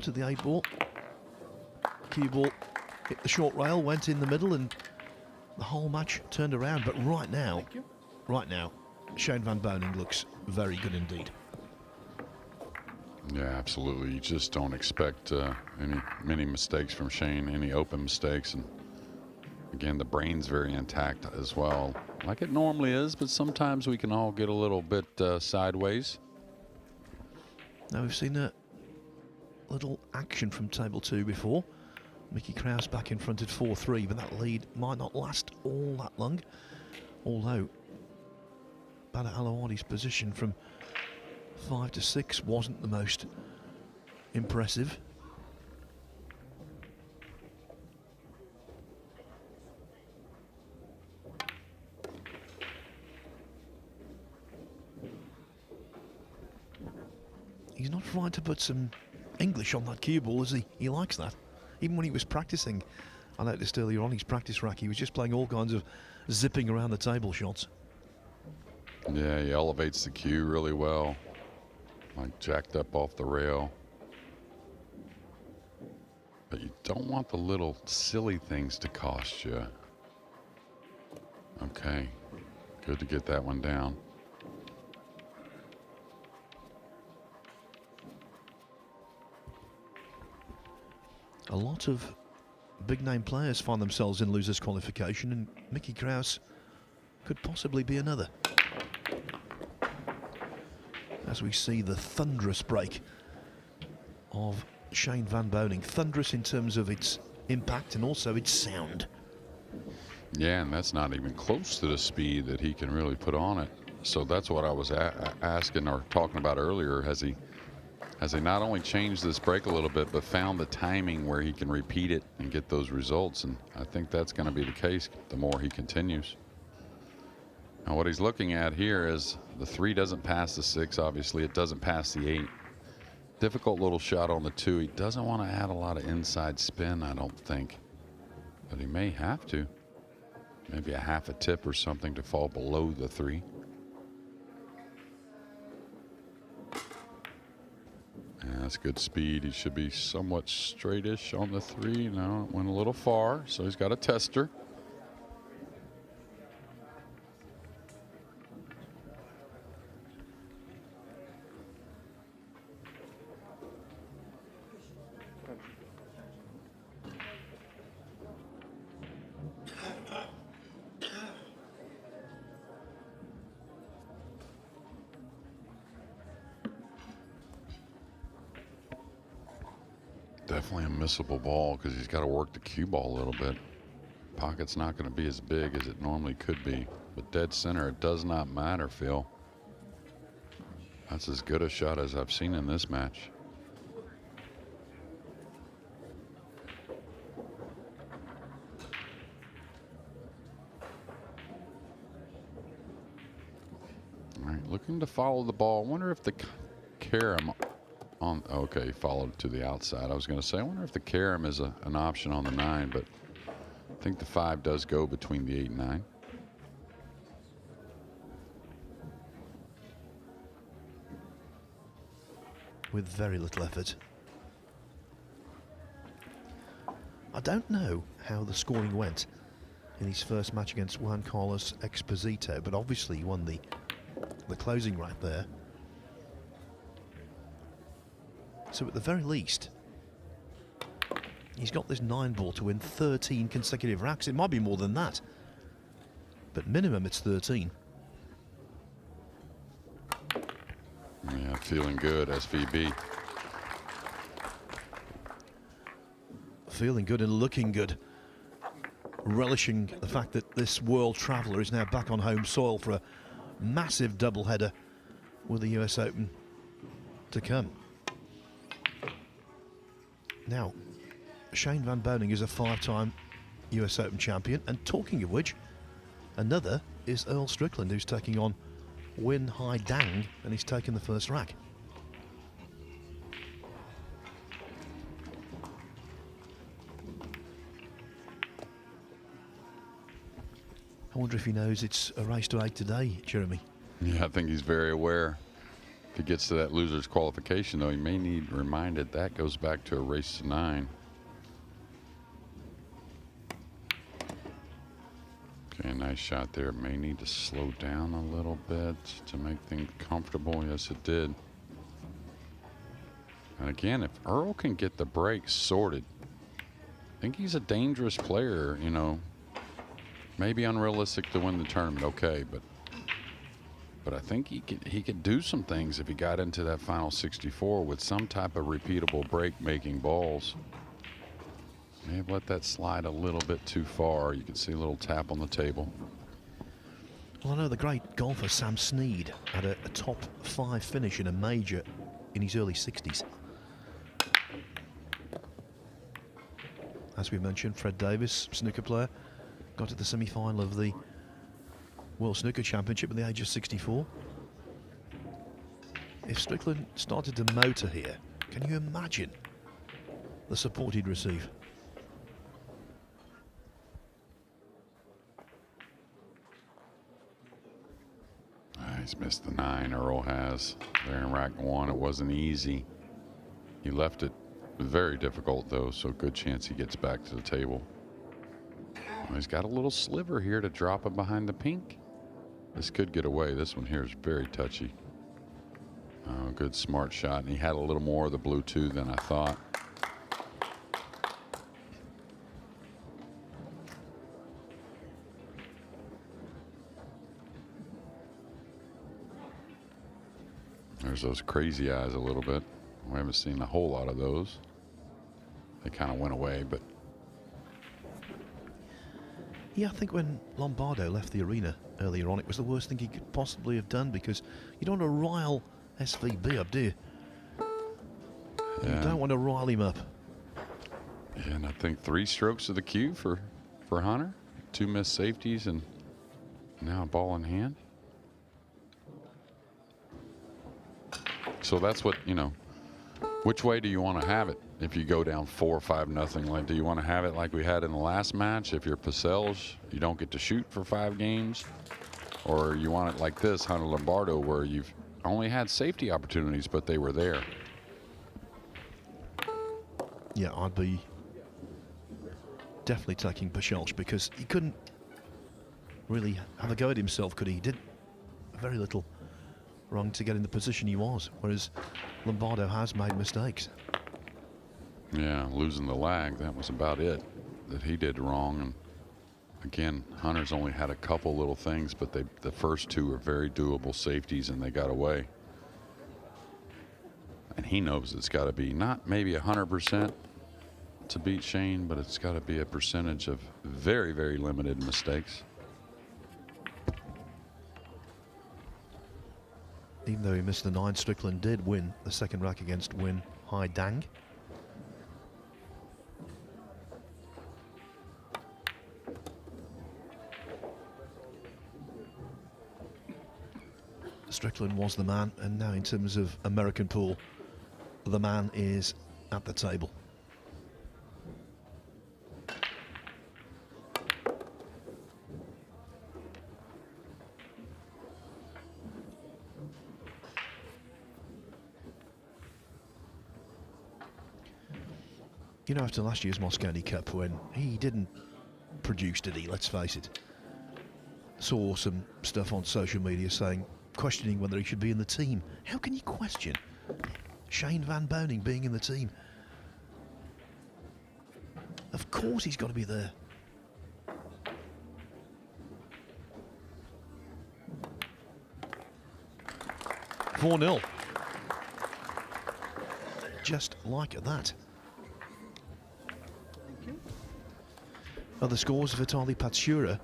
To the 8-ball. Cue ball hit the short rail, went in the middle, and the whole match turned around. But right now, Shane Van Boening looks very good indeed. Yeah, absolutely. You just don't expect many mistakes from Shane, any open mistakes. And again, the brain's very intact as well, like it normally is, but sometimes we can all get a little bit sideways. Now we've seen a little action from table 2 before. Mickey Krause back in front at 4-3, but that lead might not last all that long. Although Badr Alawadi's position from 5 to 6 wasn't the most impressive. He's not trying to put some English on that cue ball, is he? He likes that. Even when he was practicing, I noticed earlier on his practice rack, he was just playing all kinds of zipping around the table shots. Yeah, he elevates the cue really well, like jacked up off the rail. But you don't want the little silly things to cost you. Okay, good to get that one down. A lot of big-name players find themselves in losers' qualification, and Mickey Krause could possibly be another. As we see the thunderous break of Shane Van Boening. Thunderous in terms of its impact and also its sound. Yeah, and that's not even close to the speed that he can really put on it. So that's what I was asking or talking about earlier. Has he not only changed this break a little bit, but found the timing where he can repeat it and get those results? And I think that's going to be the case the more he continues. Now what he's looking at here is the 3 doesn't pass the 6, obviously. It doesn't pass the 8. Difficult little shot on the 2. He doesn't want to add a lot of inside spin, I don't think. But he may have to. Maybe a half a tip or something to fall below the 3. Yeah, that's good speed. He should be somewhat straightish on the 3. No, it went a little far, so he's got a tester. Definitely a missable ball because he's got to work the cue ball a little bit. Pocket's not going to be as big as it normally could be, but dead center, it does not matter, Phil. That's as good a shot as I've seen in this match. All right, looking to follow the ball. I wonder if the carom on, okay, followed to the outside. I was going to say, I wonder if the carom is an option on the 9, but I think the 5 does go between the 8 and 9. With very little effort. I don't know how the scoring went in his first match against Juan Carlos Exposito, but obviously he won the closing right there. So at the very least, he's got this 9-ball to win 13 consecutive racks. It might be more than that, but minimum it's 13. Yeah, feeling good, SVB. Feeling good and looking good. Relishing the fact that this world traveller is now back on home soil for a massive doubleheader with the US Open to come. Now, Shane Van Boening is a 5-time US Open champion, and talking of which, another is Earl Strickland, who's taking on Win Hai Dang, and he's taken the first rack. I wonder if he knows it's a race to 8 today, Jeremy. Yeah, I think he's very aware. If he gets to that loser's qualification, though, he may need reminded that goes back to a race to 9. Okay, nice shot there. May need to slow down a little bit to make things comfortable. Yes, it did. And again, if Earl can get the brakes sorted, I think he's a dangerous player, you know. Maybe unrealistic to win the tournament, okay, but I think he could do some things if he got into that final 64 with some type of repeatable break making balls. May have let that slide a little bit too far. You can see a little tap on the table. Well, I know the great golfer Sam Snead had a top 5 finish in a major in his early 60s. As we mentioned, Fred Davis, snooker player, got to the semi-final of the World Snooker Championship at the age of 64. If Strickland started to motor here, can you imagine the support he'd receive? He's missed the 9, Earl has. There in rack 1, it wasn't easy. He left it very difficult, though, so good chance he gets back to the table. Well, he's got a little sliver here to drop him behind the pink. This could get away. This one here is very touchy. Oh, good smart shot, and he had a little more of the blue, too, than I thought. There's those crazy eyes a little bit. We haven't seen a whole lot of those. They kind of went away, but... Yeah, I think when Lombardo left the arena earlier on, it was the worst thing he could possibly have done, because you don't want to rile SVB up, do you? Yeah. You don't want to rile him up. Yeah, and I think 3 strokes of the cue for Hunter. 2 missed safeties and now a ball in hand. So that's what, you know, which way do you want to have it if you go down 4 or 5-0? Like, do you want to have it like we had in the last match? If you're Parcells, you don't get to shoot for 5 games? Or you want it like this, Hunter Lombardo, where you've only had safety opportunities, but they were there? Yeah, I'd be definitely taking Parcells, because he couldn't really have a go at himself, could he? He did very little wrong to get in the position he was, whereas Lombardo has made mistakes. Yeah, losing the lag, that was about it that he did wrong. And again, Hunter's only had a couple little things, but the first 2 are very doable safeties, and they got away. And he knows it's got to be not maybe 100% to beat Shane, but it's got to be a percentage of very, very limited mistakes. Even though he missed the 9, Strickland did win the second rack against Win Hai Dang. Strickland was the man, and now in terms of American pool, the man is at the table. You know, after last year's Mosconi Cup, when he didn't produce, did he? Let's face it. Saw some stuff on social media saying, questioning whether he should be in the team. How can you question Shane Van Boening being in the team? Of course he's got to be there. (4-0). Just like that. Other scores, Vitaly Patsura,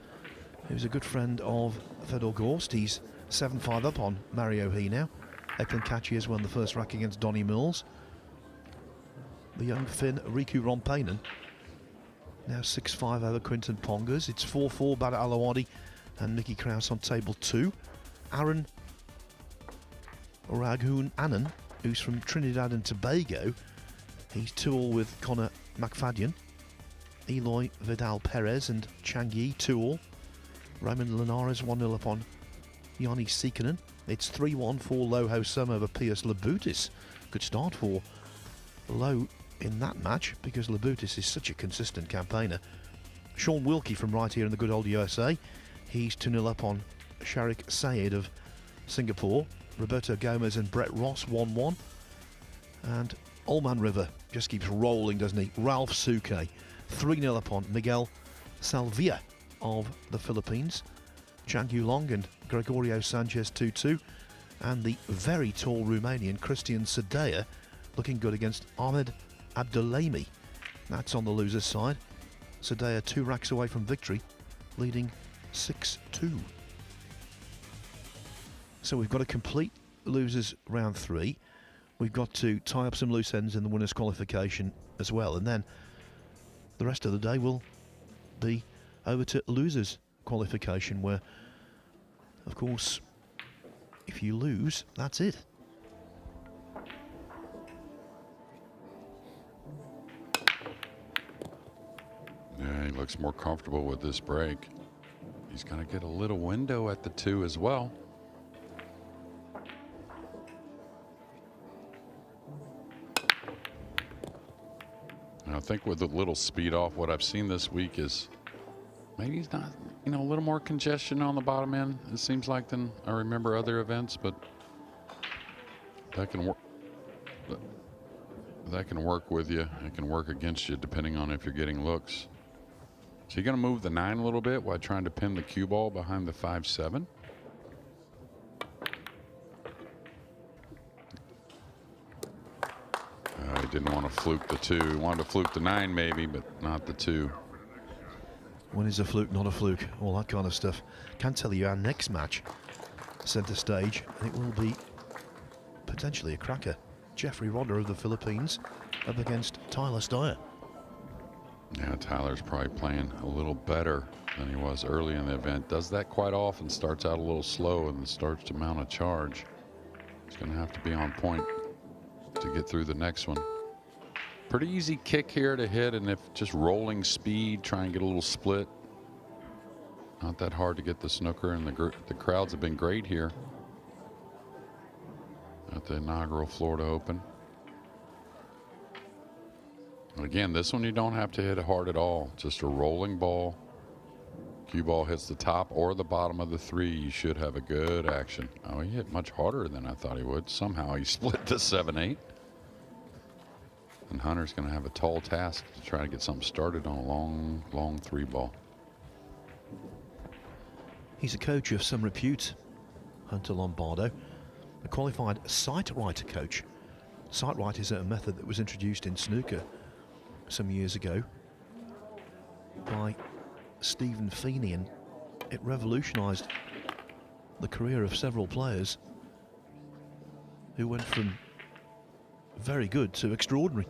who's a good friend of Fedor Gorst. He's 7-5 up on Mario He now. Eklund Kachi has won the first rack against Donny Mills. The young Finn Riku Rompainen now 6-5 over Quinton Pongers. It's 4-4 Bada Alawadi and Nicky Krause on table 2. Aaron Raghun Annan, who's from Trinidad and Tobago, he's 2-all with Connor McFadden. Eloy Vidal Perez and Chang Yi 2-all. Raymond Linares 1-0 upon Yanni Sikkanen It's 3-1 for Low Ho Sum over Piers Labutis. Good start for Low in that match because Labutis is such a consistent campaigner. Sean Wilkie from right here in the good old USA. He's 2-0 up on Sharik Sayed of Singapore. Roberto Gomez and Brett Ross 1-1. And Olman River just keeps rolling, doesn't he? Ralph Suke 3-0 up on Miguel Salvia of the Philippines. Chang Yulong and Gregorio Sanchez 2-2. And the very tall Romanian Christian Sadea looking good against Ahmed Abdulami. That's on the loser's side. Sadea 2 racks away from victory, leading 6-2. So we've got to complete losers round 3. We've got to tie up some loose ends in the winners' qualification as well. And then the rest of the day will be over to losers' qualification, where, of course, if you lose, that's it. Yeah, he looks more comfortable with this break. He's going to get a little window at the 2 as well. And I think with a little speed off, what I've seen this week is maybe he's not, you know, a little more congestion on the bottom end, it seems like, than I remember other events, but that can work. That can work with you. It can work against you depending on if you're getting looks. So you're going to move the 9 a little bit while trying to pin the cue ball behind the 5-7. He didn't want to fluke the 2. He wanted to fluke the 9 maybe, but not the 2. When is a fluke not a fluke? All that kind of stuff. Can tell you our next match, centre stage, and it will be potentially a cracker. Jeffrey Rodder of the Philippines up against Tyler Steyer. Yeah, Tyler's probably playing a little better than he was early in the event. Does that quite often, starts out a little slow and then starts to mount a charge. He's going to have to be on point to get through the next one. Pretty easy kick here to hit, and if just rolling speed, try and get a little split. Not that hard to get the snooker, and the crowds have been great here at the inaugural Florida Open. Again, this one you don't have to hit it hard at all. Just a rolling ball. Cue ball hits the top or the bottom of the 3. You should have a good action. Oh, he hit much harder than I thought he would. Somehow he split the 7-8. And Hunter's going to have a tall task to try to get something started on a long, long 3 ball. He's a coach of some repute, Hunter Lombardo, a qualified sight right coach. Sight right is a method that was introduced in snooker some years ago by Stephen Feeney, and it revolutionized the career of several players who went from very good to extraordinary.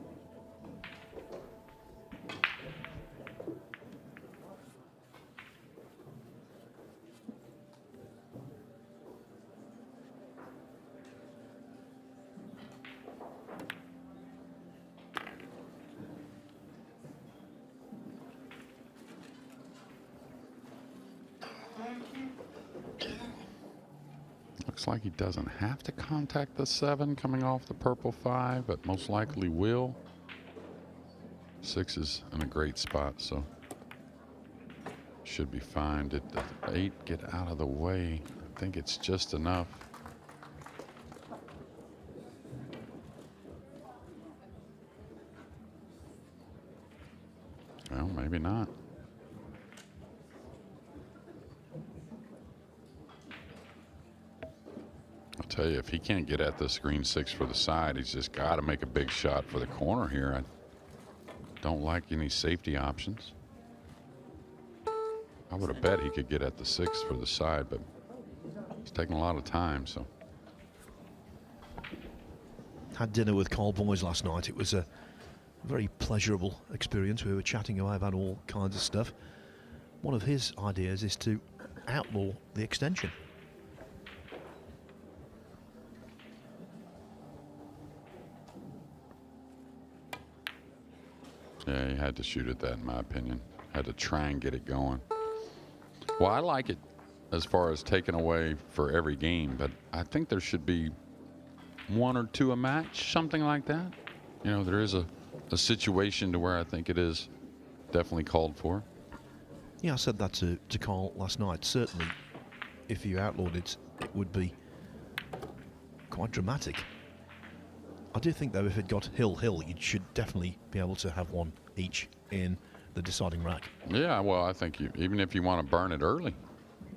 Looks like he doesn't have to contact the 7 coming off the purple 5, but most likely will. 6 is in a great spot, so should be fine. Did the 8 get out of the way? I think it's just enough. Well, maybe not. I'll tell you, if he can't get at this green 6 for the side, he's just got to make a big shot for the corner here. I don't like any safety options. I would have bet he could get at the 6 for the side, but it's taking a lot of time. So had dinner with Carl Boys last night. It was a very pleasurable experience. We were chatting away about all kinds of stuff. One of his ideas is to outlaw the extension. Yeah, he had to shoot at that, in my opinion. Had to try and get it going. Well, I like it as far as taking away for every game, but I think there should be 1 or 2 a match, something like that. You know, there is a situation to where I think it is definitely called for. Yeah, I said that to Carl last night. Certainly, if you outlawed it, it would be quite dramatic. I do think, though, if it got hill-hill, you should definitely be able to have one each in the deciding rack. Yeah, well, I think even if you want to burn it early,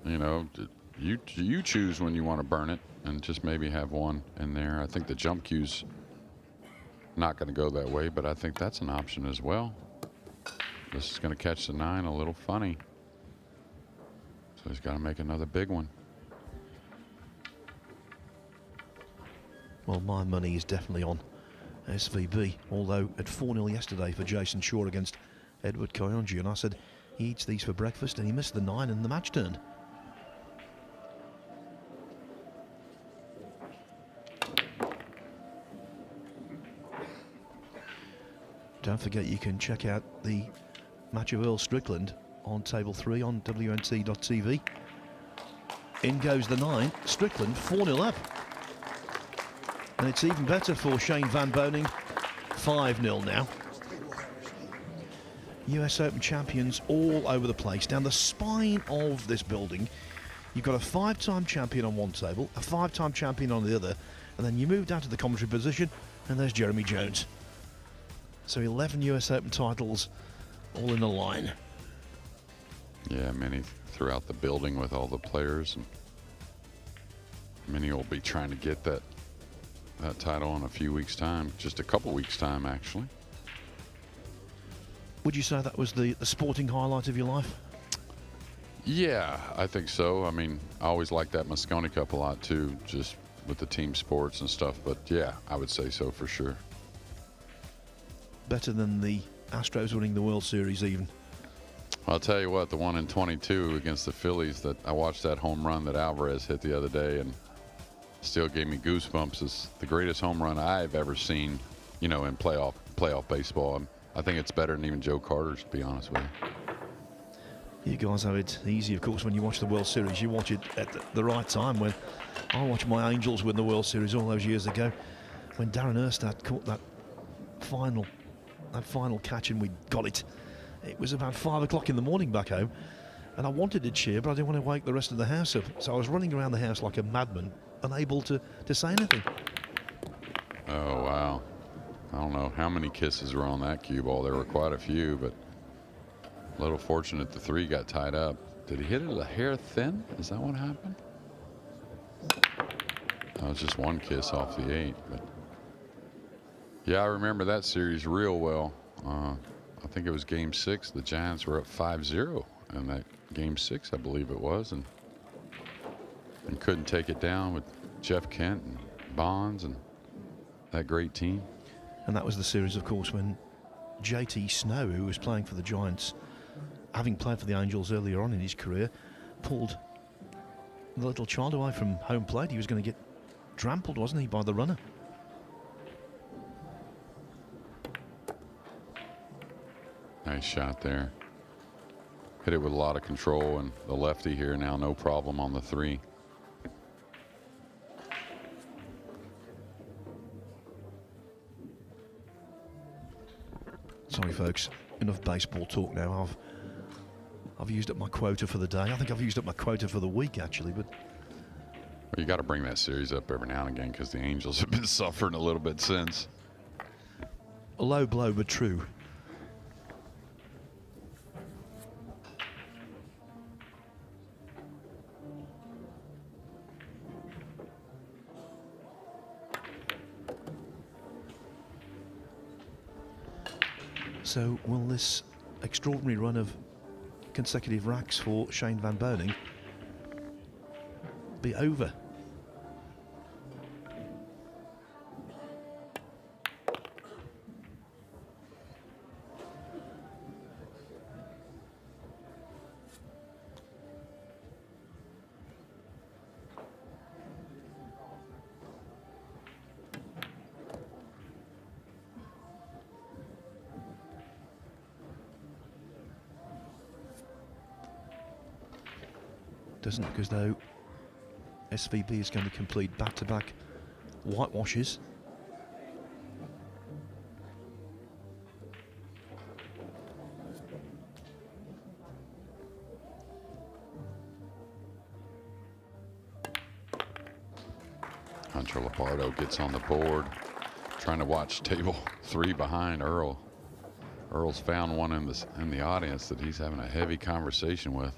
you know, you choose when you want to burn it and just maybe have one in there. I think the jump cue's not going to go that way, but I think that's an option as well. This is going to catch the 9 a little funny. So he's got to make another big one. Well, my money is definitely on SVB, although at 4-0 yesterday for Jason Shaw against Edward Kayonji, and I said he eats these for breakfast, and he missed the 9 and the match turned. Don't forget you can check out the match of Earl Strickland on table 3 on WNT.tv. In goes the 9, Strickland 4-0 up. And it's even better for Shane Van Boening, 5-0 now. US Open champions all over the place. Down the spine of this building, you've got a 5-time champion on one table, a 5-time champion on the other, and then you move down to the commentary position, and there's Jeremy Jones. So 11 US Open titles all in a line. Yeah, many throughout the building with all the players, and many will be trying to get that title in a few weeks' time, just a couple weeks' time, actually. Would you say that was the sporting highlight of your life? Yeah, I think so. I mean, I always liked that Moscone Cup a lot, too, just with the team sports and stuff. But, yeah, I would say so for sure. Better than the Astros winning the World Series, even? I'll tell you what, the one in 22 against the Phillies, that I watched that home run that Alvarez hit the other day, and still gave me goosebumps. It's the greatest home run I've ever seen, you know, in playoff baseball. I think it's better than even Joe Carter's, to be honest with you. You guys have it easy, of course, when you watch the World Series. You watch it at the right time. When I watched my Angels win the World Series all those years ago, when Darren Erstad caught that final catch and we got it. It was about 5 o'clock in the morning back home, and I wanted to cheer, but I didn't want to wake the rest of the house up. So I was running around the house like a madman, unable to say anything. Oh, wow. I don't know how many kisses were on that cue ball. There were quite a few, but a little fortunate the 3 got tied up. Did he hit it a hair thin? Is that what happened? That was just one kiss off the 8. But yeah, I remember that series real well. I think it was Game 6. The Giants were up 5-0 in that Game 6, I believe it was, and couldn't take it down with Jeff Kent and Bonds and that great team. And that was the series, of course, when JT Snow, who was playing for the Giants, having played for the Angels earlier on in his career, pulled the little child away from home plate. He was going to get trampled, wasn't he, by the runner? Nice shot there. Hit it with a lot of control, and the lefty here now no problem on the 3. Sorry, folks. Enough baseball talk now. I've used up my quota for the day. I think I've used up my quota for the week, actually. But well, you got to bring that series up every now and again because the Angels have been suffering a little bit since. A low blow, but true. So will this extraordinary run of consecutive racks for Shane Van Boening be over? Doesn't look as though SVB is going to complete back-to-back whitewashes. Hunter Lombardo gets on the board, trying to watch table 3 behind Earl. Earl's found one in the audience that he's having a heavy conversation with.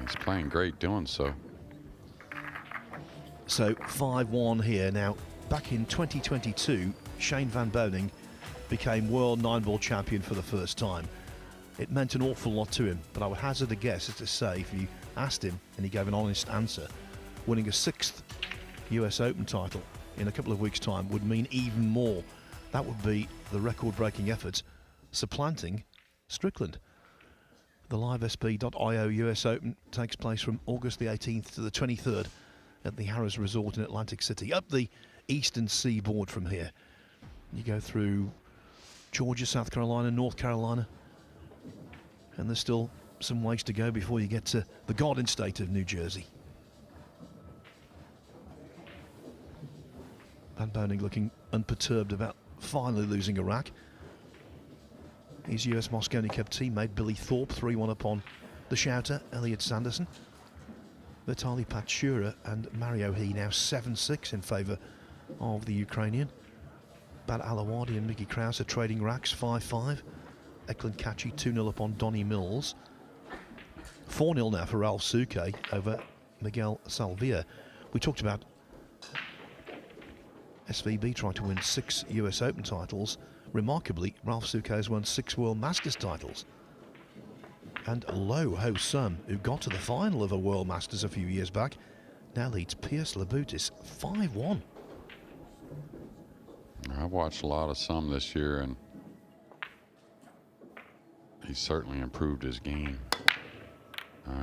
He's playing great doing so. So 5-1 here. Now, back in 2022, Shane Van Boening became world 9-ball champion for the first time. It meant an awful lot to him, but I would hazard a guess as to say, if you asked him and he gave an honest answer, winning a 6th US Open title in a couple of weeks' time would mean even more. That would be the record-breaking effort, supplanting Strickland. The LiveSP.io US Open takes place from August the 18th to the 23rd at the Harrah's Resort in Atlantic City, up the eastern seaboard from here. You go through Georgia, South Carolina, North Carolina, and there's still some ways to go before you get to the Garden State of New Jersey. Van Boening looking unperturbed about finally losing a rack. His US Mosconi Cup teammate Billy Thorpe 3-1 upon the shouter Elliot Sanderson. Vitaly Patshura and Mario He now 7-6 in favour of the Ukrainian. Bad Alawadi and Mickey Krause are trading racks 5-5. Eklund Kachi 2-0 upon Donnie Mills. 4-0 now for Ralph Suke over Miguel Salvia. We talked about SVB trying to win 6 US Open titles. Remarkably, Ralph Suke has won 6 World Masters titles. And Lo Ho Sum, who got to the final of a World Masters a few years back, now leads Pierce Labutis 5-1. I've watched a lot of Sum this year, and he certainly improved his game.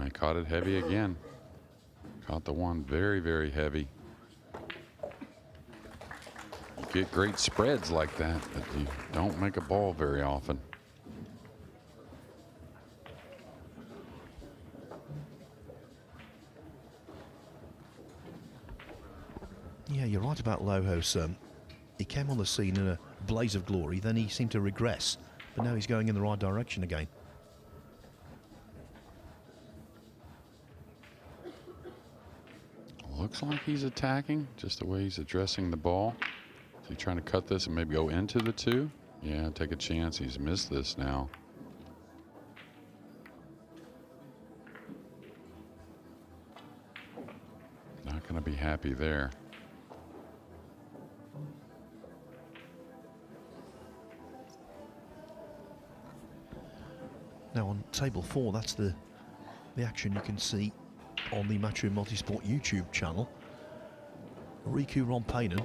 He caught it heavy again. Caught the one very, very heavy. You get great spreads like that, but you don't make a ball very often. Yeah, you're right about Lo Ho Sum. He came on the scene in a blaze of glory, then he seemed to regress, but now he's going in the right direction again. Looks like he's attacking, just the way he's addressing the ball. Is he trying to cut this and maybe go into the 2? Yeah, take a chance. He's missed this now. Not going to be happy there. Now on table 4, that's the action you can see on the Matchroom Multisport YouTube channel. Riku Rompainen,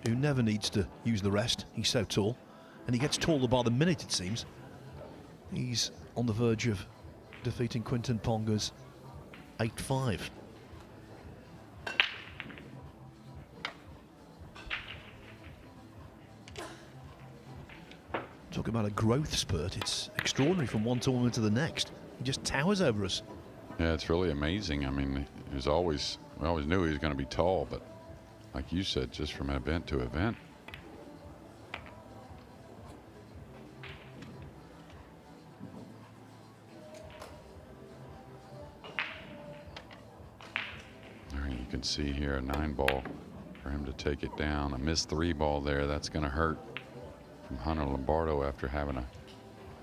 who never needs to use the rest, he's so tall, and he gets taller by the minute it seems. He's on the verge of defeating Quinton Ponga's 8-5. Talk about a growth spurt. It's extraordinary from one tournament to the next. He just towers over us. Yeah, it's really amazing. I mean, we always knew he was going to be tall, but like you said, just from event to event. All right, you can see here a 9-ball for him to take it down. A missed 3-ball there. That's going to hurt from Hunter Lombardo after having a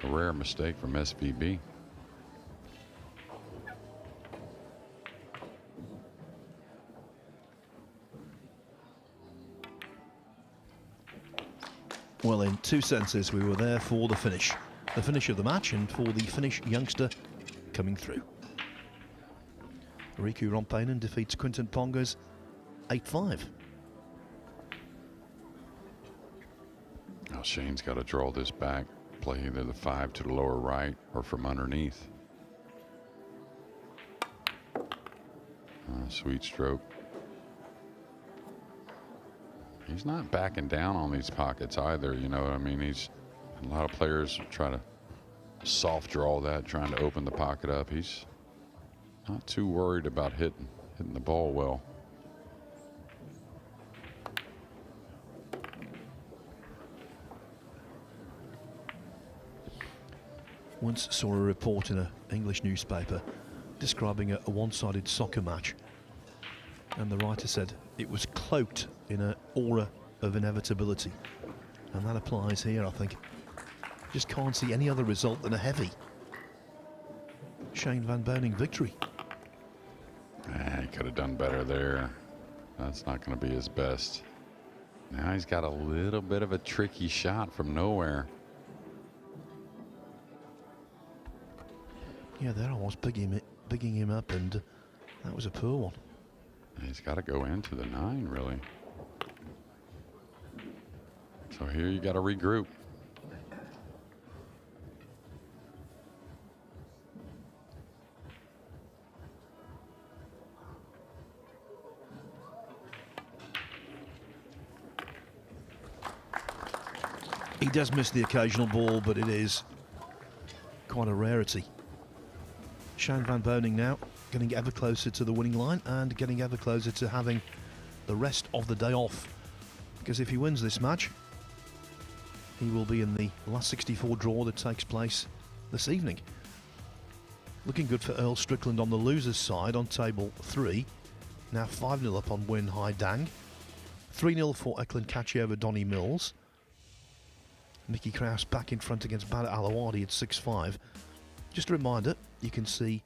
rare mistake from SVB. Well, in two senses, we were there for the finish of the match, and for the Finnish youngster coming through. Riku Rompainen defeats Quinton Ponga's 8-5. Now Shane's got to draw this back, play either the 5 to the lower right or from underneath. Sweet stroke. He's not backing down on these pockets either, you know what I mean? A lot of players try to soft draw that, trying to open the pocket up. He's Not too worried about hitting the ball well. Once saw a report in an English newspaper describing a one-sided soccer match, and the writer said it was cloaked in an aura of inevitability, and that applies here, I think. Just can't see any other result than a heavy Shane Van Boening victory. He could have done better there. That's not going to be his best. Now he's got a little bit of a tricky shot from nowhere. Yeah, there I was bigging him up, and that was a poor one. He's got to go into the 9, really. So here you got to regroup. He does miss the occasional ball, but it is quite a rarity. Shane Van Boening now getting ever closer to the winning line and getting ever closer to having the rest of the day off. Because if he wins this match, he will be in the last 64 draw that takes place this evening. Looking good for Earl Strickland on the losers' side on table 3. Now 5-0 up on Win Hai Dang. 3-0 for Eklund Kachi over Donny Mills. Mickey Kraus back in front against Badr Alawadi at 6-5. Just a reminder, you can see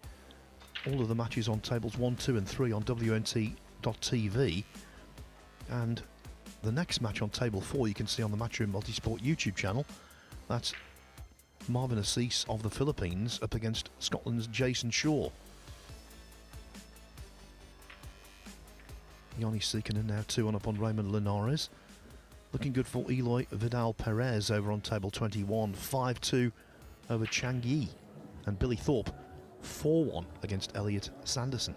all of the matches on tables 1, 2 and 3 on WNT.tv, and the next match on table 4 you can see on the Matchroom Multisport YouTube channel. That's Marvin Assis of the Philippines up against Scotland's Jason Shaw. Yanni Sikkanen now 2-1 up on Raymond Linares. Looking good for Eloy Vidal Perez over on table 21, 5-2 over Chang Yi. And Billy Thorpe 4-1 against Elliot Sanderson.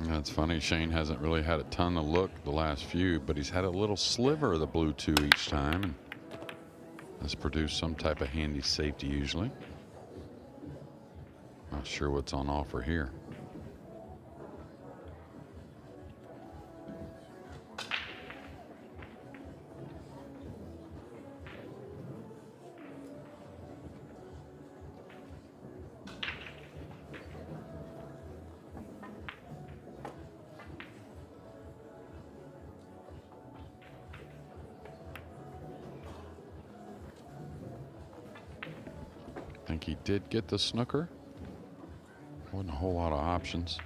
That's funny. Shane hasn't really had a ton of look the last few, but he's had a little sliver of the blue 2 each time, and has produced some type of handy safety usually. Not sure what's on offer here. I think he did get the snooker. Wasn't a whole lot of options.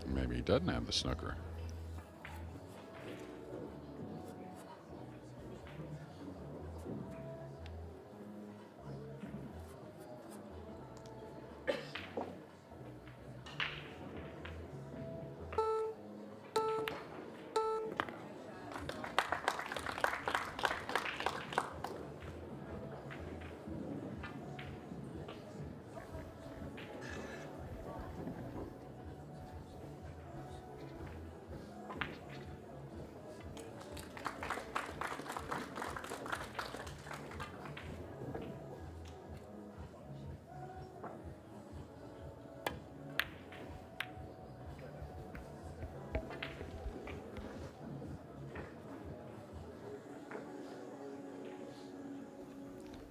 Maybe he doesn't have the snooker.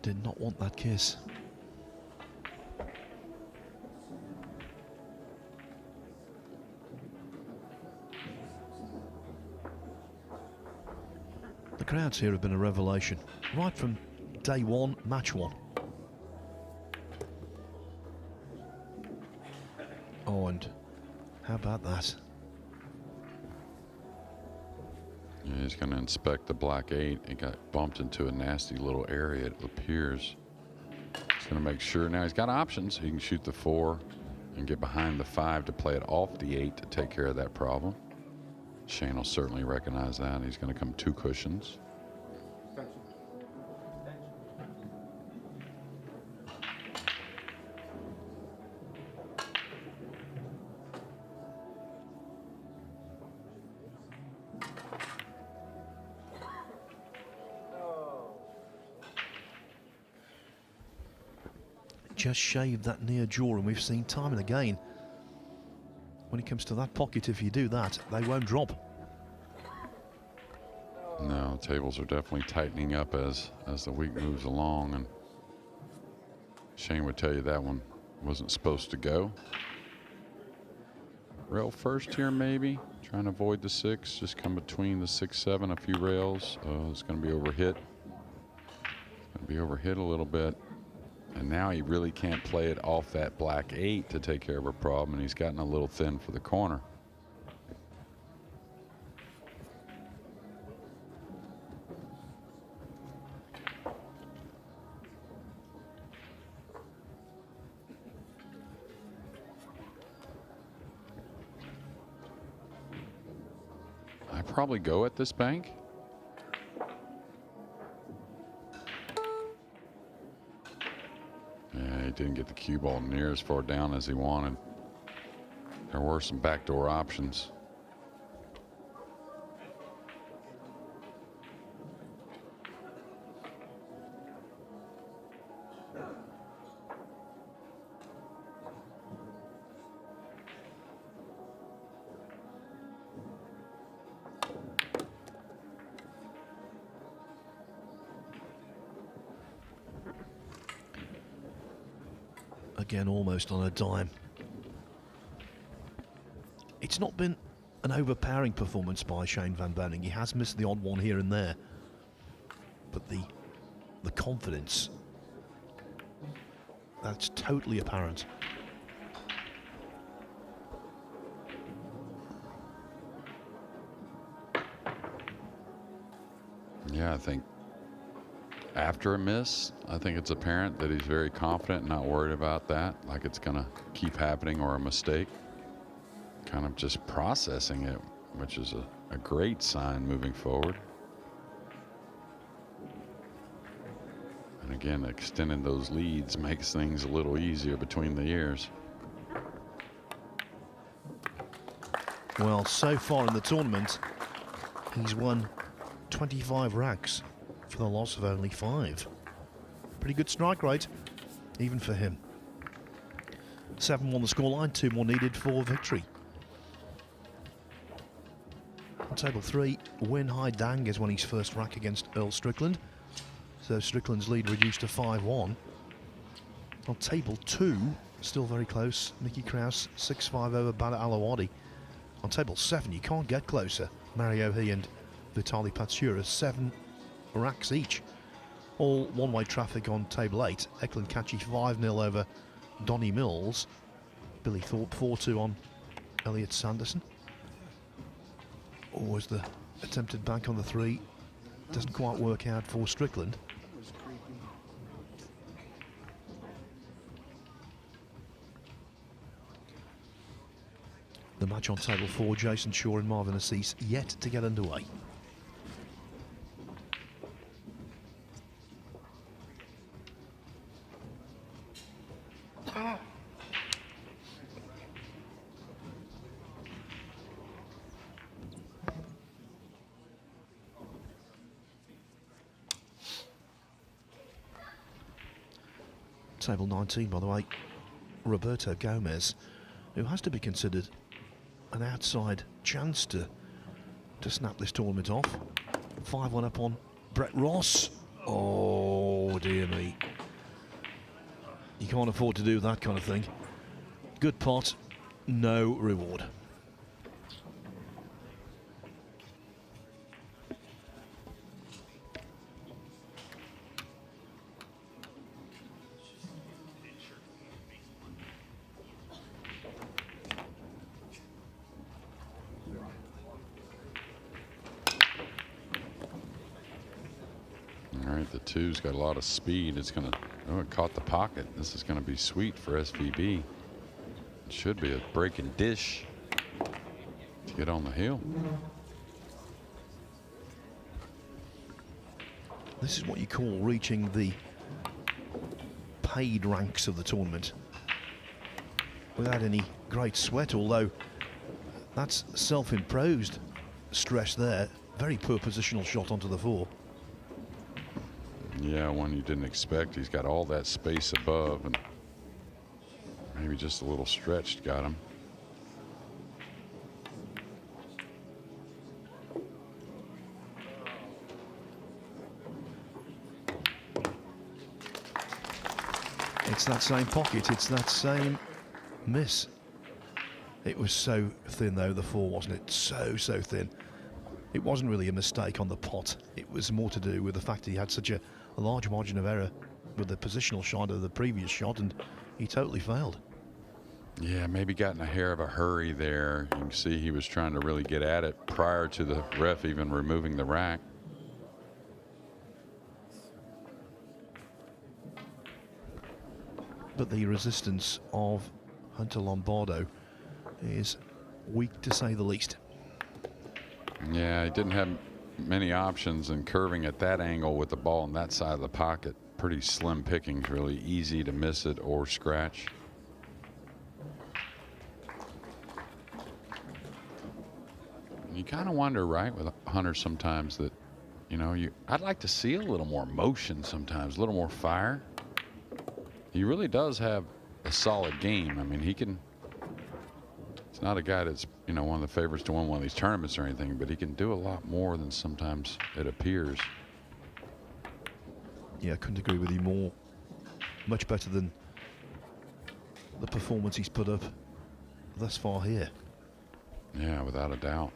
Did not want that kiss. The crowds here have been a revelation, right from day 1, match 1. Oh, and how about that? Yeah, he's going to inspect the black 8. He got bumped into a nasty little area, it appears. He's going to make sure. Now he's got options. He can shoot the 4 and get behind the 5 to play it off the 8 to take care of that problem. Shane will certainly recognize that. He's going to come 2 cushions. just shaved that near jaw, and we've seen time and again when it comes to that pocket, if you do that, they won't drop. No, tables are definitely tightening up as the week moves along, and Shane would tell you that one wasn't supposed to go. Rail first here, maybe. Trying to avoid the 6. Just come between the 6, 7, a few rails. It's going to be overhit. Going to be overhit a little bit. And now he really can't play it off that black 8 to take care of a problem, and he's gotten a little thin for the corner. Probably go at this bank. Yeah, he didn't get the cue ball near as far down as he wanted. There were some backdoor options. Again, almost on a dime. It's not been an overpowering performance by Shane Van Boening. He has missed the odd one here and there, but the confidence, that's totally apparent. Yeah, I think after a miss, I think it's apparent that he's very confident and not worried about that, like it's going to keep happening or a mistake. Kind of just processing it, which is a great sign moving forward. And again, extending those leads makes things a little easier between the years. Well, so far in the tournament, he's won 25 racks for the loss of only 5. Pretty good strike rate, even for him. 7 on the scoreline, 2 more needed for victory. On table 3, Win Hai Dang has won his first rack against Earl Strickland, so Strickland's lead reduced to 5-1. On table 2, still very close, Mickey Kraus 6-5 over Bada Alawadi. On table 7, you can't get closer. Mario He and Vitaly Patsura, 7 racks each. All one-way traffic on table 8. Eklund Kachi 5-0 over Donnie Mills. Billy Thorpe 4-2 on Elliot Sanderson. Always the attempted bank on the 3. Doesn't quite work out for Strickland. The match on table 4, Jason Shaw and Marvin Assis, yet to get underway. Table 19, by the way, Roberto Gomez, who has to be considered an outside chance to snap this tournament off. 5-1 up on Brett Ross. Oh, dear me. You can't afford to do that kind of thing. Good pot, no reward. The 2's got a lot of speed. It's going to, oh, it caught the pocket. This is going to be sweet for SVB. It should be a breaking dish to get on the hill. This is what you call reaching the paid ranks of the tournament without any great sweat, although that's self-imposed stress there. Very poor positional shot onto the 4. Yeah, one you didn't expect. He's got all that space above, and Maybe just a little stretched got him. It's that same pocket, it's that same miss. It was so thin though, the 4, wasn't it? So thin. It wasn't really a mistake on the pot. It was more to do with the fact that he had such a large margin of error with the positional shot of the previous shot, and he totally failed. Yeah, maybe got in a hair of a hurry there. You can see he was trying to really get at it prior to the ref even removing the rack. But the resistance of Hunter Lombardo is weak to say the least. Yeah, he didn't have many options, and curving at that angle with the ball on that side of the pocket, pretty slim pickings, really easy to miss it or scratch. You kind of wonder, right, with Hunter sometimes that, you know, I'd like to see a little more motion sometimes, a little more fire. He really does have a solid game. I mean, he can, it's not a guy that's, you know, one of the favorites to win one of these tournaments or anything, but he can do a lot more than sometimes it appears. Yeah, I couldn't agree with you more. Much better than the performance he's put up thus far here. Yeah, without a doubt.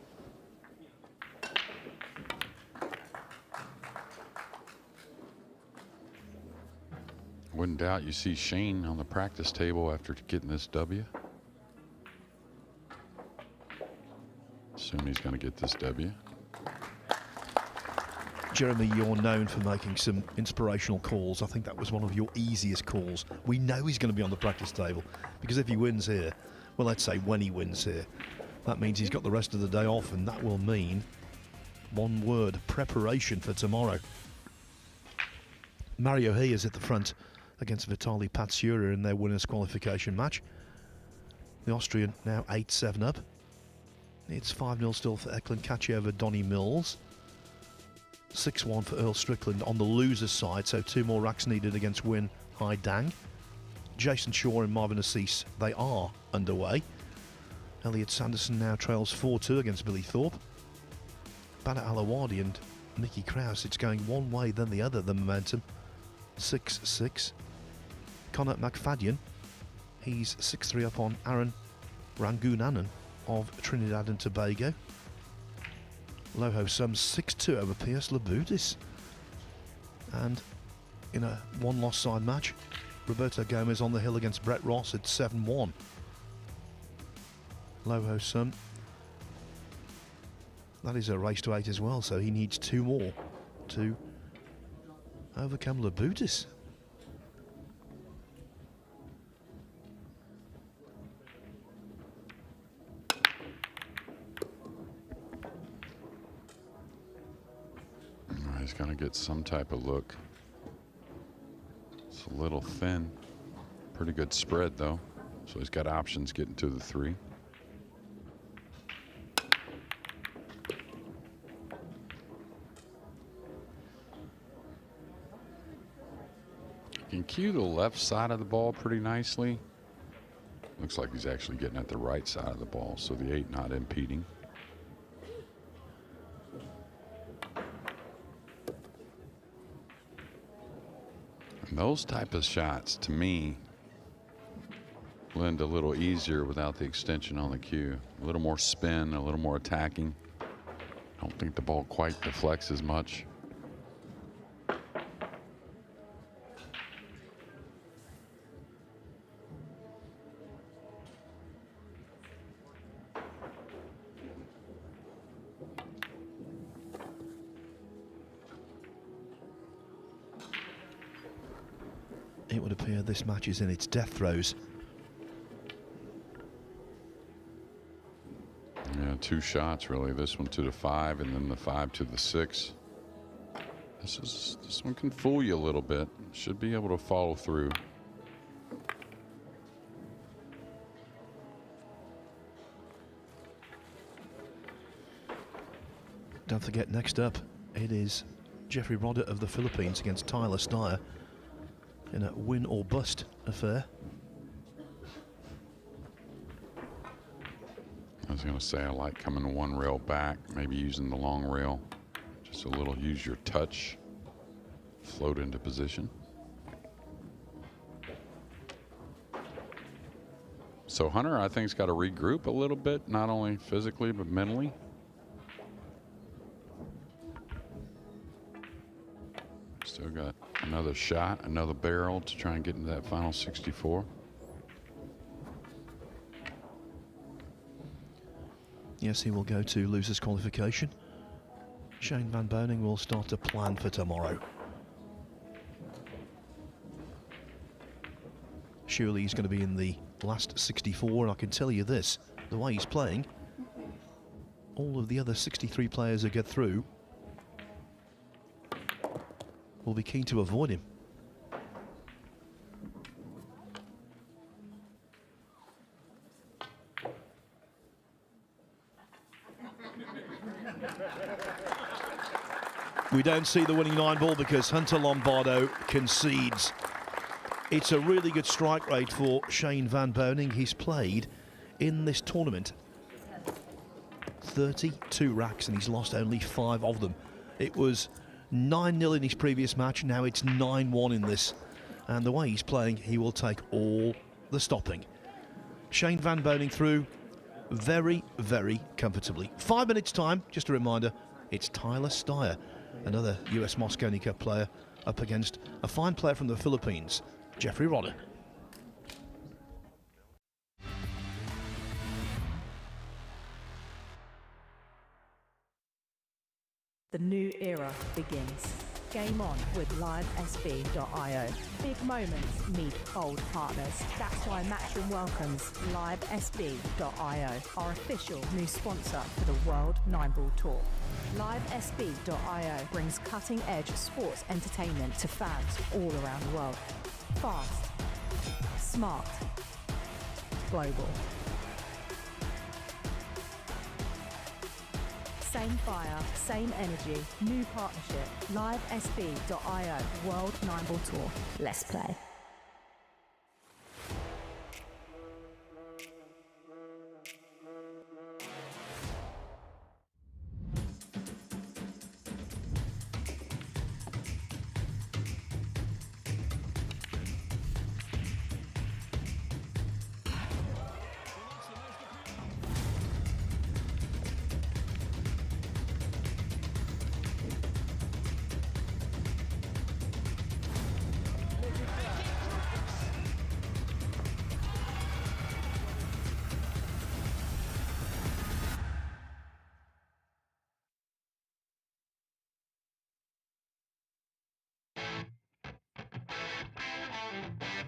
Wouldn't doubt you see Shane on the practice table after getting this W. Assume he's going to get this W. Jeremy, you're known for making some inspirational calls. I think that was one of your easiest calls. We know he's going to be on the practice table, because if he wins here, well, let's say when he wins here, that means he's got the rest of the day off, and that will mean, one word, preparation for tomorrow. Mario He is at the front against Vitaly Patsura in their winners qualification match. The Austrian now 8-7 up. It's 5-0 still for Eklund Kachi over Donny Mills. 6-1 for Earl Strickland on the loser's side, so 2 more racks needed against Win Hai Dang. Jason Shaw and Marvin Assis, they are underway. Elliot Sanderson now trails 4-2 against Billy Thorpe. Bada Alawadi and Mickey Krause, it's going one way then the other, the momentum. 6-6. Connor McFadden, he's 6-3 up on Aaron Rangunanan of Trinidad and Tobago. Loho Sums 6-2 over Pierce Labudis. And in a one-loss side match, Roberto Gomez on the hill against Brett Ross at 7-1. Loho Sum, that is a race to 8 as well, so he needs 2 more to overcome Labudis. He's going to get some type of look. It's a little thin. Pretty good spread, though. So he's got options getting to the 3. Can cue the left side of the ball pretty nicely. Looks like he's actually getting at the right side of the ball, so the 8 not impeding. And those type of shots, to me, blend a little easier without the extension on the cue. A little more spin, a little more attacking. I don't think the ball quite deflects as much. It would appear this match is in its death throes. Yeah, 2 shots really. This one to the 5 and then the 5 to the 6. This one can fool you a little bit. Should be able to follow through. Don't forget, next up, it is Jeffrey Rodder of the Philippines against Tyler Steyer in a win or bust affair. going to say I like coming one rail back, maybe using the long rail. Just a little, use your touch, float into position. So Hunter, I think, has got to regroup a little bit, not only physically, but mentally. Still got another shot, another barrel to try and get into that final 64. Yes, he will go to losers qualification. Shane Van Boening will start to plan for tomorrow. Surely he's going to be in the last 64, and I can tell you this, the way he's playing, all of the other 63 players that get through will be keen to avoid him. We don't see the winning 9-ball because Hunter Lombardo concedes. It's a really good strike rate for Shane Van Boening. He's played in this tournament 32 racks and he's lost only 5 of them. It was 9-0 in his previous match, now it's 9-1 in this. And the way he's playing, he will take all the stopping. Shane Van Boening through very, very comfortably. 5 minutes time, just a reminder, it's Tyler Steyer, another US Mosconi Cup player, up against a fine player from the Philippines, Jeffrey Rodder. The new era begins. Game on with LiveSB.io. Big moments need bold partners. That's why Matchroom welcomes LiveSB.io, our official new sponsor for the World 9-Ball Tour. LiveSB.io brings cutting-edge sports entertainment to fans all around the world. Fast, smart, global. Same fire, same energy, new partnership. LiveSB.io, World 9-Ball Tour. Let's play.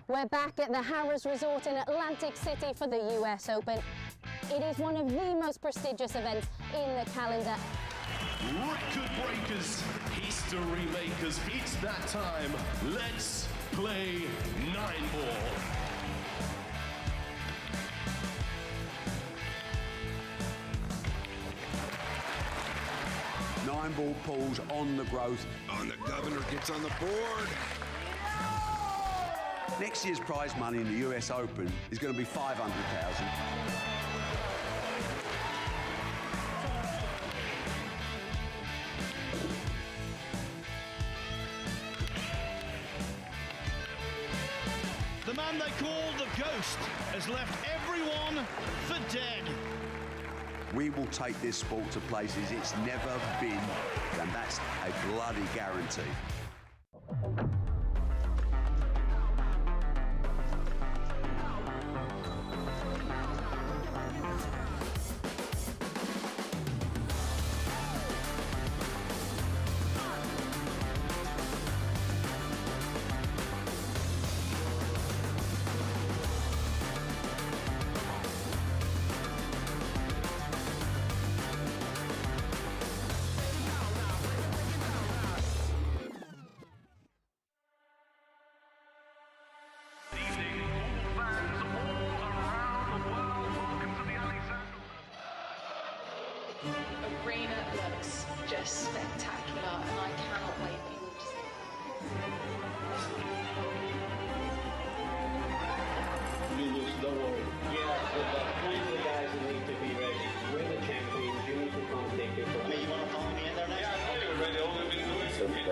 We're back at the Harrah's Resort in Atlantic City for the US Open. It is one of the most prestigious events in the calendar. Record breakers, history makers, it's that time. Let's play 9-ball. Nine-ball pulls on the growth. The governor gets on the board. Next year's prize money in the US Open is going to be $500,000. The man they call the Ghost has left everyone for dead. We will take this sport to places it's never been, and that's a bloody guarantee.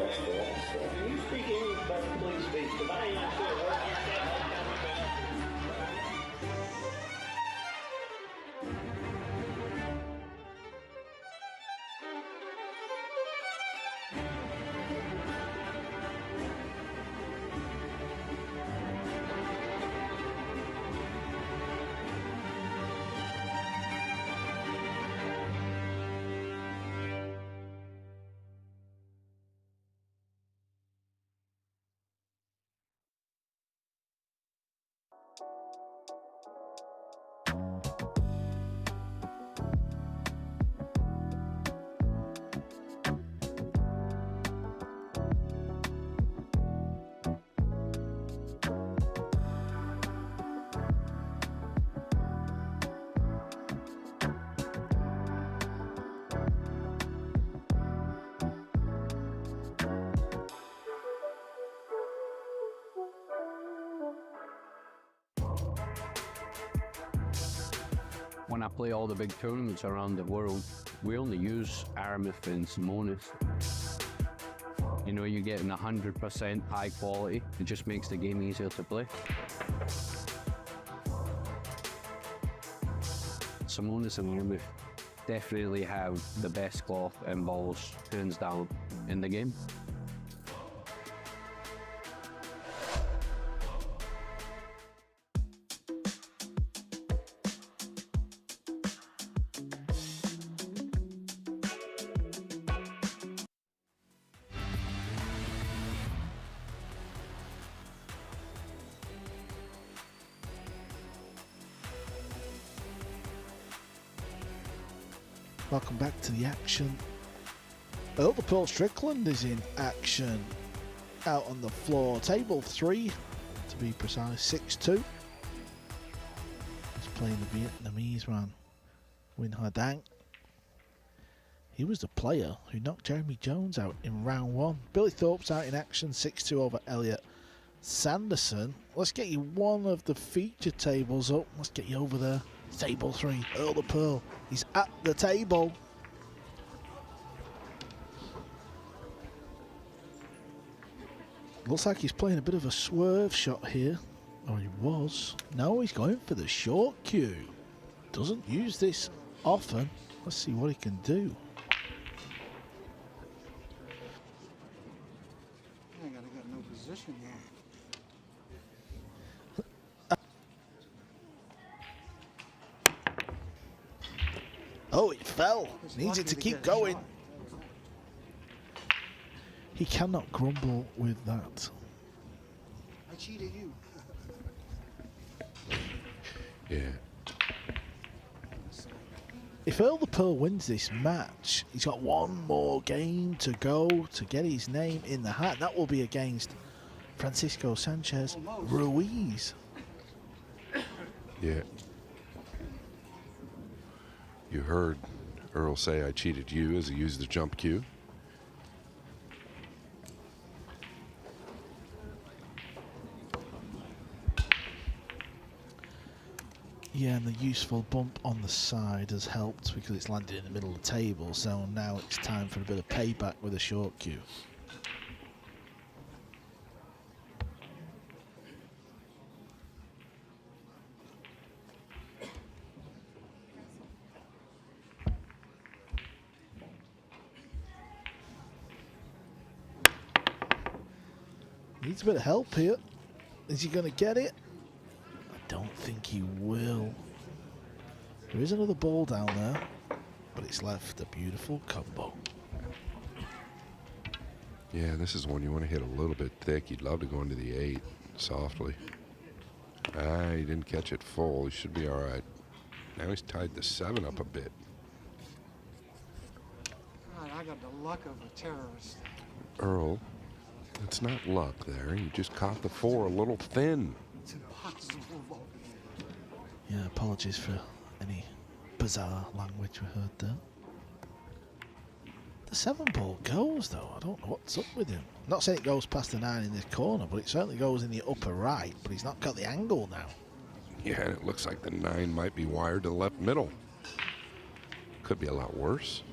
Can you speak English, but please speak? Because I ain't sure what you said. When I play all the big tournaments around the world, we only use Aramis and Simonis. You know, you're getting 100% high quality. It just makes the game easier to play. Simonis and Aramis definitely have the best cloth and balls, hands down, in the game. Welcome back to the action. Earl the Pearl Strickland is in action. Out on the floor, table 3 to be precise, 6-2. He's playing the Vietnamese man, Win Ha Dang. He was the player who knocked Jeremy Jones out in round 1. Billy Thorpe's out in action, 6-2 over Elliot Sanderson. Let's get you one of the feature tables up. Let's get you over there. Table 3, Earl the Pearl. He's at the table. Looks like he's playing a bit of a swerve shot here. Or he was. No, he's going for the short cue. Doesn't use this often. Let's see what he can do. I gotta get no position here. Oh, it fell. Needs it to keep going. He cannot grumble with that. I cheated you. Yeah. If Earl the Pearl wins this match, he's got one more game to go to get his name in the hat. That will be against Francisco Sanchez Ruiz. Yeah. You heard Earl say I cheated you as he used the jump cue. Yeah, and the useful bump on the side has helped because it's landed in the middle of the table, so now it's time for a bit of payback with a short cue. Needs a bit of help here. Is he going to get it? I don't think he will. There is another ball down there, but it's left a beautiful combo. Yeah, this is one you want to hit a little bit thick. You'd love to go into the 8 softly. Ah, he didn't catch it full. He should be all right. Now he's tied the 7 up a bit. God, I got the luck of a terrorist. Earl, it's not luck there. You just caught the 4 a little thin. It's impossible. Yeah, apologies for any bizarre language we heard there. The 7 ball goes though. I don't know what's up with him. Not saying it goes past the 9 in this corner, but it certainly goes in the upper right, but he's not got the angle now. Yeah, and it looks like the 9 might be wired to the left middle. Could be a lot worse.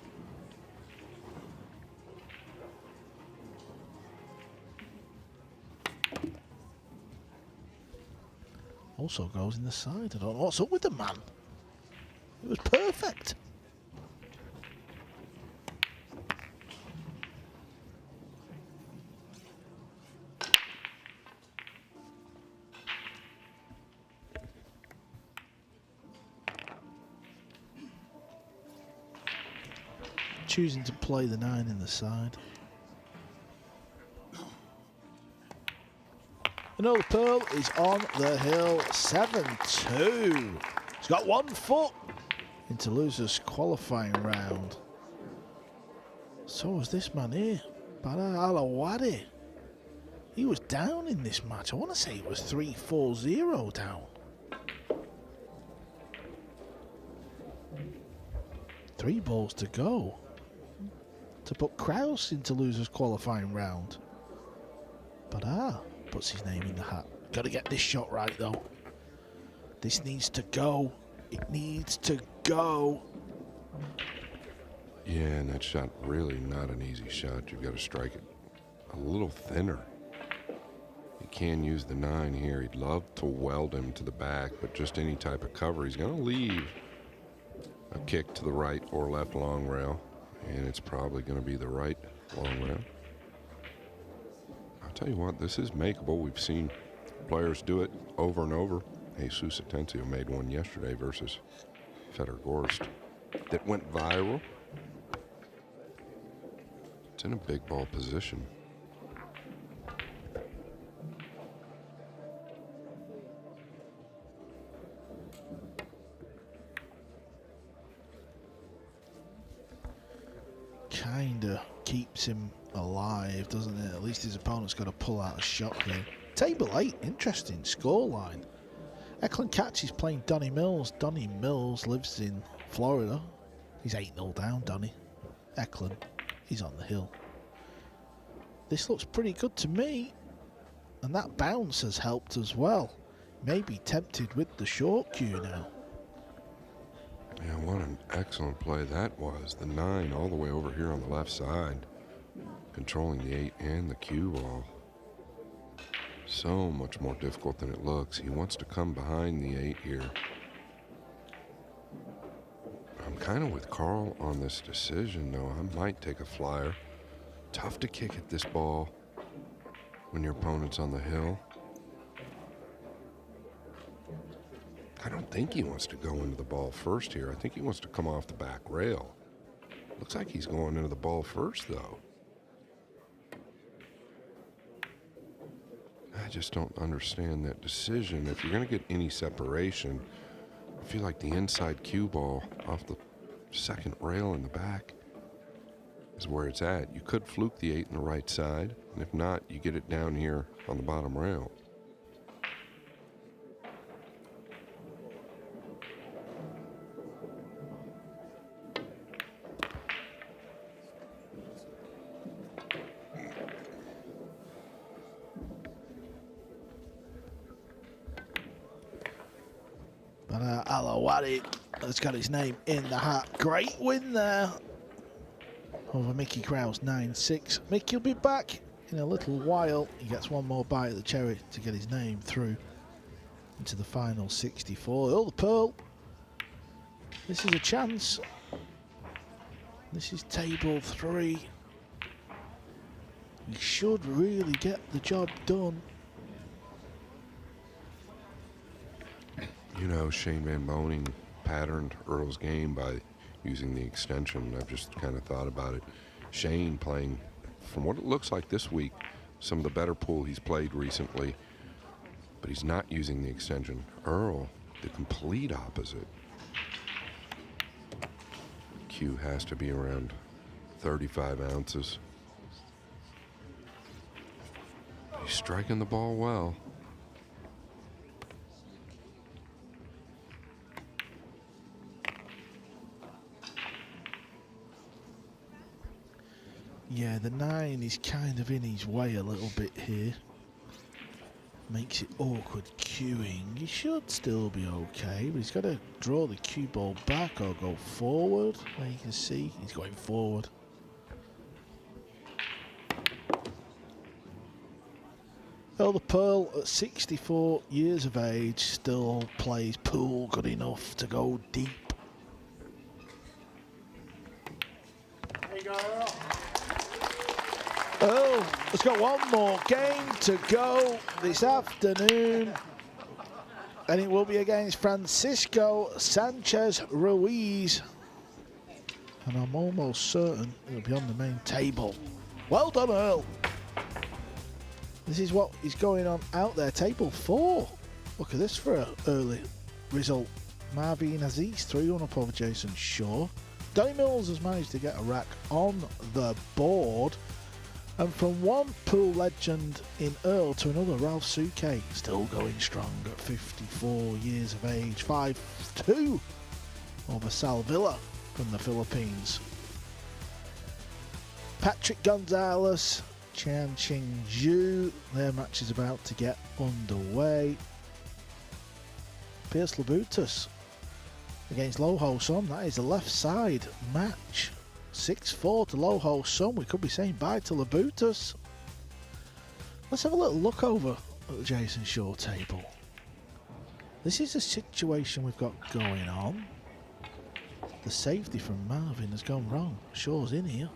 Also goes in the side. I don't know what's up with the man. It was perfect. Choosing to play the 9 in the side. And the Pearl is on the hill, 7-2. He's got 1 foot into losers qualifying round. So was this man here, Bara Alawadi. He was down in this match. I want to say it was 3-4-0 down. 3 balls to go to put Kraus into losers qualifying round. But puts his name in the hat. Got to get this shot right though. This needs to go. It needs to go. Yeah, and that shot really not an easy shot. You've got to strike it a little thinner. You can use the 9 here. He'd love to weld him to the back, but just any type of cover. He's going to leave a kick to the right or left long rail, and it's probably going to be the right long rail. I'll tell you what, this is makeable. We've seen players do it over and over. Jesus Atencio made one yesterday versus Fedor Gorst that went viral. It's in a big ball position. Kinda keeps him alive, doesn't it? At least his opponent's got to pull out a shot here. Table 8, interesting scoreline. Eklund Catch is playing Donnie Mills. Donnie Mills lives in Florida. He's 8-0 down, Donnie. Eklund, he's on the hill. This looks pretty good to me. And that bounce has helped as well. Maybe tempted with the short cue now. Yeah, what an excellent play that was. The 9 all the way over here on the left side, controlling the 8 and the cue ball. So much more difficult than it looks. He wants to come behind the 8 here. I'm kind of with Carl on this decision, though. I might take a flyer. Tough to kick at this ball when your opponent's on the hill. I don't think he wants to go into the ball first here. I think he wants to come off the back rail. Looks like he's going into the ball first, though. I just don't understand that decision. If you're going to get any separation, I feel like the inside cue ball off the second rail in the back is where it's at. You could fluke the 8 in the right side, and if not, you get it down here on the bottom rail. But Alawadi has got his name in the hat. Great win there over Mickey Kraus, 9-6. Mickey will be back in a little while. He gets one more bite at the cherry to get his name through into the final 64. Oh, the Pearl. This is a chance. This is table 3. He should really get the job done. You know, Shane Van Boning patterned Earl's game by using the extension. I've just kind of thought about it. Shane playing, from what it looks like this week, some of the better pool he's played recently, but he's not using the extension. Earl, the complete opposite. Q has to be around 35 ounces. He's striking the ball well. Yeah, the 9 is kind of in his way a little bit here. Makes it awkward cueing. He should still be okay, but he's got to draw the cue ball back or go forward. There you can see he's going forward. Earl the Pearl, at 64 years of age, still plays pool good enough to go deep. There you go, Earl. Earl has got one more game to go this afternoon, and it will be against Francisco Sanchez Ruiz. And I'm almost certain it'll be on the main table. Well done, Earl. This is what is going on out there. Table 4. Look at this for an early result. Marvin Aziz 3-1 up over Jason Shaw. Donny Mills has managed to get a rack on the board. And from one pool legend in Earl to another, Ralph Suke still going strong at 54 years of age. 5-2 over Sal Villa from the Philippines. Patrick Gonzalez, Chan Ching-ju, their match is about to get underway. Pierce Labutus against Lo Ho Son, that is the left side match. 6-4 to Lo Ho Son, we could be saying bye to Labutus. Let's have a little look over at the Jason Shaw table. This is a situation we've got going on. The safety from Marvin has gone wrong. Shaw's in here.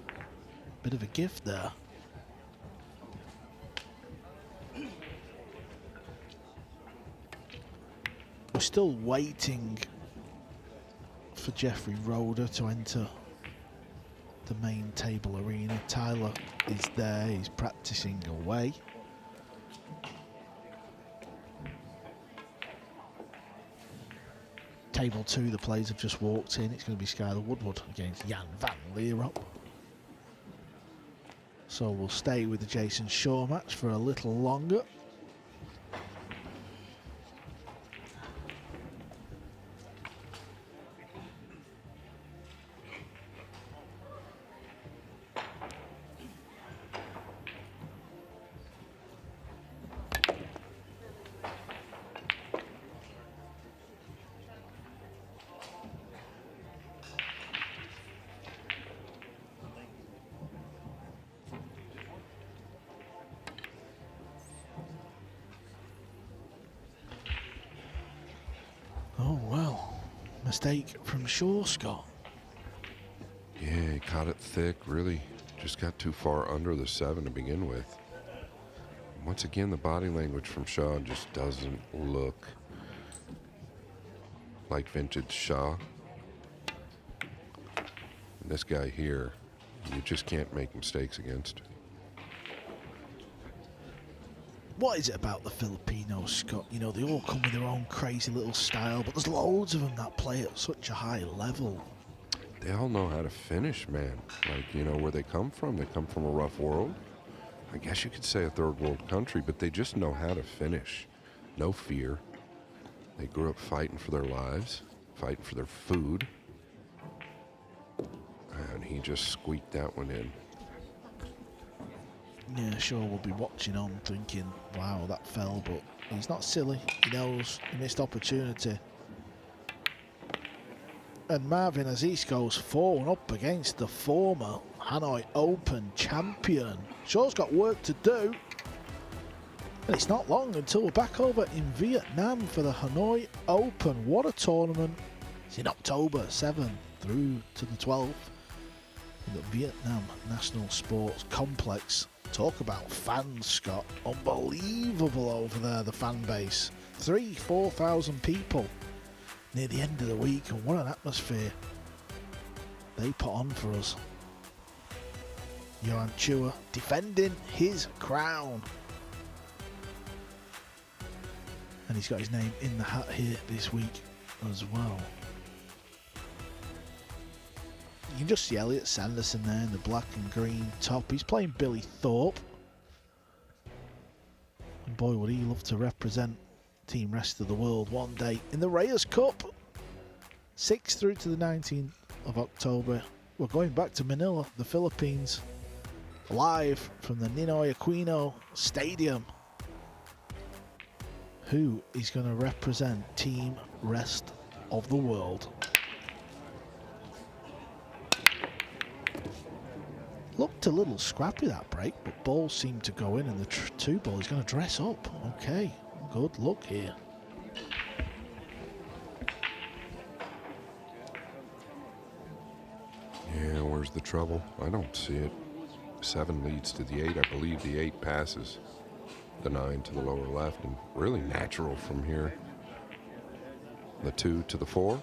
Bit of a gift there. We're still waiting for Jeffrey Roeder to enter the main table arena. Tyler is there, he's practicing away. Table 2, the players have just walked in. It's going to be Skylar Woodward against Jan van Leerop. So we'll stay with the Jason Shaw match for a little longer. Oh well, mistake from Shaw, Scott. Yeah, he caught it thick, really just got too far under the 7 to begin with. Once again, the body language from Shaw just doesn't look like vintage Shaw. And this guy here, you just can't make mistakes against. What is it about the Filipinos, Scott? You know, they all come with their own crazy little style, but there's loads of them that play at such a high level. They all know how to finish, man. Like, you know, where they come from. They come from a rough world. I guess you could say a third world country, but they just know how to finish. No fear. They grew up fighting for their lives, fighting for their food. And he just squeaked that one in. Yeah, sure, we'll be watching on thinking, wow, that fell, but he's not silly. He knows he missed opportunity. And Marvin Aziz goes 4-1 up against the former Hanoi Open champion. Shaw's got work to do. And it's not long until we're back over in Vietnam for the Hanoi Open. What a tournament. It's in October 7th through to the 12th in the Vietnam National Sports Complex. Talk about fans, Scott. Unbelievable over there, the fan base. 3,000-4,000 people near the end of the week, and what an atmosphere they put on for us. Johan Chua defending his crown. And he's got his name in the hat here this week as well. You can just see Elliot Sanderson there in the black and green top. He's playing Billy Thorpe. And boy, would he love to represent Team Rest of the World one day in the Reyes Cup. 6th through to the 19th of October. We're going back to Manila, the Philippines, live from the Ninoy Aquino Stadium. Who is going to represent Team Rest of the World? Looked a little scrappy that break, but balls seemed to go in, and the 2 ball is going to dress up. Okay, good luck here. Yeah, where's the trouble? I don't see it. 7 leads to the 8. I believe the 8 passes the 9 to the lower left, and really natural from here. The 2 to the 4.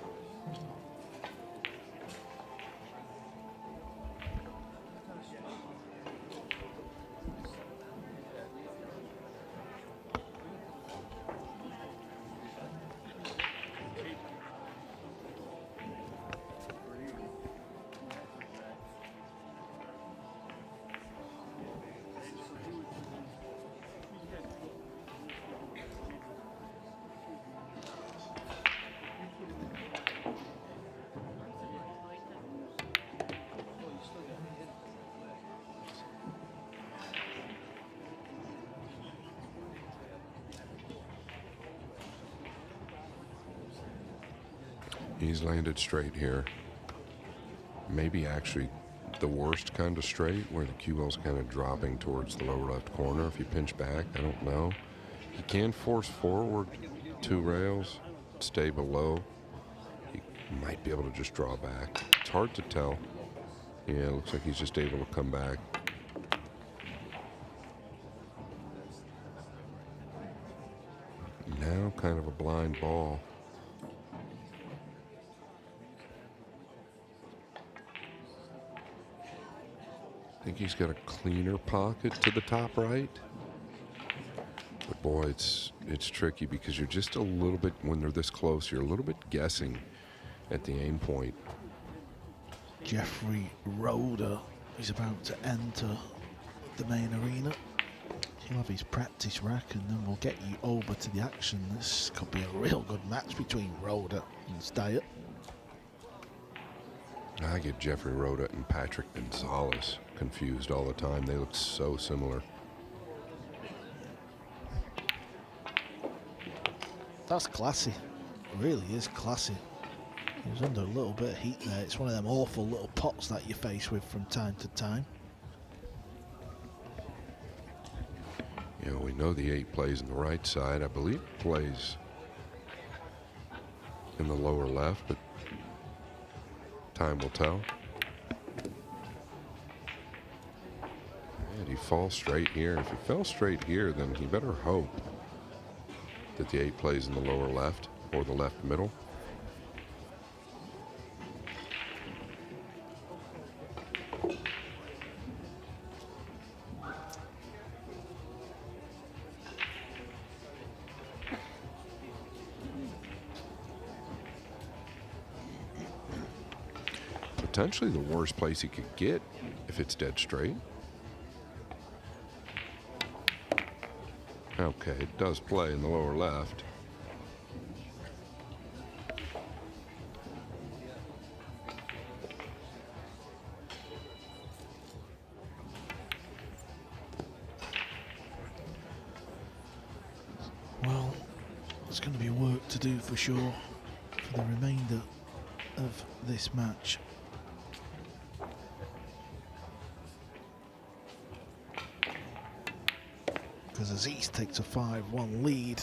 He's landed straight here. Maybe actually the worst kind of straight, where the cue ball's kind of dropping towards the lower left corner. If you pinch back, I don't know. He can force forward 2 rails, stay below. He might be able to just draw back. It's hard to tell. Yeah, it looks like he's just able to come back. Now kind of a blind ball. I think he's got a cleaner pocket to the top right. But boy, it's tricky because you're just a little bit, when they're this close, you're a little bit guessing at the aim point. Jeffrey Roeder is about to enter the main arena. He'll have his practice rack, and then we'll get you over to the action. This could be a real good match between Roeder and Steyr. I get Jeffrey Roeder and Patrick Gonzalez confused all the time. They look so similar. That's classy. It really is classy. He was under a little bit of heat there. It's one of them awful little pots that you face with from time to time. You know, we know the 8 plays on the right side. I believe it plays in the lower left, but time will tell. And he falls straight here. If he fell straight here, then he better hope that the 8 plays in the lower left or the left middle. Potentially the worst place he could get if it's dead straight. Okay, it does play in the lower left. Well, there's going to be work to do for sure for the remainder of this match. Because Aziz takes a 5-1 lead.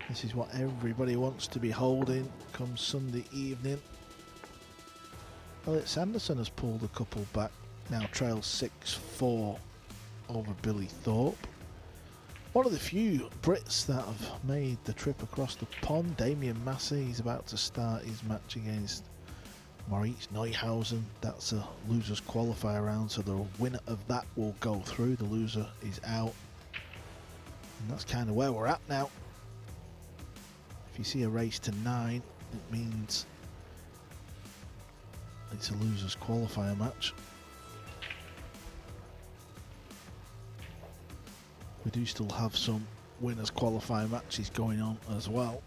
This is what everybody wants to be holding come Sunday evening. Elliot Sanderson has pulled a couple back, now trails 6-4 over Billy Thorpe. One of the few Brits that have made the trip across the pond, Damien Massey, is about to start his match against Maurice Neuhausen. That's a losers qualifier round, so the winner of that will go through. The loser is out, and that's kind of where we're at now. If you see a race to 9, it means it's a losers qualifier match. We do still have some winners qualifier matches going on as well.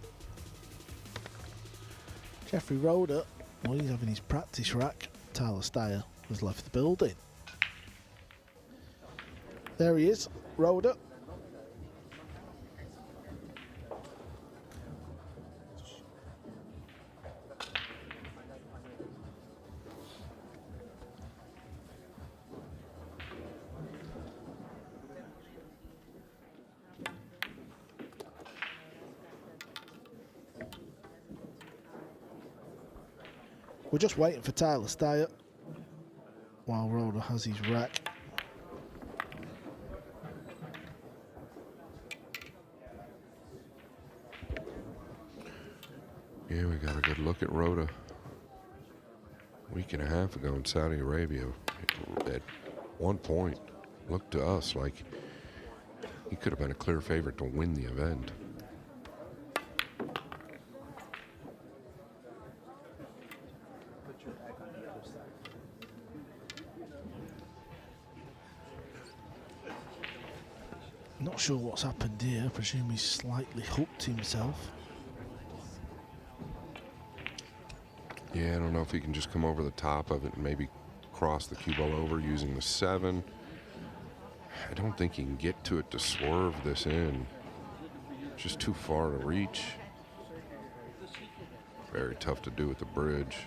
Jeffrey Roeder, well, he's having his practice rack. Tyler Steyr has left the building. There he is, Roeder. We're just waiting for Tyler Steyr while Rhoda has his rack. Yeah, we got a good look at Rhoda. A week and a half ago in Saudi Arabia, at one point, looked to us like he could have been a clear favorite to win the event. Not sure what's happened here. I presume he's slightly hooked himself. Yeah, I don't know if he can just come over the top of it and maybe cross the cue ball over using the 7. I don't think he can get to it to swerve this in. Just too far to reach. Very tough to do at the bridge.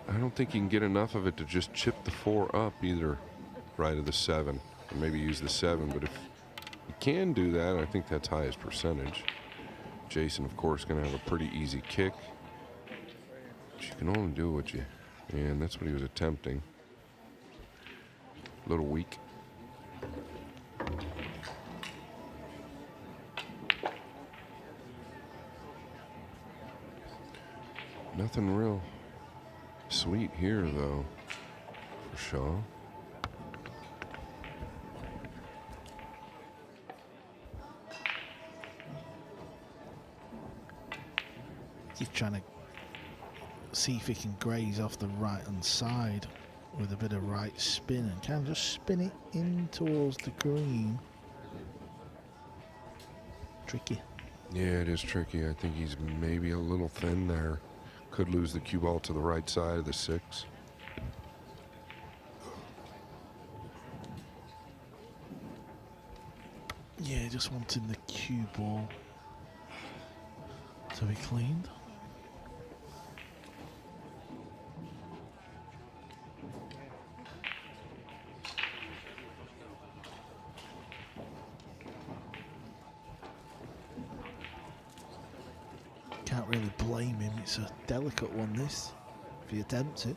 I don't think he can get enough of it to just chip the 4 up either, right of the 7, and maybe use the 7. But if he can do that, I think that's highest percentage. Jason, of course, going to have a pretty easy kick. But you can only do what you, and that's what he was attempting. A little weak. Nothing real sweet here, though, for Shaw. He's trying to see if he can graze off the right-hand side with a bit of right spin and can just spin it in towards the green. Tricky. Yeah, it is tricky. I think he's maybe a little thin there. Could lose the cue ball to the right side of the 6. Yeah, just wanting the cue ball to be cleaned. Can't really blame him, it's a delicate one this, if he attempts it.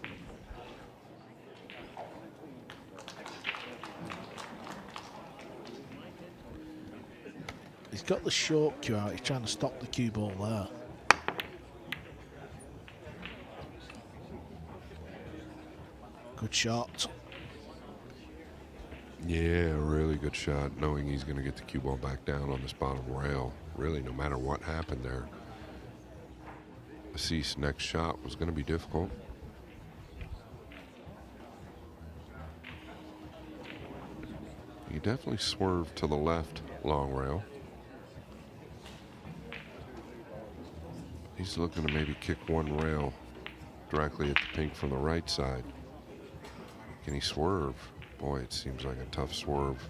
He's got the short cue out, he's trying to stop the cue ball there. Good shot. Yeah, really good shot, knowing he's going to get the cue ball back down on this bottom rail. Really, no matter what happened there. Assis' next shot was going to be difficult. He definitely swerved to the left long rail. He's looking to maybe kick one rail directly at the pink from the right side. Can he swerve? Boy, it seems like a tough swerve.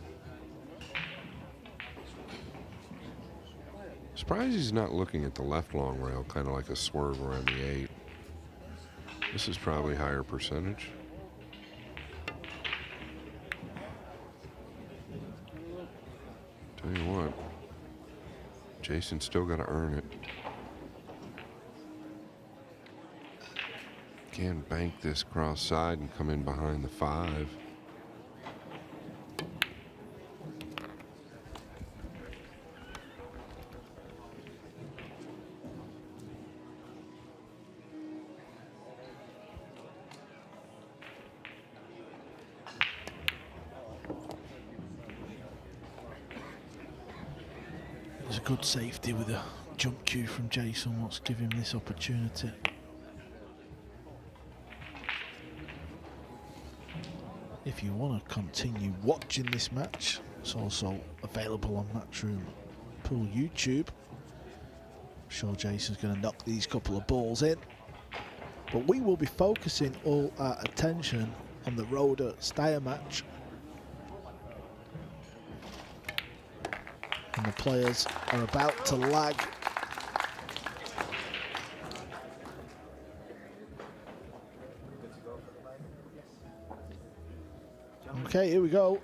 Surprised he's not looking at the left long rail, kind of like a swerve around the 8. This is probably higher percentage. Tell you what, Jason's still got to earn it. Can bank this cross side and come in behind the 5. There's a good safety with a jump cue from Jason. Let's give him this opportunity. If you want to continue watching this match, it's also available on Matchroom Pool YouTube. I'm sure Jason's going to knock these couple of balls in. But we will be focusing all our attention on the Rhoda Steyr match. And the players are about to lag. Okay, here we go.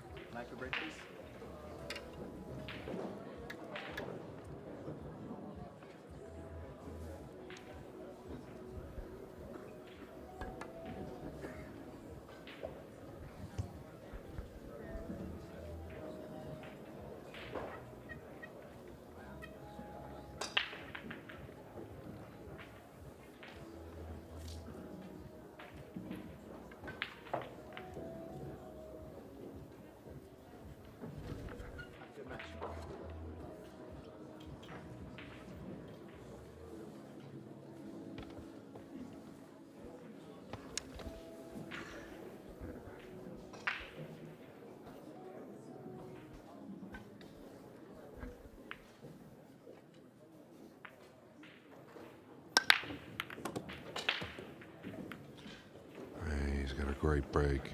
got a great break.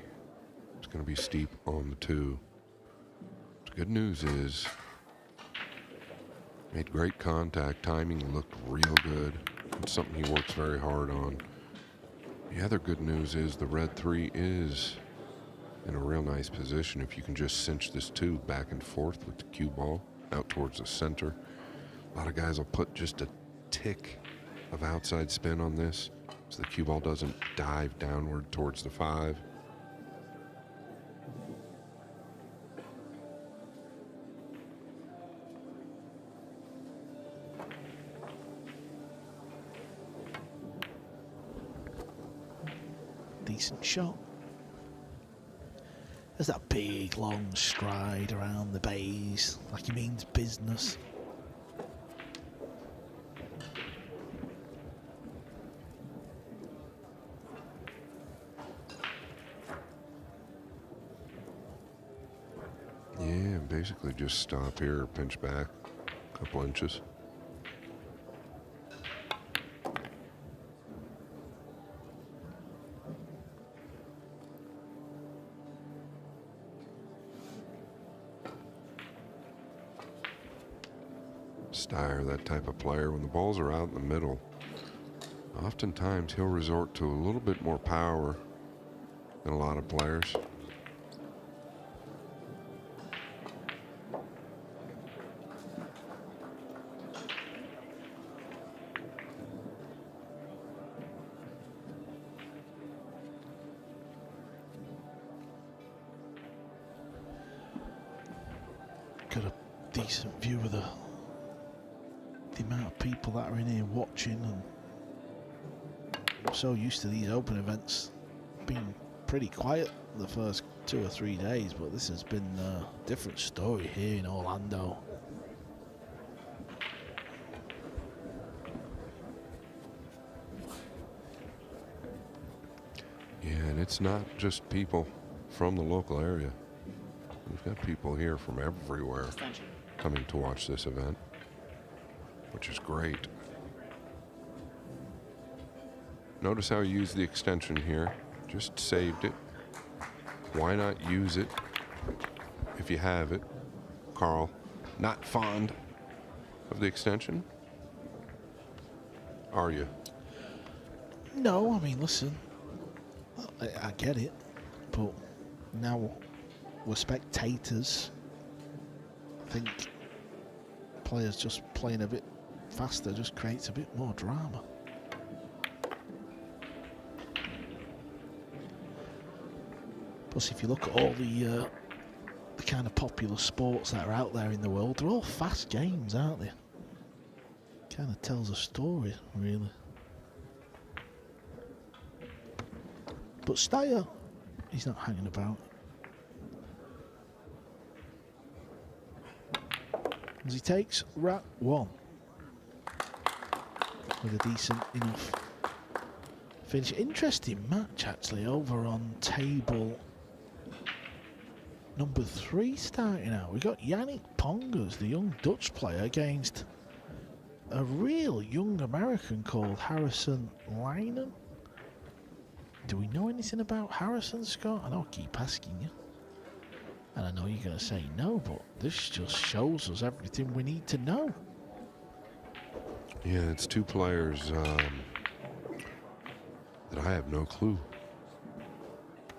It's going to be steep on the 2. The good news is, made great contact. Timing looked real good. It's something he works very hard on. The other good news is the red 3 is in a real nice position. If you can just cinch this 2 back and forth with the cue ball out towards the center. A lot of guys will put just a tick of outside spin on this so the cue ball doesn't dive downward towards the 5. Decent shot. There's that big long stride around the bays, like he means business. Yeah, basically just stop here, pinch back a couple inches. Steyer, that type of player, when the balls are out in the middle, oftentimes he'll resort to a little bit more power than a lot of players. Got a decent view of the amount of people that are in here watching, and I'm so used to these open events being pretty quiet the first 2 or 3 days, but this has been a different story here in Orlando. Yeah, and it's not just people from the local area. We've got people here from everywhere coming to watch this event, which is great. Notice how he used the extension here. Just saved it. Why not use it if you have it? Carl, not fond of the extension? Are you? No, I mean, listen, I get it, but now we're spectators. I think players just playing a bit faster just creates a bit more drama. Plus, if you look at all the kind of popular sports that are out there in the world, they're all fast games, aren't they? Kind of tells a story, really. But Steyer, he's not hanging about. As he takes rack 1 with a decent enough finish. Interesting match, actually, over on table number 3 starting out. We got Yannick Pongers, the young Dutch player, against a real young American called Harrison Leinen. Do we know anything about Harrison, Scott? I know I keep asking you, and I know you're going to say no, but this just shows us everything we need to know. Yeah, it's 2 players that I have no clue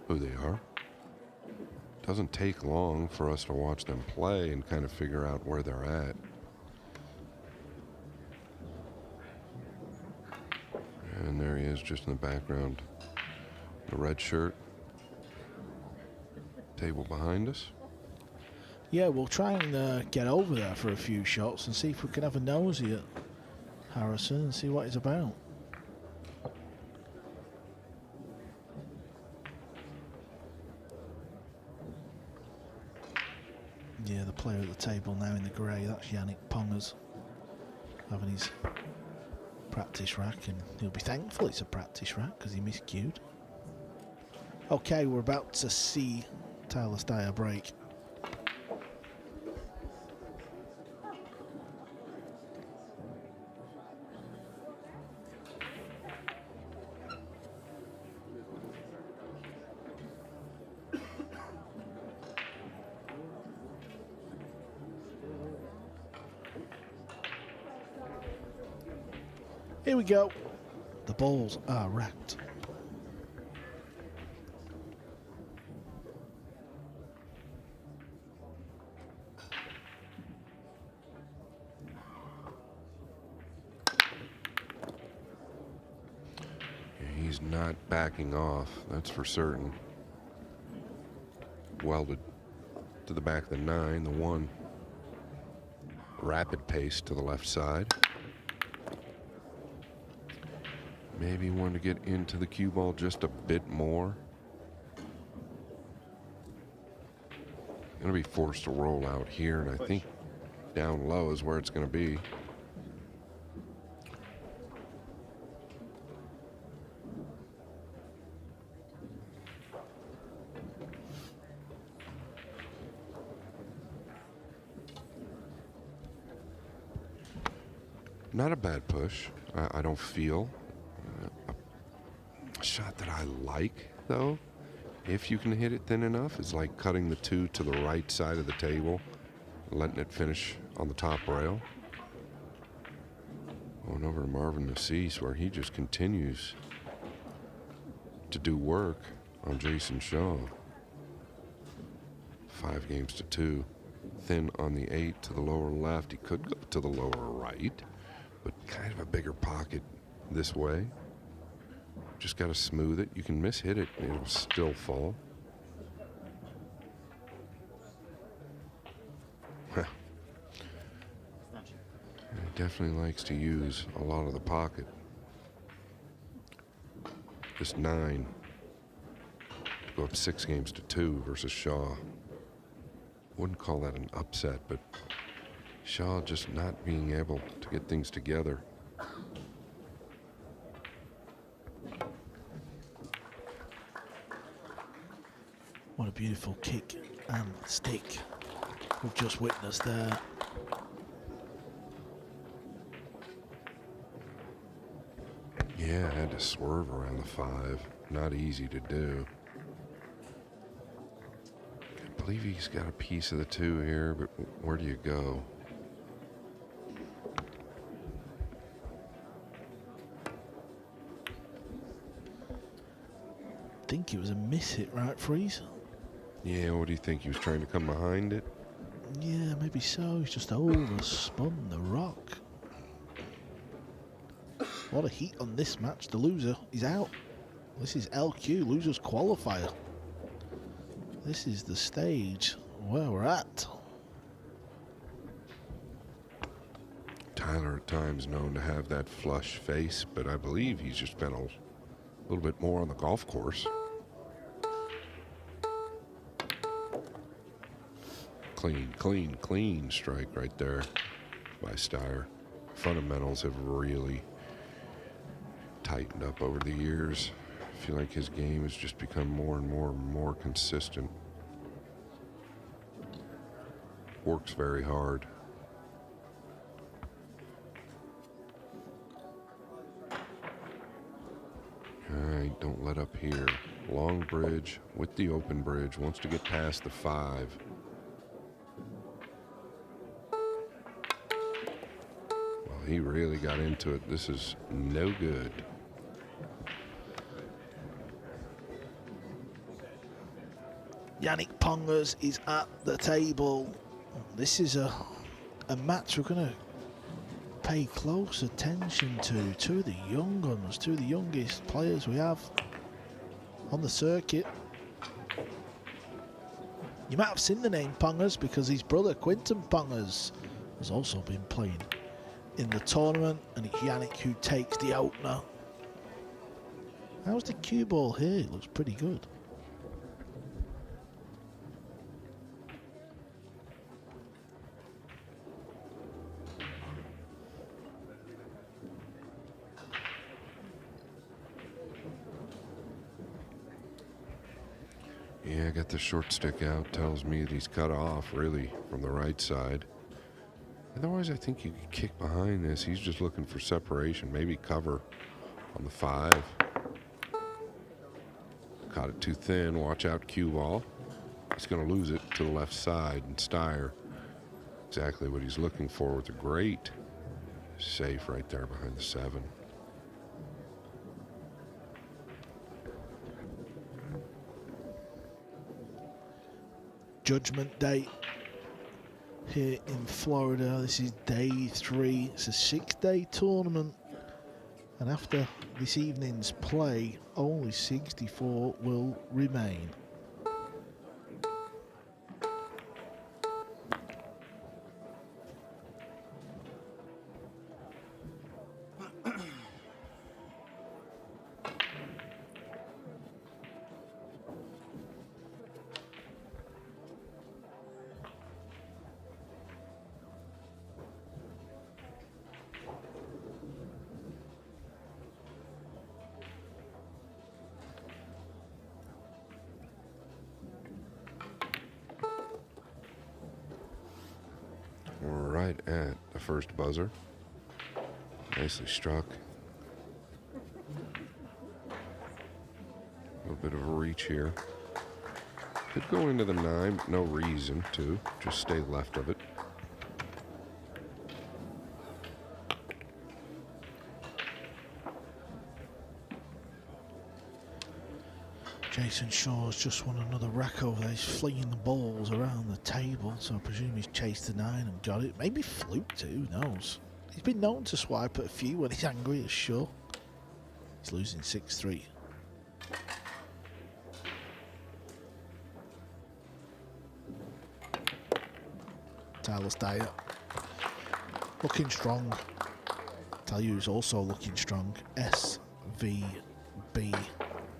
who they are. Doesn't take long for us to watch them play and kind of figure out where they're at. And there he is just in the background. The red shirt. Table behind us. Yeah, we'll try and get over there for a few shots and see if we can have a nosy at Harrison and see what he's about. Yeah, the player at the table now in the grey, that's Yannick Pongers, having his practice rack, and he'll be thankful it's a practice rack because he miscued. Okay, we're about to see Tyler Steyer break. Here we go. The balls are racked. He's not backing off, that's for certain. Welded to the back of the 9, the 1. Rapid pace to the left side. Maybe want to get into the cue ball just a bit more. Going to be forced to roll out here, and I think down low is where it's going to be. Not a bad push. I don't feel. A shot that I like, though, if you can hit it thin enough, is like cutting the 2 to the right side of the table, letting it finish on the top rail. Going over to Marvin Nassis, where he just continues to do work on Jason Shaw. 5 games to 2. Thin on the 8 to the lower left. He could go to the lower right, but kind of a bigger pocket this way. Just got to smooth it. You can miss-hit it and it'll still fall. He definitely likes to use a lot of the pocket. This 9 go up 6 games to 2 versus Shaw. Wouldn't call that an upset, but Shaw just not being able to get things together. What a beautiful kick and stick we've just witnessed there. Yeah, I had to swerve around the 5. Not easy to do. I believe he's got a piece of the 2 here, but where do you go? I think it was a miss hit, right, Freeze? Yeah, what do you think? He was trying to come behind it? Yeah, maybe so. He's just overspun the rock. A lot of heat on this match. The loser is out. This is LQ, losers qualifier. This is the stage where we're at. Tyler at times known to have that flush face, but I believe he's just been a little bit more on the golf course. Clean, clean, clean strike right there by Steyer. Fundamentals have really tightened up over the years. I feel like his game has just become more and more and more consistent. Works very hard. All right, don't let up here. Long bridge with the open bridge. Wants to get past the 5. Well, he really got into it. This is no good. Yannick Pongers is at the table. This is a match we're going to pay close attention to. 2 of the young guns, 2 of the youngest players we have on the circuit. You might have seen the name Pongers because his brother Quinton Pongers has also been playing in the tournament, and it's Yannick who takes the opener. How's the cue ball here? It looks pretty good. Yeah, I got the short stick out. Tells me that he's cut off, really, from the right side. Otherwise, I think you could kick behind this. He's just looking for separation, maybe cover on the 5. Caught it too thin. Watch out, cue ball. He's going to lose it to the left side, and Steyer, exactly what he's looking for with a great save right there behind the 7. Judgment Day here in Florida. This is day 3. It's a 6-day tournament, and after this evening's play, only 64 will remain. Right at the first buzzer. Nicely struck. A little bit of a reach here. Could go into the 9, but no reason to. Just stay left of it. Jason Shaw's just won another rack over there. He's flinging the balls around the table, so I presume he's chased the 9 and got it. Maybe fluked it, who knows? He's been known to swipe at a few when he's angry, as sure. He's losing 6-3. Tyler Steyer looking strong. Tell you who's also looking strong. SVB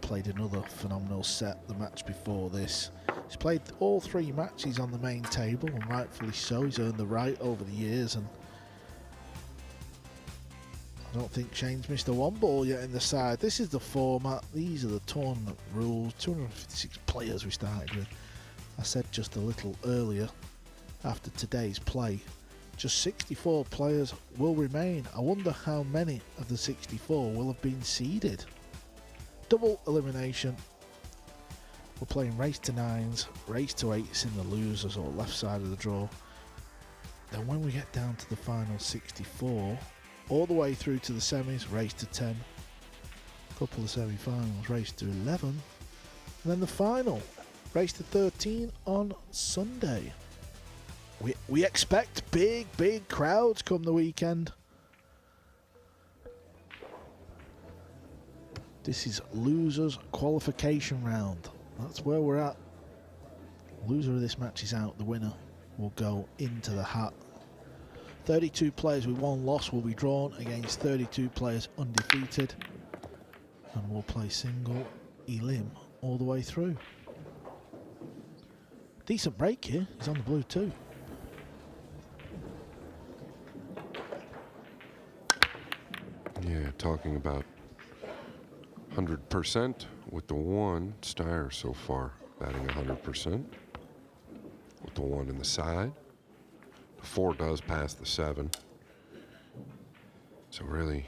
played another phenomenal set the match before this. He's played all 3 matches on the main table, and rightfully so. He's earned the right over the years, and I don't think Shane's missed a 1 ball yet in the side. This is the format. These are the tournament rules. 256 players we started with. I said just a little earlier, after today's play, just 64 players will remain. I wonder how many of the 64 will have been seeded. Double elimination. We're playing race to 9s, race to 8s in the losers or left side of the draw. Then when we get down to the final 64, all the way through to the semis, race to 10, couple of semi-finals, race to 11, and then the final, race to 13 on Sunday. We expect big crowds come the weekend. This is losers qualification round. That's where we're at. Loser of this match is out. The winner will go into the hat. 32 players with 1 loss will be drawn against 32 players undefeated, and we'll play single elim all the way through. Decent break here. He's on the blue too. Yeah, talking about 100% with the 1. Steyer so far batting 100% with the 1 in the side. The 4 does pass the 7. So really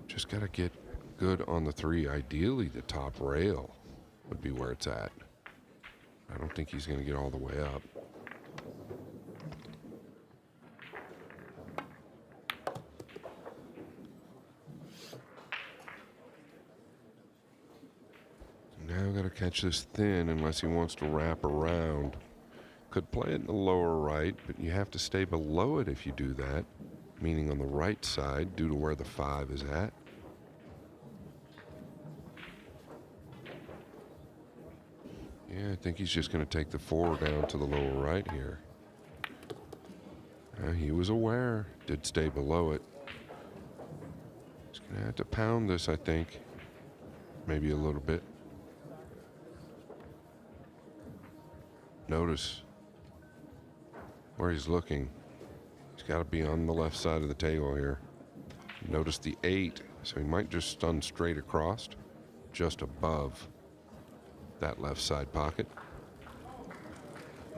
just got to get good on the 3. Ideally the top rail would be where it's at. I don't think he's going to get all the way up. Now got to catch this thin unless he wants to wrap around. Could play it in the lower right, but you have to stay below it if you do that, meaning on the right side due to where the 5 is at. Yeah, I think he's just going to take the 4 down to the lower right here. He was aware, did stay below it. He's going to have to pound this, I think. Maybe a little bit. Notice where he's looking. He's got to be on the left side of the table here. Notice the 8, so he might just stun straight across, just above that left side pocket.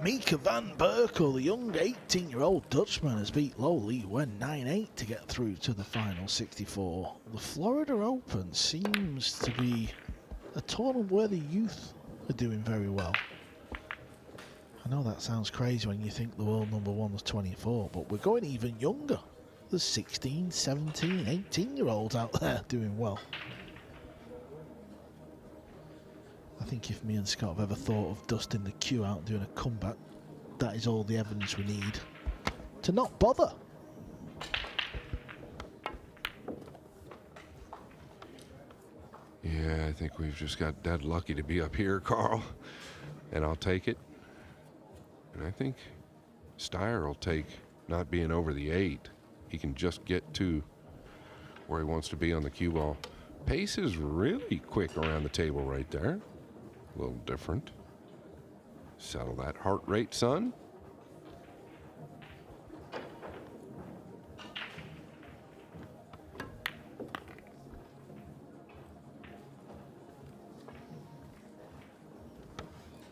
Mika van Berkel, the young 18-year-old Dutchman, has beat Lo Li Wen 9-8 to get through to the final 64. The Florida Open seems to be a tournament where the youth are doing very well. I know that sounds crazy when you think the world number 1 was 24, but we're going even younger. There's 16, 17, 18-year-olds out there doing well. I think if me and Scott have ever thought of dusting the queue out and doing a comeback, that is all the evidence we need to not bother. Yeah, I think we've just got dead lucky to be up here, Carl. And I'll take it. And I think Steyer will take not being over the 8. He can just get to where he wants to be on the cue ball. Pace is really quick around the table right there. A little different. Settle that heart rate, son.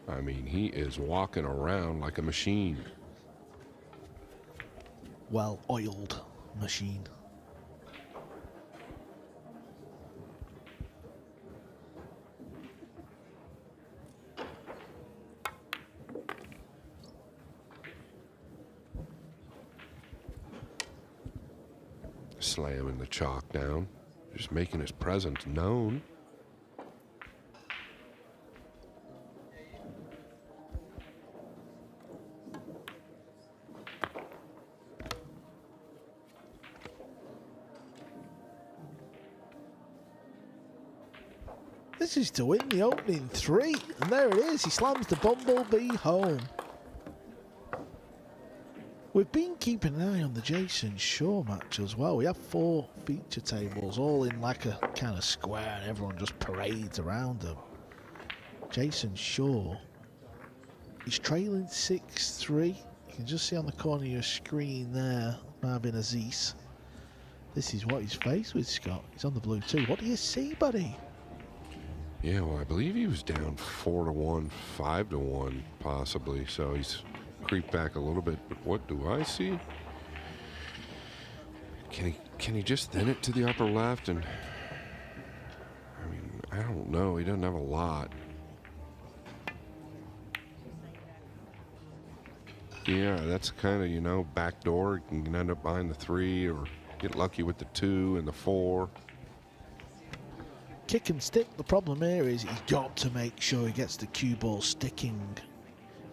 I mean, he is walking around like a machine. Well-oiled machine. Slamming the chalk down, just making his presence known. This is to win the opening 3, and there it is. He slams the Bumblebee home. We've been keeping an eye on the Jason Shaw match as well. We have 4 feature tables, all in like a kind of square, and everyone just parades around them. Jason Shaw is trailing 6-3. You can just see on the corner of your screen there, Marvin Aziz. This is what he's faced with, Scott. He's on the blue too. What do you see, buddy? Yeah, well, I believe he was down 4-1, 5-1, possibly. So he's creeped back a little bit. But what do I see? Can he just thin it to the upper left? And I mean, I don't know. He doesn't have a lot. Yeah, that's kind of, you know, back door. You can end up behind the 3 or get lucky with the 2 and the 4. Kick and stick. The problem here is he's got to make sure he gets the cue ball sticking.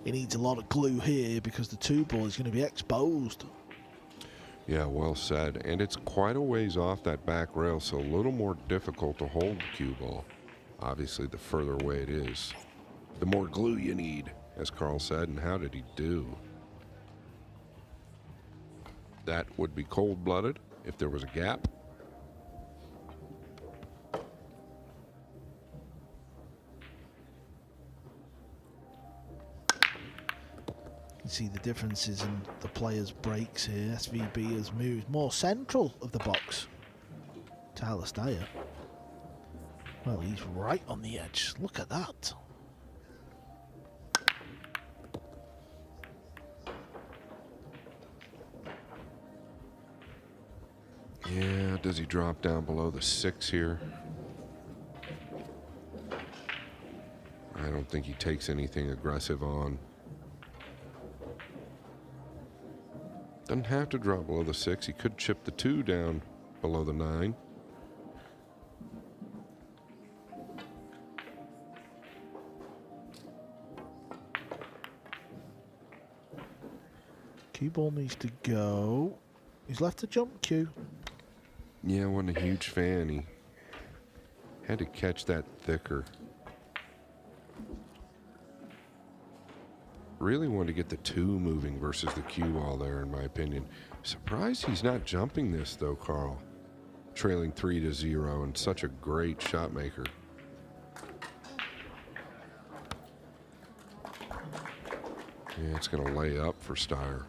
He needs a lot of glue here because the 2 ball is going to be exposed. Yeah, well said. And it's quite a ways off that back rail, so a little more difficult to hold the cue ball. Obviously, the further away it is, the more glue you need, as Carl said. And how did he do? That would be cold-blooded if there was a gap. You see the differences in the players' breaks here. SVB has moved more central of the box to Alistair. Well, he's right on the edge. Look at that. Yeah, does he drop down below the 6 here? I don't think he takes anything aggressive on. Doesn't have to drop below the 6. He could chip the 2 down below the 9. Cue ball needs to go. He's left a jump cue. Yeah, wasn't a huge fan. He had to catch that thicker. Really wanted to get the 2 moving versus the cue ball there, in my opinion. Surprised he's not jumping this, though, Carl. Trailing 3-0 and such a great shot maker. Yeah, it's going to lay up for Steyer.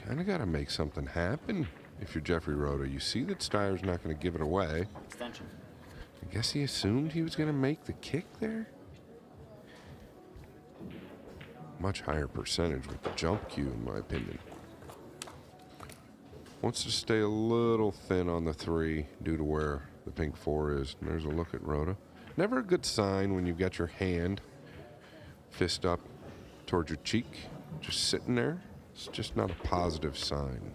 Kind of got to make something happen. If you're Jeffrey Rhoda, you see that Steyer's not going to give it away. Extension. I guess he assumed he was going to make the kick there. Much higher percentage with the jump cue, in my opinion. Wants to stay a little thin on the 3 due to where the pink 4 is. And there's a look at Rhoda. Never a good sign when you've got your hand fist up towards your cheek, just sitting there. It's just not a positive sign.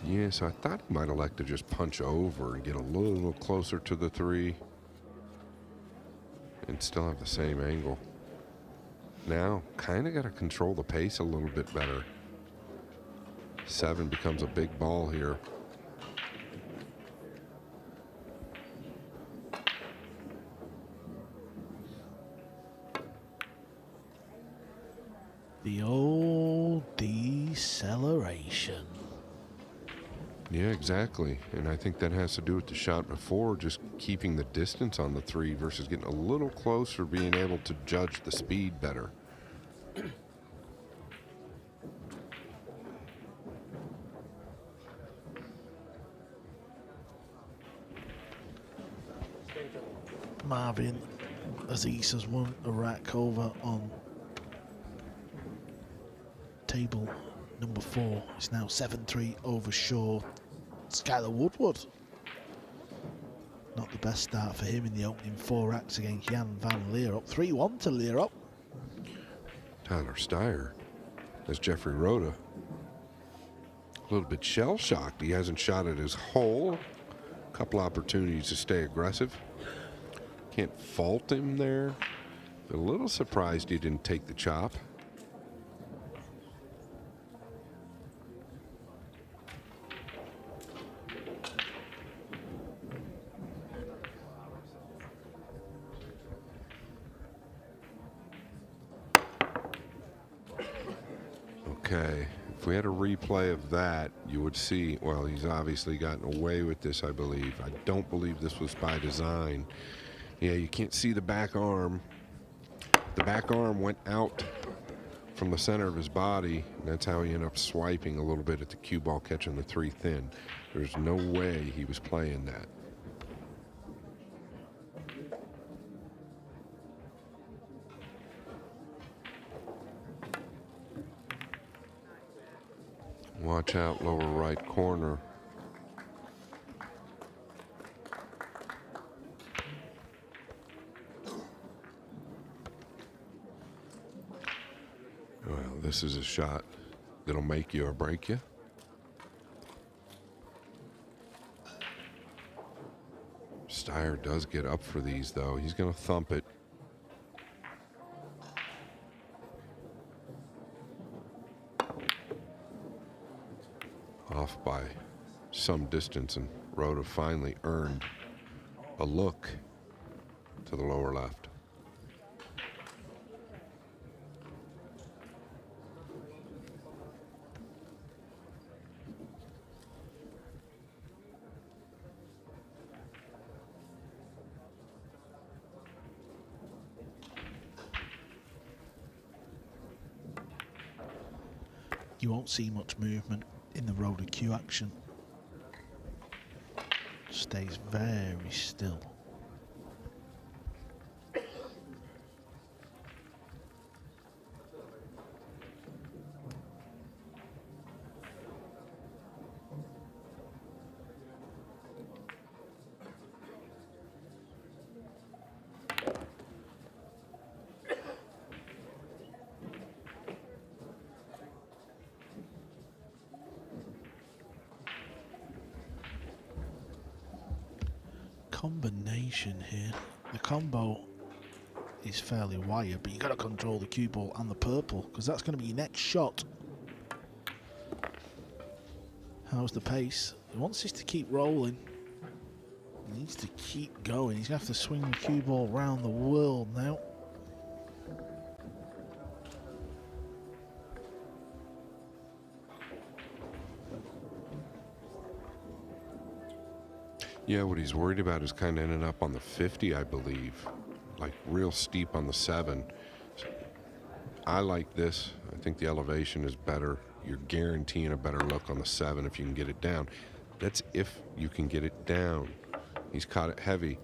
Yeah, so I thought he might elect to just punch over and get a little closer to the 3 and still have the same angle. Now, kind of got to control the pace a little bit better. 7 becomes a big ball here. The old deceleration. Yeah, exactly. And I think that has to do with the shot before, just keeping the distance on the 3 versus getting a little closer, being able to judge the speed better. Marvin Aziz has won a rack over on table number 4. It's now 7-3 over Shaw. Skylar Woodward. Not the best start for him in the opening 4 racks against Jan van Leer. Up 3-1 to Leer up. Tyler Steyer as Jeffrey Rhoda. A little bit shell-shocked. He hasn't shot at his hole. A couple opportunities to stay aggressive. Can't fault him there. But a little surprised he didn't take the chop. Okay, if we had a replay of that, you would see, well, he's obviously gotten away with this, I believe. I don't believe this was by design. Yeah, you can't see the back arm. The back arm went out from the center of his body, and that's how he ended up swiping a little bit at the cue ball, catching the 3 thin. There's no way he was playing that. Watch out, lower right corner. Well, this is a shot that'll make you or break you. Steyer does get up for these, though. He's going to thump it. Off by some distance, and Rhoda finally earned a look to the lower left. You won't see much movement in the Rhoda cue action. Stays very still. Combination here. The combo is fairly wired, but you got to control the cue ball and the purple, because that's going to be your next shot. How's the pace? He wants this to keep rolling. He needs to keep going. He's going to have to swing the cue ball around the world now. Yeah, what he's worried about is kind of ending up on the 50, I believe. Like real steep on the 7. I like this. I think the elevation is better. You're guaranteeing a better look on the 7 if you can get it down. That's if you can get it down. He's caught it heavy.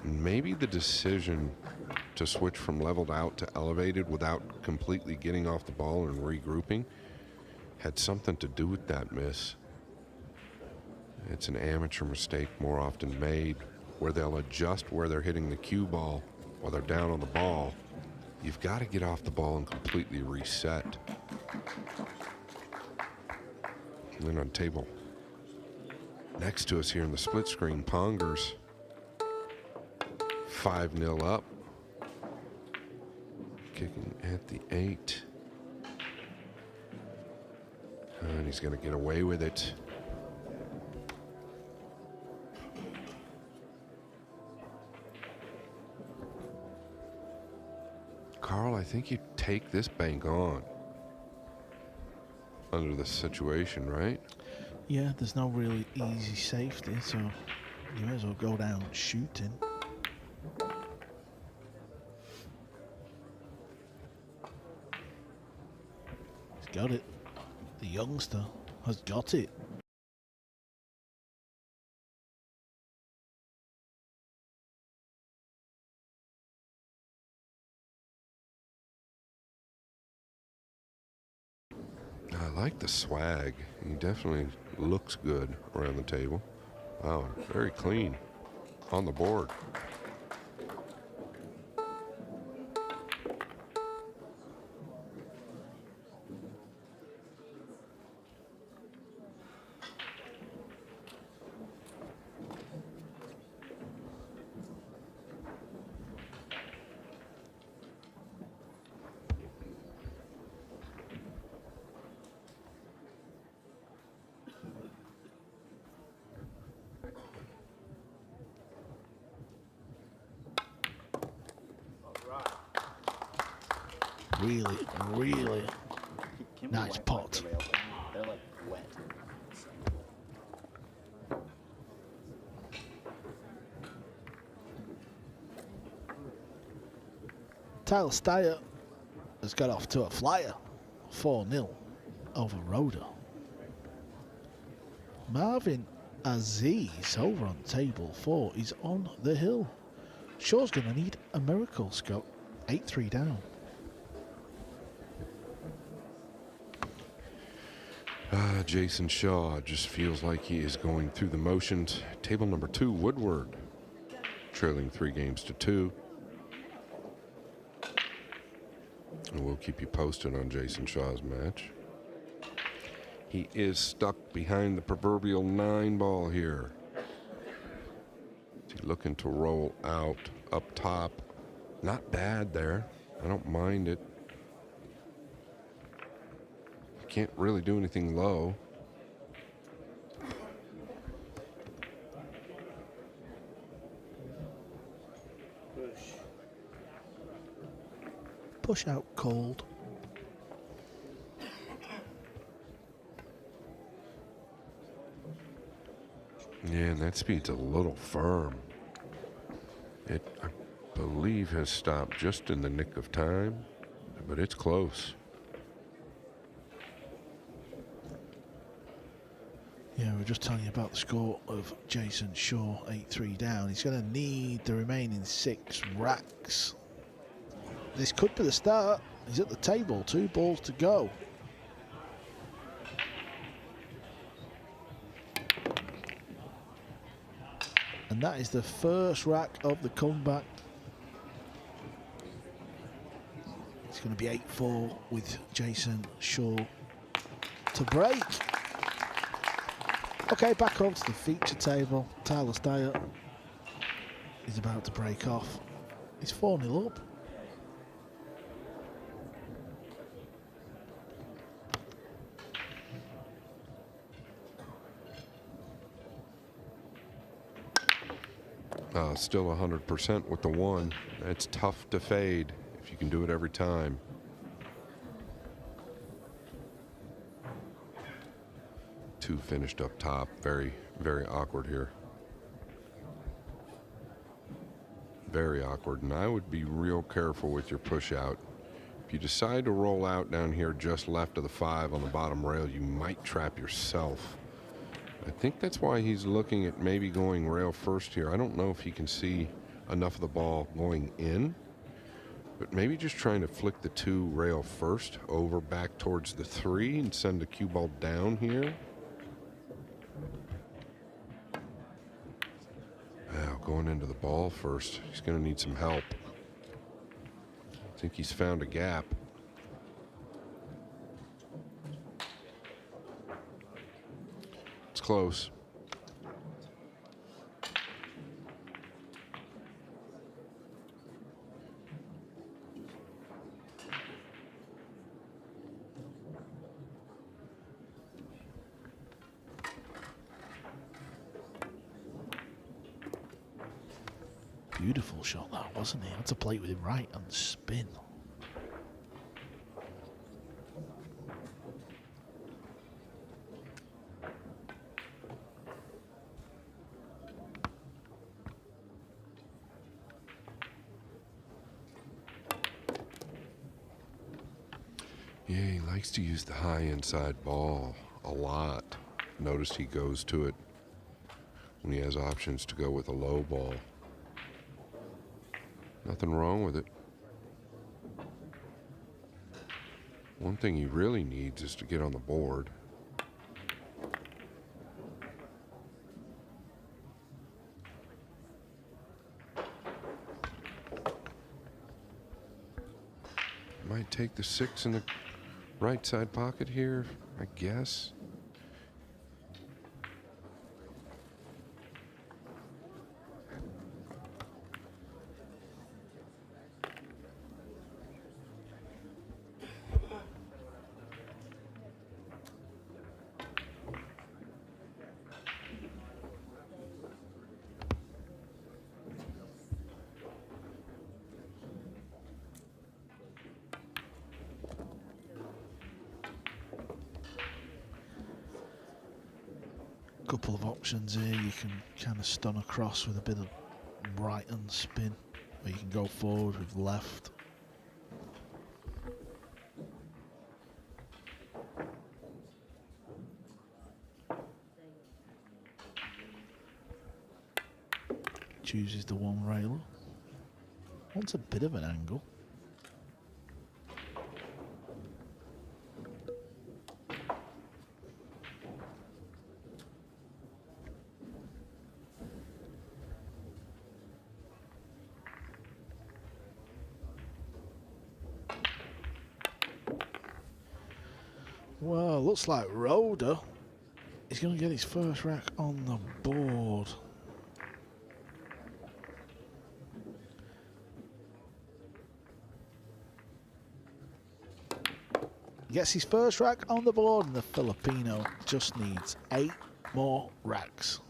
Maybe the decision to switch from leveled out to elevated without completely getting off the ball and regrouping had something to do with that miss. It's an amateur mistake more often made, where they'll adjust where they're hitting the cue ball while they're down on the ball. You've got to get off the ball and completely reset. And then on table next to us here in the split screen, Pongers 5-0 up. Kicking at the 8. And he's going to get away with it. Carl, I think you take this bank on under the situation, right? Yeah, there's no really easy safety, so you may as well go down shooting. He's got it. The youngster has got it. I like the swag. He definitely looks good around the table. Wow, very clean on the board. Really, really nice pot. They're like wet. Tyler Steyer has got off to a flyer, 4-0 over Rhoda. Marvin Aziz over on table 4 is on the hill. Shaw's going to need a miracle, Scott. 8-3 down. Jason Shaw just feels like he is going through the motions. Table number 2, Woodward, trailing 3 games to 2. And we'll keep you posted on Jason Shaw's match. He is stuck behind the proverbial 9 ball here. Is he looking to roll out up top? Not bad there. I don't mind it. Can't really do anything low. Push out cold. Yeah, and that speed's a little firm. It, I believe, has stopped just in the nick of time, but it's close. Yeah, we're just telling you about the score of Jason Shaw, 8-3 down. He's going to need the remaining 6 racks. This could be the start. He's at the table, 2 balls to go. And that is the first rack of the comeback. It's going to be 8-4 with Jason Shaw to break. Okay, back over to the feature table. Tyler Steyer is about to break off. He's 4-0 up. Still 100% with the 1. It's tough to fade if you can do it every time. Two finished up top. Very, very awkward here. Very awkward, and I would be real careful with your push out. If you decide to roll out down here just left of the 5 on the bottom rail, you might trap yourself. I think that's why he's looking at maybe going rail first here. I don't know if he can see enough of the ball going in, but maybe just trying to flick the 2 rail first over back towards the 3 and send the cue ball down here. Wow, going into the ball first. He's going to need some help. I think he's found a gap. close. Beautiful shot that, wasn't it? Had to play it with him right and spin. Yeah, he likes to use the high inside ball a lot. Notice he goes to it when he has options to go with a low ball. Nothing wrong with it. One thing he really needs is to get on the board. Might take the 6 in the right side pocket here, I guess. Couple of options here. You can kind of stun across with a bit of right hand spin, or you can go forward with left. Chooses the one railer. Wants a bit of an angle. Well, looks like Rhoda is going to get his first rack on the board. He gets his first rack on the board, and the Filipino just needs 8 more racks.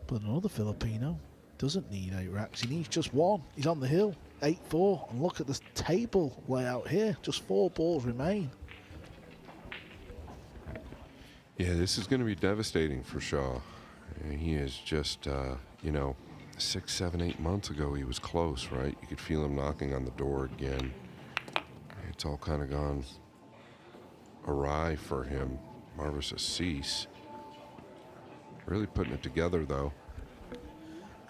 But another Filipino doesn't need 8 racks, he needs just 1. He's on the hill. 8-4, and look at the table layout here. Just 4 balls remain. Yeah, this is going to be devastating for Shaw. He is just, you know, 6, 7, 8 months ago he was close, right? You could feel him knocking on the door again. It's all kind of gone awry for him. Marvis Assis really putting it together, though.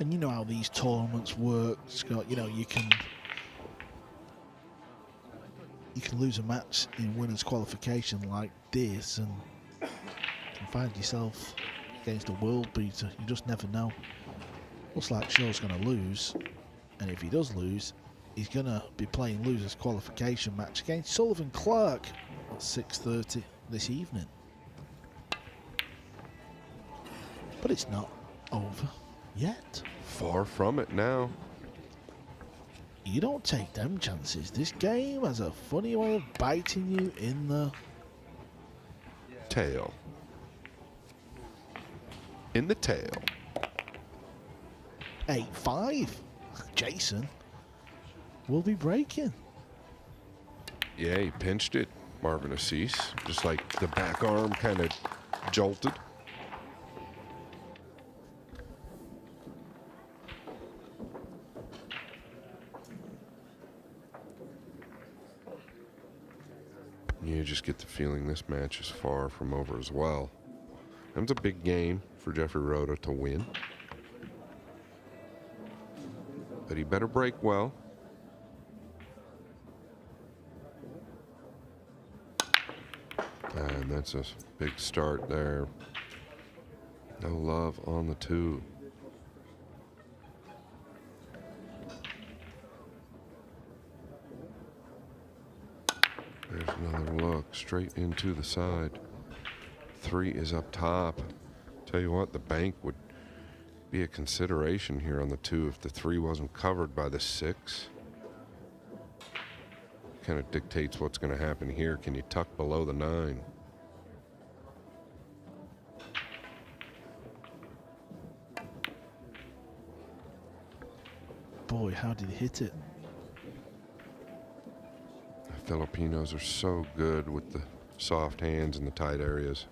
And you know how these tournaments work, Scott. You know, you can lose a match in winners qualification like this and find yourself against a world beater. You just never know. Looks like Shaw's going to lose, and if he does lose, he's going to be playing losers qualification match against Sullivan Clark at 6:30 this evening. But it's not over yet. Far from it now. You don't take them chances. This game has a funny way of biting you in the tail. In the tail. 8-5. Jason will be breaking. Yeah, he pinched it, Marvin Assis. Just like the back arm kind of jolted. You just get the feeling this match is far from over as well. It's a big game for Jeffrey Rhoda to win. But he better break well. And that's a big start there. No love on the 2. There's another look straight into the side. 3 is up top. Tell you what, the bank would be a consideration here on the 2 if the 3 wasn't covered by the 6. Kind of dictates what's going to happen here. Can you tuck below the 9? Boy, how did he hit it? The Filipinos are so good with the soft hands in the tight areas.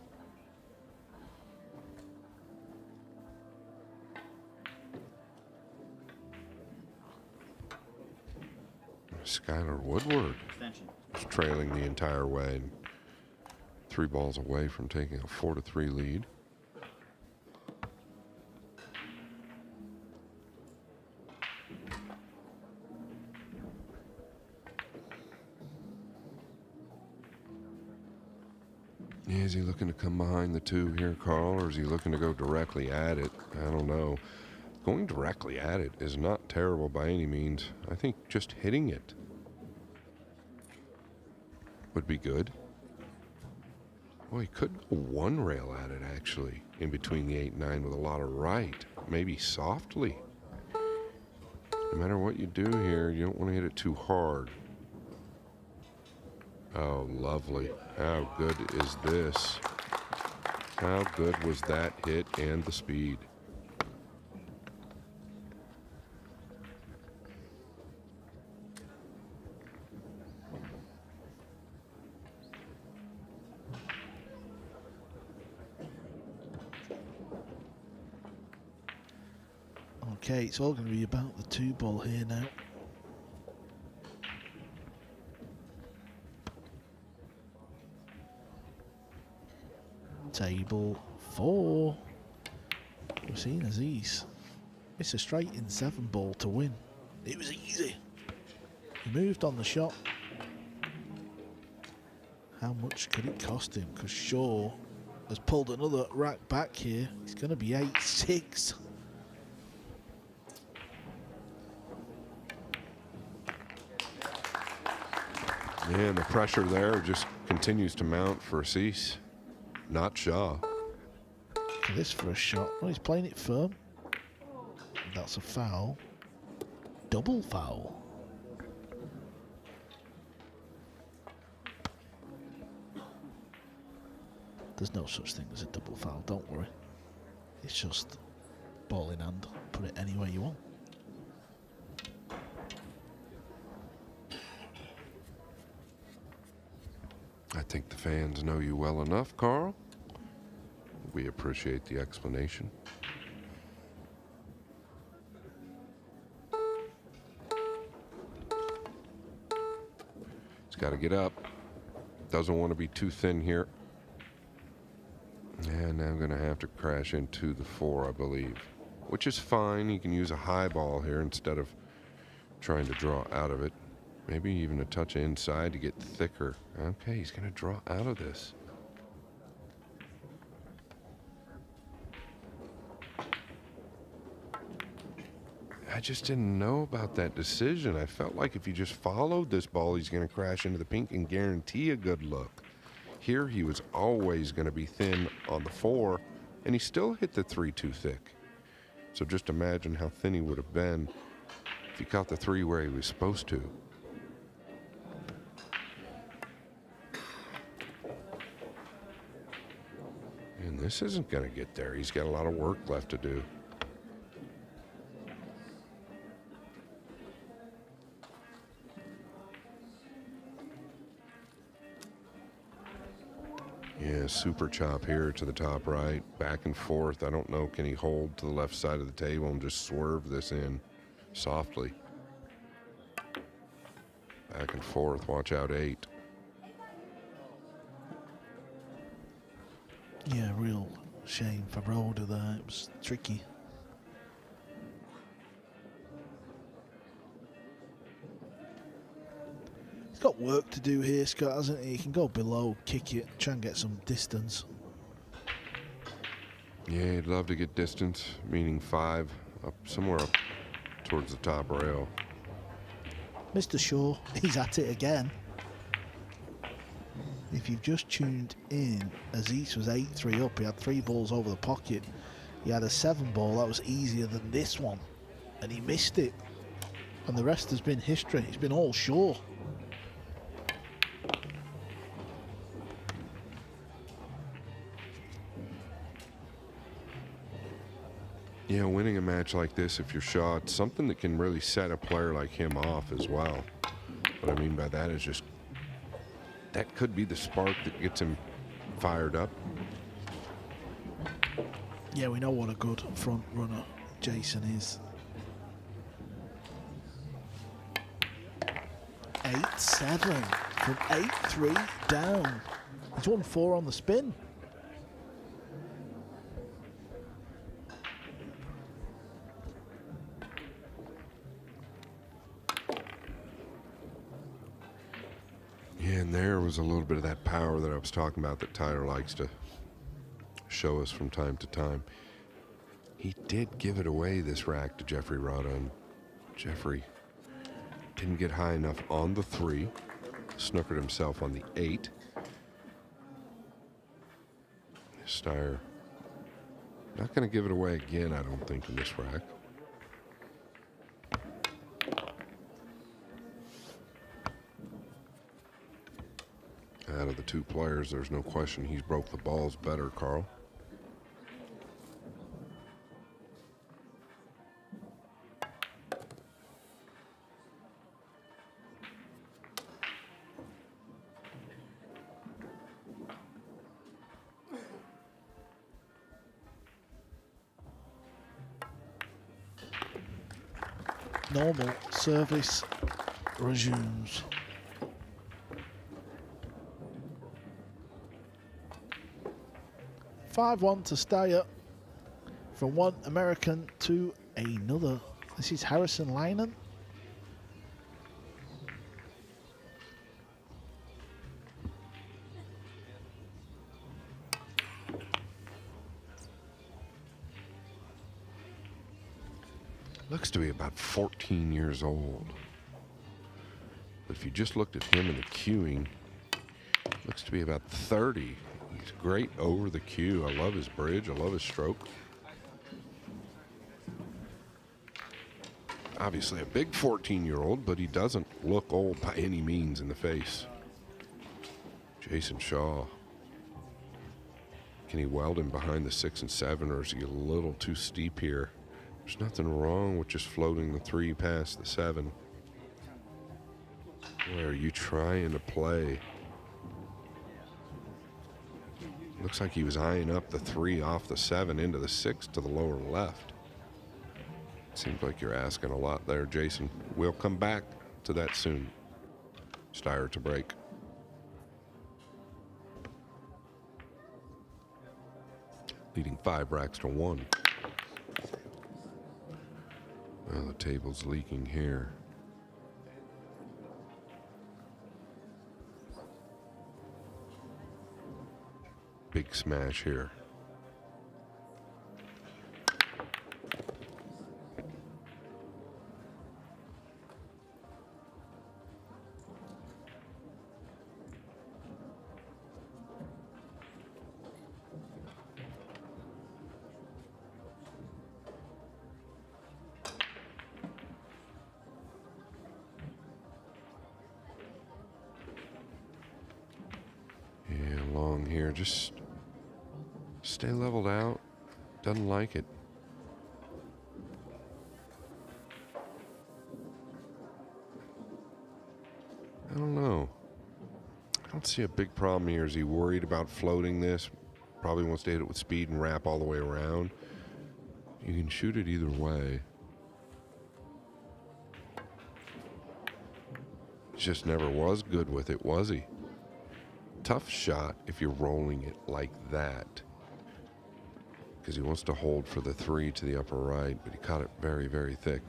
Skylar Woodward is trailing the entire way. 3 balls away from taking a 4-3 lead. Yeah, is he looking to come behind the 2 here, Carl, or is he looking to go directly at it? I don't know. Going directly at it is not terrible by any means. I think just hitting it would be good. Well, he could go 1 rail at it, actually, in between the 8 and 9 with a lot of right. Maybe softly. No matter what you do here, you don't want to hit it too hard. Oh, lovely. How good is this? How good was that hit and the speed? Okay, it's all going to be about the 2 ball here now. Table 4. We've seen Aziz miss a straight in 7 ball to win. It was easy. He moved on the shot. How much could it cost him? Because Shaw has pulled another rack back here. It's going to be 8-6. Yeah, and the pressure there just continues to mount for Cease, not Shaw. This for a shot. Well, he's playing it firm. That's a foul. Double foul. There's no such thing as a double foul, don't worry. It's just ball in hand. Put it anywhere you want. I think the fans know you well enough, Carl. We appreciate the explanation. He's got to get up. Doesn't want to be too thin here. And now I'm going to have to crash into the 4, I believe. Which is fine. You can use a high ball here instead of trying to draw out of it. Maybe even a touch inside to get thicker. Okay, he's going to draw out of this. I just didn't know about that decision. I felt like if he just followed this ball, he's going to crash into the pink and guarantee a good look. Here, he was always going to be thin on the 4, and he still hit the 3 too thick. So just imagine how thin he would have been if he caught the 3 where he was supposed to. And this isn't going to get there. He's got a lot of work left to do. Yeah, super chop here to the top right, back and forth. I don't know, can he hold to the left side of the table and just swerve this in softly? Back and forth, watch out 8. Yeah, real shame for Roder there. It was tricky. He's got work to do here, Scott, hasn't he? He can go below, kick it, try and get some distance. Yeah, he'd love to get distance, meaning 5, up somewhere up towards the top rail. Mr. Shaw, he's at it again. If you've just tuned in, Aziz was 8-3 up. He had 3 balls over the pocket. He had a 7 ball that was easier than this one, and he missed it. And the rest has been history. It's been all sure. Yeah, winning a match like this, if you're Shaw, it's something that can really set a player like him off as well. What I mean by that is just that could be the spark that gets him fired up. Yeah, we know what a good front runner Jason is. 8-7 from 8-3 down. He's won 4 on the spin. Yeah, and there was a little bit of that power that I was talking about that Tyler likes to show us from time to time. He did give it away, this rack, to Jeffrey Rada, and Jeffrey didn't get high enough on the 3, snookered himself on the 8. Steyer not going to give it away again, I don't think, in this rack. Out of the 2 players, there's no question he's broke the balls better, Carl. Normal service resumes. (5-1) to Steyer from one American to another. This is Harrison Leinen. Looks to be about 14 years old. But if you just looked at him in the cueing, looks to be about 30. He's great over the cue. I love his bridge. I love his stroke. Obviously a big 14-year-old, but he doesn't look old by any means in the face. Jason Shaw. Can he weld him behind the 6 and 7, or is he a little too steep here? There's nothing wrong with just floating the 3 past the 7. Where are you trying to play? Looks like he was eyeing up the 3 off the 7 into the 6 to the lower left. Seems like you're asking a lot there, Jason. We'll come back to that soon. Steyer to break. Leading 5 racks to 1. Well, the table's leaking here. Big smash here. Long here, just stay leveled out. Doesn't like it. I don't know. I don't see a big problem here. Is he worried about floating this? Probably wants to hit it with speed and wrap all the way around. You can shoot it either way. Just never was good with it, was he? Tough shot if you're rolling it like that, because he wants to hold for the 3 to the upper right, but he caught it very, very thick.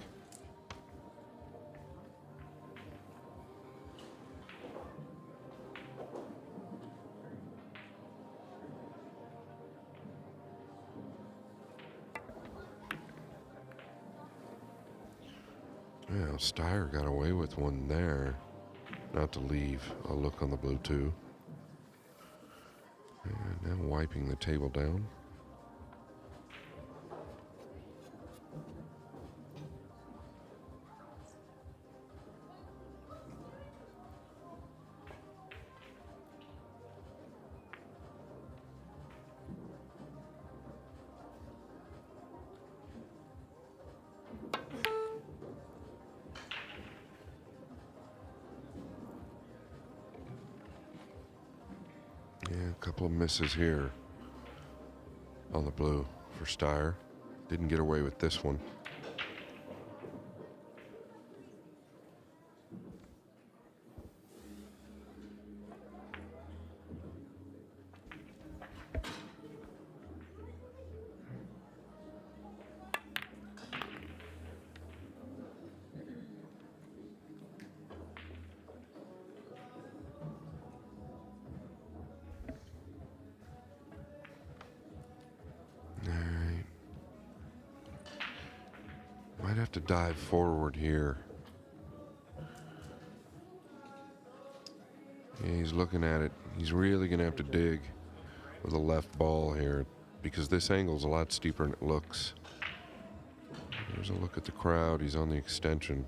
Well, Steyer got away with one there. Not to leave a look on the blue 2. And now wiping the table down. Yeah, a couple of misses here on the blue for Steyer. Didn't get away with this one. Might have to dive forward here. Yeah, he's looking at it. He's really going to have to dig with a left ball here because this angle's a lot steeper than it looks. There's a look at the crowd. He's on the extension.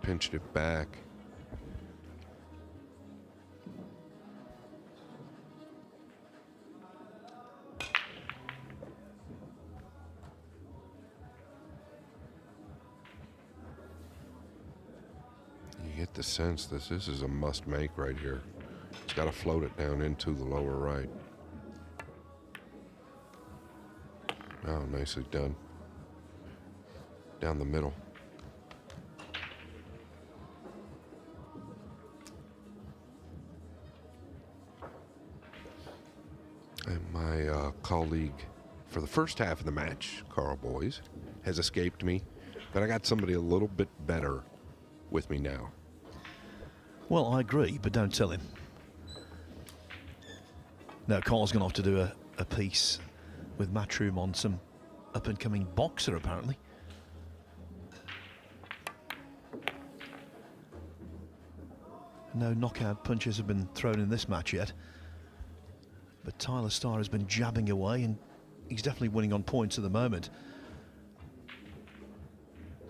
Pinched it back. Get the sense that this is a must make right here. He's got to float it down into the lower right. Oh, nicely done. Down the middle. And my colleague for the first half of the match, Carl Boys, has escaped me, but I got somebody a little bit better with me now. Well, I agree, but don't tell him. No, Carl's gone off to do a piece with Matchroom on some up-and-coming boxer, apparently. No knockout punches have been thrown in this match yet. But Tyler Starr has been jabbing away, and he's definitely winning on points at the moment.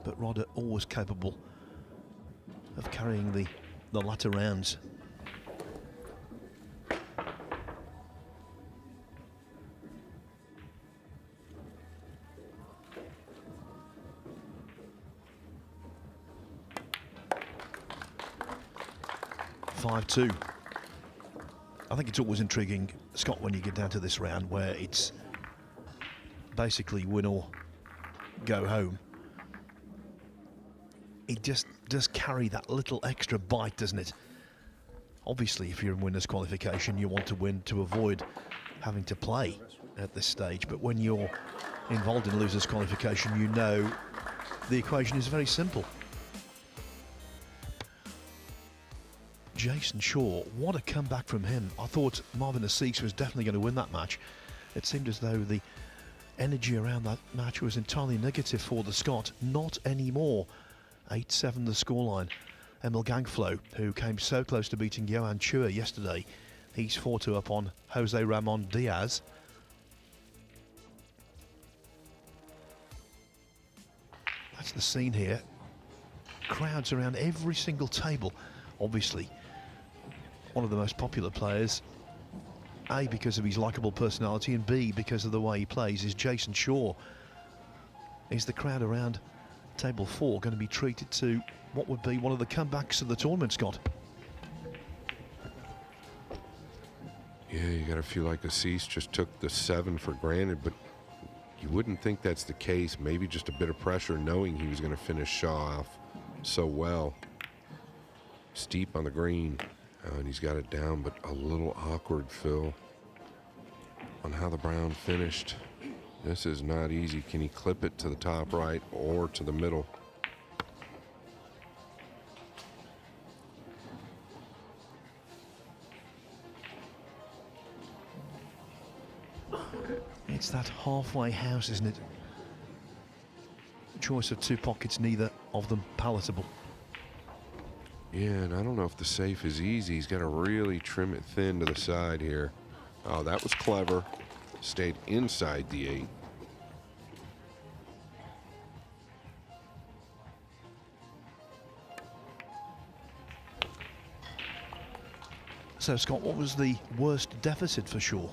But Rodder always capable of carrying the latter rounds. (5-2). I think it's always intriguing, Scott, when you get down to this round where it's basically win or go home. It just does carry that little extra bite, doesn't it? Obviously, if you're in winner's qualification, you want to win to avoid having to play at this stage. But when you're involved in loser's qualification, you know the equation is very simple. Jason Shaw, what a comeback from him. I thought Marvin Assis was definitely going to win that match. It seemed as though the energy around that match was entirely negative for the Scot. Not anymore. 8-7 the scoreline. Emil Gangflow, who came so close to beating Johan Chua yesterday, he's 4-2 up on Jose Ramon Diaz. That's the scene here. Crowds around every single table. Obviously, one of the most popular players, A, because of his likeable personality, and B, because of the way he plays, is Jason Shaw. Is the crowd around table 4 going to be treated to what would be one of the comebacks of the tournament, Scott? Yeah, you got to feel like Assis just took the 7 for granted, but you wouldn't think that's the case. Maybe just a bit of pressure knowing he was going to finish Shaw off so well. Steep on the green, and he's got it down, but a little awkward, Phil, on how the brown finished. This is not easy. Can he clip it to the top right or to the middle? It's that halfway house, isn't it? Choice of 2 pockets, neither of them palatable. Yeah, and I don't know if the safe is easy. He's got to really trim it thin to the side here. Oh, that was clever. Stayed inside the 8. So, Scott, what was the worst deficit for Shaw?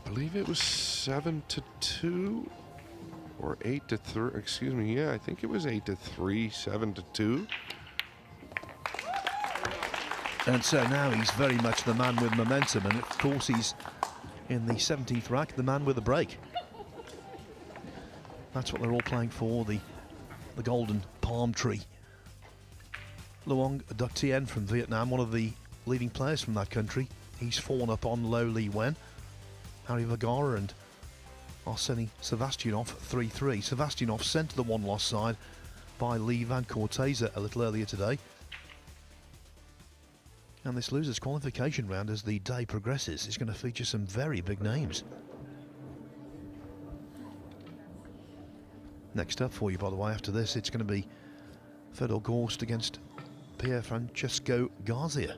I believe it was 7-2 or 8-3. Excuse me. Yeah, I think it was 8-3, 7-2. And so now he's very much the man with momentum, and of course he's in the 17th rack, the man with the break. That's what they're all playing for, the golden palm tree. Luong Duc Tien from Vietnam, one of the leading players from that country. He's fallen up on Lo Li Wen, Harry Vergara and Arseny Sevastianov 3-3. Sevastianov sent to the one-loss side by Lee Van Corteza a little earlier today. And this losers qualification round, as the day progresses, is going to feature some very big names. Next up for you, by the way, after this, it's going to be Fedor Gorst against Pier Francesco Garcia.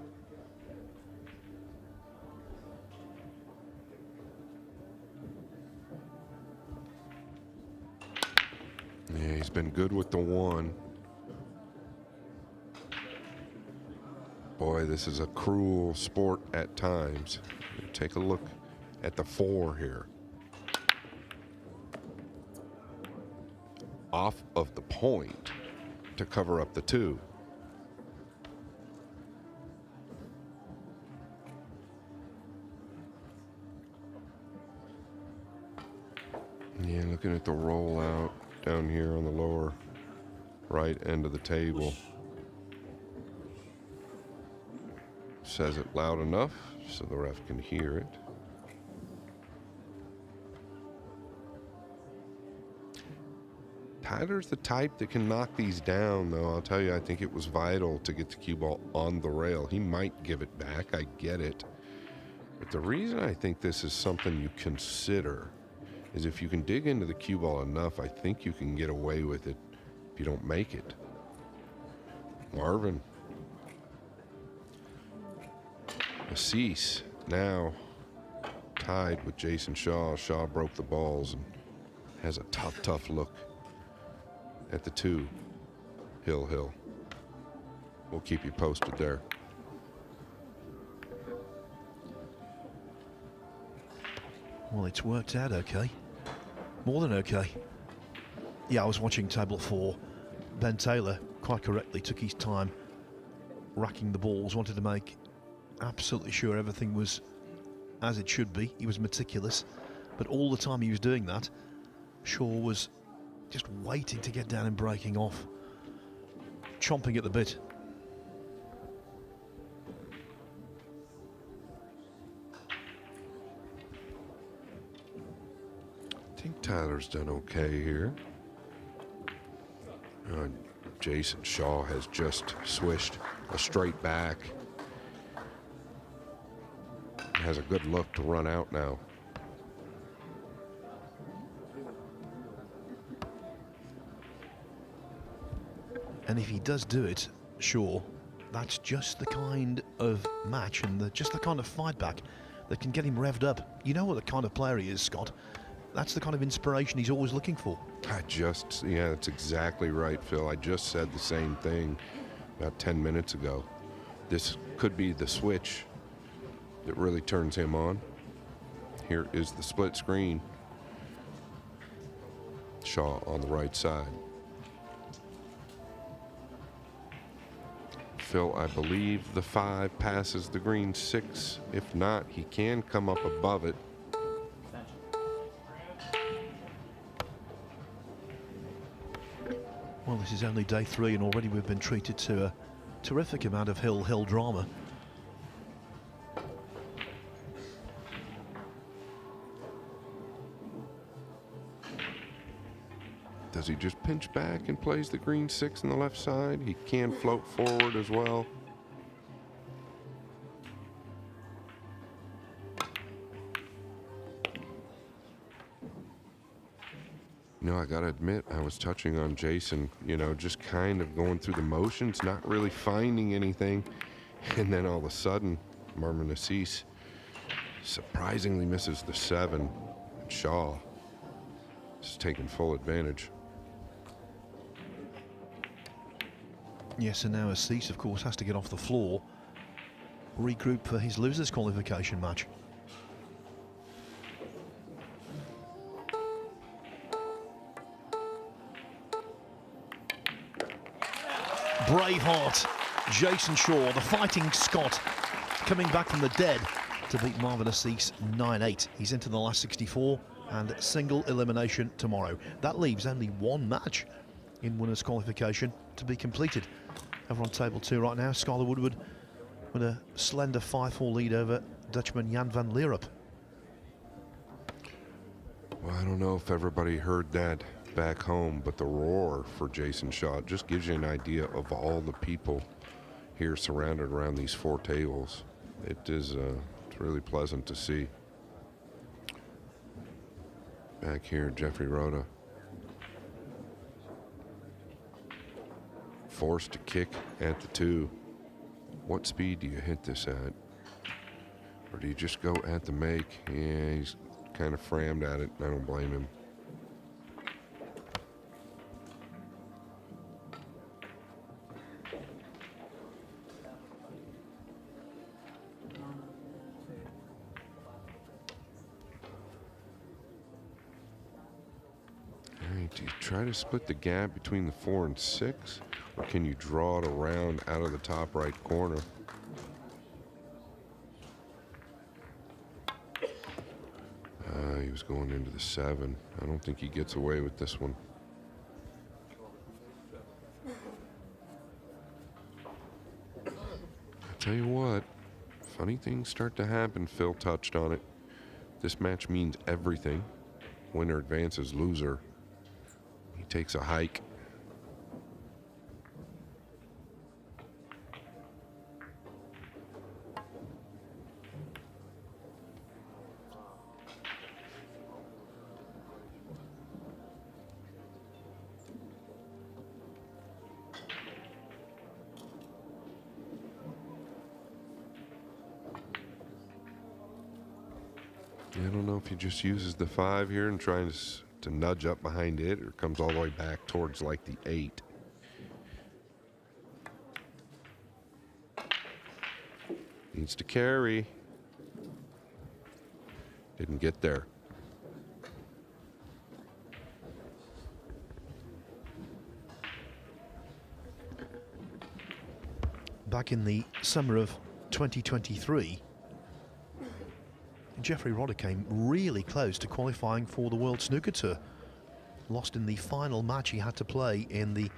Yeah, he's been good with the 1. Boy, this is a cruel sport at times. Take a look at the 4 here. Off of the point to cover up the 2. Yeah, looking at the rollout down here on the lower right end of the table. Says it loud enough so the ref can hear it. Tyler's the type that can knock these down, though. I'll tell you, I think it was vital to get the cue ball on the rail. He might give it back, I get it. But the reason I think this is something you consider is if you can dig into the cue ball enough, I think you can get away with it if you don't make it. Marvin. Assis now tied with Jason Shaw. Shaw broke the balls and has a tough look at the 2. Hill. We'll keep you posted there. Well, it's worked out okay. More than okay. Yeah, I was watching table 4. Ben Taylor, quite correctly, took his time racking the balls, wanted to make absolutely sure everything was as it should be. He was meticulous, but all the time he was doing that, Shaw was just waiting to get down and breaking off, chomping at the bit. I think Tyler's done okay here. Jason Shaw has just swished a straight back. Has a good look to run out now. And if he does do it, Shaw, that's just the kind of match and just the kind of fight back that can get him revved up. You know what the kind of player he is, Scott. That's the kind of inspiration he's always looking for. Yeah, that's exactly right, Phil. I just said the same thing about 10 minutes ago. This could be the switch that really turns him on. Here is the split screen. Shaw on the right side. Phil, I believe the 5 passes the green 6. If not, he can come up above it. Well, this is only day 3 and already we've been treated to a terrific amount of hill drama. Does he just pinch back and plays the green 6 on the left side? He can float forward as well. know, I got to admit, I was touching on Jason, you know, just kind of going through the motions, not really finding anything. And then all of a sudden, Marvin Assis surprisingly misses the 7. And Shaw is taking full advantage. Yes, and now Assis, of course, has to get off the floor, regroup for his losers qualification match. Braveheart, Jason Shaw, the fighting Scot, coming back from the dead to beat Marvin Assis 9-8. He's into the last 64 and single elimination tomorrow. That leaves only one match in winners qualification to be completed. Over on table 2 right now, Skylar Woodward with a slender 5-4 lead over Dutchman Jan van Leerup. Well, I don't know if everybody heard that back home, but the roar for Jason Shaw just gives you an idea of all the people here surrounded around these 4 tables. It is it's really pleasant to see. Back here, Jeffrey Rhoda forced to kick at the 2. What speed do you hit this at? Or do you just go at the make? Yeah, he's kind of frammed at it. I don't blame him. Do you try to split the gap between the 4 and 6, or can you draw it around out of the top right corner? He was going into the 7. I don't think he gets away with this one. I tell you what, funny things start to happen. Phil touched on it. This match means everything. Winner advances, loser takes a hike. I don't know if he just uses the 5 here and tries to nudge up behind it, or comes all the way back towards like the 8. Needs to carry. Didn't get there. Back in the summer of 2023, Jeffrey Rodder came really close to qualifying for the World Snooker Tour. Lost in the final match he had to play in the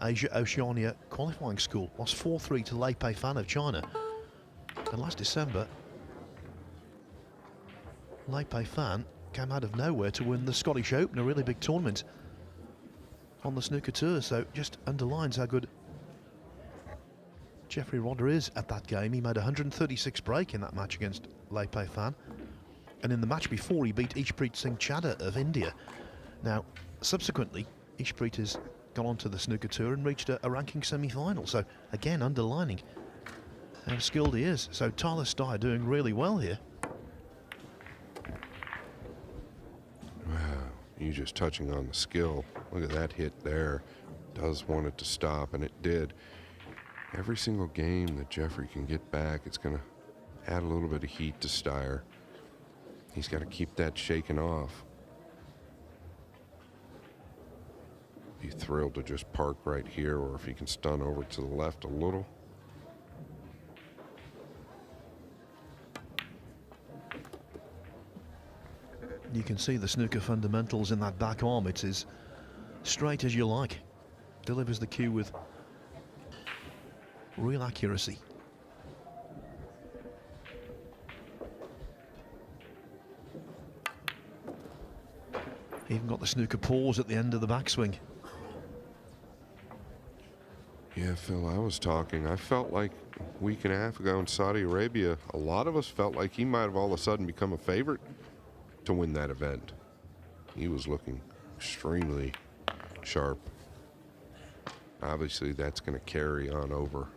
Asia-Oceania qualifying school. Lost 4-3 to Lei Pei Fan of China. And last December, Lei Pei Fan came out of nowhere to win the Scottish Open, a really big tournament on the Snooker Tour. So just underlines how good Jeffrey Rodder is at that game. He made a 136 break in that match against Lei Pei Fan. And in the match before, he beat Ishpreet Singh Chadha of India. Now, subsequently, Ishpreet has gone on to the Snooker Tour and reached a ranking semi-final. So, again, underlining how skilled he is. So, Tyler Styer doing really well here. Wow, you just touching on the skill. Look at that hit there. Does want it to stop, and it did. Every single game that Jeffrey can get back, it's going to add a little bit of heat to Styer. He's got to keep that shaken off. Be thrilled to just park right here, or if he can stun over to the left a little. You can see the snooker fundamentals in that back arm. It's as straight as you like. Delivers the cue with real accuracy. Even got the snooker pause at the end of the backswing. Yeah, Phil, I was talking. I felt like a week and a half ago in Saudi Arabia, a lot of us felt like he might have all of a sudden become a favorite to win that event. He was looking extremely sharp. Obviously, that's going to carry on over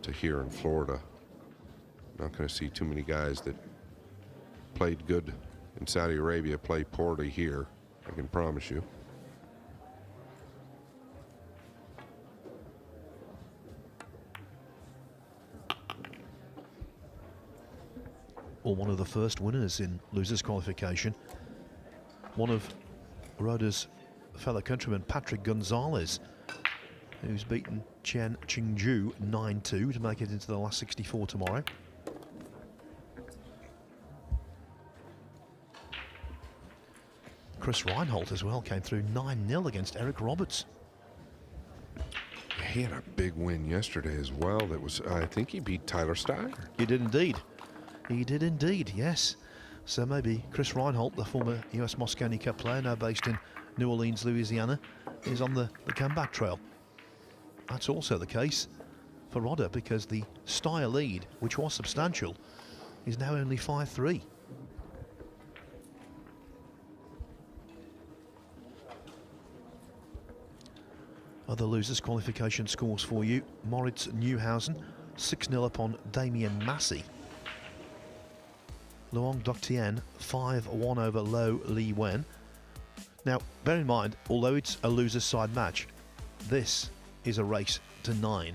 to here in Florida. Not going to see too many guys that played good in Saudi Arabia play poorly here, I can promise you. Or one of the first winners in losers qualification. One of Roda's fellow countrymen, Patrick Gonzalez, who's beaten Chen Qingju 9-2 to make it into the last 64 tomorrow. Chris Reinhold as well came through 9-0 against Eric Roberts. He had a big win yesterday as well. That was, I think he beat Tyler Steyer. He did indeed. He did indeed, yes. So maybe Chris Reinhold, the former US Mosconi Cup player, now based in New Orleans, Louisiana, is on the comeback trail. That's also the case for Roda, because the Steyer lead, which was substantial, is now only 5-3. Other losers qualification scores for you. Moritz Neuhausen, 6-0 upon Damien Massey. Luong Doc Tien, 5-1 over Lo Li Wen. Now, bear in mind, although it's a loser's side match, this is a race to 9.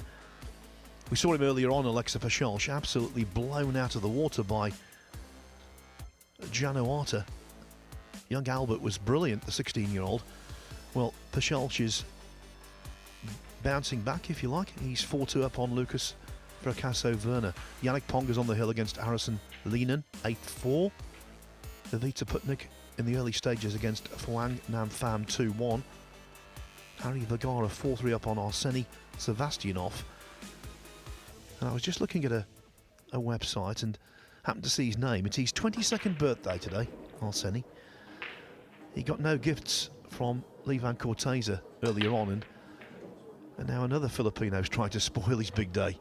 We saw him earlier on, Alexa Pachelch, absolutely blown out of the water by Jan Oata. Young Albert was brilliant, the 16-year-old. Well, Pachelch is bouncing back, if you like. He's 4-2 up on Lucas Fracasso Werner. Yannick Ponga's on the hill against Harrison Lehnen, 8-4. Evita Putnik in the early stages against Fuang Nam Pham, 2-1. Harry Vergara 4-3 up on Arseny Sevastianov. And I was just looking at a website and happened to see his name. It's his 22nd birthday today, Arseny. He got no gifts from Levan Corteza earlier on, and now another Filipino's trying to spoil his big day.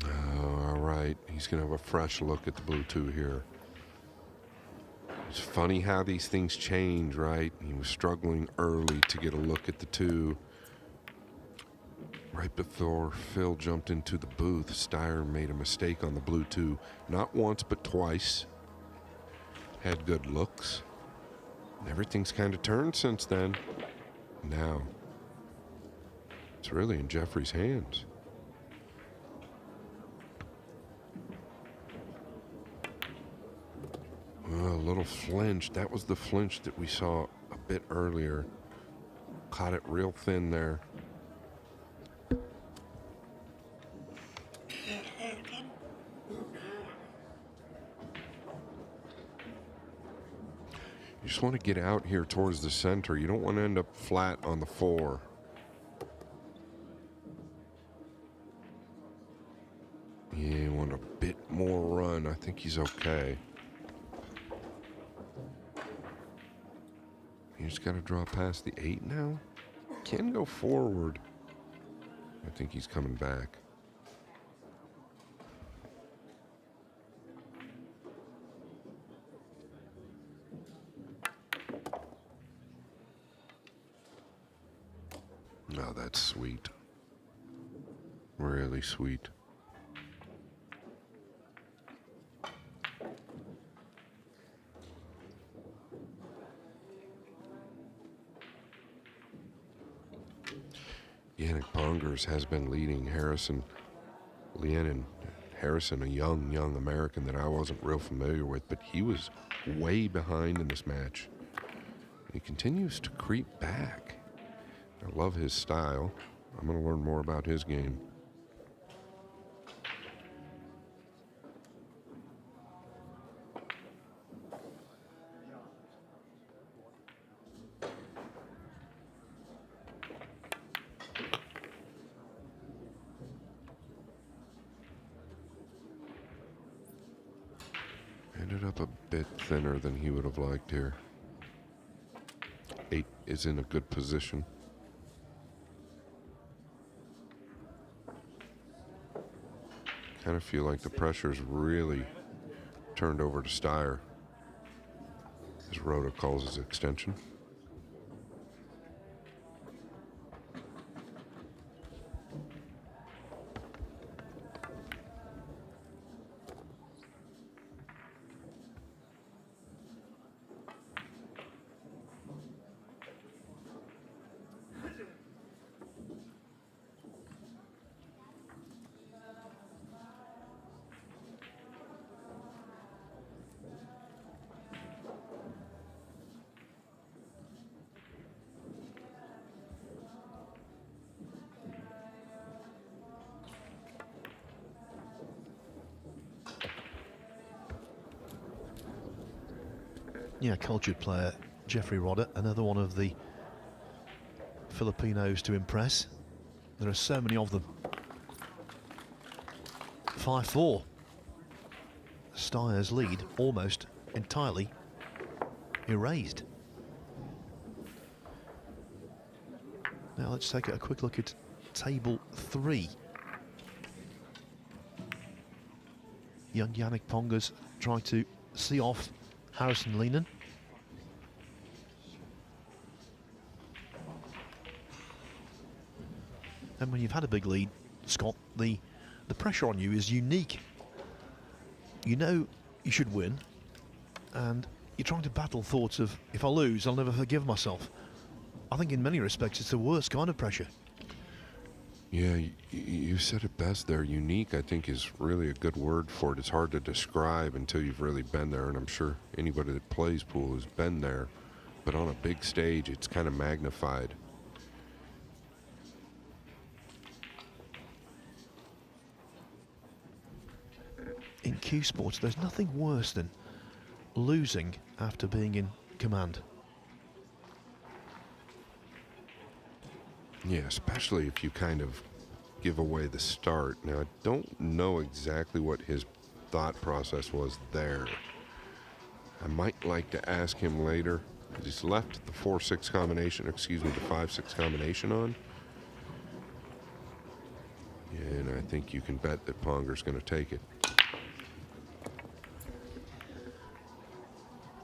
All right, he's going to have a fresh look at the blue 2 here. It's funny how these things change, right? He was struggling early to get a look at the 2. Right before Phil jumped into the booth, Steyer made a mistake on the blue 2, not once but twice. Had good looks. And everything's kind of turned since then. Now, it's really in Jeffrey's hands. Well, a little flinch. That was the flinch that we saw a bit earlier. Caught it real thin there. You just want to get out here towards the center. You don't want to end up flat on the 4. Yeah, you want a bit more run. I think he's okay. You just got to draw past the 8 now. Can go forward. I think he's coming back. Oh, that's sweet. Really sweet. Yannick Pongers has been leading Harrison Lehnen. Harrison, a young American that I wasn't real familiar with, but he was way behind in this match. He continues to creep back. I love his style. I'm going to learn more about his game. Ended up a bit thinner than he would have liked here. 8 is in a good position. Kind of feel like the pressure's really turned over to Steyer, as Rhoda calls his extension. Yeah, cultured player, Jeffrey Rodder, another one of the Filipinos to impress. There are so many of them. 5-4. Steyer's lead almost entirely erased. Now let's take a quick look at table 3. Young Yannick Ponga's trying to see off Harrison Lehnen. And when you've had a big lead, Scott, the pressure on you is unique. You know you should win, and you're trying to battle thoughts of, if I lose, I'll never forgive myself. I think in many respects it's the worst kind of pressure. Yeah, you said it best there. Unique, I think, is really a good word for it. It's hard to describe until you've really been there, and I'm sure anybody that plays pool has been there. But on a big stage, it's kind of magnified. In Q Sports, there's nothing worse than losing after being in command. Yeah, especially if you kind of give away the start. Now, I don't know exactly what his thought process was there. I might like to ask him later, because he's left the 4-6 combination, excuse me, the 5-6 combination on. Yeah, and I think you can bet that Ponger's going to take it.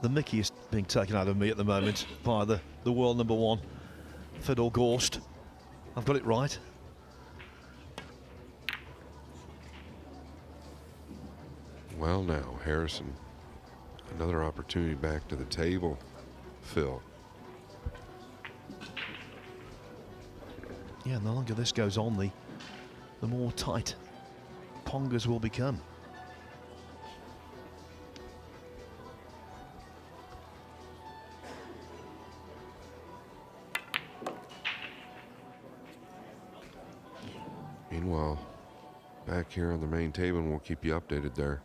The mickey is being taken out of me at the moment by the world number 1, Fedor Gorst. I've got it right. Well now, Harrison, another opportunity back to the table, Phil. Yeah, the longer this goes on, the more tight Pongas will become. Meanwhile, back here on the main table, and we'll keep you updated there.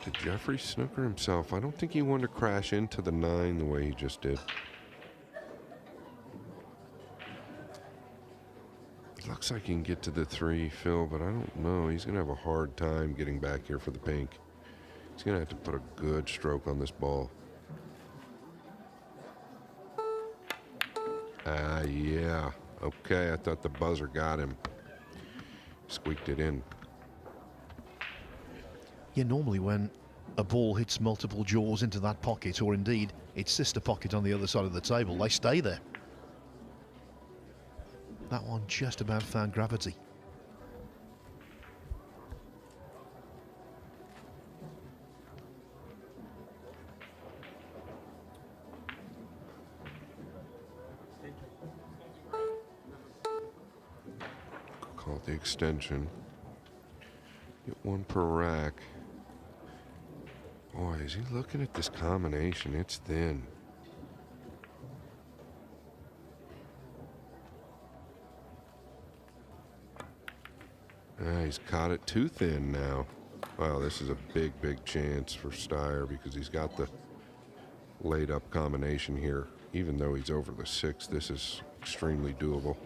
Did Jeffrey snooker himself? I don't think he wanted to crash into the 9 the way he just did. It looks like he can get to the 3, Phil, but I don't know. He's going to have a hard time getting back here for the pink. He's going to have to put a good stroke on this ball. Yeah. Okay, I thought the buzzer got him. Squeaked it in. Yeah, normally when a ball hits multiple jaws into that pocket, or indeed its sister pocket on the other side of the table, they stay there. That one just about found gravity. Call it the extension. Get 1 per rack. Boy, is he looking at this combination? It's thin. He's caught it too thin now. Wow, this is a big, big chance for Steyer because he's got the laid up combination here. Even though he's over the 6, this is extremely doable.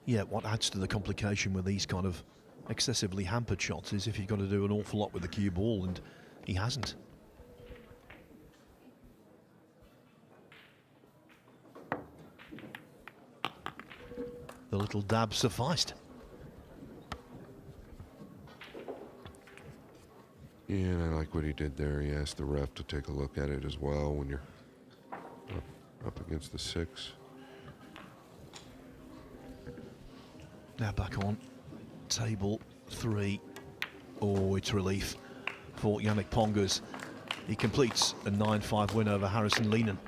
Yeah, what adds to the complication with these kind of excessively hampered shots is if you've got to do an awful lot with the cue ball, and he hasn't. The little dab sufficed. Yeah, and I like what he did there. He asked the ref to take a look at it as well when you're up against the 6. Now back on table 3. Oh, it's relief for Yannick Pongers. He completes a 9-5 win over Harrison Lehnen.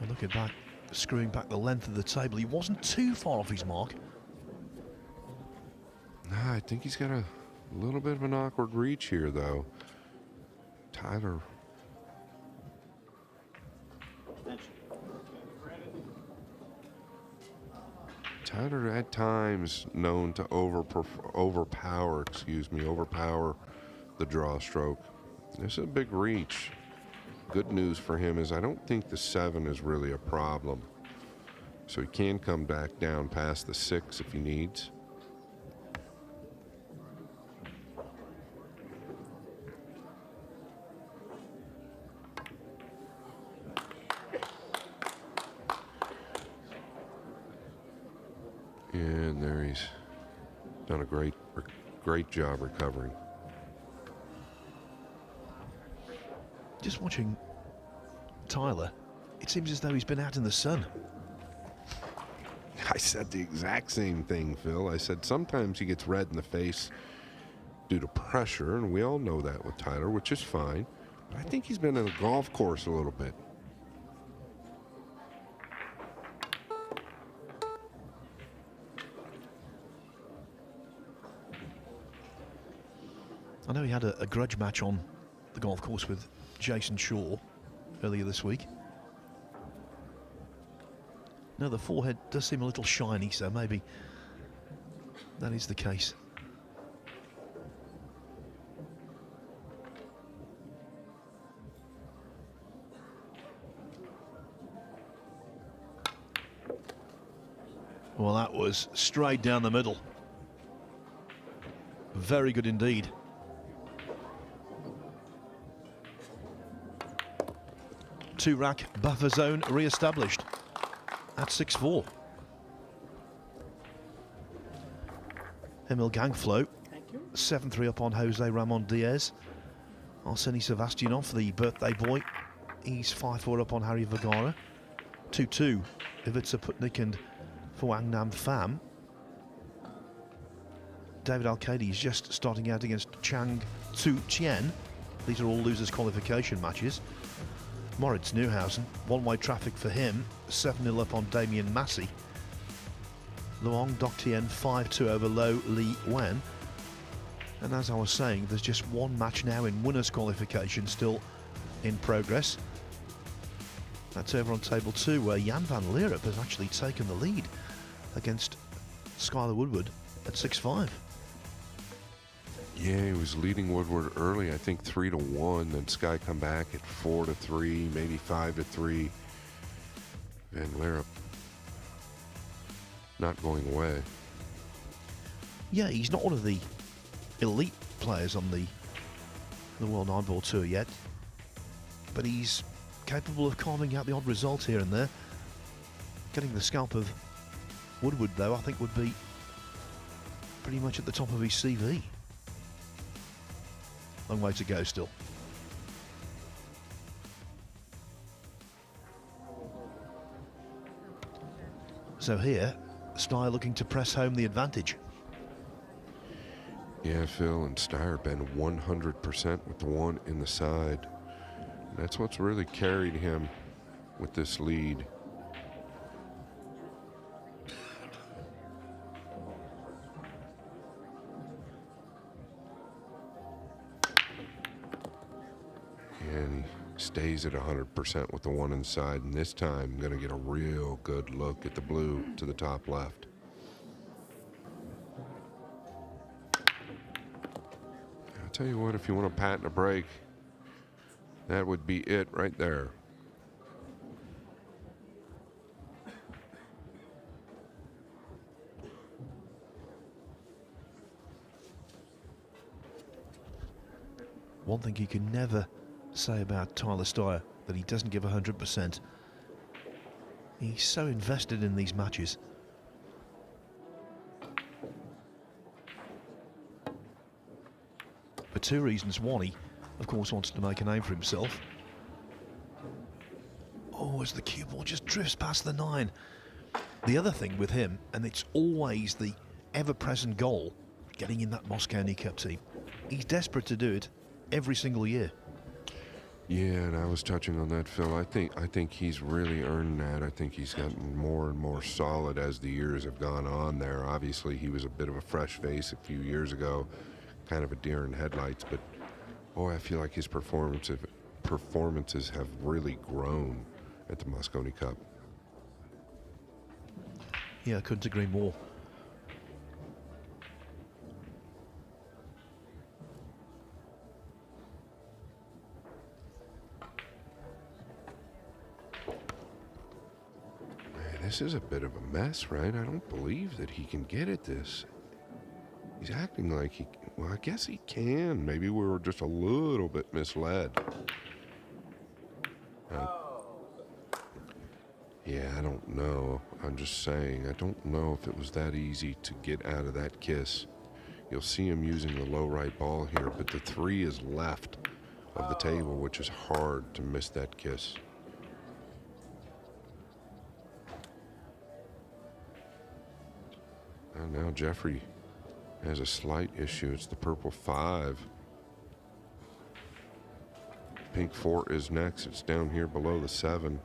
And look at that, screwing back the length of the table. He wasn't too far off his mark. Nah, I think he's got a little bit of an awkward reach here, though. Tyler. Tyler at times known to overpower the draw stroke. This is a big reach. Good news for him is I don't think the 7 is really a problem. So he can come back down past the 6 if he needs. And there he's done a great job recovering. Just watching Tyler, it seems as though he's been out in the sun. I said the exact same thing, Phil. I said sometimes he gets red in the face due to pressure, and we all know that with Tyler, which is fine. But I think he's been in a golf course a little bit. I know he had a grudge match on the golf course with Jason Shaw earlier this week. Now the forehead does seem a little shiny, so maybe that is the case. Well, that was straight down the middle. Very good indeed. Two-rack buffer zone re-established at 6-4. Emil Gangflow, 7-3 up on Jose Ramon Diaz. Arseny Sebastianov, the birthday boy, he's 5-4 up on Harry Vergara. 2-2, Ivica Putnik and Phuang Nam Pham. David Alcade is just starting out against Chang Tzu Chien. These are all losers qualification matches. Moritz Neuhausen, one-way traffic for him, 7-0 up on Damien Massey. Luong Doktien 5-2 over Lo Li Wen. And as I was saying, there's just one match now in winners qualification still in progress. That's over on table 2, where Jan van Leerup has actually taken the lead against Skylar Woodward at 6-5. Yeah, he was leading Woodward early, I think 3-1. Then Sky come back at 4-3, maybe 5-3. Van Leerup not going away. Yeah, he's not one of the elite players on the World 9-Ball Tour yet, but he's capable of carving out the odd result here and there. Getting the scalp of Woodward, though, I think would be pretty much at the top of his CV. Long way to go still. So here, Steyer looking to press home the advantage. Yeah, Phil and Steyer been 100% with the one in the side. That's what's really carried him with this lead. And he stays at 100% with the one inside, and this time going to get a real good look at the blue to the top left. I'll tell you what, if you want to patent a break, that would be it right there. One thing you can never say about Tyler Steyer, that he doesn't give 100%. He's so invested in these matches. for two reasons. One, he, of course, wants to make a name for himself. Oh, as the cue ball just drifts past the 9. The other thing with him, and it's always the ever-present goal, getting in that Moscow Cup team. He's desperate to do it every single year. Yeah, and I was touching on that, Phil. I think he's really earned that. I think he's gotten more and more solid as the years have gone on there. Obviously, he was a bit of a fresh face a few years ago, kind of a deer in headlights, but boy, I feel like his performances have really grown at the Mosconi Cup. Yeah, I couldn't agree more. This is a bit of a mess, right? I don't believe that he can get at this. He's acting like he... Well, I guess he can. Maybe we were just a little bit misled. Yeah, I don't know. I'm just saying, I don't know if it was that easy to get out of that kiss. You'll see him using the low right ball here, but the 3 is left of the table, which is hard to miss that kiss. And now Jeffrey has a slight issue. It's the purple 5. Pink 4 is next. It's down here below the 7.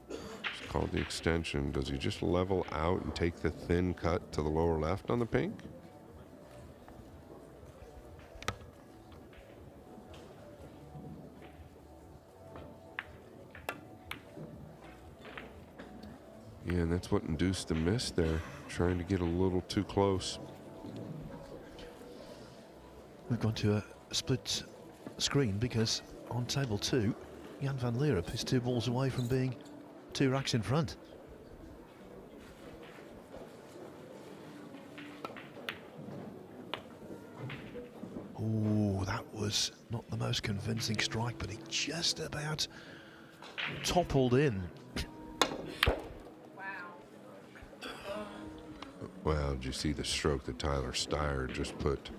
It's called the extension. Does he just level out and take the thin cut to the lower left on the pink? Yeah, and that's what induced the miss there, trying to get a little too close. We've gone to a split screen because on table 2, Jan van Leeuwen is 2 balls away from being 2 racks in front. Oh, that was not the most convincing strike, but he just about toppled in. Well, did you see the stroke that Tyler Steyer just put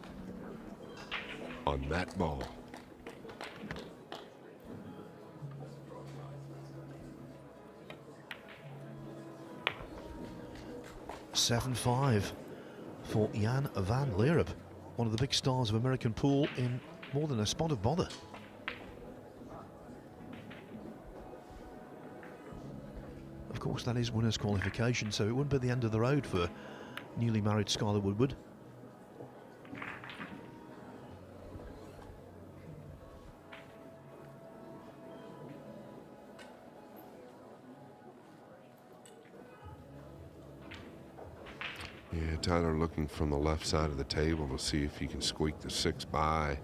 on that ball? $7-5 for Jan van Leeuwen, one of the big stars of American pool in more than a spot of bother. Of course, that is winner's qualification, so it wouldn't be the end of the road for newly married Skylar Woodward. Yeah, Tyler looking from the left side of the table to see if he can squeak the 6 by.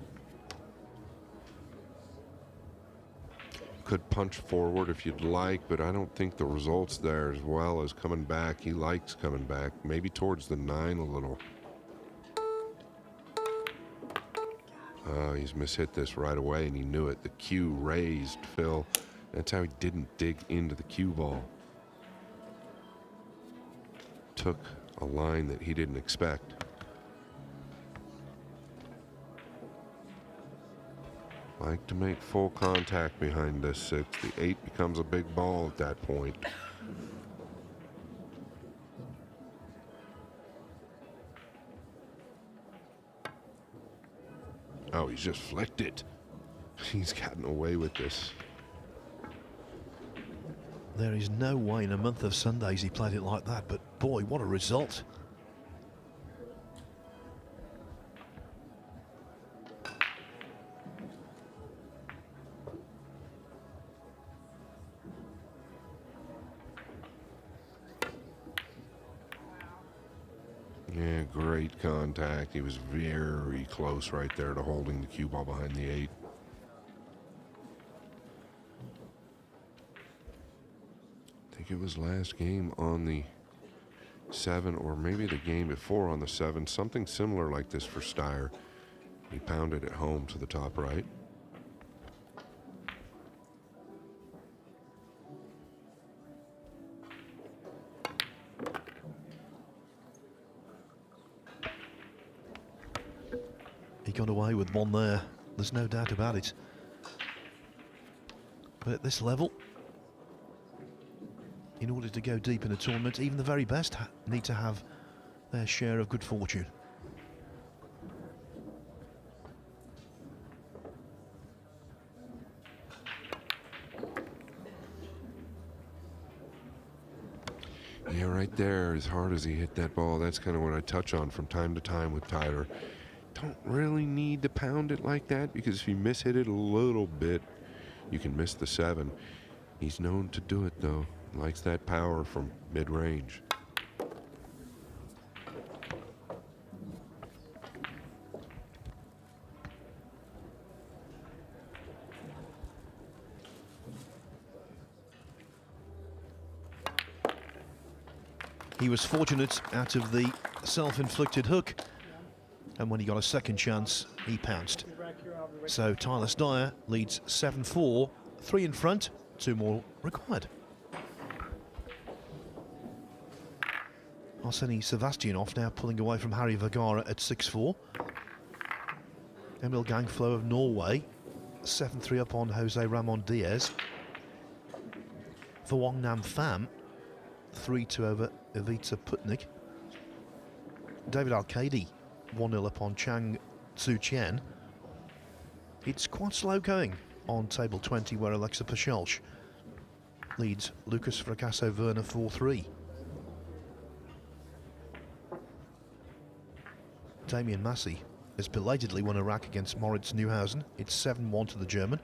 Could punch forward if you'd like, but I don't think the result's there as well as coming back. He likes coming back, maybe towards the 9 a little. He's mishit this right away, and he knew it. The cue raised, Phil. That's how he didn't dig into the cue ball. Took a line that he didn't expect. Like to make full contact behind this 6. The 8 becomes a big ball at that point. Oh, he's just flicked it. He's gotten away with this. There is no way in a month of Sundays he played it like that, but boy, what a result. Yeah, great contact. He was very close right there to holding the cue ball behind the 8. I think it was last game on the 7, or maybe the game before on the 7. Something similar like this for Steyer. He pounded it home to the top right. got away with one there. There's no doubt about it. But at this level, in order to go deep in a tournament, even the very best need to have their share of good fortune. Yeah, right there, as hard as he hit that ball, that's kind of what I touch on from time to time with Tyler. Don't really need to pound it like that, because if you miss-hit it a little bit, you can miss the 7. He's known to do it, though. Likes that power from mid-range. He was fortunate out of the self-inflicted hook, and when he got a second chance, he pounced. So Tyler Styer leads 7-4, 3 in front, 2 more required. Arseny Sevastianov now pulling away from Harry Vergara at 6-4. Emil Gangflo of Norway, 7-3 up on Jose Ramon Diaz. For Wong Nam Pham, 3-2 over Ivica Putnik. David Alcady, 1-0 up on Chang Tzu Chien. It's quite slow going on table 20, where Alexa Pachelch leads Lucas Fracasso Werner 4-3. Damien Massey has belatedly won a rack against Moritz Neuhausen. It's 7-1 to the German.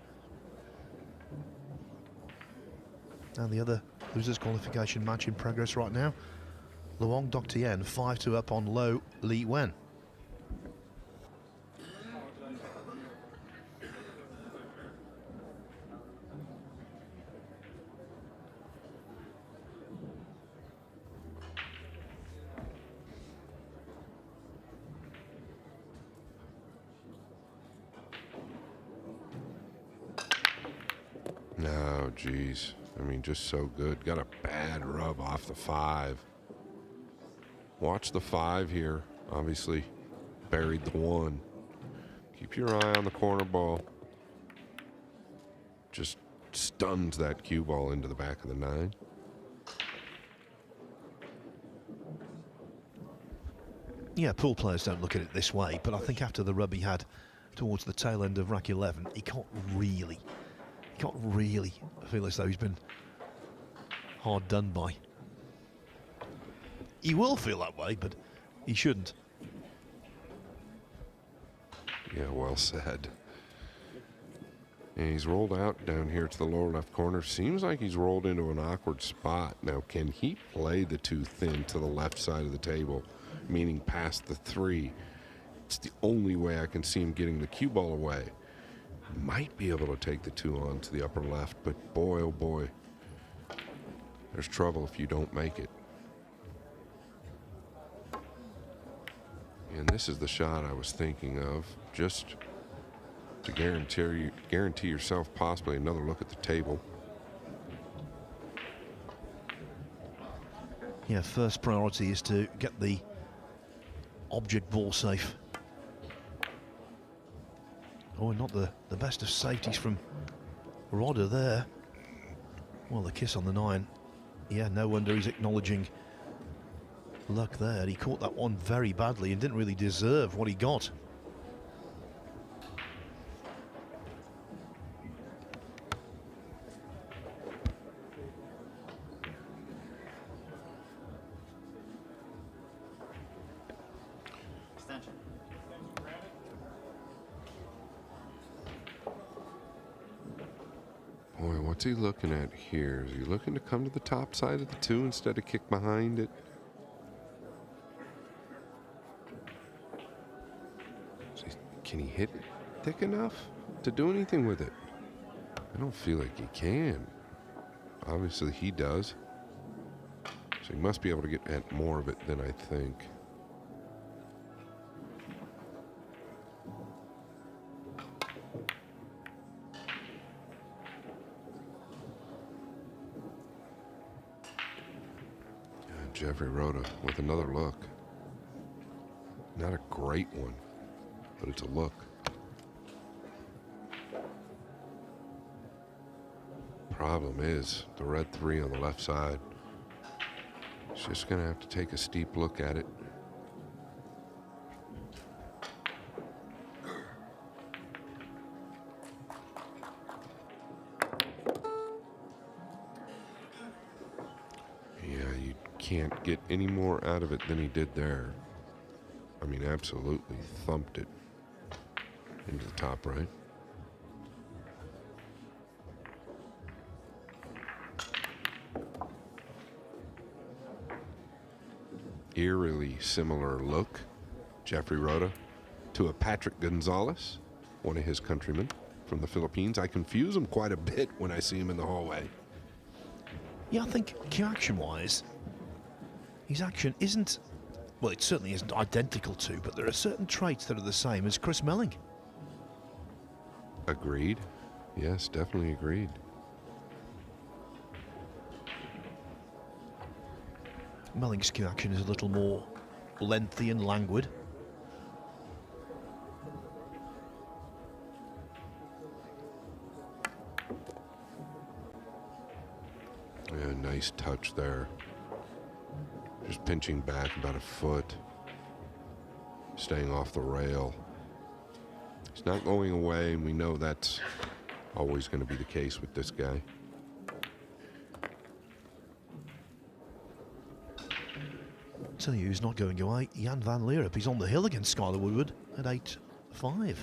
And the other losers qualification match in progress right now. Luong Dok Tien, 5-2 up on Lo Li Wen. No, geez. I mean, just so good. Got a bad rub off the 5. Watch the 5 here. Obviously, buried the 1. Keep your eye on the corner ball. Just stuns that cue ball into the back of the 9. Yeah, pool players don't look at it this way, but I think after the rub he had towards the tail end of rack 11, he can't really feel as though he's been hard done by. He will feel that way, but he shouldn't. Yeah, well said. And he's rolled out down here to the lower left corner. Seems like he's rolled into an awkward spot. Now, can he play the 2 thin to the left side of the table, meaning past the 3? It's the only way I can see him getting the cue ball away. Might be able to take the 2 on to the upper left, but boy, oh boy, there's trouble if you don't make it. And this is the shot I was thinking of, just to guarantee yourself possibly another look at the table. Yeah, first priority is to get the object ball safe. Oh, not the best of safeties from Rodder there. Well, the kiss on the 9. Yeah, no wonder he's acknowledging luck there. He caught that one very badly and didn't really deserve what he got. Boy, what's he looking at here? Is he looking to come to the top side of the 2 instead of kick behind it? Can he hit it thick enough to do anything with it? I don't feel like he can. Obviously he does. So he must be able to get at more of it than I think. Jeffrey Rhoda with another look. Not a great one. but it's a look. Problem is, the red 3 on the left side. He's just going to have to take a steep look at it. Yeah, you can't get any more out of it than he did there. I mean, absolutely thumped it into the top right. Eerily similar look, Jeffrey Rhoda, to a Patrick Gonzalez, one of his countrymen from the Philippines. I confuse him quite a bit when I see him in the hallway. Yeah, I think action-wise, his action isn't, well, it certainly isn't identical to, but there are certain traits that are the same as Chris Melling. Agreed. Yes, definitely agreed. Melling's cue action is a little more lengthy and languid. Yeah, nice touch there. Just pinching back about a foot. Staying off the rail. He's not going away, and we know that's always going to be the case with this guy. Tell you who's not going away, Jan van Leerup. He's on the hill against Skylar Woodward at 8-5.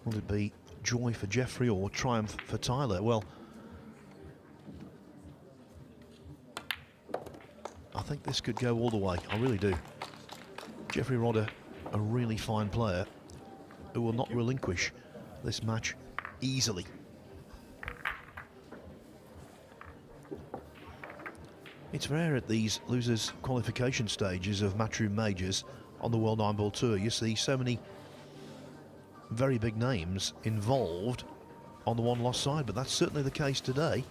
Will it be joy for Jeffrey or triumph for Tyler? Well, I think this could go all the way. I really do. Jeffrey Rodder, a really fine player who will not relinquish this match easily. It's rare at these losers qualification stages of Matchroom Majors on the World 9-Ball Tour. You see so many very big names involved on the one-loss side, but that's certainly the case today.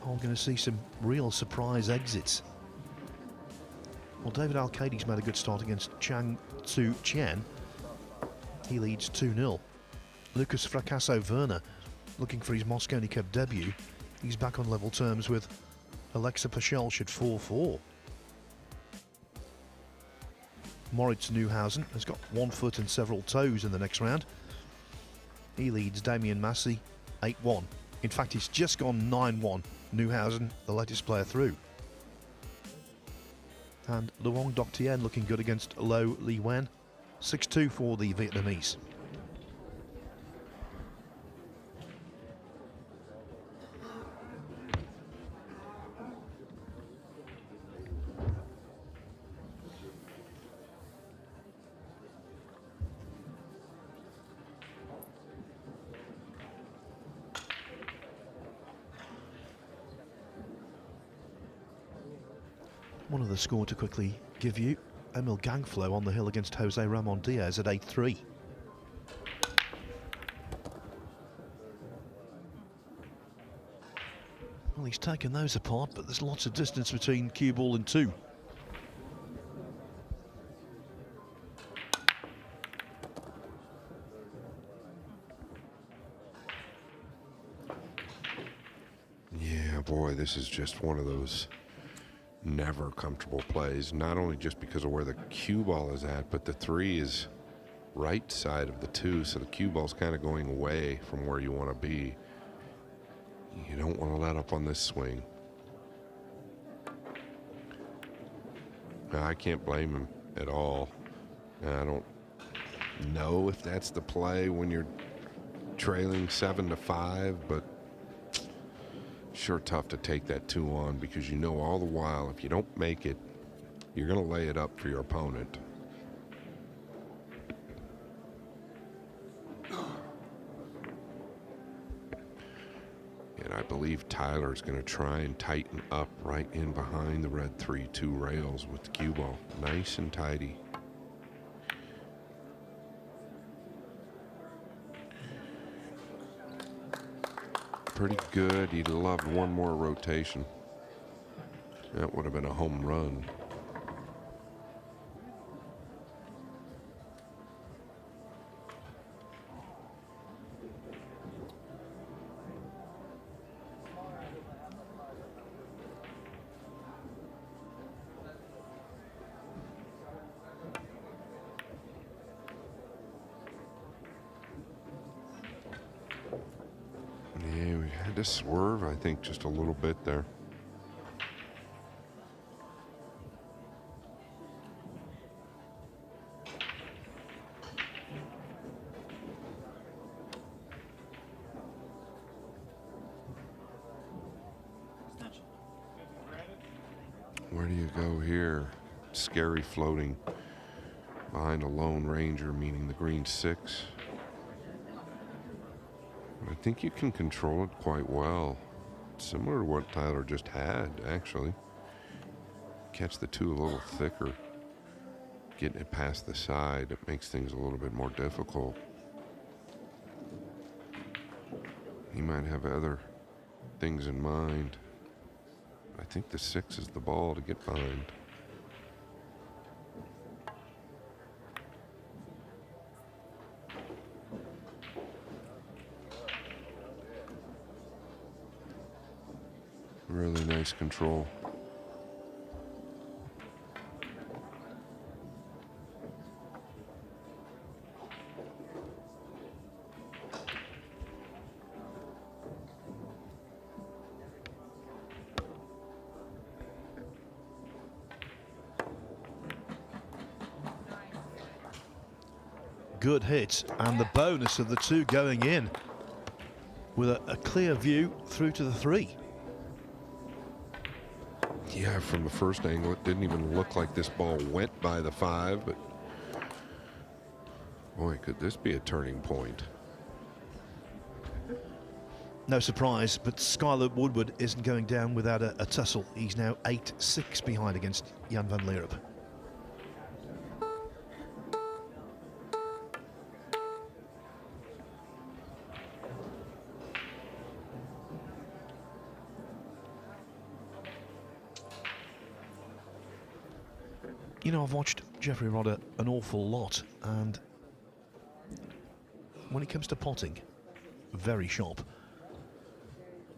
I'm going to see some real surprise exits. Well, David Al-Qadi's made a good start against Chang Tzu Chien. He leads 2-0. Lucas Fracasso Werner, looking for his Mosconi Cup debut. He's back on level terms with Alexa Pachelsch at 4-4. Moritz Neuhausen has got 1 foot and several toes in the next round. He leads Damien Massey 8-1. In fact, he's just gone 9-1. Neuhausen, the latest player through. And Luong Doc Tien looking good against Lo Li Wen. 6-2 for the Vietnamese. One other score to quickly give you. Emil Gangflow on the hill against Jose Ramon Diaz at 8-3. Well, he's taken those apart, but there's lots of distance between cue ball and 2. Yeah, boy, this is just one of those never comfortable plays, not only just because of where the cue ball is at, but the 3 is right side of the 2, so the cue ball's kind of going away from where you want to be. You don't want to let up on this swing. Now, I can't blame him at all. I don't know if that's the play when you're trailing 7-5, but Sure tough to take that 2 on because you know all the while if you don't make it, you're going to lay it up for your opponent. And I believe Tyler's going to try and tighten up right in behind the red 3-2 rails with the cue ball. Nice and tidy. Pretty good. He'd loved one more rotation. That would have been a home run. Yeah, we had to swerve, I think, just a little bit there. Where do you go here? Scary floating behind a Lone Ranger, meaning the green 6. I think you can control it quite well. Similar to what Tyler just had, actually. Catch the 2 a little thicker. Getting it past the side, it makes things a little bit more difficult. He might have other things in mind. I think the 6 is the ball to get behind. Really nice control. Good hit, and the bonus of the 2 going in with a clear view through to the 3. Yeah, from the first angle, it didn't even look like this ball went by the 5, but boy, could this be a turning point. No surprise, but Skylar Woodward isn't going down without a tussle. He's now 8-6 behind against Jan van Leerup. You know, I've watched Jeffrey Rodder an awful lot, and when it comes to potting, very sharp.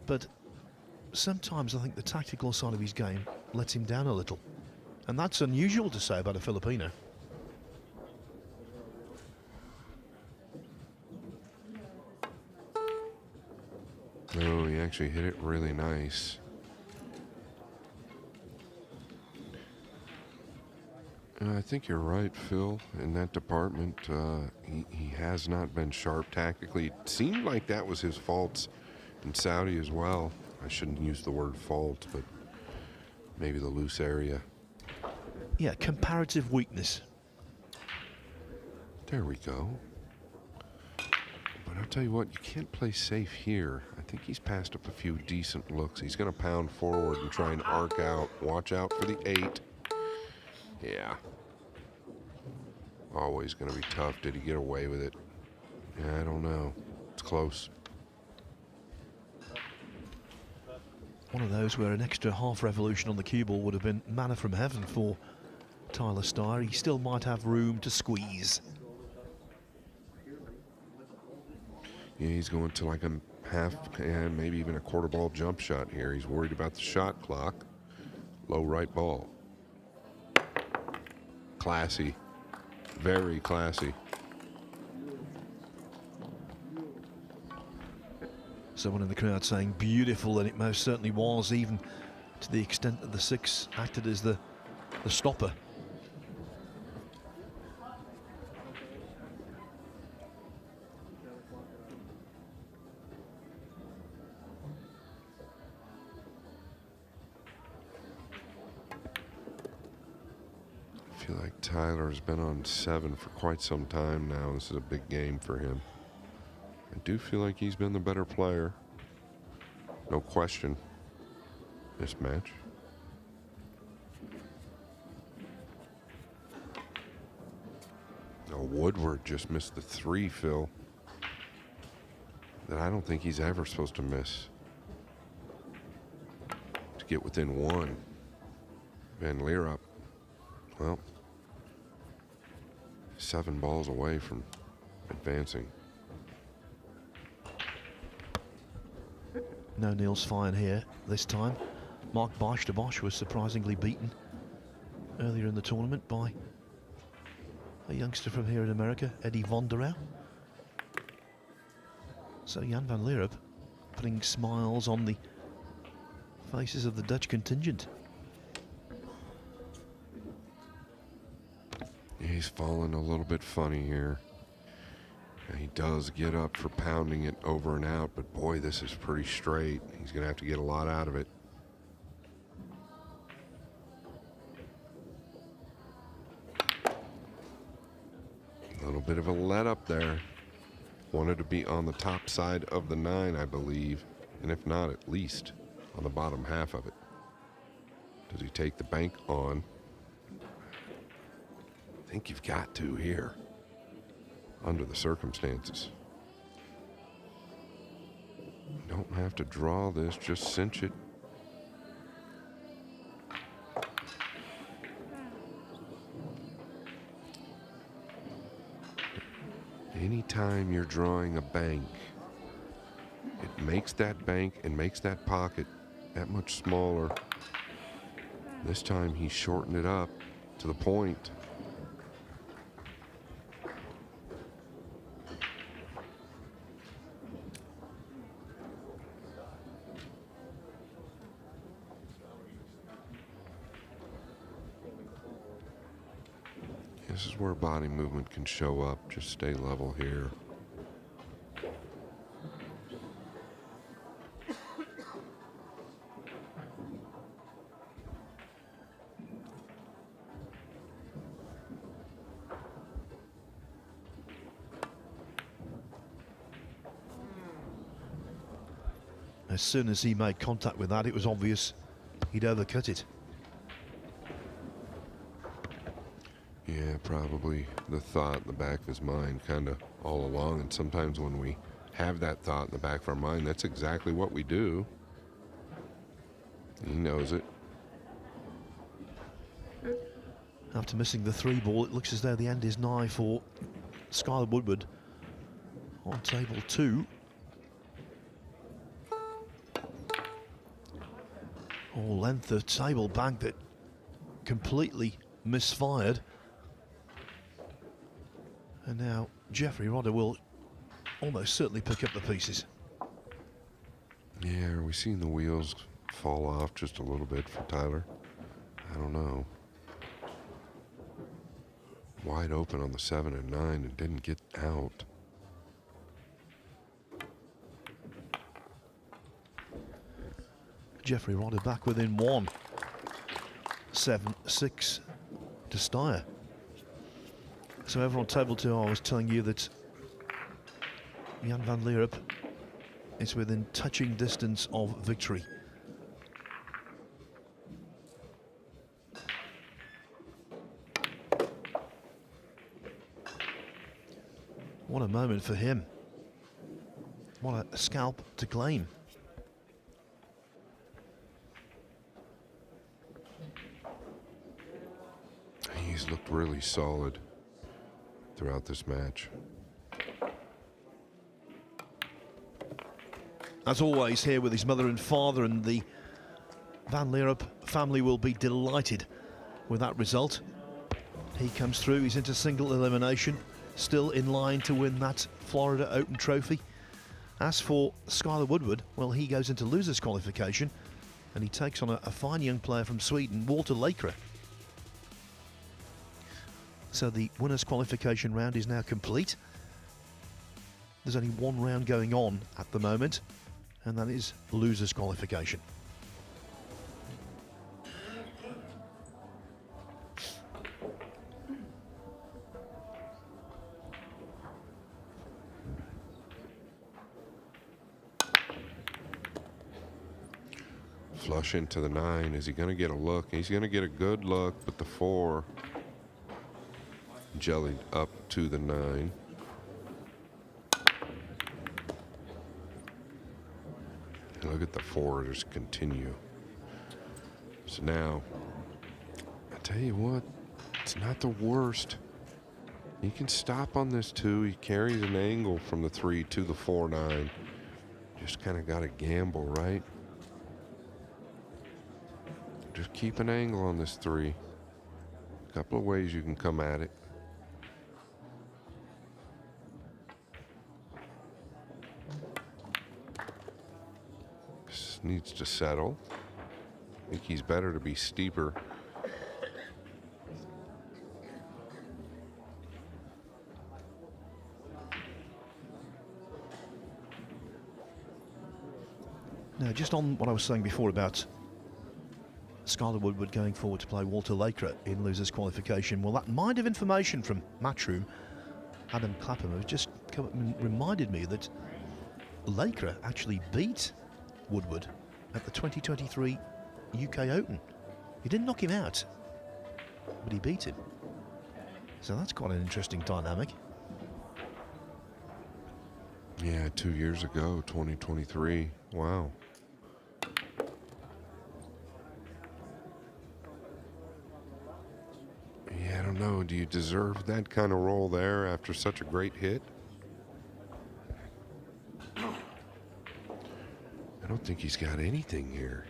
But sometimes I think the tactical side of his game lets him down a little, and that's unusual to say about a Filipino. Oh, he actually hit it really nice. I think you're right, Phil. In that department, he has not been sharp tactically. It seemed like that was his faults in Saudi as well. I shouldn't use the word fault, but maybe the loose area. Yeah, comparative weakness. There we go. But I'll tell you what, you can't play safe here. I think he's passed up a few decent looks. He's going to pound forward and try and arc out. Watch out for the 8. Yeah. Always going to be tough. Did he get away with it? Yeah, I don't know. It's close. One of those where an extra half revolution on the cue ball would have been manna from heaven for Tyler Steyer. He still might have room to squeeze. Yeah, he's going to like a half and maybe even a quarter ball jump shot here. He's worried about the shot clock. Low right ball. Classy. Very classy. Someone in the crowd saying beautiful, and it most certainly was, even to the extent that the 6 acted as the stopper. feel like Tyler's been on 7 for quite some time now. This is a big game for him. I do feel like he's been the better player. No question. This match. Oh, Woodward just missed the 3, Phil. That I don't think he's ever supposed to miss. To get within 1. Van Leer up. Well, 7 balls away from advancing. No Niels Fine here this time. Mark Bosch de Bosch was surprisingly beaten earlier in the tournament by a youngster from here in America, Eddie von der Au. So Jan van Leeuwen putting smiles on the faces of the Dutch contingent. He's fallen a little bit funny here. And he does get up for pounding it over and out, but boy, this is pretty straight. He's going to have to get a lot out of it. A little bit of a let up there. Wanted to be on the top side of the 9, I believe, and if not, at least on the bottom half of it. Does he take the bank on? I think you've got to here, under the circumstances. You don't have to draw this, just cinch it. Anytime you're drawing a bank, it makes that bank and makes that pocket that much smaller. This time he shortened it up to the point. This is where body movement can show up. Just stay level here. As soon as he made contact with that, it was obvious he'd overcut it. Yeah, probably the thought in the back of his mind kind of all along. And sometimes when we have that thought in the back of our mind, that's exactly what we do. He knows it. After missing the 3 ball, it looks as though the end is nigh for Skylar Woodward on table 2. All length of table bank that completely misfired. And now Jeffrey Rodder will almost certainly pick up the pieces. Yeah, are we seeing the wheels fall off just a little bit for Tyler? I don't know. Wide open on the 7 and 9 and didn't get out. Jeffrey Rodder back within 1. 7-6 to Steyer. So over on table 2, I was telling you that Jan van Leeuwen is within touching distance of victory. What a moment for him. What a scalp to claim. He's looked really solid throughout this match. As always, here with his mother and father, and the Van Leeuwen family will be delighted with that result. He comes through, he's into single elimination, still in line to win that Florida Open trophy. As for Skylar Woodward, well, he goes into losers qualification and he takes on a fine young player from Sweden, Walter Lakera. So the winners qualification round is now complete. There's only 1 round going on at the moment, and that is losers qualification. Flush into the 9. Is he going to get a look? He's going to get a good look, but the 4 jellied up to the 9. And look at the 4 just continue. So now, I tell you what, it's not the worst. He can stop on this 2. He carries an angle from the 3 to the 4-9. Just kind of got to gamble, right? Just keep an angle on this 3. A couple of ways you can come at it. This needs to settle. I think he's better to be steeper. Now, just on what I was saying before about Skylar Woodward going forward to play Walter Laker in losers qualification, well, that mind of information from Matchroom, Adam Clapham, has just come up and reminded me that Laker actually beat Woodward at the 2023 UK Open. He didn't knock him out, but he beat him. So that's quite an interesting dynamic. Yeah, 2 years ago, 2023. Wow. Yeah, I don't know. Do you deserve that kind of role there after such a great hit? I don't think he's got anything here.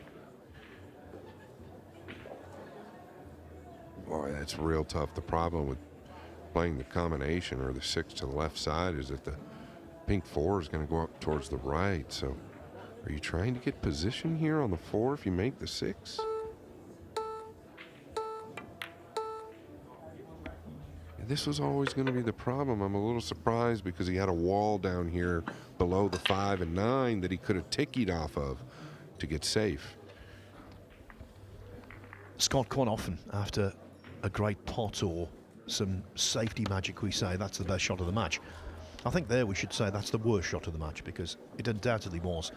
Boy, that's real tough. The problem with playing the combination or the 6 to the left side is that the pink 4 is going to go up towards the right. So are you trying to get position here on the 4 if you make the 6? This was always going to be the problem. I'm a little surprised because he had a wall down here below the 5 and 9 that he could have tickied off of to get safe. Scott, quite often after a great pot or some safety magic, we say that's the best shot of the match. I think there we should say that's the worst shot of the match, because it undoubtedly was.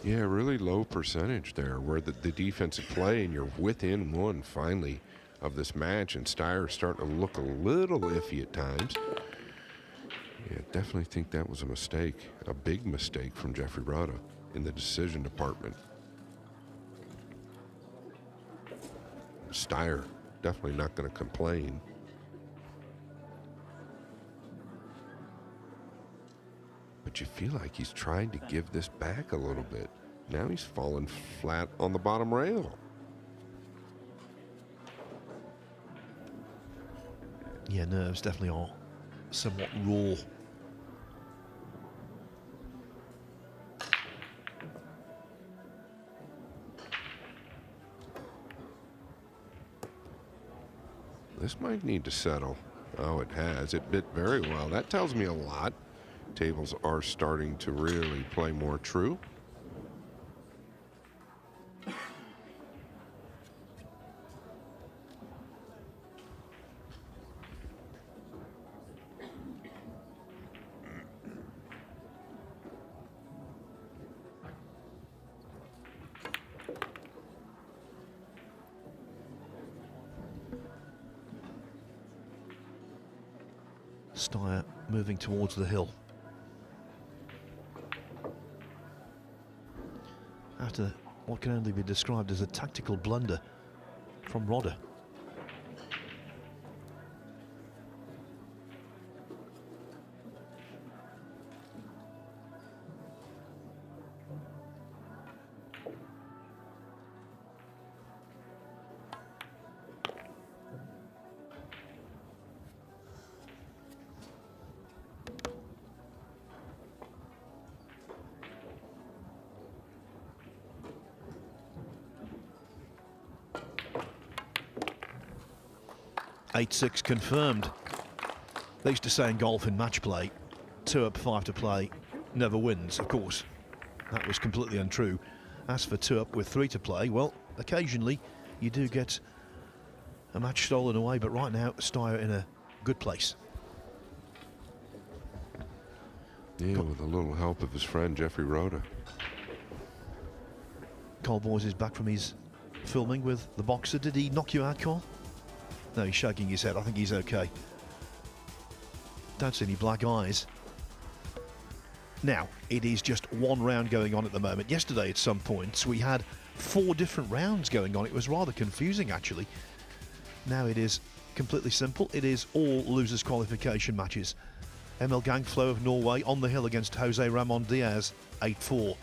Yeah, really low percentage there where the defensive play and you're within 1 finally of this match, and Steyer's starting to look a little iffy at times. Yeah, definitely think that was a mistake, a big mistake from Jeffrey Rada in the decision department. Steyer definitely not going to complain. But you feel like he's trying to give this back a little bit. Now he's falling flat on the bottom rail. Yeah, nerves definitely are somewhat raw. This might need to settle. Oh, it has. It bit very well. That tells me a lot. Tables are starting to really play more true. Steyer moving towards the hill. After what can only be described as a tactical blunder from Rodder. Eight-6 confirmed. They used to say in golf in match play, 2 up, 5 to play, never wins. Of course, that was completely untrue. As for 2 up with 3 to play, well, occasionally you do get a match stolen away, but right now Steyer in a good place. Yeah, with a little help of his friend Jeffrey Rhoda. Carl Boys is back from his filming with the boxer. Did he knock you out, Carl? No, he's shaking his head. I think he's okay. Don't see any black eyes. Now, it is just one round going on at the moment. Yesterday, at some points, we had 4 different rounds going on. It was rather confusing, actually. Now it is completely simple. It is all losers qualification matches. Emil Gangflo of Norway on the hill against Jose Ramon Diaz, 8-4.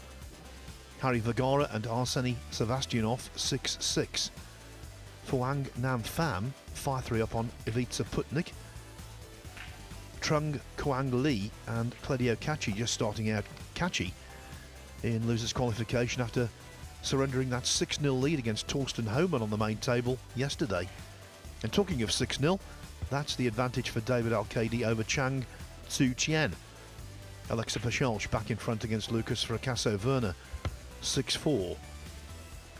Harry Vergara and Arseny Sevastianov, 6-6. Phuang Nam Pham, 5-3 up on Ivica Putnik. Trung Quang Lee and Claudio Cacci just starting out. Cacci in losers qualification after surrendering that 6-0 lead against Torsten Homan on the main table yesterday. And talking of 6-0, that's the advantage for David Alcade over Chang Tzu Chien. Alexa Pachalch back in front against Lucas Fracasso Werner, 6-4.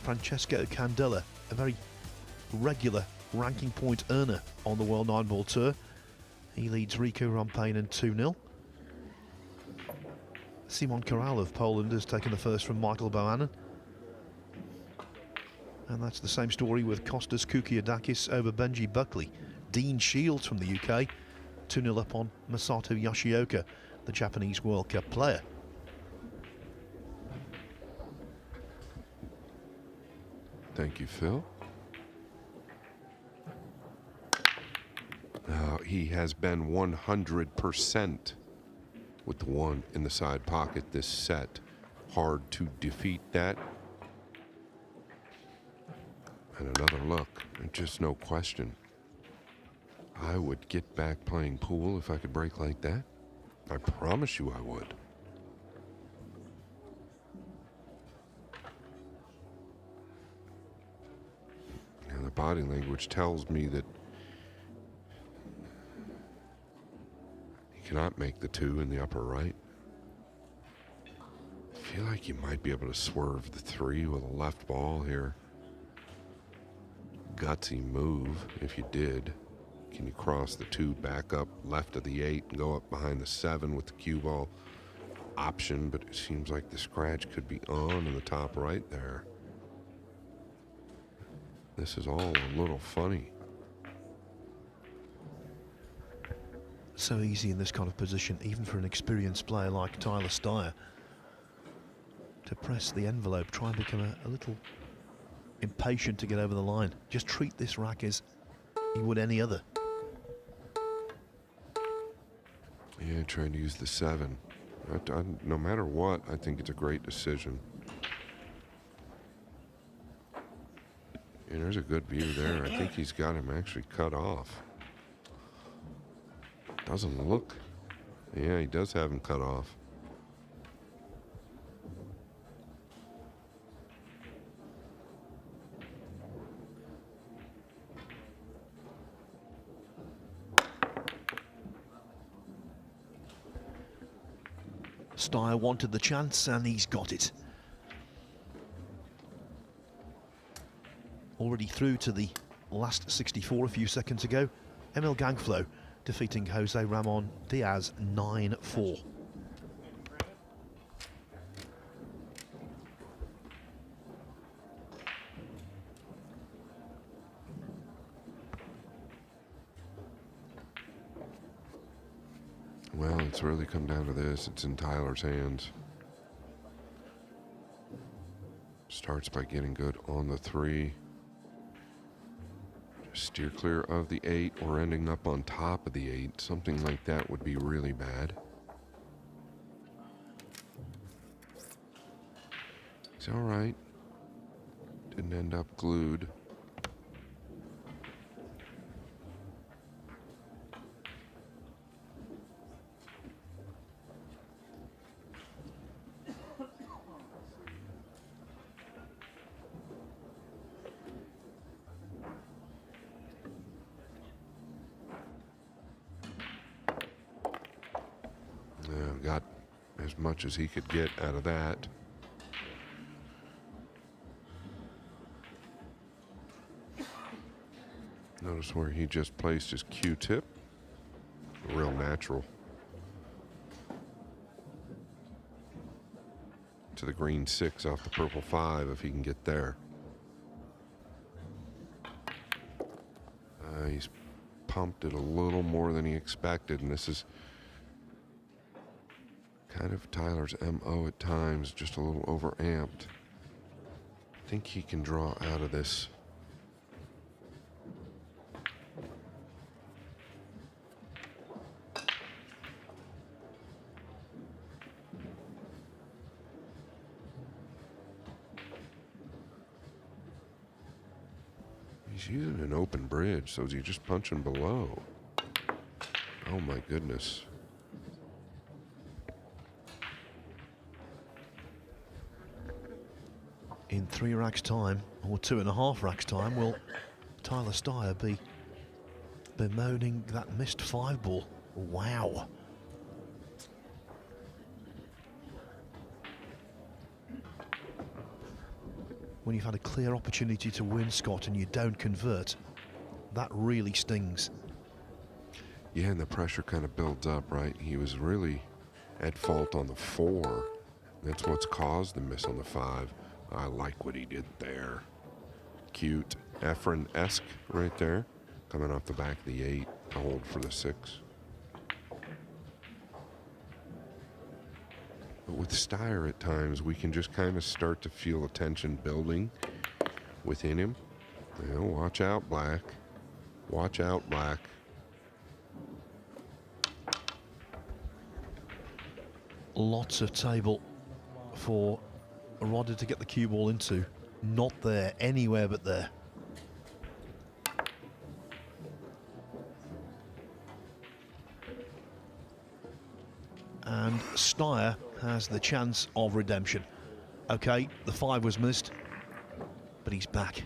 Francesco Candela, a very regular ranking point earner on the World 9-Ball Tour. He leads Riku Rompainen 2-0. Simon Koral of Poland has taken the first from Michael Bohannon. And that's the same story with Kostas Koukiadakis over Benji Buckley. Dean Shields from the UK, 2-0 up on Masato Yoshioka, the Japanese World Cup player. Thank you, Phil. He has been 100% with the one in the side pocket this set. Hard to defeat that. And another look, and just no question. I would get back playing pool if I could break like that. I promise you I would. And the body language tells me that he cannot make the 2 in the upper right. I feel like you might be able to swerve the 3 with a left ball here. Gutsy move if you did. Can you cross the 2 back up left of the 8 and go up behind the 7 with the cue ball option? But it seems like the scratch could be on in the top right there. This is all a little funny. So easy in this kind of position, even for an experienced player like Tyler Steyer, to press the envelope, try and become a little impatient to get over the line. Just treat this rack as you would any other. Yeah, trying to use the 7. No matter what, I think it's a great decision. And there's a good view there. I think he's got him actually cut off. Doesn't look. Yeah, he does have him cut off. Steyer wanted the chance and he's got it. Already through to the last 64 a few seconds ago. Emil Gangflo defeating Jose Ramon Diaz 9-4. Well, it's really come down to this. It's in Tyler's hands. Starts by getting good on the 3. Just steer clear of the 8 or ending up on top of the 8. Something like that would be really bad. It's all right. Didn't end up glued. Got as much as he could get out of that. Notice where he just placed his Q-tip. Real natural. to the green 6 off the purple 5 if he can get there. He's pumped it a little more than he expected, and this is kind of Tyler's MO at times, just a little overamped. I think he can draw out of this. He's using an open bridge, so is he just punching below? Oh my goodness. In 3 racks time, or 2.5 racks time, will Tyler Steyer be bemoaning that missed 5 ball? Wow. When you've had a clear opportunity to win, Scott, and you don't convert, that really stings. Yeah, and the pressure kind of builds up, right? He was really at fault on the 4. That's what's caused the miss on the 5. I like what he did there. Cute. Efren-esque right there. Coming off the back of the 8 to hold for the 6. But with Steyer at times, we can just kind of start to feel the tension building within him. You know, watch out, Black. Watch out, Black. Lots of table for Rodder to get the cue ball into. Not there, anywhere but there. And Steyer has the chance of redemption. Okay, the 5 was missed, but he's back.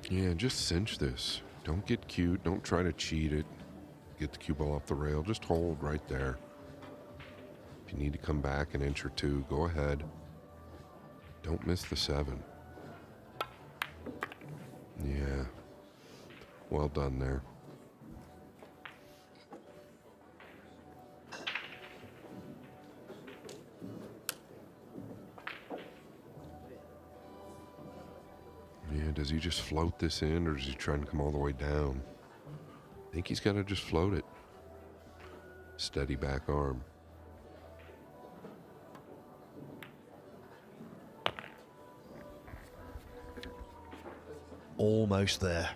Yeah, just cinch this. Don't get cute. Don't try to cheat it. Get the cue ball off the rail. Just hold right there. If you need to come back an inch or 2, go ahead. Don't miss the 7. Yeah. Well done there. Yeah, does he just float this in, or does he try and come all the way down? I think he's got to just float it. Steady back arm. Almost there.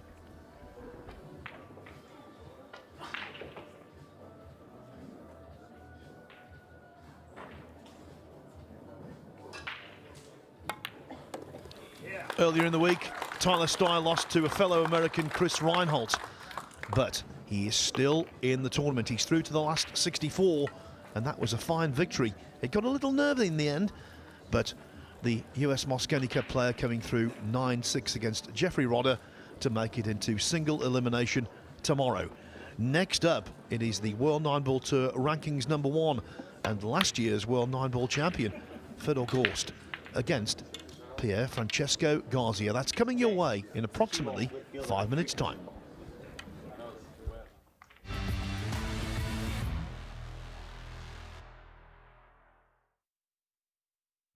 Earlier in the week, Tyler Steyer lost to a fellow American, Chris Reinholdt, but he is still in the tournament. He's through to the last 64, and that was a fine victory. It got a little nervy in the end, but the US Mosconi Cup player coming through 9-6 against Jeffrey Rodder to make it into single elimination tomorrow. Next up, it is the World 9-Ball Tour rankings #1 and last year's World 9-Ball champion, Fedor Gorst, against Pierre Francesco Garcia. That's coming your way in approximately 5 minutes' time.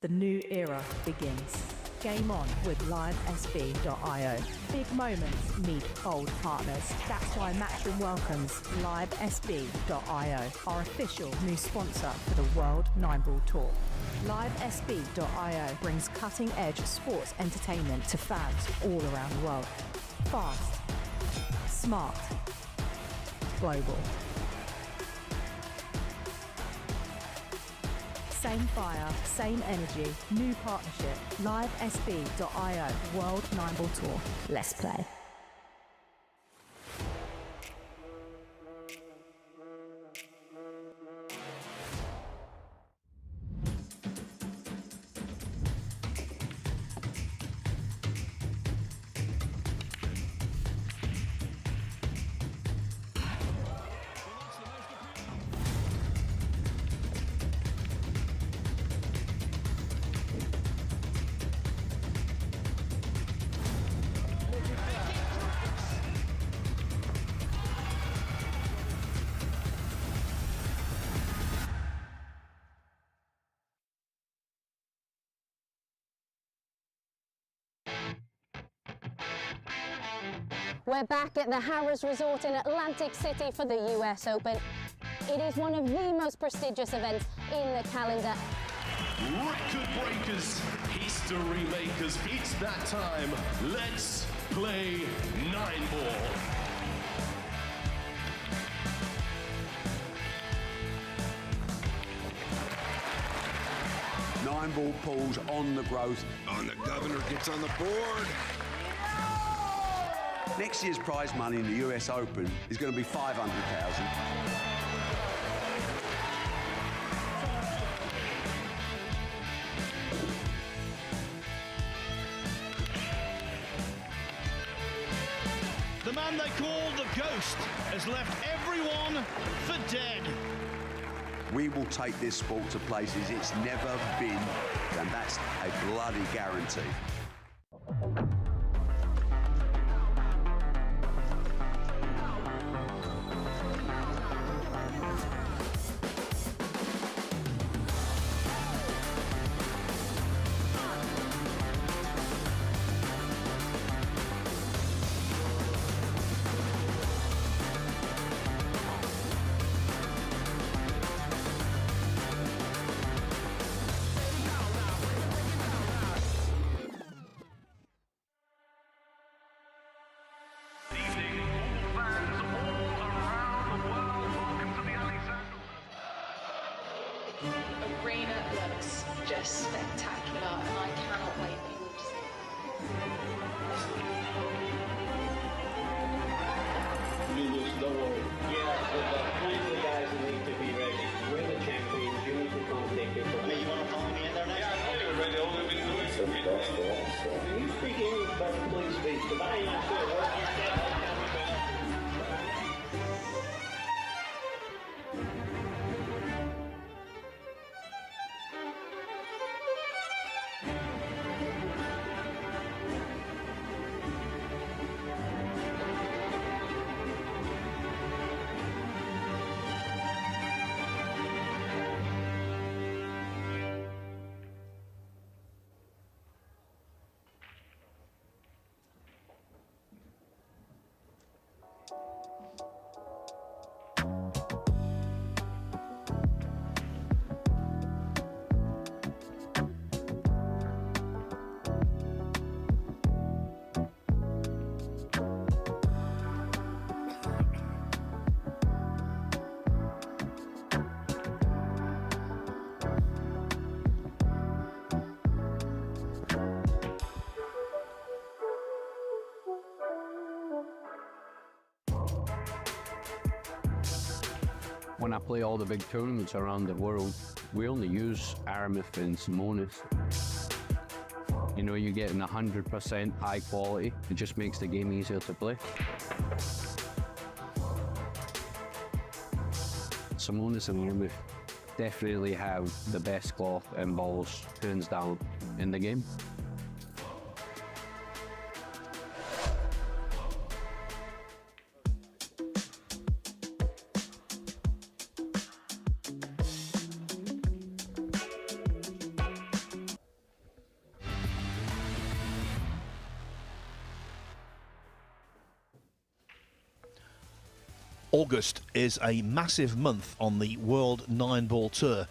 The new era begins. Game on with LiveSB.io. Big moments meet bold partners. That's why Matchroom welcomes LiveSB.io, our official new sponsor for the World 9-Ball Tour. LiveSB.io brings cutting-edge sports entertainment to fans all around the world. Fast, smart, global. Same fire, same energy, new partnership. LiveSB.io, World 9-Ball Tour. Let's play. We're back at the Harrah's Resort in Atlantic City for the US Open. It is one of the most prestigious events in the calendar. Record breakers, history makers, it's that time. Let's play 9-ball. Nine-ball pulls on the growth. And the governor gets on the board. Next year's prize money in the US Open is going to be $500,000. The man they call the Ghost has left everyone for dead. We will take this sport to places it's never been, and that's a bloody guarantee. Arena looks just spectacular, and I cannot wait for you all to see it. Lulus, don't worry. Yeah, there's plenty of guys who need to be ready. We're the champions. You need to come take it from me. You want to follow me in there next? Yeah, I know you're ready. All we've been doing. Can you speak English, but please speak? Because I ain't not sure what you said. When I play all the big tournaments around the world, we only use Aramith and Simonis. You know, you're getting 100% high quality. It just makes the game easier to play. Simonis and Aramith definitely have the best cloth and balls, hands down, in the game. August is a massive month on the World 9-Ball Tour.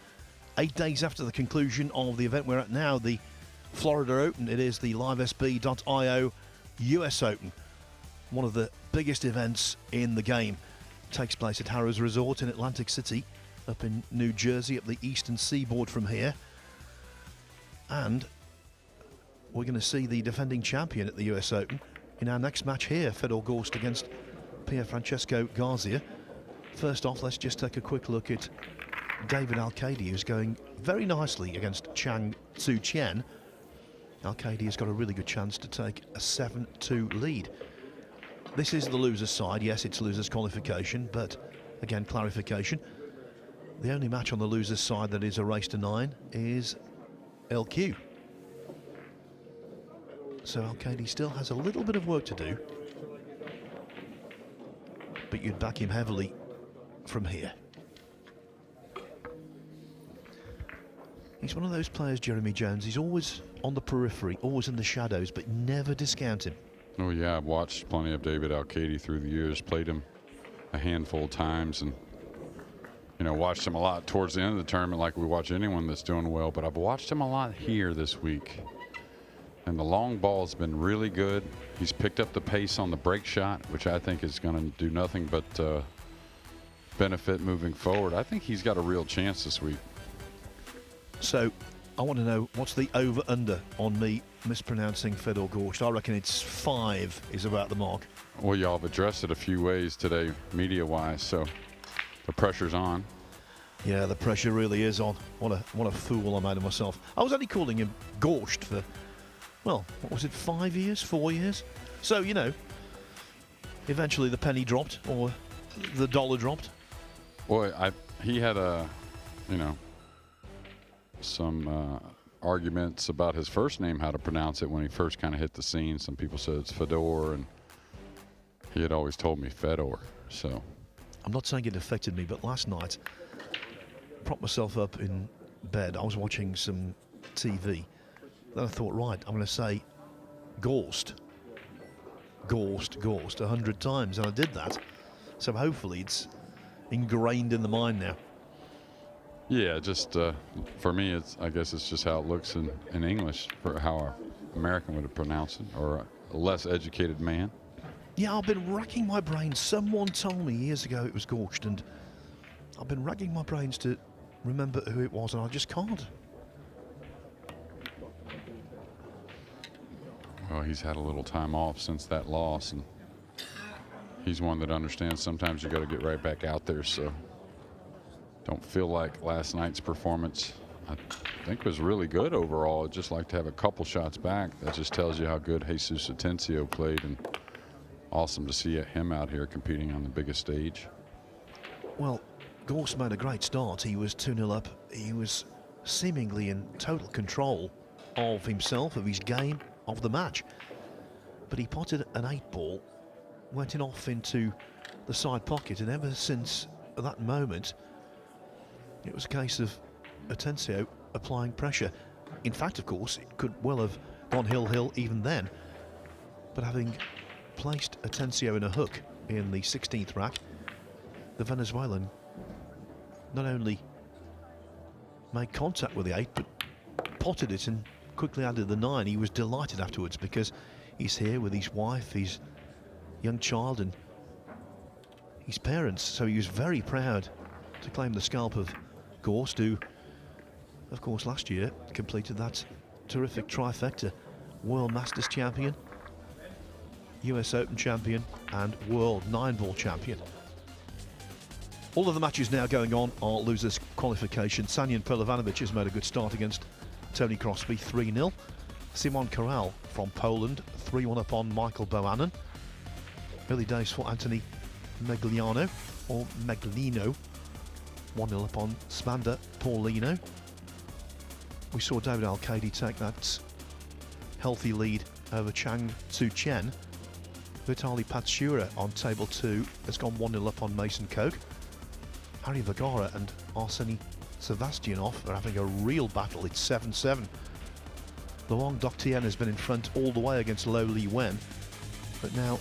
8 days after the conclusion of the event we're at now, the Florida Open, it is the livesb.io US Open. One of the biggest events in the game. It takes place at Harrah's Resort in Atlantic City, up in New Jersey, up the eastern seaboard from here. And we're going to see the defending champion at the US Open in our next match here, Fedor Gorst against Pier Francesco Garcia. First off, let's just take a quick look at David Alcady, who's going very nicely against Chang Tzu Chien. Alcady has got a really good chance to take a 7-2 lead. This is the loser's side. Yes, it's loser's qualification, but again, clarification. The only match on the loser's side that is a race to 9 is LQ. So Alcady still has a little bit of work to do, but you'd back him heavily from here. He's one of those players, Jeremy Jones, he's always on the periphery, always in the shadows, but never discount him. Oh yeah, I've watched plenty of David Alcady through the years, played him a handful of times, and you know, watched him a lot towards the end of the tournament like we watch anyone that's doing well, but I've watched him a lot here this week. And the long ball's been really good. He's picked up the pace on the break shot, which I think is going to do nothing but benefit moving forward. I think he's got a real chance this week. So I want to know, what's the over-under on me mispronouncing Fedor Gorst? I reckon it's 5 is about the mark. Well, y'all have addressed it a few ways today, media-wise, so the pressure's on. Yeah, the pressure really is on. What a fool I made of myself. I was only calling him Gorst for, well, what was it, 5 years, 4 years? So, you know, eventually the penny dropped or the dollar dropped. Boy, he had you know, some arguments about his first name, how to pronounce it when he first kind of hit the scene. Some people said it's Fedor, and he had always told me Fedor. So I'm not saying it affected me, but last night, propped myself up in bed. I was watching some TV. Then I thought, right, I'm going to say Gorst 100 times, and I did that. So hopefully it's ingrained in the mind now. yeah, just for me, I guess it's just how it looks in English for how an American would pronounce it, or a less educated man. Yeah, I've been racking my brains. Someone told me years ago it was Gorst, and I've been racking my brains to remember who it was, and I just can't. Well, he's had a little time off since that loss, and he's one that understands sometimes you got to get right back out there. So don't feel like last night's performance, I think, was really good overall. I'd just like to have a couple shots back. That just tells you how good Jesus Atencio played, and awesome to see him out here competing on the biggest stage. Well, Gorst made a great start. He was 2-0 up. He was seemingly in total control of himself, of his game, of the match. But he potted an 8-ball, went off into the side pocket, and ever since that moment, it was a case of Atencio applying pressure. In fact, of course, it could well have gone hill even then. But having placed Atencio in a hook in the 16th rack, the Venezuelan not only made contact with the 8, but potted it and quickly added the 9. He was delighted afterwards because he's here with his wife, his young child, and his parents. So he was very proud to claim the scalp of Gorst, who, of course, last year completed that terrific trifecta: World Masters champion, US Open champion, and World 9-ball champion. All of the matches now going on are losers qualification. Sanyan Pelovanovic has made a good start against Tony Crosby, 3-0. Simon Corral from Poland, 3-1 up on Michael Bohannon. Early days for Anthony Meglino, 1-0 up on Spanda Paulino. We saw David Alcady take that healthy lead over Chang Tzu Chen. Vitali Patsura on table 2 has gone 1-0 up on Mason Koch. Harry Vergara and Arseny Sevastianov are having a real battle. It's 7-7. Luong Doktien has been in front all the way against Lo Li Wen, but now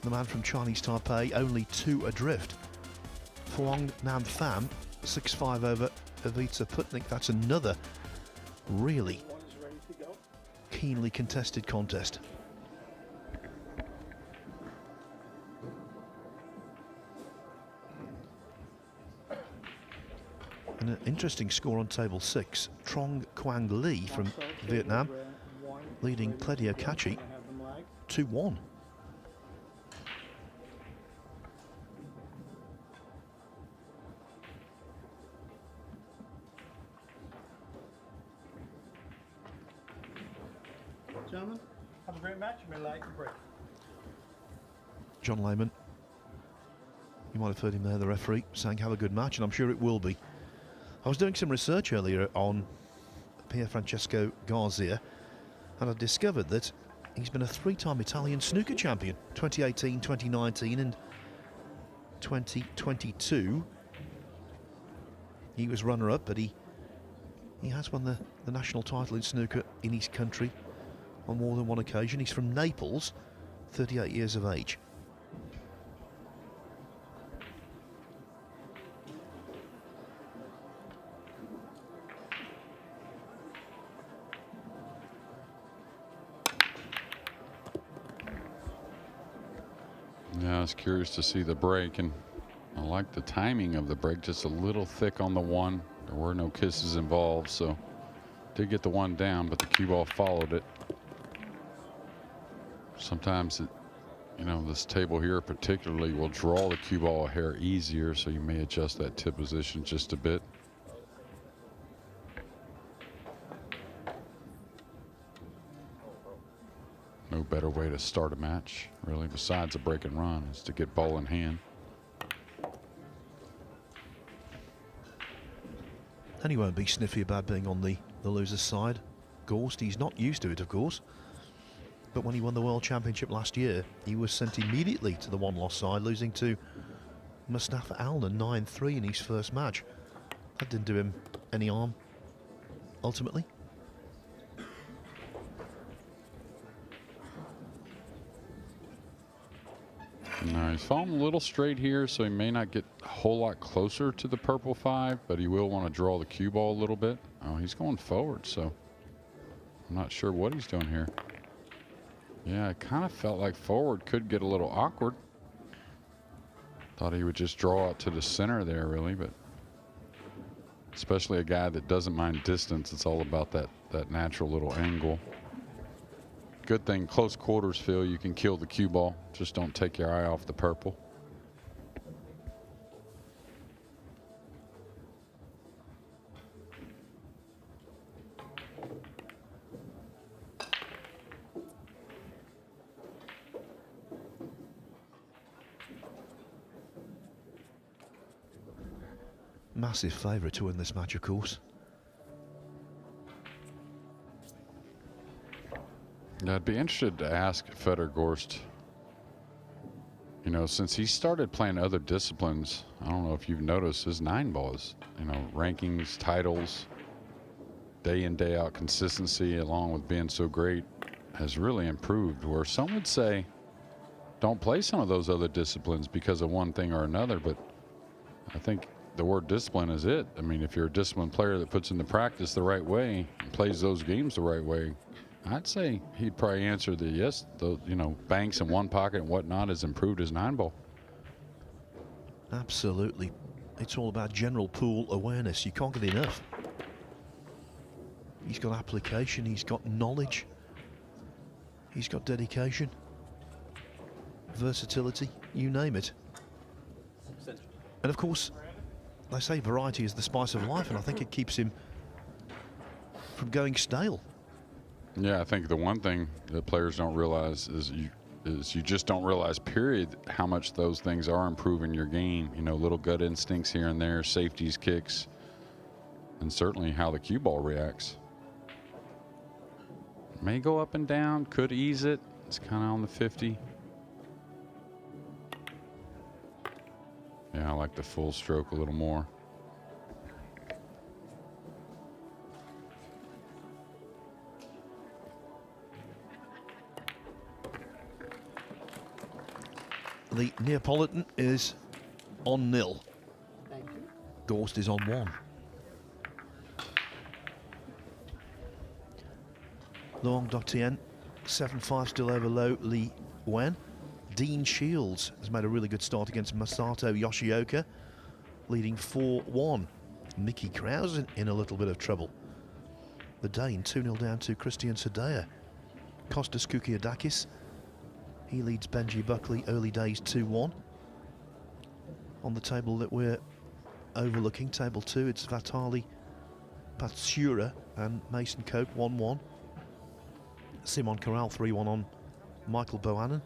the man from Chinese Taipei only 2 adrift. Phuong Nam Pham 6-5 over Ivica Putnik. That's another really keenly contested contest. And an interesting score on table 6. Trong Quang Lee from Vietnam leading Claudio Cachi 2-1. Gentlemen, have a great match. You may like the break. John Lehman, you might have heard him there, the referee, saying have a good match, and I'm sure it will be. I was doing some research earlier on Pier Francesco Garcia, and I discovered that he's been a 3-time Italian snooker champion, 2018, 2019 and 2022. He was runner-up, but he has won the national title in snooker in his country on more than one occasion. He's from Naples, 38 years of age. Yeah, I was curious to see the break, and I like the timing of the break, just a little thick on the one. There were no kisses involved, so did get the one down, but the cue ball followed it. Sometimes, you know, this table here particularly will draw the cue ball a hair easier, so you may adjust that tip position just a bit. No better way to start a match, really, besides a break and run, is to get ball in hand. And he won't be sniffy about being on the loser's side. Gorst, he's not used to it, of course. But when he won the World Championship last year, he was sent immediately to the one-loss side, losing to Mustafa Alnan 9-3 in his first match. That didn't do him any harm, ultimately. No, he's falling a little straight here, so he may not get a whole lot closer to the purple 5, but he will want to draw the cue ball a little bit. Oh, he's going forward, so I'm not sure what he's doing here. Yeah, it kind of felt like forward could get a little awkward. Thought he would just draw out to the center there, really, but especially a guy that doesn't mind distance, it's all about that natural little angle. Good thing, close quarters, Phil, you can kill the cue ball. Just don't take your eye off the purple. Massive favourite to win this match, of course. Yeah, I'd be interested to ask Fedor Gorst, you know, since he started playing other disciplines, I don't know if you've noticed his 9-ball is, you know, rankings, titles, day in, day out consistency, along with being so great, has really improved. Where some would say, don't play some of those other disciplines because of one thing or another, but I think the word discipline is it. I mean, if you're a disciplined player that puts into practice the right way and plays those games the right way, I'd say he'd probably answer the yes. The, you know, banks in one pocket and whatnot has improved his 9-ball. Absolutely. It's all about general pool awareness. You can't get enough. He's got application, he's got knowledge, he's got dedication, versatility, you name it. And of course, they say variety is the spice of life, and I think it keeps him from going stale. Yeah, I think the one thing that players don't realize is you just don't realize, period, how much those things are improving your game. You know, little gut instincts here and there, safeties, kicks, and certainly how the cue ball reacts. May go up and down, could ease it. It's kind of on the 50. Yeah, I like the full stroke a little more. The Neapolitan is on 0. Thank you. Gorst is on 1. Long Doctien, 7-5 still over Lo Li Wen. Dean Shields has made a really good start against Masato Yoshioka, leading 4-1. Mickey Krause in a little bit of trouble. The Dane 2-0 down to Christian Sadea. Kostas Koukiadakis, he leads Benji Buckley, early days 2-1. On the table that we're overlooking, table 2, it's Vatali Patsura and Mason Cope 1-1. Simon Corral 3-1 on Michael Bohannon.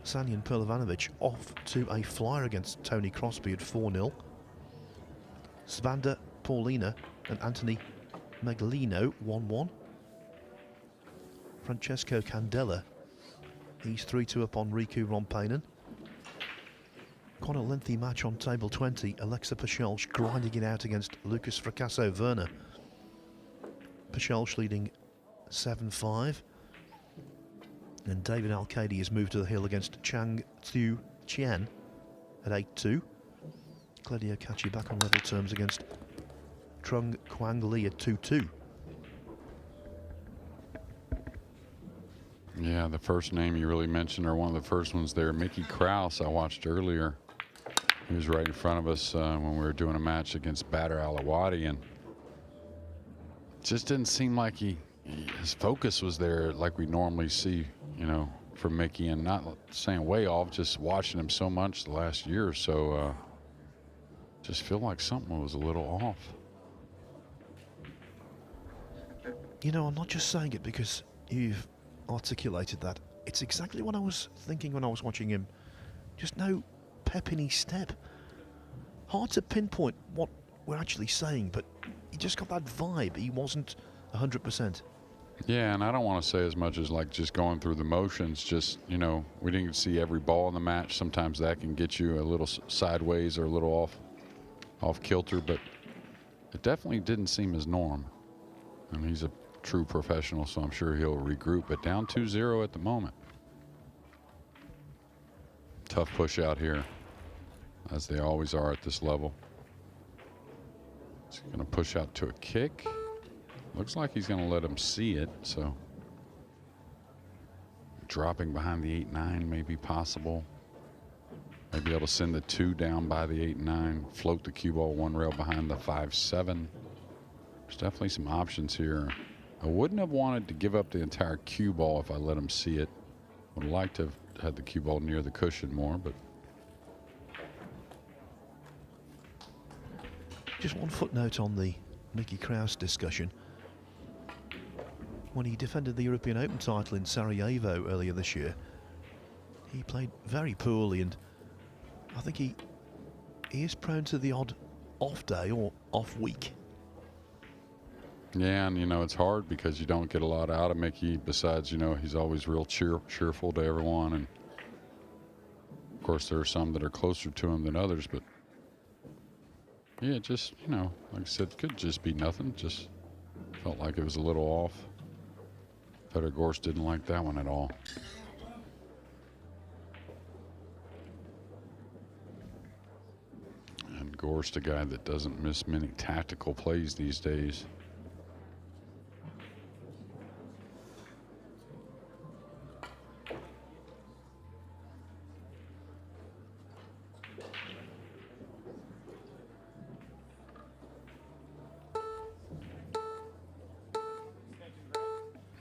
Sanyan Perlovanovic off to a flyer against Tony Crosby at 4-0. Svanda Paulina and Anthony Megalino 1-1. Francesco Candela, he's 3-2 up on Riku Rompainen. Quite a lengthy match on table 20. Alexa Pachelsch grinding it out against Lucas Fracasso Werner. Pachelsch leading 7-5. And David Al-Kaidi has moved to the hill against Chang Tzu Chien at 8-2. Claudio Cacci back on level terms against Trung Quang Li at 2-2. Yeah, the first name you really mentioned, or one of the first ones there, Mickey Krause, I watched earlier. He was right in front of us when we were doing a match against Badr Alawadi, and it just didn't seem like his focus was there like we normally see, you know, from Mickey, and not saying way off, just watching him so much the last year or so. Just feel like something was a little off. You know, I'm not just saying it because you've articulated that. It's exactly what I was thinking when I was watching him. Just no pep in his step. Hard to pinpoint what we're actually saying, but he just got that vibe. He wasn't 100%. Yeah, and I don't want to say as much as like just going through the motions. Just, you know, we didn't see every ball in the match. Sometimes that can get you a little sideways or a little off kilter, but it definitely didn't seem his norm. And he's a true professional, so I'm sure he'll regroup. But down 2-0 at the moment. Tough push out here, as they always are at this level. He's going to push out to a kick. Looks like he's going to let him see it, so dropping behind the 8-9 may be possible. Maybe able to send the 2 down by the 8-9, float the cue ball 1 rail behind the 5-7. There's definitely some options here. I wouldn't have wanted to give up the entire cue ball if I let him see it. Would have liked to have had the cue ball near the cushion more, but. Just one footnote on the Mickey Krause discussion. When he defended the European Open title in Sarajevo earlier this year, he played very poorly, and I think he is prone to the odd off day or off week. Yeah, and you know, it's hard because you don't get a lot out of Mickey. Besides, you know, he's always real cheerful to everyone, and of course there are some that are closer to him than others. But yeah, just, you know, like I said, could just be nothing. Just felt like it was a little off. Petter Gorst didn't like that one at all. And Gorst, a guy that doesn't miss many tactical plays these days.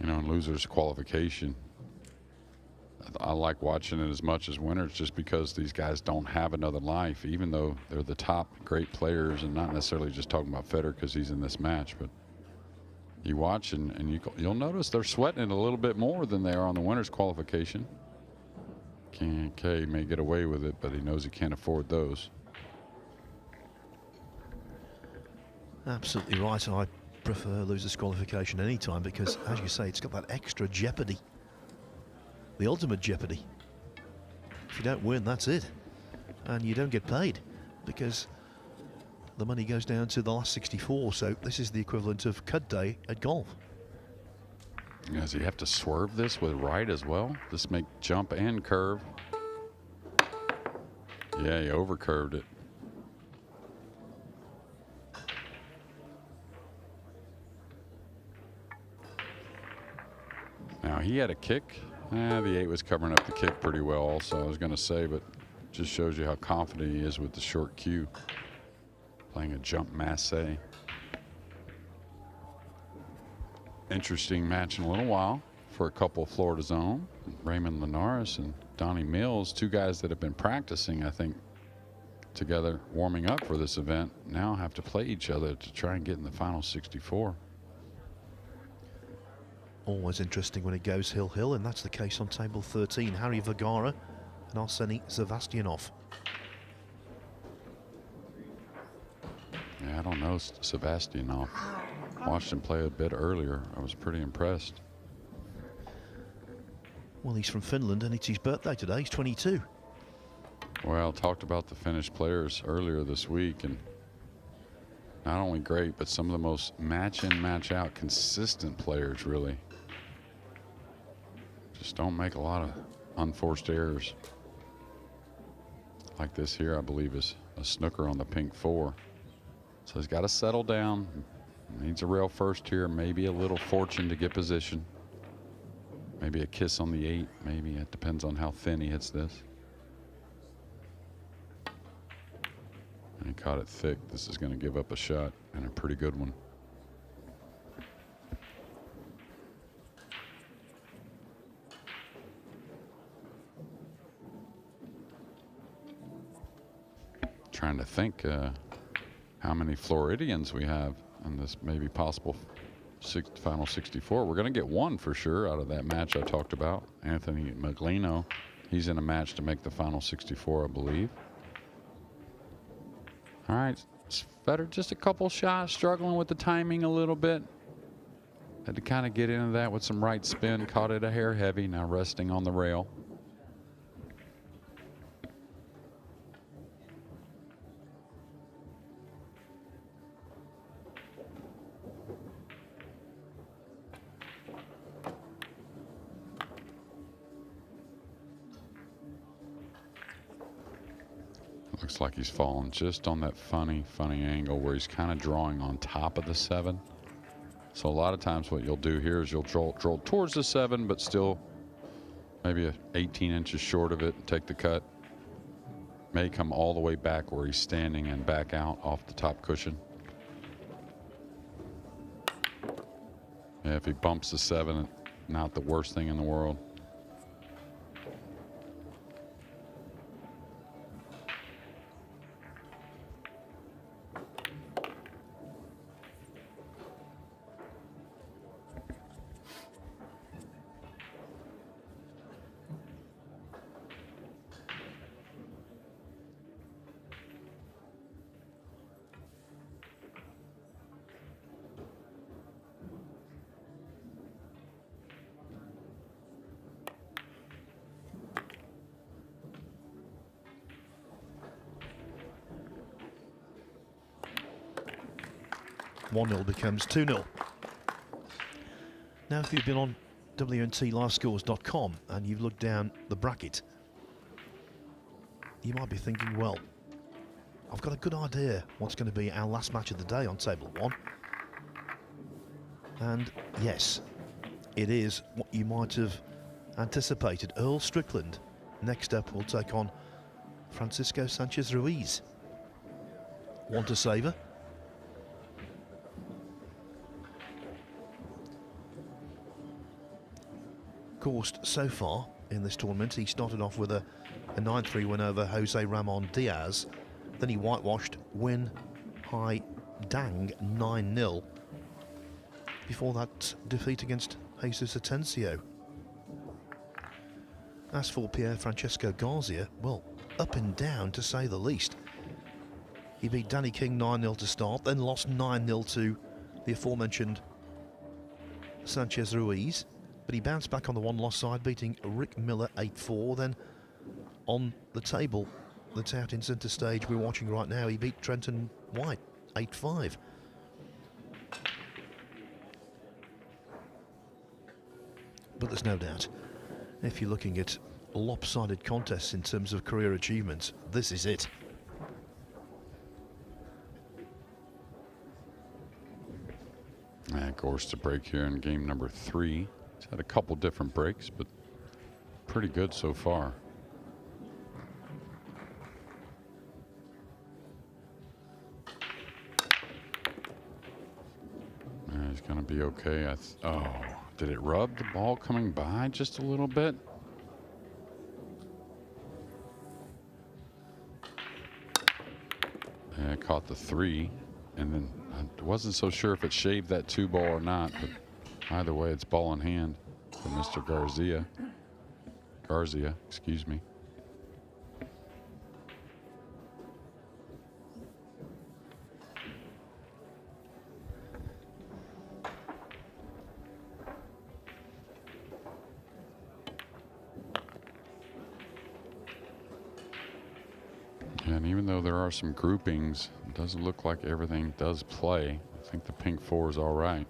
You know, in losers qualification, I like watching it as much as winners just because these guys don't have another life, even though they're the top great players, and not necessarily just talking about Federer because he's in this match, but you watch and you'll notice they're sweating it a little bit more than they are on the winners qualification. K may get away with it, but he knows he can't afford those. Absolutely right. I prefer losers qualification anytime because, as you say, it's got that extra jeopardy. The ultimate jeopardy. If you don't win, that's it. And you don't get paid because the money goes down to the last 64. So this is the equivalent of Cud Day at golf. Does he have to swerve this with right as well? Just make jump and curve. Yeah, he overcurved it. Now he had a kick. The 8 was covering up the kick pretty well also, I was going to say, but just shows you how confident he is with the short cue. Playing a jump masse. Interesting match in a little while for a couple of Florida's own. Raymond Linares and Donnie Mills, 2 guys that have been practicing, I think, together, warming up for this event, now have to play each other to try and get in the final 64. Always interesting when it goes hill-hill, and that's the case on table 13. Harry Vergara and Arseny Sevastianov. Yeah, I don't know Sebastianov. Watched him play a bit earlier. I was pretty impressed. Well, he's from Finland, and it's his birthday today. He's 22. Well, talked about the Finnish players earlier this week, and not only great, but some of the most match in, match out consistent players, really. Just don't make a lot of unforced errors. Like this here, I believe, is a snooker on the pink 4. So he's got to settle down. Needs a rail first here, maybe a little fortune to get position. Maybe a kiss on the 8, maybe. It depends on how thin he hits this. And he caught it thick. This is going to give up a shot, and a pretty good one. Trying to think how many Floridians we have in this maybe possible final 64. We're going to get one for sure out of that match I talked about. Anthony Maglino, he's in a match to make the final 64, I believe. All right, Svetter, just a couple shots, struggling with the timing a little bit. Had to kind of get into that with some right spin, caught it a hair heavy, now resting on the rail. Looks like he's falling just on that funny angle where he's kind of drawing on top of the 7. So a lot of times what you'll do here is you'll draw towards the 7, but still maybe 18 inches short of it and take the cut. May come all the way back where he's standing and back out off the top cushion. Yeah, if he bumps the 7, not the worst thing in the world. (1-0) becomes 2-0. Now, if you've been on WNTLivescores.com and you've looked down the bracket, you might be thinking, well, I've got a good idea what's going to be our last match of the day on table 1. And yes, it is what you might have anticipated. Earl Strickland next up will take on Francisco Sanchez Ruiz. Want to savour? Coursed so far in this tournament. He started off with a 9-3 win over Jose Ramon Diaz. Then he whitewashed Win Hai Dang 9-0. Before that defeat against Jesus Atencio. As for Pierre Francesco Garcia, well, up and down to say the least. He beat Danny King 9-0 to start, then lost 9-0 to the aforementioned Sanchez Ruiz. But he bounced back on the one-loss side, beating Rick Miller 8-4. Then on the table that's out in centre stage we're watching right now, he beat Trenton White 8-5. But there's no doubt, if you're looking at lopsided contests in terms of career achievements, this is it. And of course, the break here in game number 3. He's had a couple different breaks, but pretty good so far. He's going to be okay. Oh, did it rub the ball coming by just a little bit? Yeah, I caught the 3, and then I wasn't so sure if it shaved that 2 ball or not, but either way, it's ball in hand for Mr. Garcia, excuse me. And even though there are some groupings, it doesn't look like everything does play. I think the pink 4 is all right.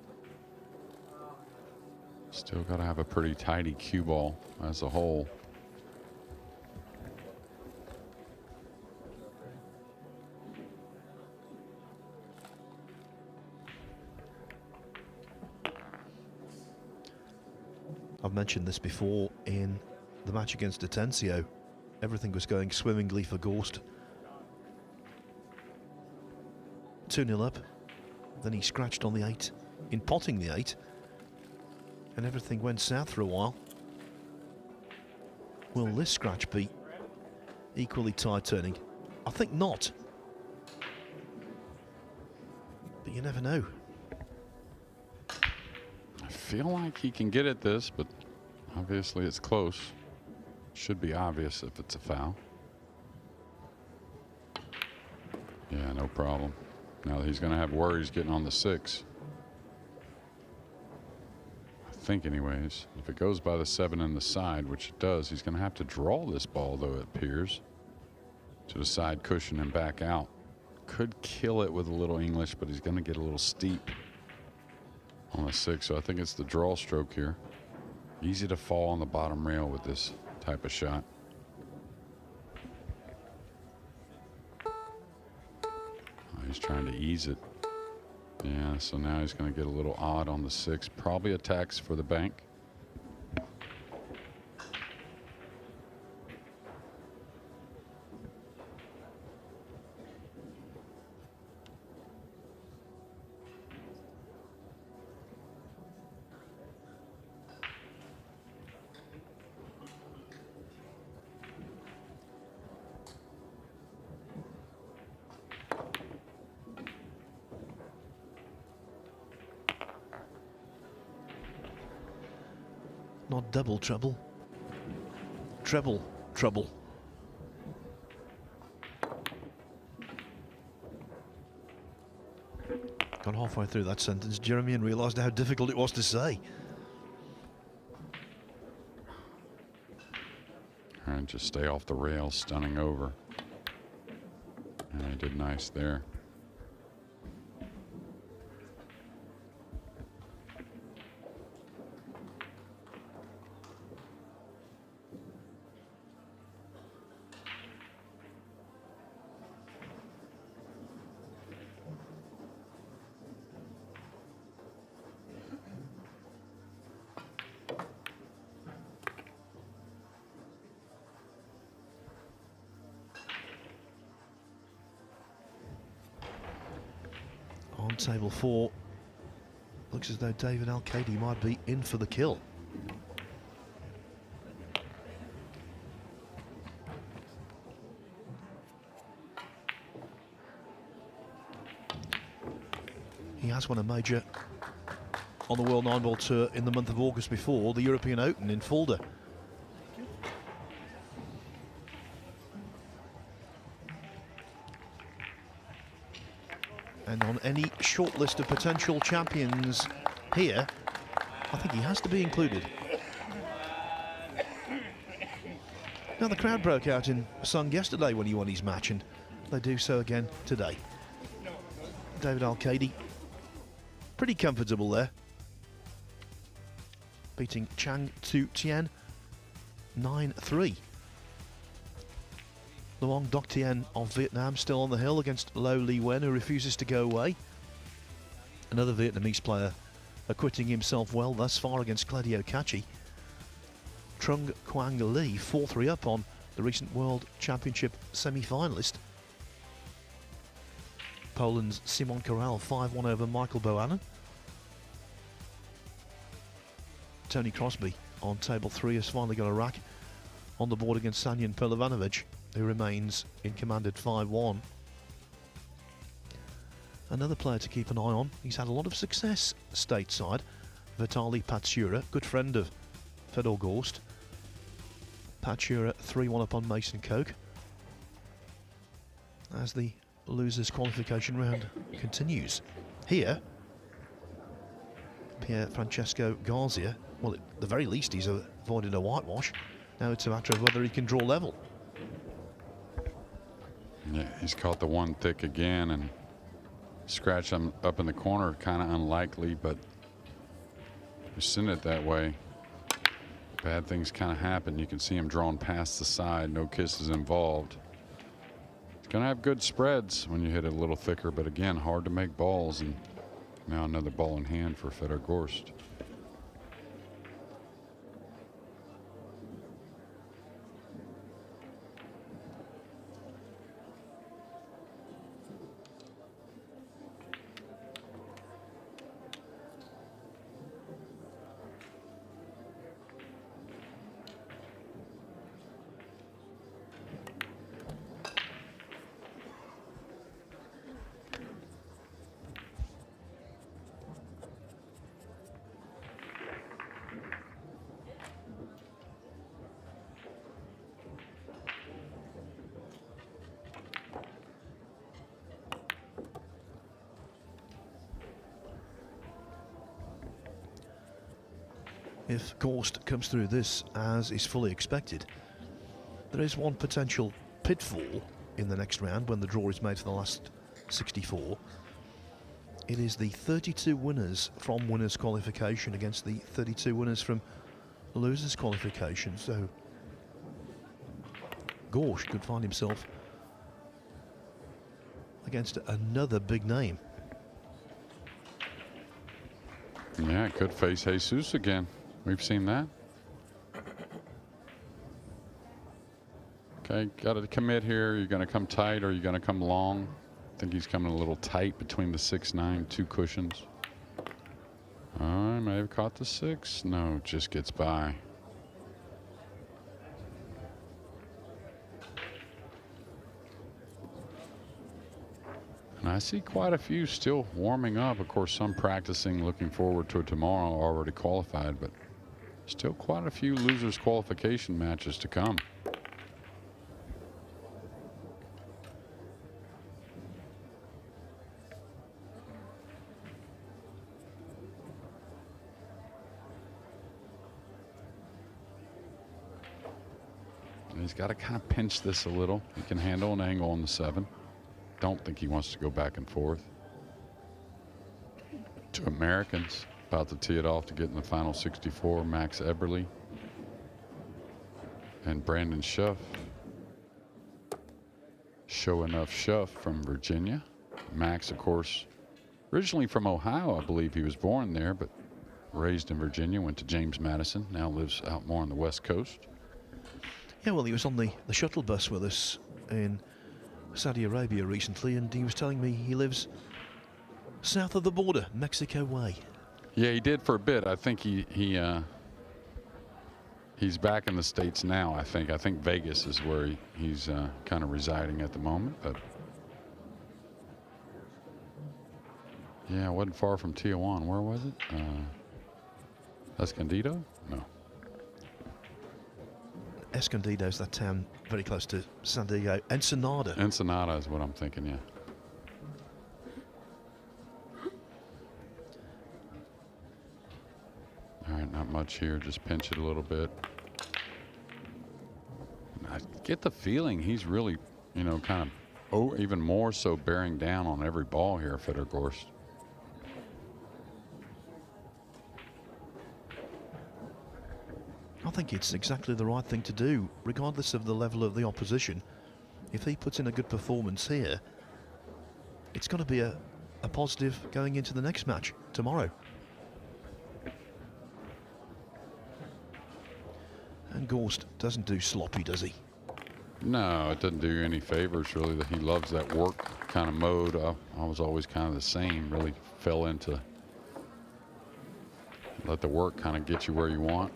Still got to have a pretty tidy cue ball as a whole. I've mentioned this before in the match against Atencio. Everything was going swimmingly for Gorst. 2-0 up. Then he scratched on the 8 in potting the 8. And everything went south for a while. Will this scratch be equally tide turning? I think not. But you never know. I feel like he can get at this, but obviously it's close. Should be obvious if it's a foul. Yeah, no problem. Now he's going to have worries getting on the 6. I think anyways. If it goes by the 7 and the side, which it does, he's going to have to draw this ball, though, it appears, to the side cushion and back out. Could kill it with a little English, but he's going to get a little steep on the 6. So I think it's the draw stroke here. Easy to fall on the bottom rail with this type of shot. He's trying to ease it. Yeah, so now he's going to get a little odd on the 6. Probably attacks for the bank. Not double trouble. Treble trouble. Got halfway through that sentence, Jeremy, and realised how difficult it was to say. And just stay off the rail, stunning over. And he did nice there. On table 4, looks as though David Al-Kadi might be in for the kill. He has won a major on the World 9-Ball Tour in the month of August before, the European Open in Fulda. And on any short list of potential champions here, I think he has to be included. Now, the crowd broke out in song yesterday when he won his match, and they do so again today. David Al-Kadi, pretty comfortable there, beating Chang Tu Tien 9-3. Luong Doc Tien of Vietnam still on the hill against Lo Ly Wen, who refuses to go away. Another Vietnamese player acquitting himself well thus far against Claudio Cacci. Trung Quang Ly 4-3 up on the recent World Championship semi-finalist. Poland's Simon Corral 5-1 over Michael Bohannon. Tony Crosby on table 3 has finally got a rack on the board against Sanyan Pelovanovic, who remains in command at 5-1. Another player to keep an eye on. He's had a lot of success stateside. Vitaly Patsura, good friend of Fedor Gorst. Patsura 3-1 up on Mason Koch as the losers qualification round continues. Here, Pier Francesco Garzia, well, at the very least he's avoided a whitewash. Now it's a matter of whether he can draw level. Yeah, he's caught the one thick again and scratched him up in the corner. Kind of unlikely, but You send it that way, bad things kind of happen. You can see him drawn past the side, no kisses involved. It's going to have good spreads when you hit it a little thicker, but again, hard to make balls. And now another ball in hand for Fedor Gorst. If Gorst comes through this as is fully expected, there is one potential pitfall in the next round when the draw is made for the last 64. It is the 32 winners from winners qualification against the 32 winners from losers qualification. So Gorst could find himself against another big name. Yeah, could face Jesus again. We've seen that. Okay, got to commit here. You're going to come tight or you're going to come long. I think he's coming a little tight between the 6-9, 2 cushions. I may have caught the 6. No, just gets by. And I see quite a few still warming up. Of course, some practicing, looking forward to tomorrow, already qualified, but still quite a few losers qualification matches to come. And he's got to kind of pinch this a little. He can handle an angle on the 7. Don't think he wants to go back and forth. 2 Americans about to tee it off to get in the final 64. Max Eberle and Brandon Schuff. Show Enough Schuff from Virginia. Max, of course, originally from Ohio, I believe he was born there, but raised in Virginia, went to James Madison, now lives out more on the West Coast. Yeah, well, he was on the shuttle bus with us in Saudi Arabia recently, and he was telling me he lives south of the border, Mexico way. Yeah, he did for a bit. I think he's back in the States now. I think Vegas is where he's kind of residing at the moment. But yeah, it wasn't far from Tijuana. Where was it? Escondido? No. Escondido's that town very close to San Diego. Ensenada. Ensenada is what I'm thinking, yeah. All right, not much here. Just pinch it a little bit. I get the feeling he's really, kind of, even more so bearing down on every ball here, Fedor Gorst. I think it's exactly the right thing to do, regardless of the level of the opposition. If he puts in a good performance here, it's going to be a positive going into the next match tomorrow. And Gorst doesn't do sloppy, does he? No, it doesn't do you any favors, really. That he loves that work kind of mode. I was always kind of the same, really fell into let the work kind of get you where you want.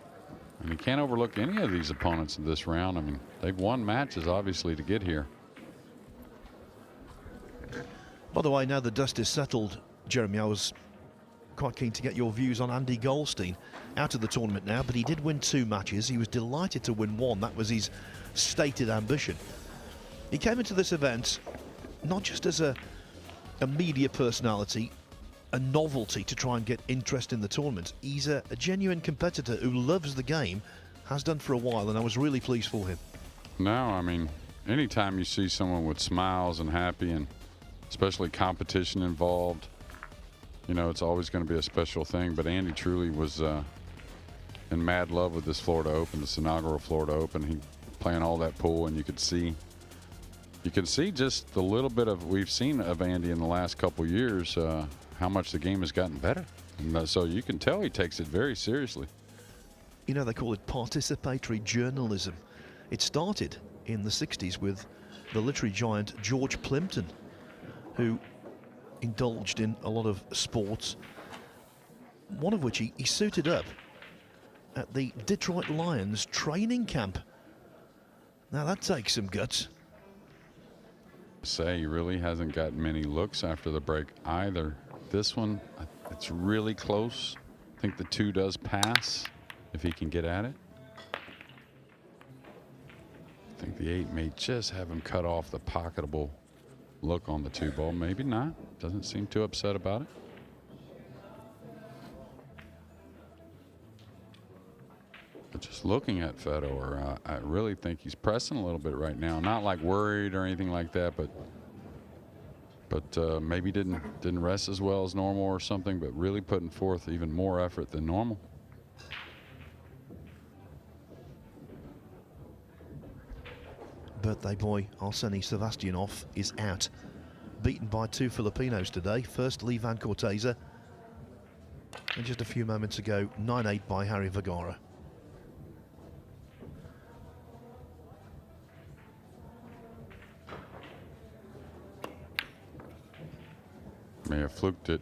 And you can't overlook any of these opponents in this round. I mean, they've won matches, obviously, to get here. By the way, now the dust is settled, Jeremy, I was quite keen to get your views on Andy Goldstein. Out of the tournament now, but he did win 2 matches. He was delighted to win 1. That was his stated ambition. He came into this event not just as a media personality, a novelty to try and get interest in the tournament. He's a genuine competitor who loves the game, has done for a while, and I was really pleased for him. No, I mean, anytime you see someone with smiles and happy, and especially competition involved, you know, it's always going to be a special thing. But Andy truly was in mad love with this Florida Open, this inaugural Florida Open. He playing all that pool, and you could see just a little bit of we've seen of Andy in the last couple years, how much the game has gotten better. And so you can tell he takes it very seriously. You know, they call it participatory journalism. It started in the 60s with the literary giant George Plimpton, who indulged in a lot of sports, one of which he suited up at the Detroit Lions training camp. Now that takes some guts. Say he really hasn't gotten many looks after the break either. This one, it's really close. I think the 2 does pass if he can get at it. I think the 8 may just have him cut off the pocketable look on the 2 ball. Maybe not. Doesn't seem too upset about it. But just looking at Fedor, I really think he's pressing a little bit right now. Not like worried or anything like that, but maybe didn't rest as well as normal or something, but really putting forth even more effort than normal. Birthday boy Arseny Sevastianov is out. Beaten by 2 Filipinos today. First Lee Van Corteza, and just a few moments ago 9-8 by Harry Vergara. May have fluked it.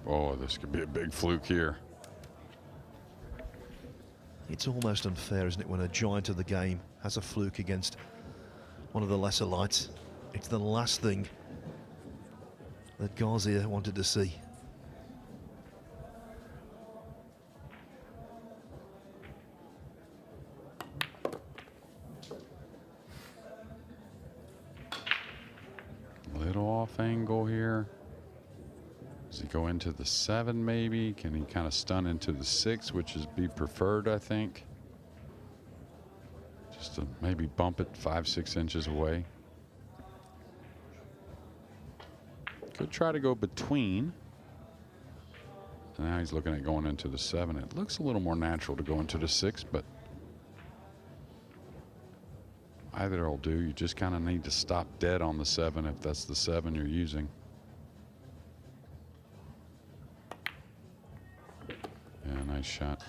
Oh, this could be a big fluke here. It's almost unfair, isn't it, when a giant of the game has a fluke against one of the lesser lights. It's the last thing that Garcia wanted to see. Little off angle here. Does he go into the 7 maybe? Can he kind of stun into the 6, which is be preferred, I think. Just to maybe bump it 5-6 inches away. Could try to go between. And now he's looking at going into the 7. It looks a little more natural to go into the 6, but either will do. You just kind of need to stop dead on the 7 if that's the 7 you're using. Yeah, nice shot.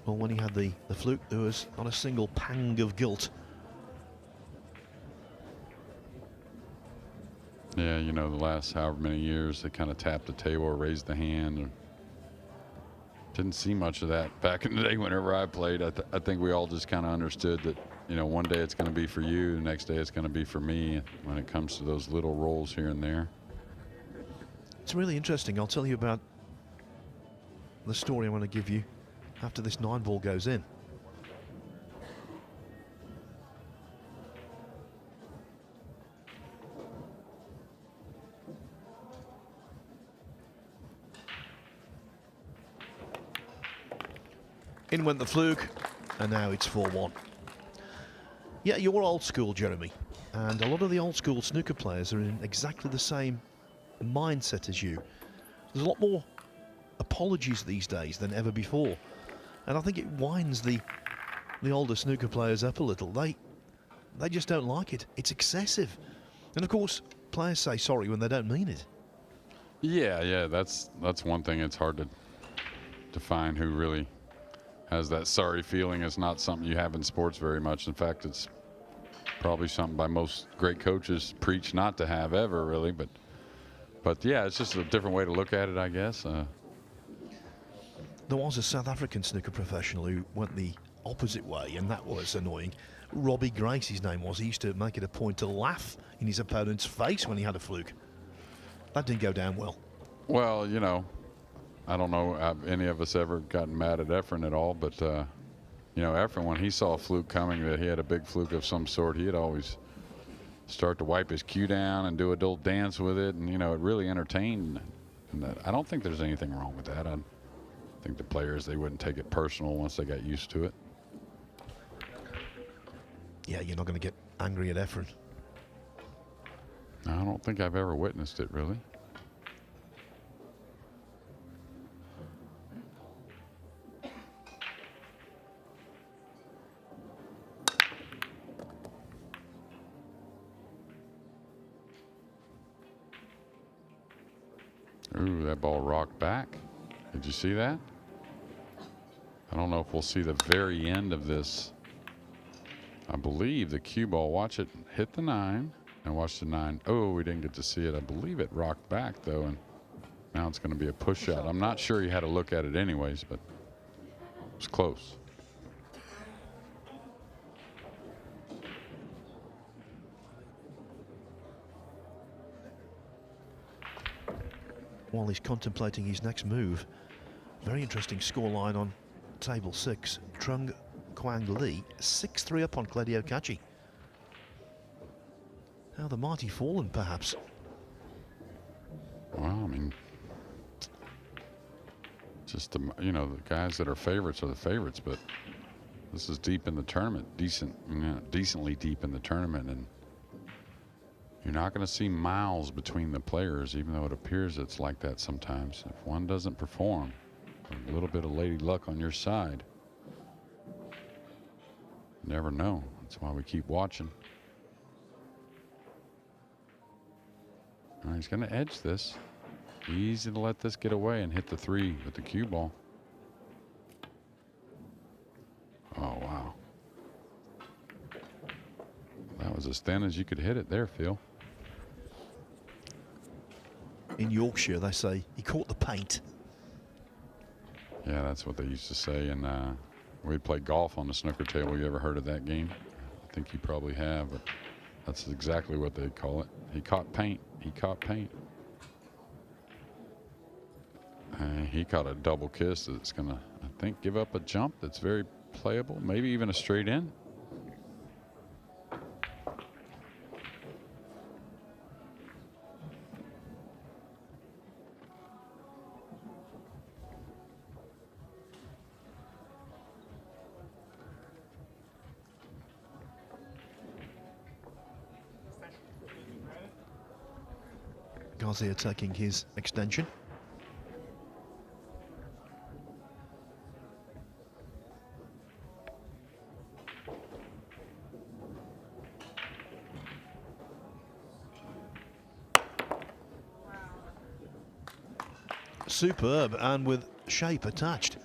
Well, when he had the fluke, there was not a single pang of guilt. Yeah, you know, the last however many years, they kind of tapped the table or raised the hand. Didn't see much of that back in the day whenever I played. I think we all just kind of understood that, you know, one day it's going to be for you, the next day it's going to be for me when it comes to those little rolls here and there. It's really interesting. I'll tell you about the story I want to give you after this 9 ball goes in. In went the fluke, and now it's 4-1. Yeah, you're old school, Jeremy, and a lot of the old school snooker players are in exactly the same mindset as you. There's a lot more apologies these days than ever before, and I think it winds the older snooker players up a little. They just don't like it. It's excessive, and of course players say sorry when they don't mean it. Yeah, that's one thing. It's hard to define who really has that sorry feeling. It's not something you have in sports very much. In fact, it's probably something by most great coaches preach not to have ever, really. But yeah, it's just a different way to look at it, I guess. There was a South African snooker professional who went the opposite way, and that was annoying. Robbie Grace, his name was. He used to make it a point to laugh in his opponent's face when he had a fluke. That didn't go down well. Well, you know, I don't know have any of us ever gotten mad at Efren at all, but, you know, Efren, when he saw a fluke coming, that he had a big fluke of some sort, he'd always start to wipe his cue down and do a little dance with it, and, you know, it really entertained. And I don't think there's anything wrong with that. I think the players, they wouldn't take it personal once they got used to it. Yeah, you're not going to get angry at Efren. I don't think I've ever witnessed it, really. Ooh, that ball rocked back. Did you see that? I don't know if we'll see the very end of this. I believe the cue ball, watch it hit the 9 and watch the 9. Oh, we didn't get to see it. I believe it rocked back though, and now it's going to be a push shot. I'm not sure he had to look at it anyways, but it was close. While he's contemplating his next move, very interesting scoreline on table 6. Trung Quang Lee 6-3 up on Claudio Cacci. How the mighty fallen, perhaps. Well, I mean, just the, you know, the guys that are favorites are the favorites, but this is deep in the tournament, decently deep in the tournament, and you're not going to see miles between the players, even though it appears it's like that sometimes. If one doesn't perform, a little bit of lady luck on your side. You never know. That's why we keep watching. All right, he's going to edge this. Easy to let this get away and hit the 3 with the cue ball. Oh, wow. That was as thin as you could hit it there, Phil. In Yorkshire, they say he caught the paint. Yeah, that's what they used to say. And we'd play golf on the snooker table. You ever heard of that game? I think you probably have, but that's exactly what they call it. He caught paint. He caught paint. He caught a double kiss that's going to, I think, give up a jump that's very playable, maybe even a straight in. Garcia taking his extension. Superb, and with shape attached.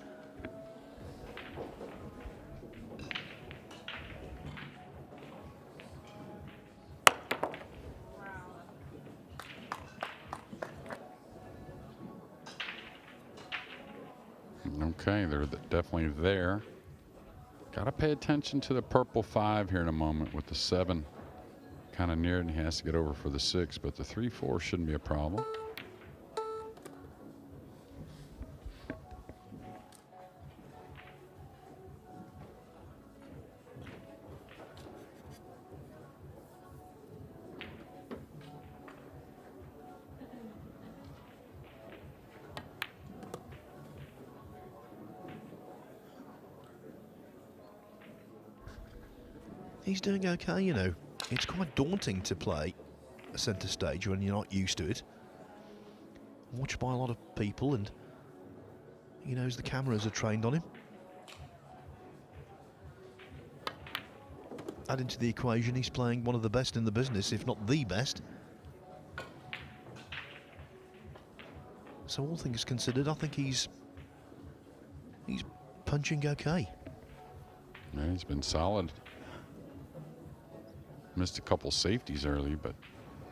Okay, they're definitely there. Got to pay attention to the purple 5 here in a moment with the 7 kind of near it, and he has to get over for the 6, but the 3-4 shouldn't be a problem. He's doing okay, you know. It's quite daunting to play a centre stage when you're not used to it. Watched by a lot of people, and he knows the cameras are trained on him. Add into the equation, he's playing one of the best in the business, if not the best. So all things considered, I think he's punching okay. Yeah, he's been solid. Missed a couple safeties early, but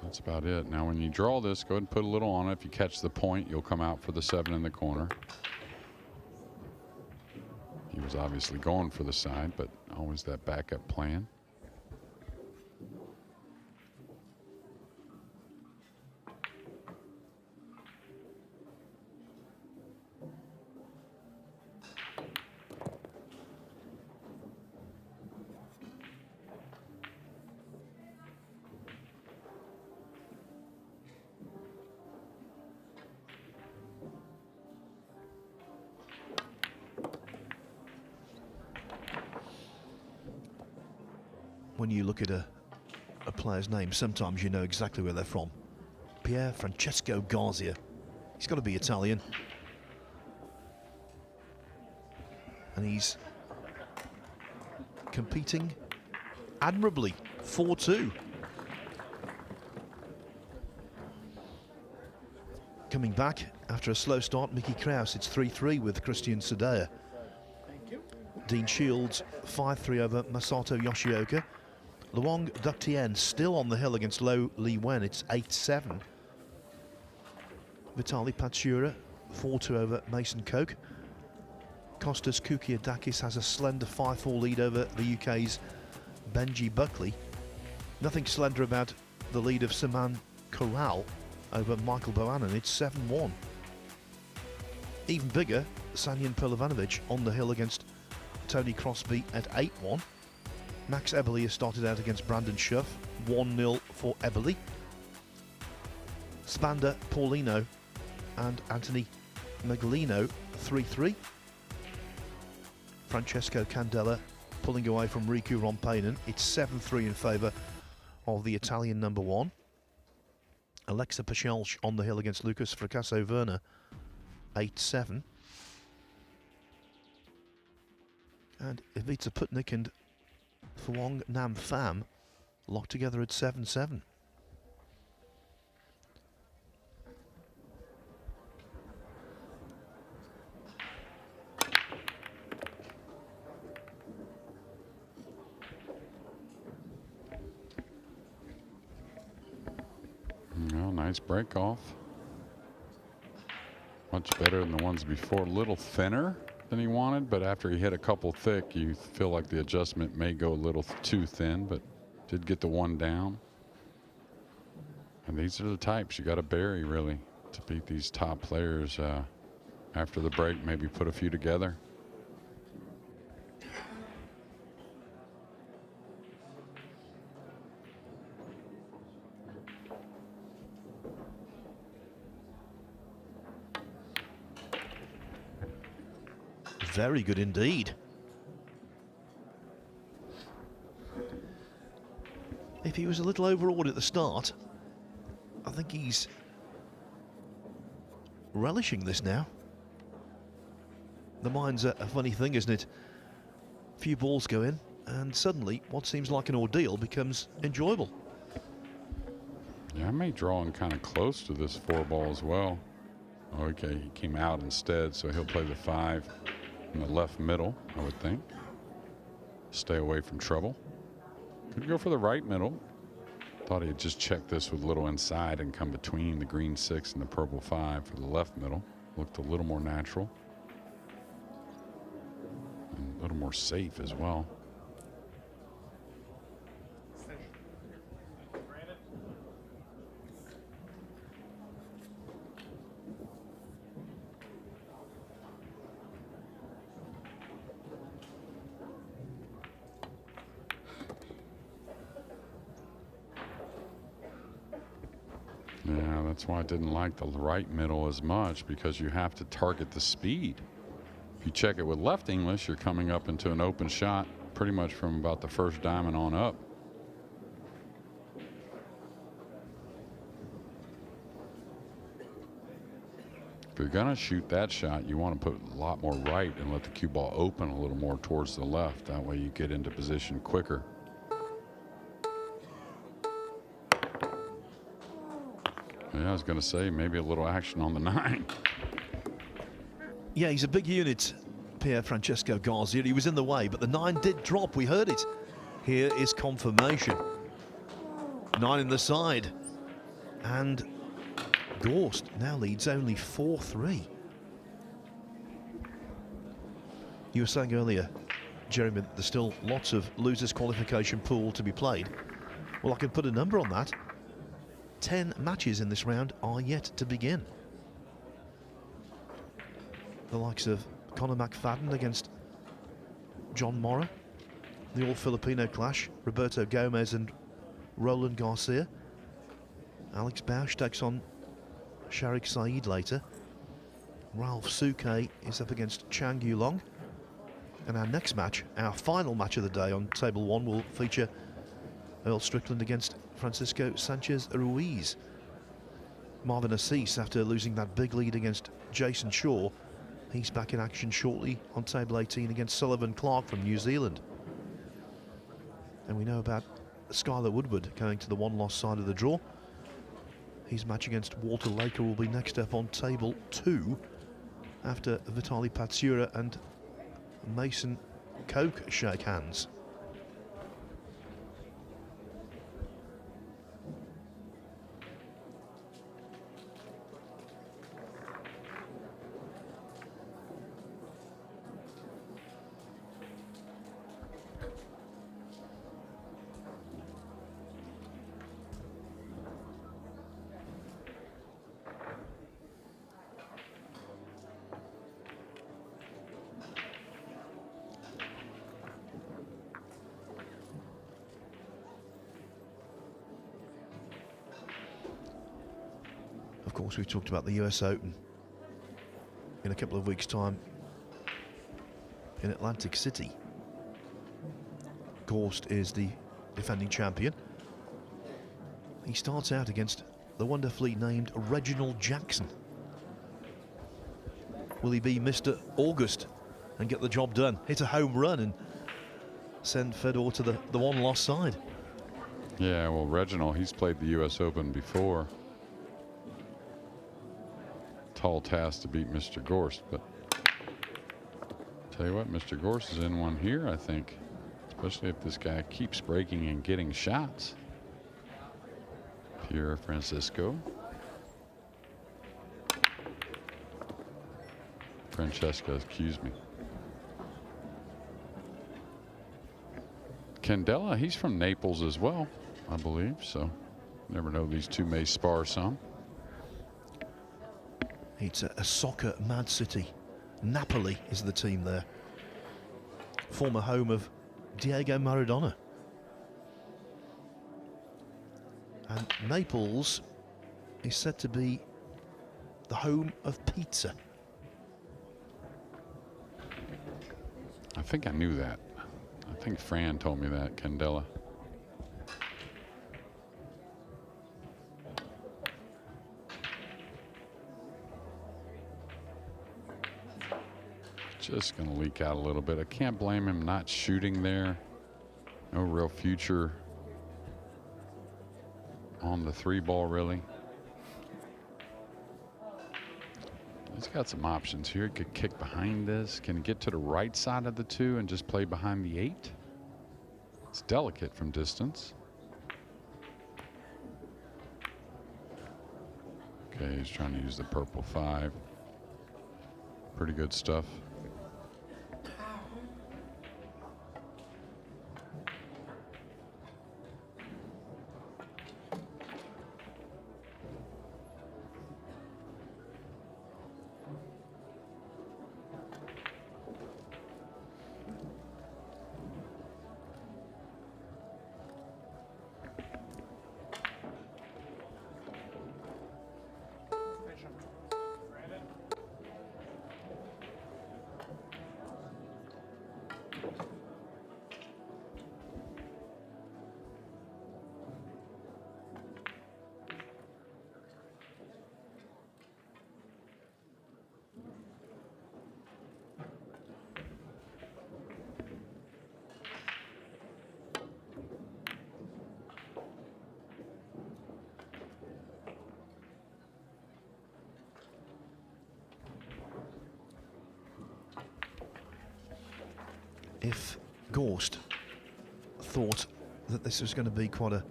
that's about it. Now, when you draw this, go ahead and put a little on it. If you catch the point, you'll come out for the 7 in the corner. He was obviously going for the side, but always that backup plan. When you look at a player's name, sometimes you know exactly where they're from. Pier Francesco Garzia. He's got to be Italian. And he's competing admirably. 4-2. Coming back after a slow start, Mickey Kraus. It's 3-3 with Christian Sadea. Dean Shields 5-3 over Masato Yoshioka. Luong Ductien still on the hill against Lo Li Wen. It's 8-7. Vitali Patsura 4-2 over Mason Koch. Kostas Koukiadakis has a slender 5-4 lead over the UK's Benji Buckley. Nothing slender about the lead of Saman Corral over Michael Bohannon. It's 7-1. Even bigger, Sanyan Perlovanovic on the hill against Tony Crosby at 8-1. Max Eberle has started out against Brandon Schuff, 1-0 for Eberle. Spander Paulino and Anthony Maglino 3-3. Francesco Candela pulling away from Riku Rompainen. It's 7-3 in favour of the Italian number one. Alexa Pachelch on the hill against Lucas Fracasso Werner, 8-7. And Ivica Putnik and Thuong Nam Pham locked together at 7-7. Well, nice break off. Much better than the ones before. A little thinner than he wanted, but after he hit a couple thick, you feel like the adjustment may go a little too thin, but did get the one down. And these are the types you got to bury, really, to beat these top players. After the break, maybe put a few together. Very good indeed. If he was a little overawed at the start, I think he's relishing this now. The mind's a funny thing, isn't it? A few balls go in, and suddenly what seems like an ordeal becomes enjoyable. Yeah, I may draw in kind of close to this 4-ball as well. Okay, he came out instead, so he'll play the 5 in the left middle, I would think. Stay away from trouble. Could go for the right middle. Thought he'd just check this with a little inside and come between the green 6 and the purple 5 for the left middle. Looked a little more natural. And a little more safe as well. Yeah, that's why I didn't like the right middle as much, because you have to target the speed. If you check it with left English, you're coming up into an open shot pretty much from about the first diamond on up. If you're gonna shoot that shot, you want to put a lot more right and let the cue ball open a little more towards the left. That way you get into position quicker. Yeah, I was going to say maybe a little action on the 9. Yeah, he's a big unit, Pier Francesco Garzia. He was in the way, but the 9 did drop. We heard it. Here is confirmation. 9 in the side. And Gorst now leads only 4-3. You were saying earlier, Jeremy, that there's still lots of losers qualification pool to be played. Well, I can put a number on that. 10 matches in this round are yet to begin. The likes of Conor McFadden against John Morra, the all-Filipino clash, Roberto Gomez and Roland Garcia. Alex Bausch takes on Sharik Saeed later. Ralph Suke is up against Chang Yulong. And our next match, our final match of the day on table 1, will feature Earl Strickland against Francisco Sanchez Ruiz. Marvin Assis, after losing that big lead against Jason Shaw, he's back in action shortly on table 18 against Sullivan Clark from New Zealand. And we know about Skylar Woodward going to the one-loss side of the draw. His match against Walter Laker will be next up on table 2 after Vitaly Patsura and Mason Koch shake hands. Of course, we've talked about the US Open in a couple of weeks' time in Atlantic City. Gorst is the defending champion. He starts out against the wonderfully named Reginald Jackson. Will he be Mr. August and get the job done? Hit a home run and send Fedor to the one-loss side? Yeah, well, Reginald, he's played the US Open before. Tall task to beat Mr. Gorst, but tell you what, Mr. Gorst is in one here, I think, especially if this guy keeps breaking and getting shots. Pierre Francesco. Francesca, excuse me. Candela, he's from Naples as well, I believe, so never know, these two may spar some. It's a soccer mad city. Napoli is the team there. Former home of Diego Maradona. And Naples is said to be the home of pizza. I think I knew that. I think Fran told me that, Candela. Just going to leak out a little bit. I can't blame him not shooting there. No real future on the 3-ball, really. He's got some options here. He could kick behind this. Can he get to the right side of the 2 and just play behind the 8? It's delicate from distance. Okay, he's trying to use the purple 5. Pretty good stuff. If Gorst thought that this was going to be quite a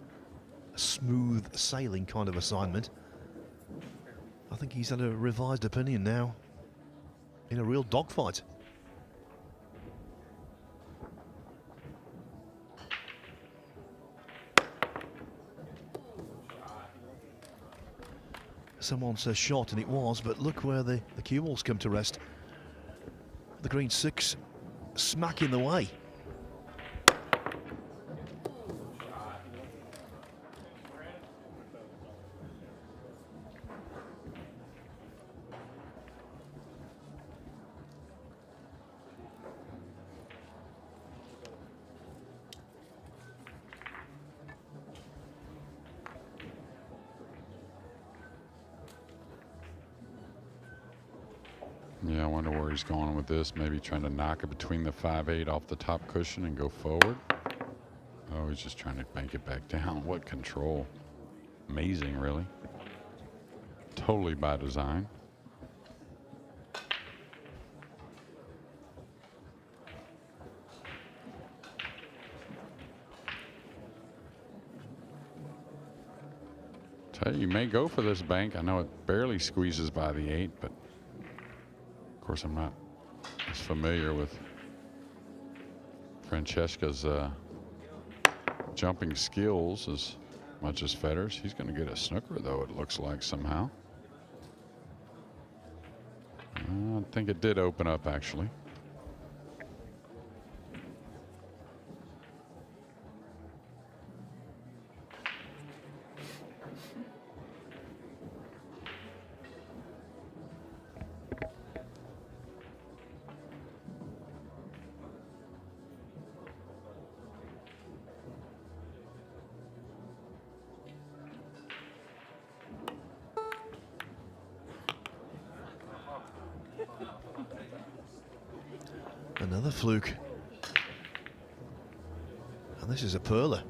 smooth sailing kind of assignment, I think he's had a revised opinion now in a real dogfight. someone says shot, and it was, but look where the cue balls come to rest. The green 6 smack in the way. Yeah, I wonder where he's going with this. Maybe trying to knock it between the 5/8 off the top cushion and go forward. Oh, he's just trying to bank it back down. What control. Amazing, really. Totally by design. Tell you may go for this bank. I know it barely squeezes by the 8, but of course I'm not as familiar with Francesca's jumping skills as much as Federer's. He's going to get a snooker, though, it looks like, somehow. I think it did open up, actually. Another fluke. And this is a perler.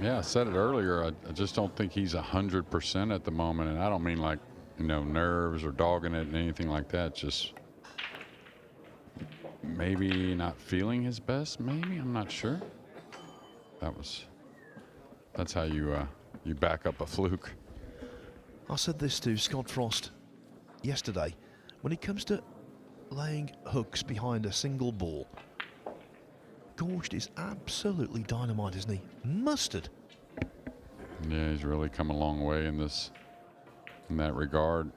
Yeah, I said it earlier. I just don't think he's 100% at the moment. And I don't mean like, you know, nerves or dogging it and anything like that. Just maybe not feeling his best, maybe. I'm not sure. That's how you back up a fluke. I said this to Scott Frost yesterday. When it comes to laying hooks behind a single ball, Gorst is absolutely dynamite, isn't he? Mustard. Yeah, he's really come a long way in that regard.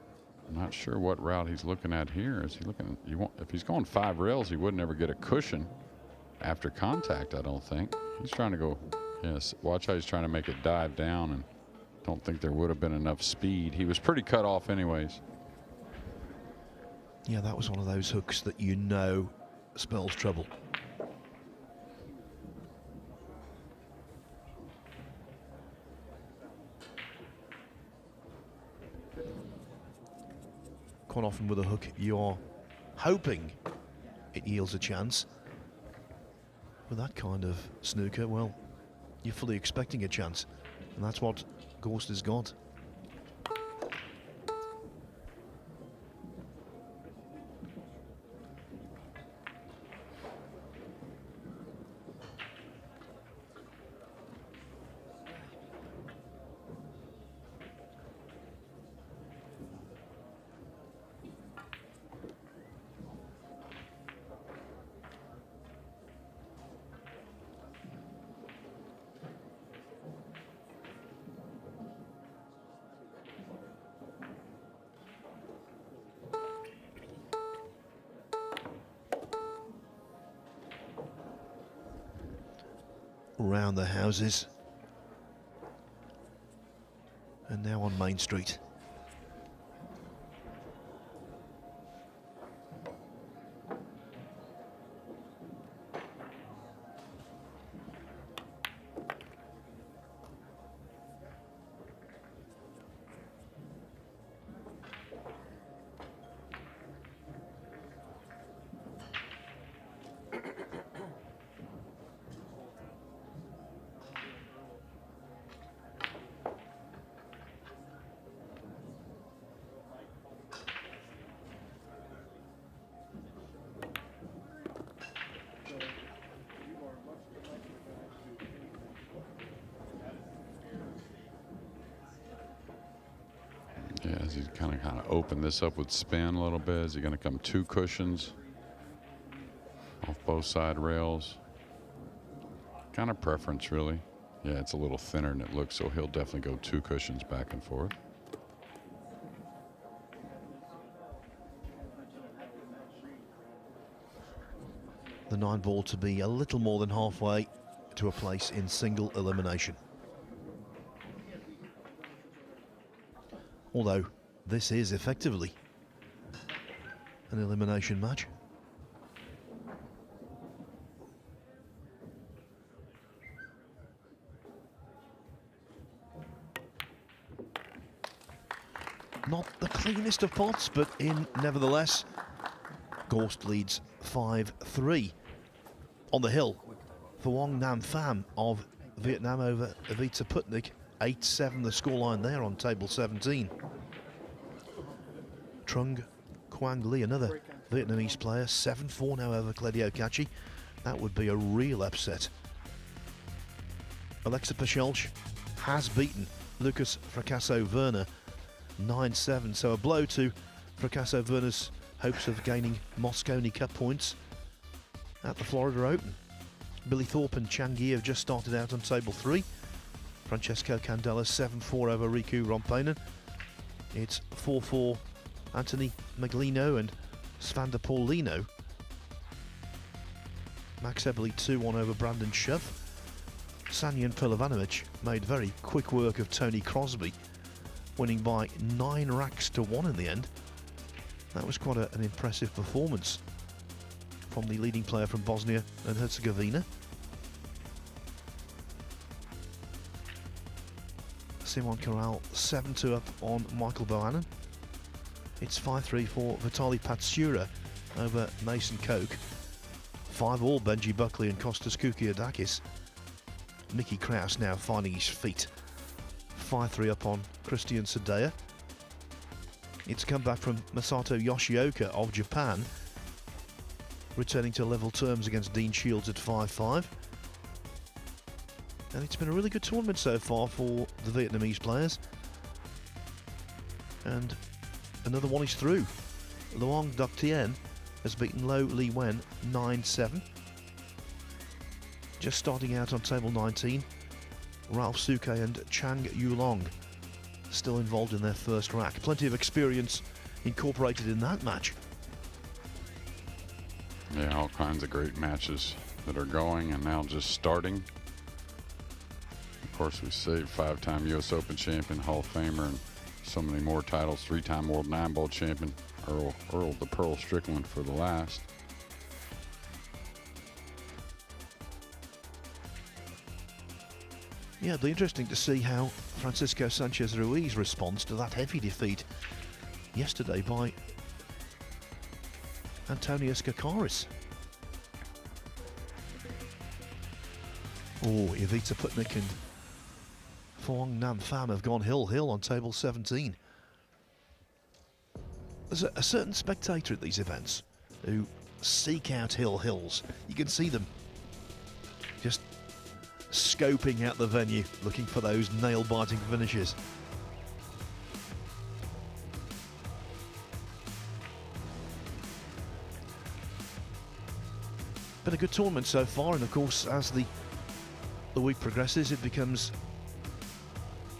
I'm not sure what route he's looking at here. Is he looking? If he's going 5 rails, he wouldn't ever get a cushion after contact, I don't think. He's trying to go. Yes, watch how he's trying to make it dive down, and don't think there would have been enough speed. He was pretty cut off, anyways. Yeah, that was one of those hooks that you know spells trouble. Quite often with a hook, you're hoping it yields a chance. With that kind of snooker, well, you're fully expecting a chance. And that's what Gorst has got. Round the houses, and now on Main Street. Yeah, as he's kind of open this up with spin a little bit. Is he going to come 2 cushions off both side rails? Kind of preference, really. Yeah, it's a little thinner than it looks, so he'll definitely go 2 cushions back and forth. The 9 ball to be a little more than halfway to a place in single elimination. Although this is effectively an elimination match. Not the cleanest of pots, but in nevertheless. Gorst leads 5-3. On the hill, Phuong Nam Pham of Vietnam over Ivica Putnik. 8-7 the scoreline there on table 17. Trung Quang Ly, another Vietnamese player, 7-4 now over Claudio Cacci. That would be a real upset. Alexa Pachelch has beaten Lucas Fracasso Werner 9-7, so a blow to Fracasso Werner's hopes of gaining Mosconi Cup points at the Florida Open. Billy Thorpe and Chang Yi have just started out on table 3. Francesco Candela 7-4 over Riku Rompainen. It's 4-4 Anthony Maglino and Svander Paulino. Max Eberle 2-1 over Brandon Schuff. Sanyan Pilovanovic made very quick work of Tony Crosby, winning by 9 racks to 1 in the end. That was quite an impressive performance from the leading player from Bosnia and Herzegovina. Simon Corral 7-2 up on Michael Bohannon. It's 5-3 for Vitaly Patsura over Mason Koch. 5-all Benji Buckley and Kostas Koukiadakis. Mickey Kraus now finding his feet. 5-3 up on Christian Sadea. It's come back from Masato Yoshioka of Japan, returning to level terms against Dean Shields at 5-5. And it's been a really good tournament so far for the Vietnamese players. And another one is through. Luong Duc Tien has beaten Lo Li Wen 9-7. Just starting out on table 19, Ralph Suke and Chang Yulong still involved in their first rack. Plenty of experience incorporated in that match. Yeah, all kinds of great matches that are going and now just starting. Of course, we saved 5-time U.S. Open champion, Hall of Famer, and so many more titles. 3-time World 9-ball champion, Earl the Pearl Strickland for the last. Yeah, it'll be interesting to see how Francisco Sanchez Ruiz responds to that heavy defeat yesterday by Antonius Kakaris. Oh, Ivica Putnik and Phuong Nam Pham have gone hill on table 17. There's a certain spectator at these events who seek out hills. You can see them just scoping out the venue, looking for those nail-biting finishes. Been a good tournament so far, and of course, as the week progresses, it becomes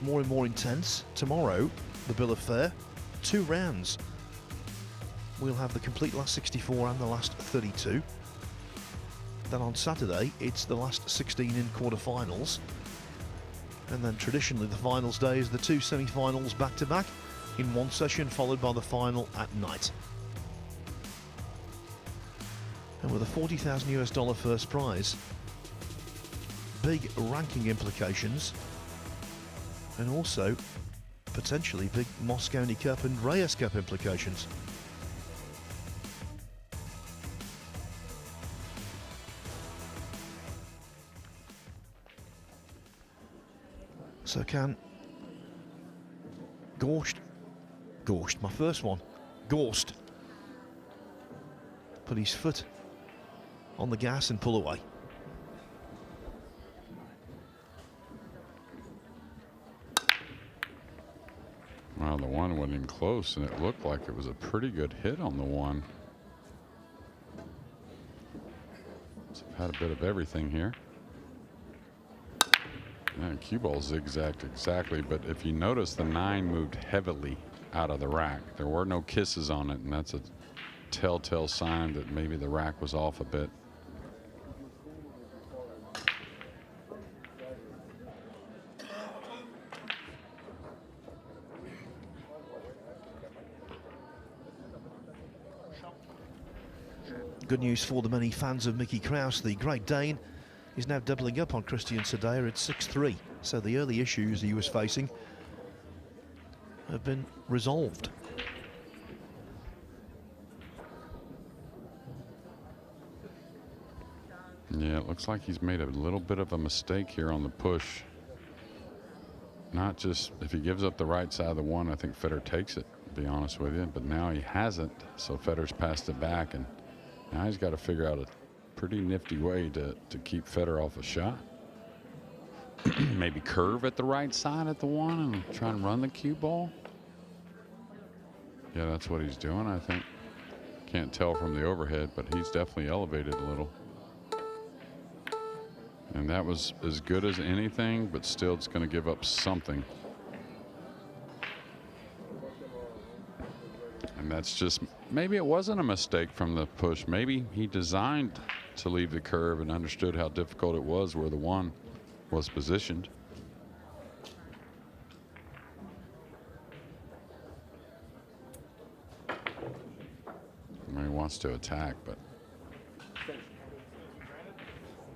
more and more intense. Tomorrow, the bill of fare, 2 rounds. We'll have the complete last 64 and the last 32. Then on Saturday, it's the last 16 in quarterfinals. And then traditionally, the finals day is the 2 semi-finals back-to-back in one session, followed by the final at night. And with a $40,000 US first prize, big ranking implications, and also potentially big Mosconi Cup and Reyes Cup implications. So can Gorst, my first one, Gorst, put his foot on the gas and pull away? Well, the one wasn't even close, and it looked like it was a pretty good hit on the one. So I've had a bit of everything here. Yeah, cue ball zigzagged exactly, but if you notice, the 9 moved heavily out of the rack. There were no kisses on it, and that's a telltale sign that maybe the rack was off a bit. Good news for the many fans of Mickey Krause. The Great Dane is now doubling up on Christian Sadea at 6-3. So the early issues he was facing have been resolved. Yeah, it looks like he's made a little bit of a mistake here on the push. Not just if he gives up the right side of the 1, I think Federer takes it, to be honest with you. But now he hasn't, so Federer's passed it back, and now he's got to figure out a pretty nifty way to keep Federer off a shot. Maybe curve at the right side at the 1 and try and run the cue ball. Yeah, that's what he's doing, I think. Can't tell from the overhead, but he's definitely elevated a little. And that was as good as anything, but still it's going to give up something. And that's just, maybe it wasn't a mistake from the push. Maybe he designed to leave the curve and understood how difficult it was where the 1 was positioned. I mean, he wants to attack, but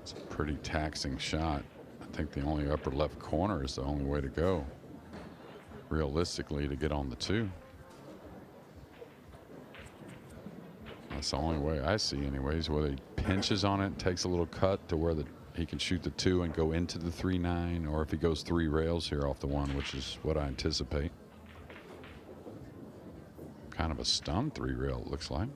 it's a pretty taxing shot. I think the only upper left corner is the only way to go, realistically, to get on the 2. That's the only way I see anyways, whether he pinches on it, takes a little cut to where he can shoot the 2 and go into the 3-9, or if he goes 3 rails here off the 1, which is what I anticipate. Kind of a stun 3 rail, it looks like.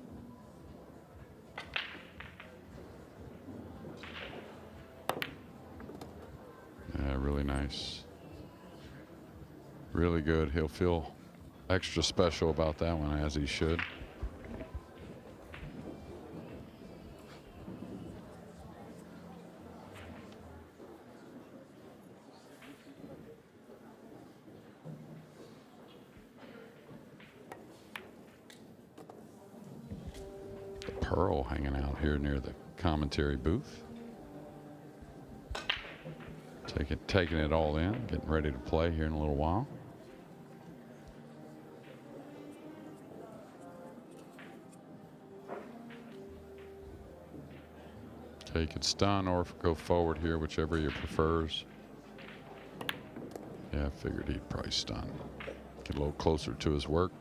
Yeah, really nice. Really good. He'll feel extra special about that one, as he should. The Pearl hanging out here near the commentary booth. Taking it all in, getting ready to play here in a little while. Okay, you could stun or go forward here, whichever you prefers. Yeah, I figured he'd probably stun. Get a little closer to his work.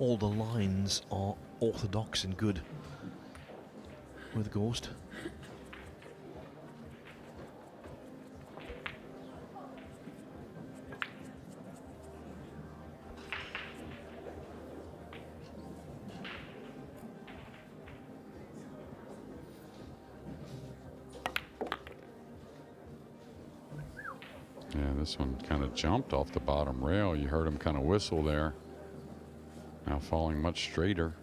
All the lines are orthodox and good with Ghost. Yeah, this one kind of jumped off the bottom rail. You heard him kind of whistle there. Now falling much straighter.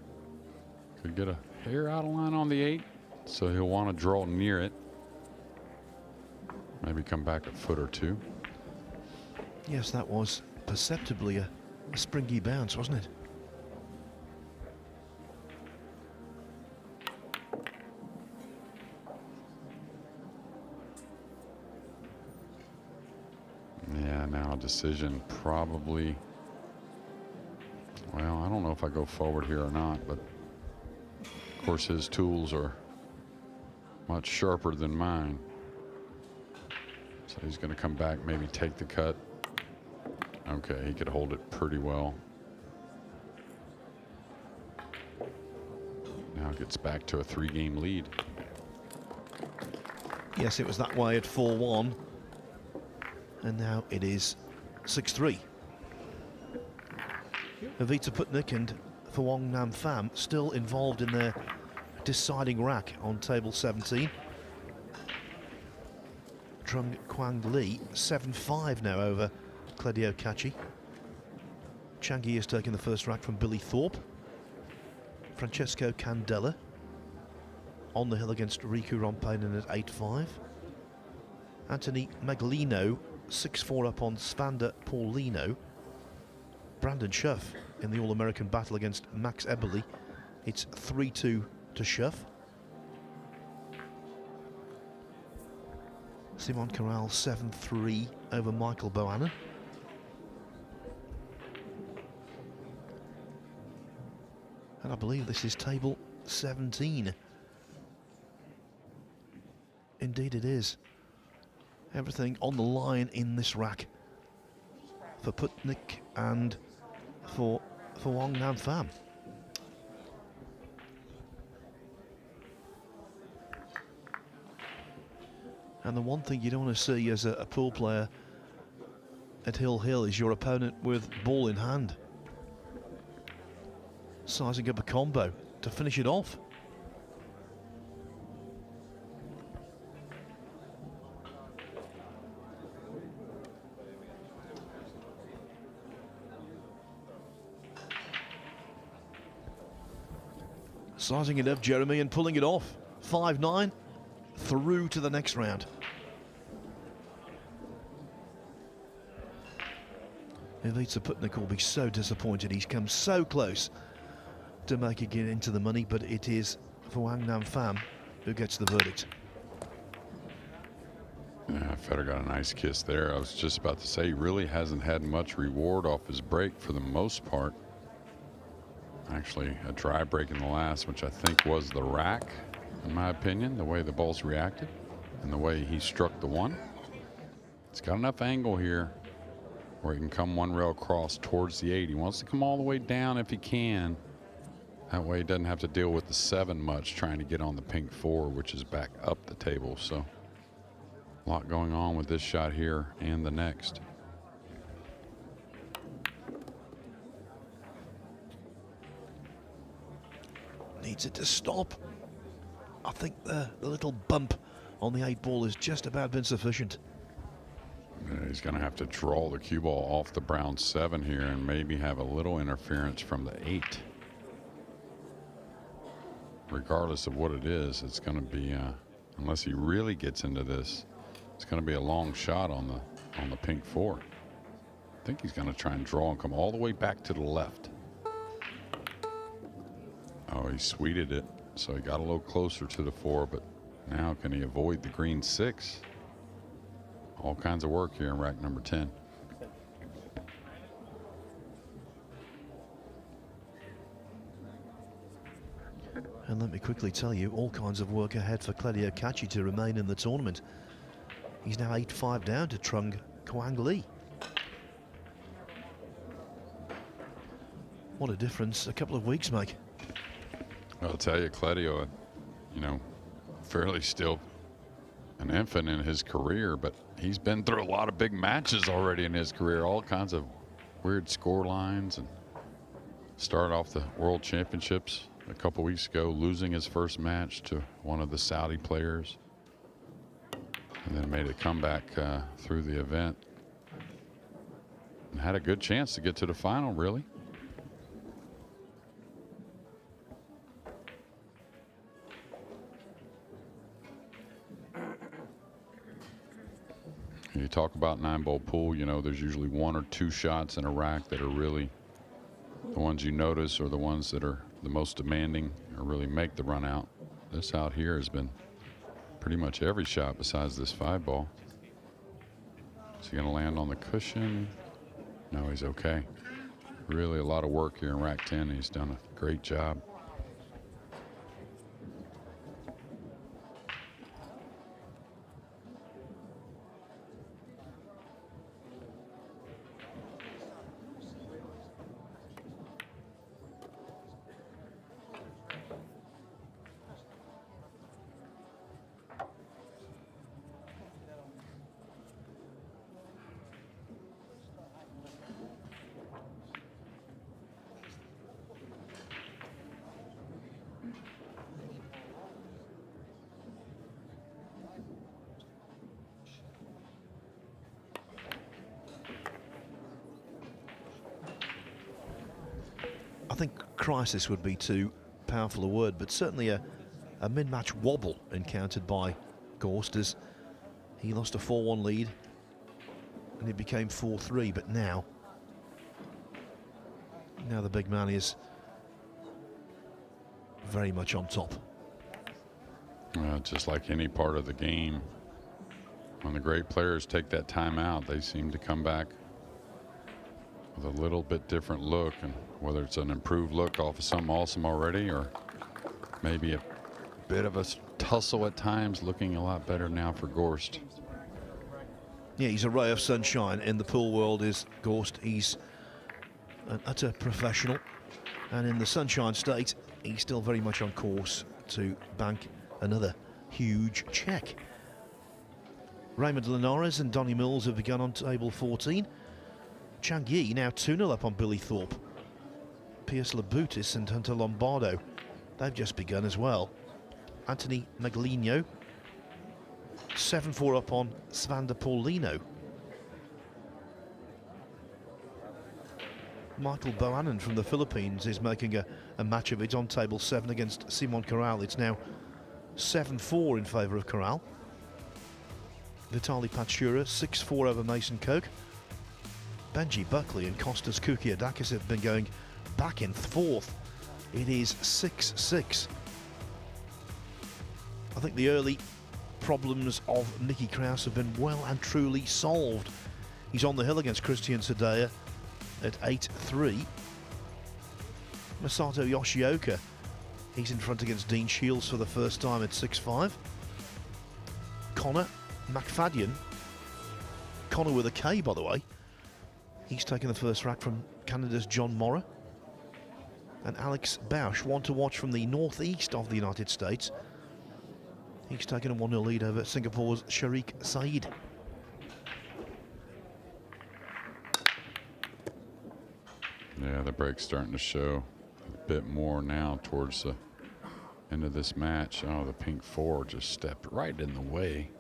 Could get a hair out of line on the 8, so he'll want to draw near it. Maybe come back a foot or 2. Yes, that was perceptibly a springy bounce, wasn't it? Yeah, now a decision probably. Well, I don't know if I go forward here or not, but of course his tools are much sharper than mine. So he's going to come back, maybe take the cut. Okay, he could hold it pretty well. gets back to a 3-game lead. Yes, it was that way at 4-1. And now it is 6-3. Evita Putnik and Thawong Nam Pham still involved in their deciding rack on table 17. Trung Quang Lee, 7-5 now over Claudio Cacci. Changi has taken the first rack from Billy Thorpe. Francesco Candela on the hill against Riku Rompainen at 8-5. Anthony Maglino, 6-4 up on Svander Paulino. Brandon Schuff in the All-American battle against Max Eberle. It's 3-2 to Schuff. Simon Corral 7-3 over Michael Bohannon. And I believe this is table 17. Indeed it is. Everything on the line in this rack for Putnik and for Wong Nam Pham. And the one thing you don't want to see as a pool player at Hill Hill is your opponent with ball in hand, sizing up a combo to finish it off. Sizing it up, Jeremy, and pulling it off. 5-9 through to the next round. Evita Putnik will be so disappointed. He's come so close to making it into the money, but it is Wang Nam Pham who gets the verdict. Yeah, Federer got a nice kiss there. I was just about to say, he really hasn't had much reward off his break for the most part. Actually, a dry break in the last, which I think was the rack, in my opinion, the way the balls reacted and the way he struck the one. It's got enough angle here where he can come one rail across towards the 8. He wants to come all the way down if he can. That way he doesn't have to deal with the 7 much trying to get on the pink 4, which is back up the table. So a lot going on with this shot here and the next. Needs it to stop. I think the little bump on the 8 ball has just about been sufficient. Yeah, he's going to have to draw the cue ball off the brown 7 here and maybe have a little interference from the 8. Regardless of what it is, it's going to be, unless he really gets into this, it's going to be a long shot on the pink 4. I think he's going to try and draw and come all the way back to the left. Oh, he sweeted it, so he got a little closer to the 4, but now can he avoid the green 6? All kinds of work here in rack number 10. And let me quickly tell you, all kinds of work ahead for Claudio Cacci to remain in the tournament. He's now 8-5 down to Trung Quang Lee. What a difference a couple of weeks make. I'll tell you, Claudio, you know, fairly still an infant in his career, but he's been through a lot of big matches already in his career, all kinds of weird score lines, and started off the World Championships a couple weeks ago, losing his first match to one of the Saudi players, and then made a comeback through the event and had a good chance to get to the final, really. You talk about 9-ball pool, you know, there's usually 1 or 2 shots in a rack that are really the ones you notice, or the ones that are the most demanding or really make the run out. This out here has been pretty much every shot besides this 5-ball. Is he going to land on the cushion? No, he's okay. Really a lot of work here in rack 10. He's done a great job. I think crisis would be too powerful a word, but certainly a mid-match wobble encountered by Gorst as he lost a 4-1 lead and it became 4-3, but now the big man is very much on top. Just like any part of the game, when the great players take that time out, they seem to come back with a little bit different look, and whether it's an improved look off of something awesome already or maybe a bit of a tussle at times, looking a lot better now for Gorst. Yeah, he's a ray of sunshine in the pool world, is Gorst. He's an utter professional, and in the Sunshine State, he's still very much on course to bank another huge check. Raymond Linares and Donnie Mills have begun on table 14. Chang Yi now 2-0 up on Billy Thorpe. Pierce Labutis and Hunter Lombardo, they've just begun as well. Anthony Maglino 7-4 up on Svander Paulino. Michael Bohannon from the Philippines is making a match of it on table 7 against Simon Corral. It's now 7-4 in favour of Corral. Vitaly Pachura 6-4 over Mason Koch. Benji Buckley and Kostas Koukiadakis have been going back and forth. It is 6-6. I think the early problems of Nicky Krause have been well and truly solved. He's on the hill against Christian Sadea at 8-3. Masato Yoshioka, he's in front against Dean Shields for the first time at 6-5. Connor McFadden, Connor with a K by the way, he's taken the first rack from Canada's John Morra. And Alex Bausch, one to watch from the northeast of the United States. He's taken a 1-0 lead over Singapore's Sharik Saeed. Yeah, the break's starting to show a bit more now towards the end of this match. Oh, the pink 4 just stepped right in the way.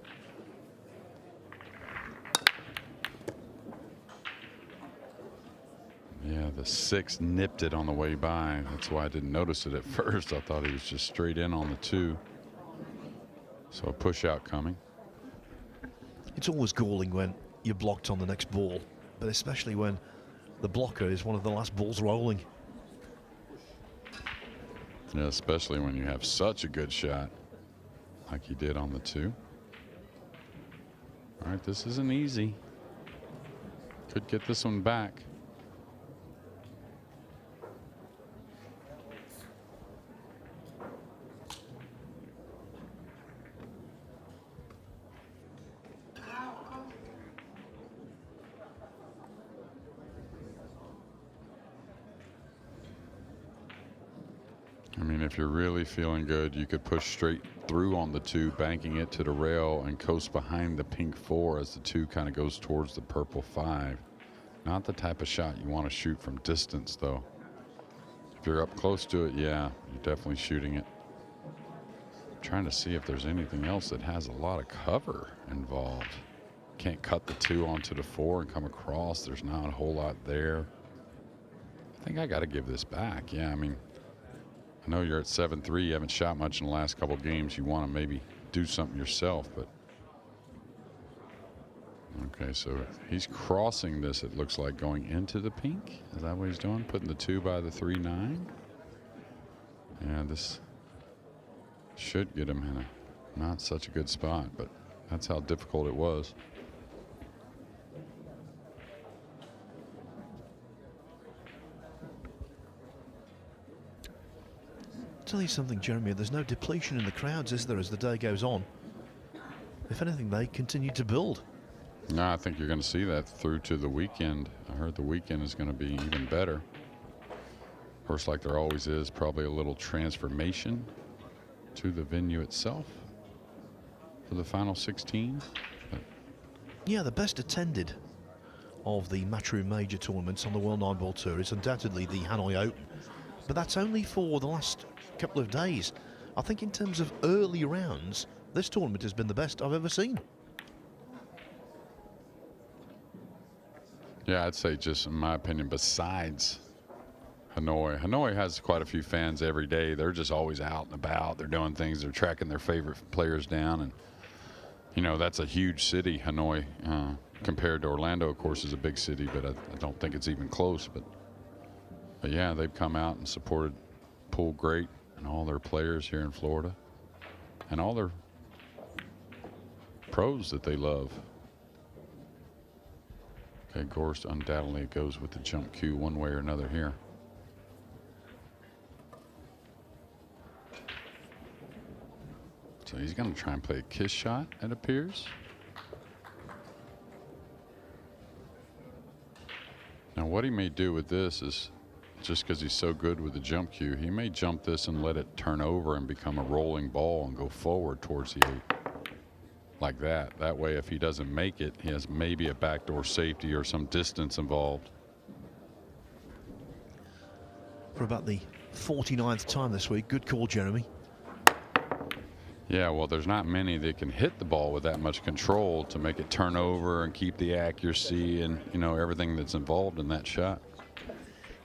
Yeah, the 6 nipped it on the way by. That's why I didn't notice it at first. I thought he was just straight in on the 2. So a push out coming. It's always galling when you're blocked on the next ball, but especially when the blocker is one of the last balls rolling. Yeah, especially when you have such a good shot like he did on the 2. All right, this isn't easy. Could get this one back. I mean, if you're really feeling good, you could push straight through on the 2, banking it to the rail and coast behind the pink 4 as the 2 kind of goes towards the purple 5. Not the type of shot you want to shoot from distance, though. If you're up close to it, yeah, you're definitely shooting it. I'm trying to see if there's anything else that has a lot of cover involved. Can't cut the 2 onto the 4 and come across. There's not a whole lot there. I think I got to give this back. Yeah, I mean, I know you're at 7-3. You haven't shot much in the last couple games. You want to maybe do something yourself, but. Okay, so he's crossing this, it looks like, going into the pink. Is that what he's doing? Putting the 2 by the 3-9? Yeah, this should get him in a not such a good spot, but that's how difficult it was. Tell you something, Jeremy, there's no depletion in the crowds, is there, as the day goes on? If anything, they continue to build. No, I think you're going to see that through to the weekend. I heard the weekend is going to be even better. Of course, like there always is, probably a little transformation to the venue itself for the final 16. But yeah, the best attended of the Matchroom Major tournaments on the World 9 Ball Tour is undoubtedly the Hanoi Open. But that's only for the last couple of days. I think in terms of early rounds, this tournament has been the best I've ever seen. yeah, I'd say just in my opinion, besides Hanoi. Hanoi has quite a few fans every day. They're just always out and about. They're doing things. They're tracking their favorite players down. And, you know, that's a huge city, Hanoi, compared to Orlando, of course, is a big city, but I don't think it's even close. But yeah, they've come out and supported Pool Great and all their players here in Florida and all their pros that they love. Okay, Gorst undoubtedly goes with the jump cue one way or another here. So he's going to try and play a kiss shot, it appears. Now what he may do with this is, just because he's so good with the jump cue, he may jump this and let it turn over and become a rolling ball and go forward towards the 8. Like that. That way, if he doesn't make it, he has maybe a backdoor safety or some distance involved. For about the 49th time this week. Good call, Jeremy. Yeah, well, there's not many that can hit the ball with that much control to make it turn over and keep the accuracy and, you know, everything that's involved in that shot.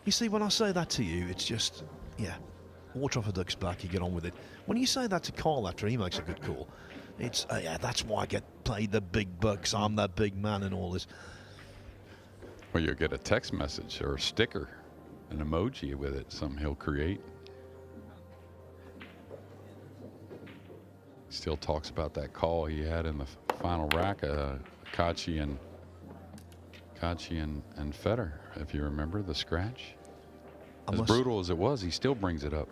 You see, when I say that to you, it's just, yeah, water off a duck's back, you get on with it. When you say that to Carl after he makes a good call, it's, yeah, that's why I get paid the big bucks, I'm that big man and all this. Well, you'll get a text message or a sticker, an emoji with it, something he'll create. He still talks about that call he had in the final rack, Kachi and Federer, if you remember the scratch. As brutal as it was, he still brings it up.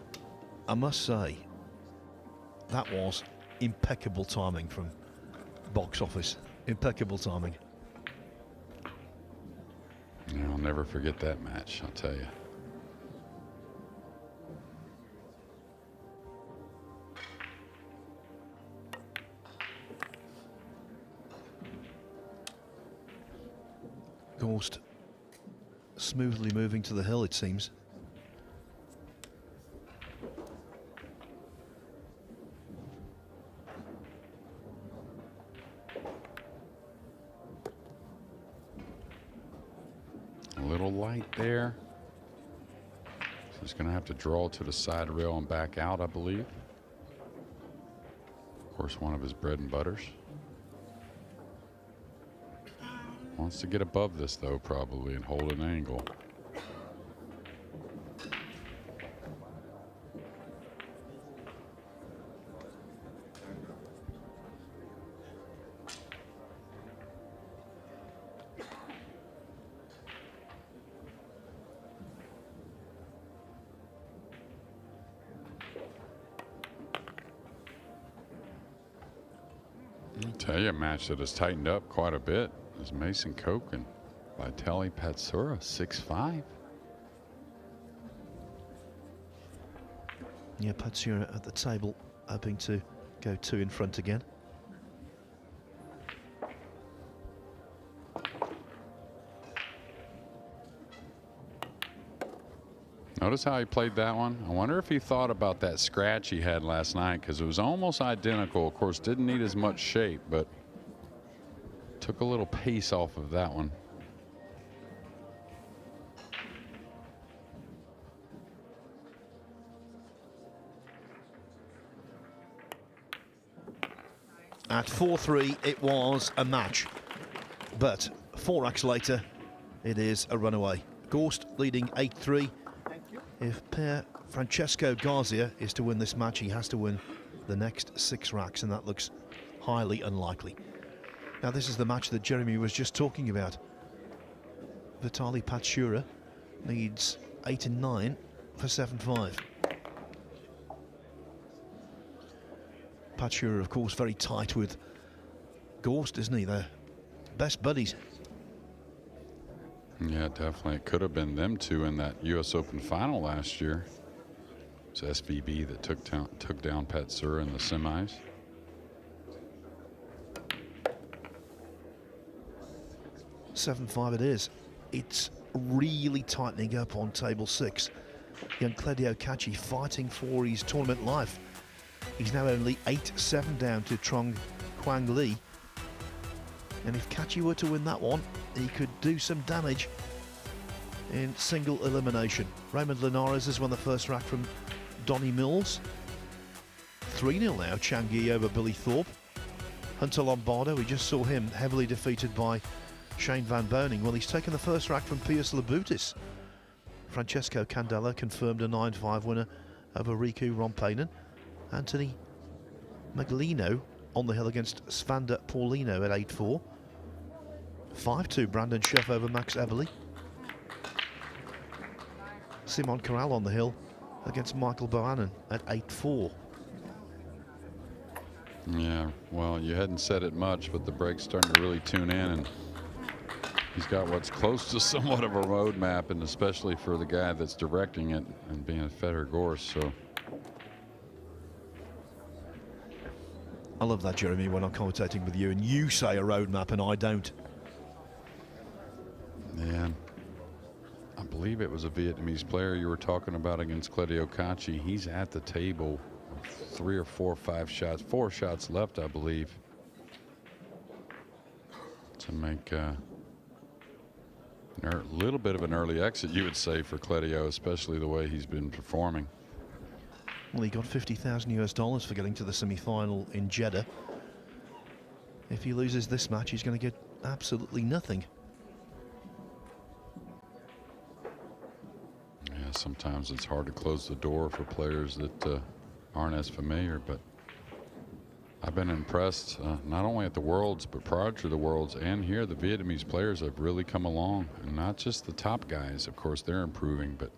I must say, that was impeccable timing from box office. Impeccable timing. Yeah, I'll never forget that match, I'll tell you. Gorst smoothly moving to the hill, it seems. A little light there. So he's going to have to draw to the side rail and back out, I believe. Of course, one of his bread and butters. Wants to get above this, though, probably, and hold an angle. I'll tell you, a match that has tightened up quite a bit is Mason Koch and Vitaly Patsura, 6'5". Yeah, Patsura at the table, hoping to go 2 in front again. Notice how he played that one? I wonder if he thought about that scratch he had last night, because it was almost identical. Of course, didn't need as much shape, but took a little pace off of that one. At 4-3, it was a match. But 4 racks later, it is a runaway. Gorst leading 8-3. If Per Francesco Garcia is to win this match, he has to win the next 6 racks, and that looks highly unlikely. Now, this is the match that Jeremy was just talking about. Vitaly Patsura needs 8 and 9 for 7-5. Patsura, of course, very tight with Gorst, isn't he? They're best buddies. Yeah, definitely. It could have been them two in that U.S. Open final last year. It's SVB that took down Patsura in the semis. $7-5 it is. It's really tightening up on table 6. Young Claudio Kachi fighting for his tournament life. He's now only 8-7 down to Trong Kwang Lee. And if Kachi were to win that one, he could do some damage. in single elimination. Raymond Linares has won the first rack from Donnie Mills. 3-0 now, Changi over Billy Thorpe. Hunter Lombardo, we just saw him heavily defeated by Shane Van Boning. Well, he's taken the first rack from Pius Labutis. Francesco Candela confirmed a 9-5 winner over Riku Rompainen. Anthony Maglino on the hill against Svanda Paulino at 8-4. 5-2 Brandon Schuff over Max Everly. Simon Corral on the hill against Michael Bohannon at 8-4. Yeah, well, you hadn't said it much, but the break's starting to really tune in, and he's got what's close to somewhat of a roadmap, and especially for the guy that's directing it and being a Fedor Gorst. So I love that, Jeremy, when I'm commentating with you and you say a roadmap and I don't. Yeah, I believe it was a Vietnamese player you were talking about against Claudio Cacci. He's at the table, 3 or 4 or 5 shots, 4 shots left, I believe, to make a little bit of an early exit, you would say, for Claudio, especially the way he's been performing. Well, he got $50,000 for getting to the semi-final in Jeddah. If he loses this match, he's going to get absolutely nothing. Yeah, sometimes it's hard to close the door for players that aren't as familiar, but I've been impressed not only at the Worlds, but prior to the Worlds and here, the Vietnamese players have really come along, and not just the top guys. Of course, they're improving, but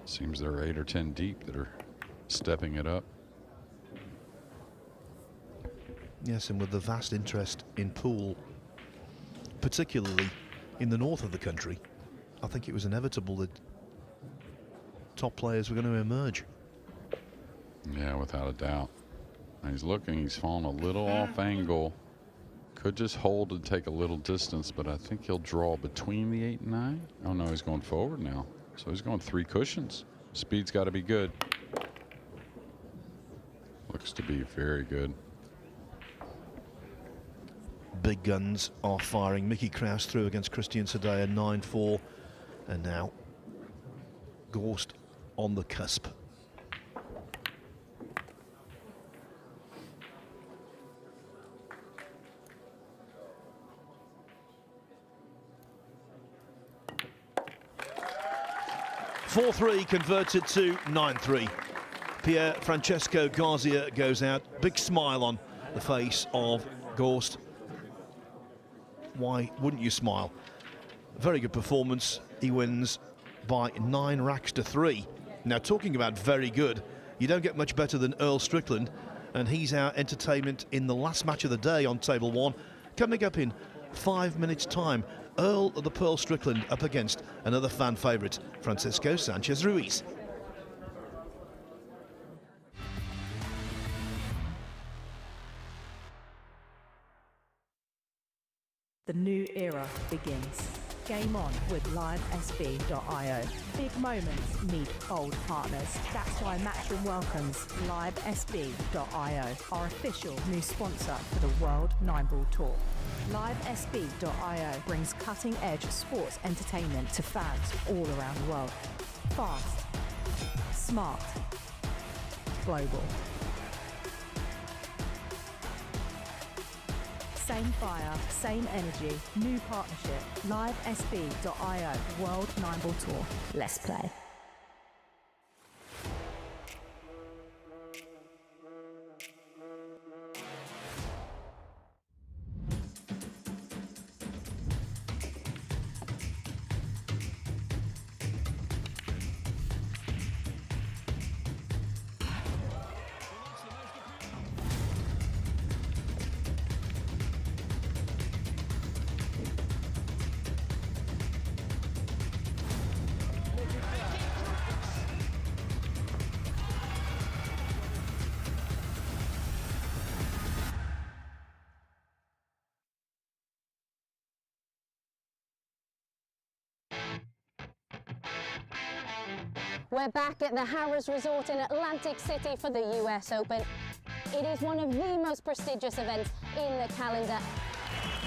it seems there are 8 or 10 deep that are stepping it up. Yes, and with the vast interest in pool, particularly in the north of the country, I think it was inevitable that top players were going to emerge. Yeah, without a doubt. And he's looking, he's fallen a little off angle. Could just hold and take a little distance, but I think he'll draw between the 8 and 9. Oh no, he's going forward now. So he's going 3 cushions. Speed's got to be good. Looks to be very good. Big guns are firing. Mickey Kraus through against Christian Sadea, 9-4. And now Gorst on the cusp. (4-3) converted to 9-3. Pierre Francesco Garcia goes out. Big smile on the face of Gorst. Why wouldn't you smile? Very good performance. He wins by 9 racks to 3. Now, talking about very good, you don't get much better than Earl Strickland, and he's our entertainment in the last match of the day on Table 1. Coming up in 5 minutes' time, Earl of the Pearl Strickland up against another fan favourite, Francisco Sanchez Ruiz. The new era begins. Game on with livesb.io. Big moments need bold partners. That's why Matchroom welcomes livesb.io, our official new sponsor for the World 9-Ball Tour. Livesb.io brings cutting-edge sports entertainment to fans all around the world. Fast, smart, global. Same fire, same energy, new partnership. Livesb.io, World 9-Ball Tour. Let's play. We're back at the Harrah's Resort in Atlantic City for the US Open. It is one of the most prestigious events in the calendar.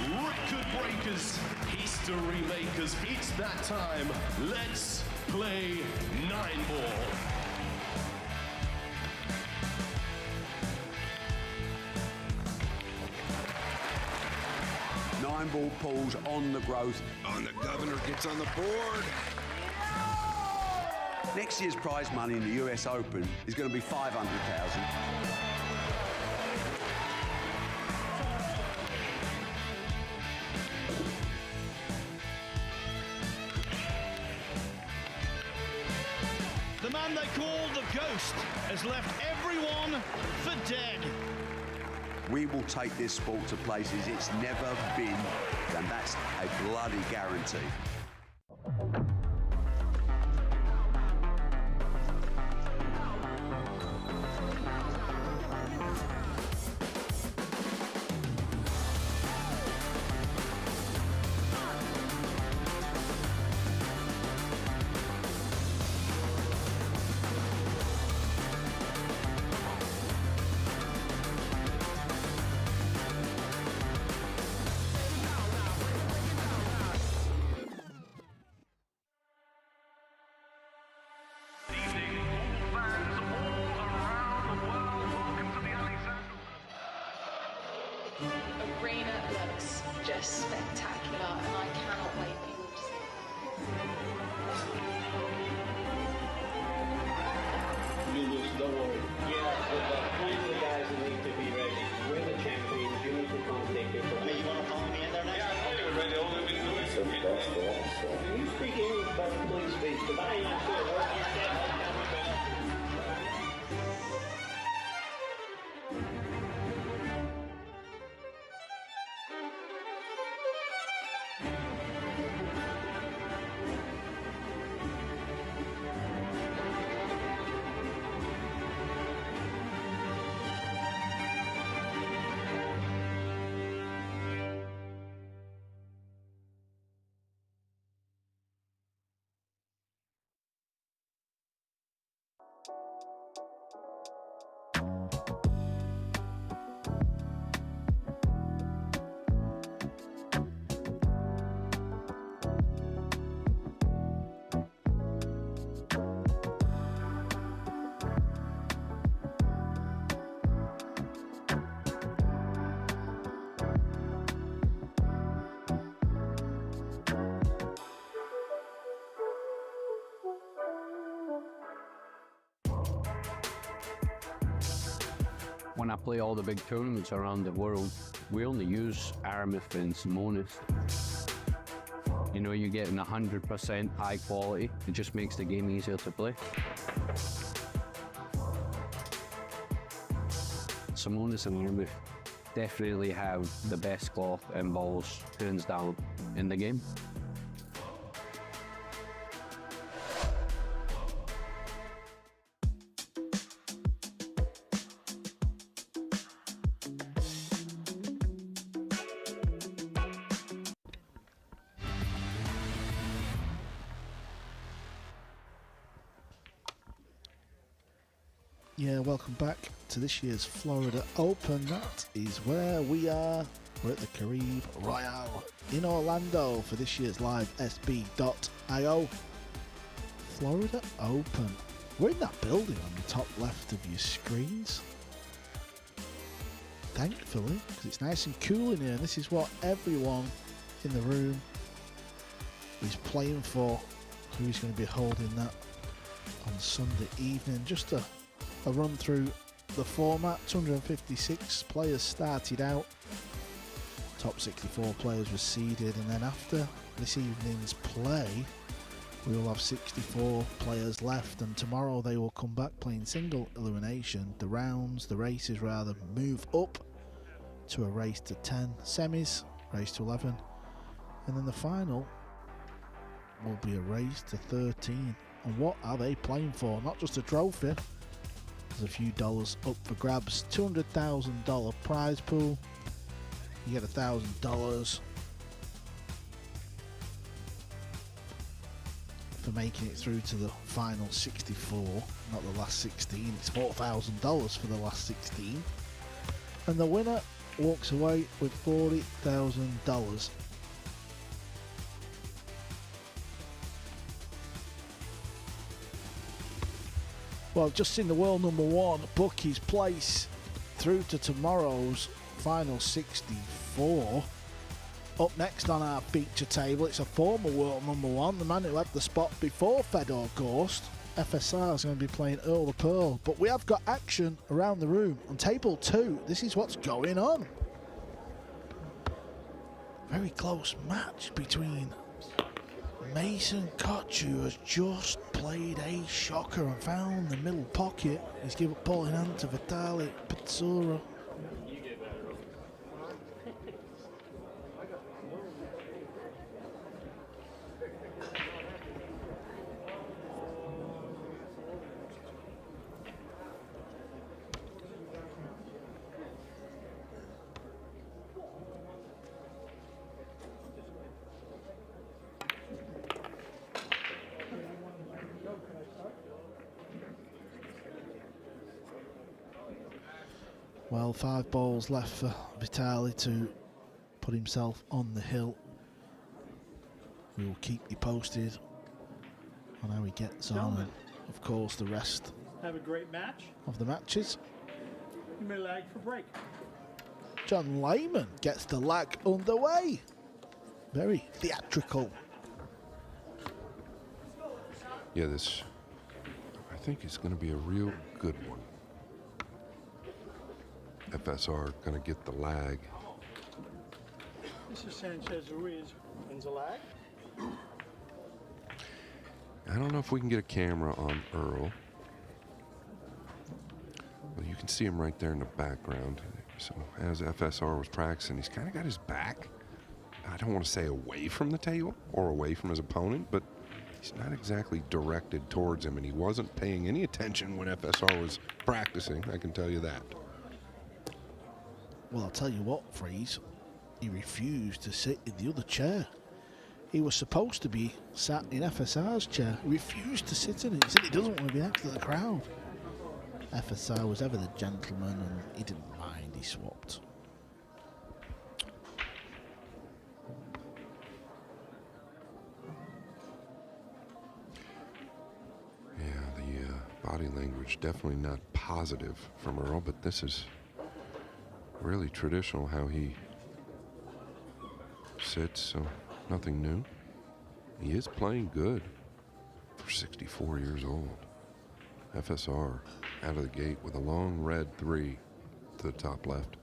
Record breakers, history makers, it's that time. Let's play 9-ball. Nine-ball pulls on the growth. The governor gets on the board. Next year's prize money in the US Open is going to be $500,000. The man they call the Ghost has left everyone for dead. We will take this sport to places it's never been, and that's a bloody guarantee. Arena looks just spectacular, and I cannot wait for you all to see it. Julius, don't worry. Yeah, but plenty of guys that need to be ready. We're the champions. You need to come take it from me. You want to follow me in there now? Yeah, I know you're ready. All we've been doing is Can you speak English, but please speak? Because I ain't sure what you said. When I play all the big tournaments around the world, we only use Aramith and Simonis. You know, you're getting 100% high quality. It just makes the game easier to play. Simonis and Aramith definitely have the best cloth and balls, hands down, in the game. Yeah, welcome back to this year's Florida Open. That is where we are. We're at the Caribe Royale in Orlando for this year's live SB.io Florida Open. We're in that building on the top left of your screens. Thankfully, because it's nice and cool in here. And this is what everyone in the room is playing for. Who's going to be holding that on Sunday evening? Just a run through the format. 256 players started out. Top 64 players were seeded, and then after this evening's play, we will have 64 players left, and tomorrow they will come back playing single elimination. The races rather, move up to a race to 10, semis, race to 11, and then the final will be a race to 13. And what are they playing for? Not just a trophy. There's a few dollars up for grabs. $200,000 prize pool. You get $1,000 for making it through to the final 64, not the last 16. It's $4,000 for the last 16. And the winner walks away with $40,000. Well, just seen the world number one book his place through to tomorrow's final 64. Up next on our feature table, it's a former world number one, the man who had the spot before Fedor Ghost. FSR is going to be playing Earl the Pearl, but we have got action around the room. On table 2, this is what's going on. Very close match between Mason Koch, who has just played a shocker and found the middle pocket. He's given ball in hand to Vitali Pitsura. Well, 5 balls left for Vitali to put himself on the hill. We will keep you posted on how he gets on, and of course the rest Have a great match. of the matches. You may lag for break. John Lehman gets the lag underway. Very theatrical. Yeah, this, I think it's going to be a real good one. FSR going to get the lag. Mr. Sanchez Ruiz wins a lag. I don't know if we can get a camera on Earl. Well, you can see him right there in the background. So as FSR was practicing, he's kind of got his back, I don't want to say away from the table or away from his opponent, but he's not exactly directed towards him, and he wasn't paying any attention when FSR was practicing, I can tell you that. Well, I'll tell you what, Freeze, he refused to sit in the other chair. He was supposed to be sat in FSR's chair. He refused to sit in it. He said he doesn't want to be next to the crowd. FSR was ever the gentleman, and he didn't mind. He swapped. Yeah, the body language definitely not positive from Earl, but this is really traditional how he sits, so nothing new. He is playing good for 64 years old. FSR out of the gate with a long red 3 to the top left.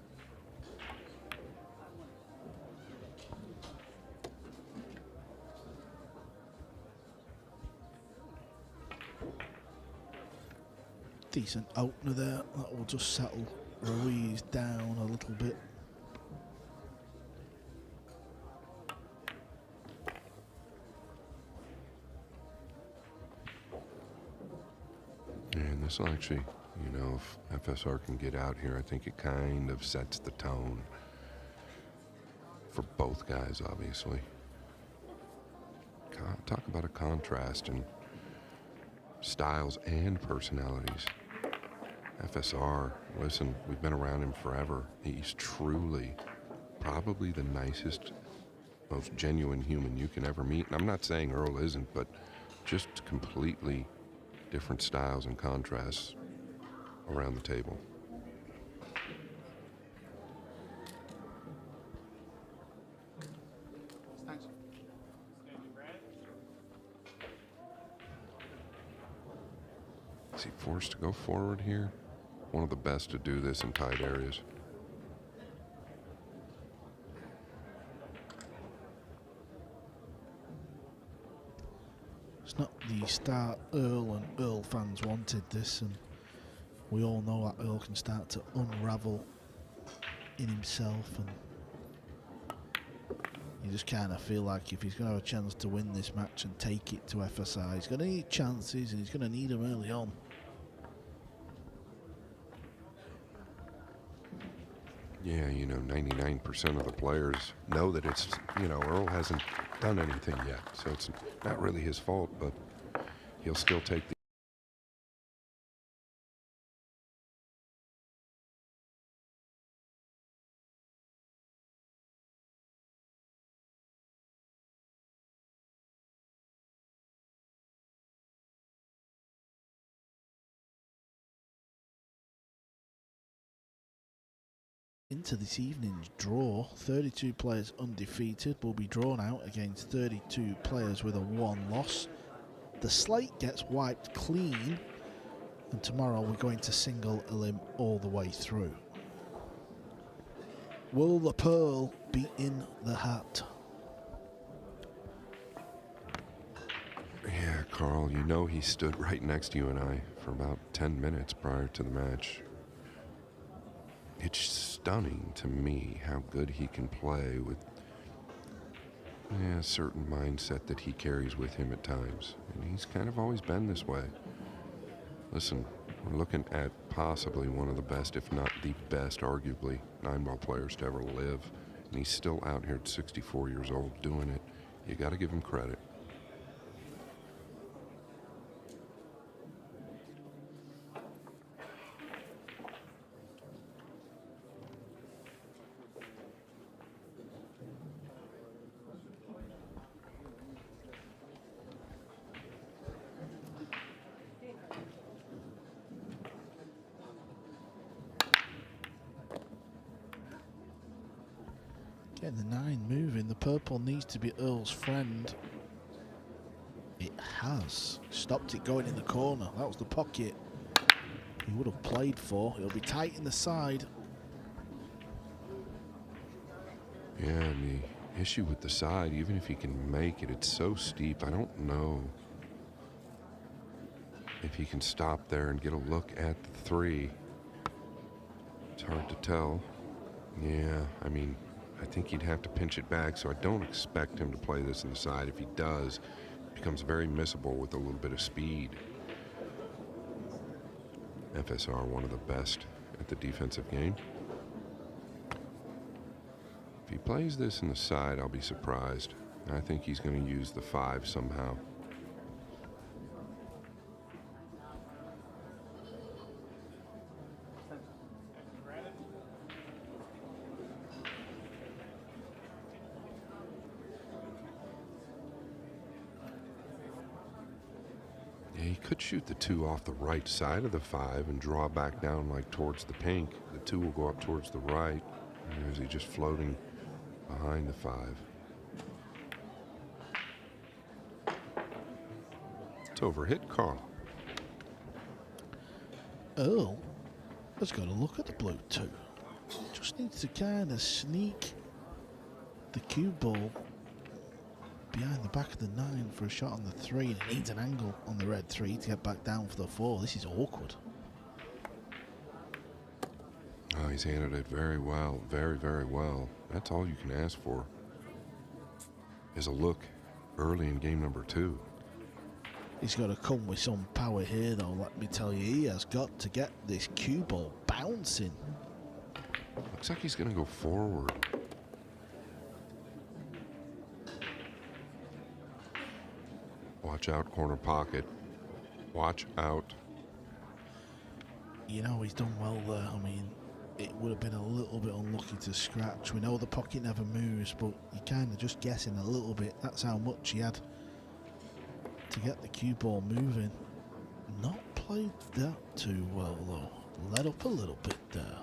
Decent opener there. That will just settle Ruiz down a little bit. And this will actually, you know, if FSR can get out here, I think it kind of sets the tone for both guys, obviously. Talk about a contrast in styles and personalities. FSR, listen, we've been around him forever. He's truly probably the nicest, most genuine human you can ever meet. And I'm not saying Earl isn't, but just completely different styles and contrasts around the table. Thanks. Is he forced to go forward here? One of the best to do this in tight areas. It's not the start Earl and Earl fans wanted this, and we all know that Earl can start to unravel in himself, and you just kind of feel like if he's going to have a chance to win this match and take it to FSI, he's going to need chances, and he's going to need them early on. Yeah, you know, 99% of the players know that it's, you know, Earl hasn't done anything yet, so it's not really his fault, but he'll still take the into this evening's draw. 32 players undefeated will be drawn out against 32 players with a 1 loss. The slate gets wiped clean, and tomorrow we're going to single elim all the way through. Will the pearl be in the hat? Yeah, Carl, you know he stood right next to you and I for about 10 minutes prior to the match. It's stunning to me how good he can play with a certain mindset that he carries with him at times. And he's kind of always been this way. Listen, we're looking at possibly one of the best, if not the best, arguably, 9-ball players to ever live. And he's still out here at 64 years old doing it. You got to give him credit. Getting the 9 moving. The purple needs to be Earl's friend. It has. Stopped it going in the corner. That was the pocket he would have played for. It'll be tight in the side. Yeah, and the issue with the side, even if he can make it, it's so steep. I don't know if he can stop there and get a look at the 3. It's hard to tell. Yeah, I mean, I think he'd have to pinch it back, so I don't expect him to play this in the side. If he does, it becomes very missable with a little bit of speed. FSR, one of the best at the defensive game. If he plays this in the side, I'll be surprised. I think he's going to use the 5 somehow. He could shoot the 2 off the right side of the 5 and draw back down like towards the pink. The 2 will go up towards the right. Or is he just floating behind the 5? It's overhit, Carl. Earl has got to look at the blue 2. Just needs to kind of sneak the cue ball behind the back of the 9 for a shot on the 3. And it needs an angle on the red 3 to get back down for the 4. This is awkward. Oh, he's handled it very well, very, very well. That's all you can ask for is a look early in game number 2. He's got to come with some power here, though. Let me tell you, he has got to get this cue ball bouncing. Looks like he's going to go forward. Watch out, corner pocket. Watch out. You know, he's done well there. I mean, it would have been a little bit unlucky to scratch. We know the pocket never moves, but you're kind of just guessing a little bit. That's how much he had to get the cue ball moving. Not played that too well, though. Let up a little bit there.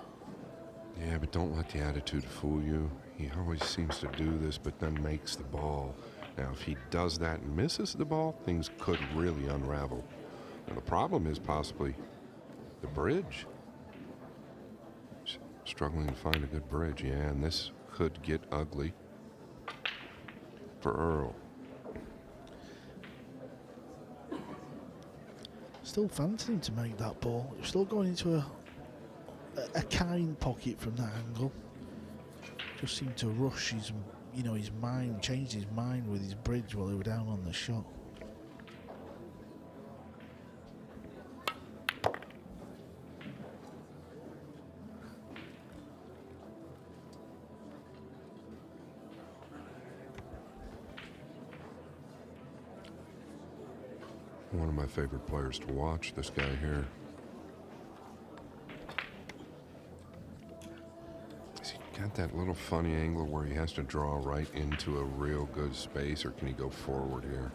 Yeah, but don't let the attitude fool you. He always seems to do this, but then makes the ball. Now, if he does that and misses the ball, things could really unravel. Now, the problem is possibly the bridge. Struggling to find a good bridge, yeah, and this could get ugly for Earl. Still fancying to make that ball. Still going into a kind pocket from that angle. Just seemed to rush his, you know, his mind, changed his mind with his bridge while he was down on the shot. One of my favorite players to watch, this guy here. Has he got that little funny angle where he has to draw right into a real good space, or can he go forward here?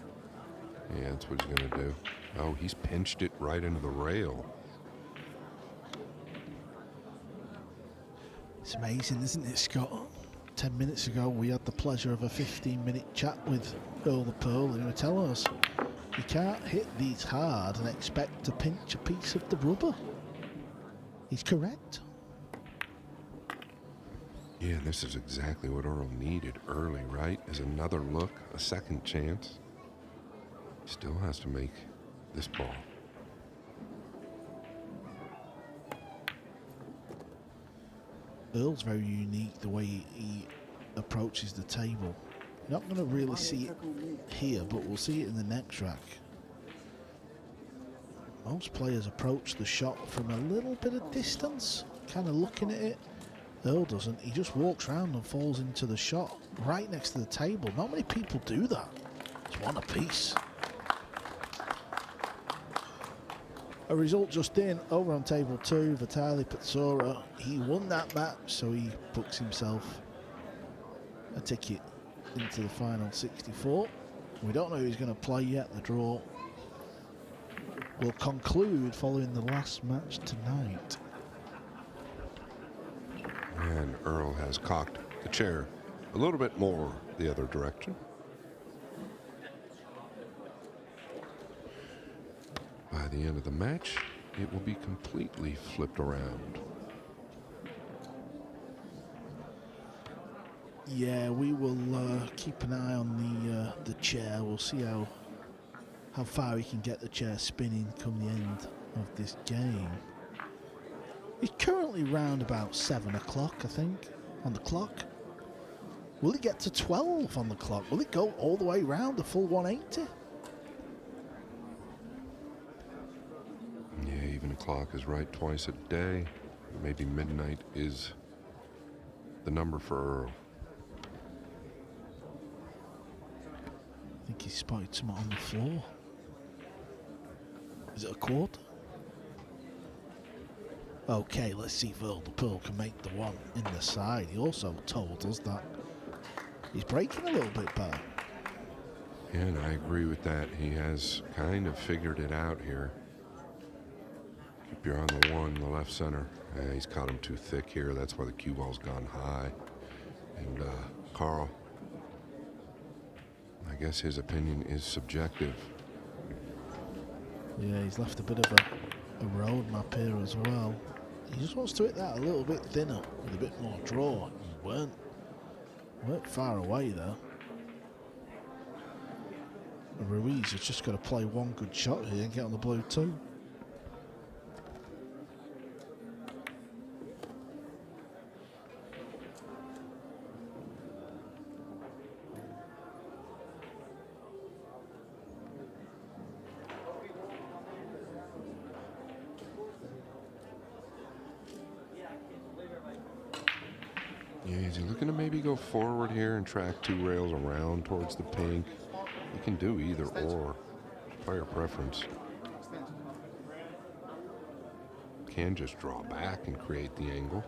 Yeah, that's what he's going to do. Oh, he's pinched it right into the rail. It's amazing, isn't it, Scott? 10 minutes ago, we had the pleasure of a 15-minute chat with Earl the Pearl, and he was telling us you can't hit these hard and expect to pinch a piece of the rubber. He's correct. Yeah, this is exactly what Earl needed early, right? Is another look, a second chance. Still has to make this ball. Earl's very unique the way he approaches the table. You're not going to really see it here, but we'll see it in the next rack. Most players approach the shot from a little bit of distance, kind of looking at it. Earl doesn't. He just walks around and falls into the shot right next to the table. Not many people do that. It's one apiece. A result just in, over on table 2, Vitaly Petsura. He won that match, so he books himself a ticket into the final 64. We don't know who's going to play yet. The draw will conclude following the last match tonight. And Earl has cocked the chair a little bit more the other direction. By the end of the match, it will be completely flipped around. Yeah, we will keep an eye on the chair. We'll see how far we can get the chair spinning come the end of this game. It's currently round about 7 o'clock, I think, on the clock. Will it get to 12 on the clock? Will it go all the way round the full 180? Yeah, even the clock is right twice a day. Maybe midnight is the number for Earl. I think he spotted something on the floor. Is it a quarter? Okay, let's see if Earl the Pearl can make the one in the side. He also told us that he's breaking a little bit better. Yeah, and I agree with that. He has kind of figured it out here. Keep your eye on the one, the left center. Yeah, he's caught him too thick here. That's why the cue ball's gone high. And Carl, I guess his opinion is subjective. Yeah, he's left a bit of a road map here as well. He just wants to hit that a little bit thinner with a bit more draw. He weren't far away there. And Ruiz has just got to play one good shot here and get on the blue too. Yeah, is he looking to maybe go forward here and track 2 rails around towards the pink? You can do either or. Player preference. Can just draw back and create the angle.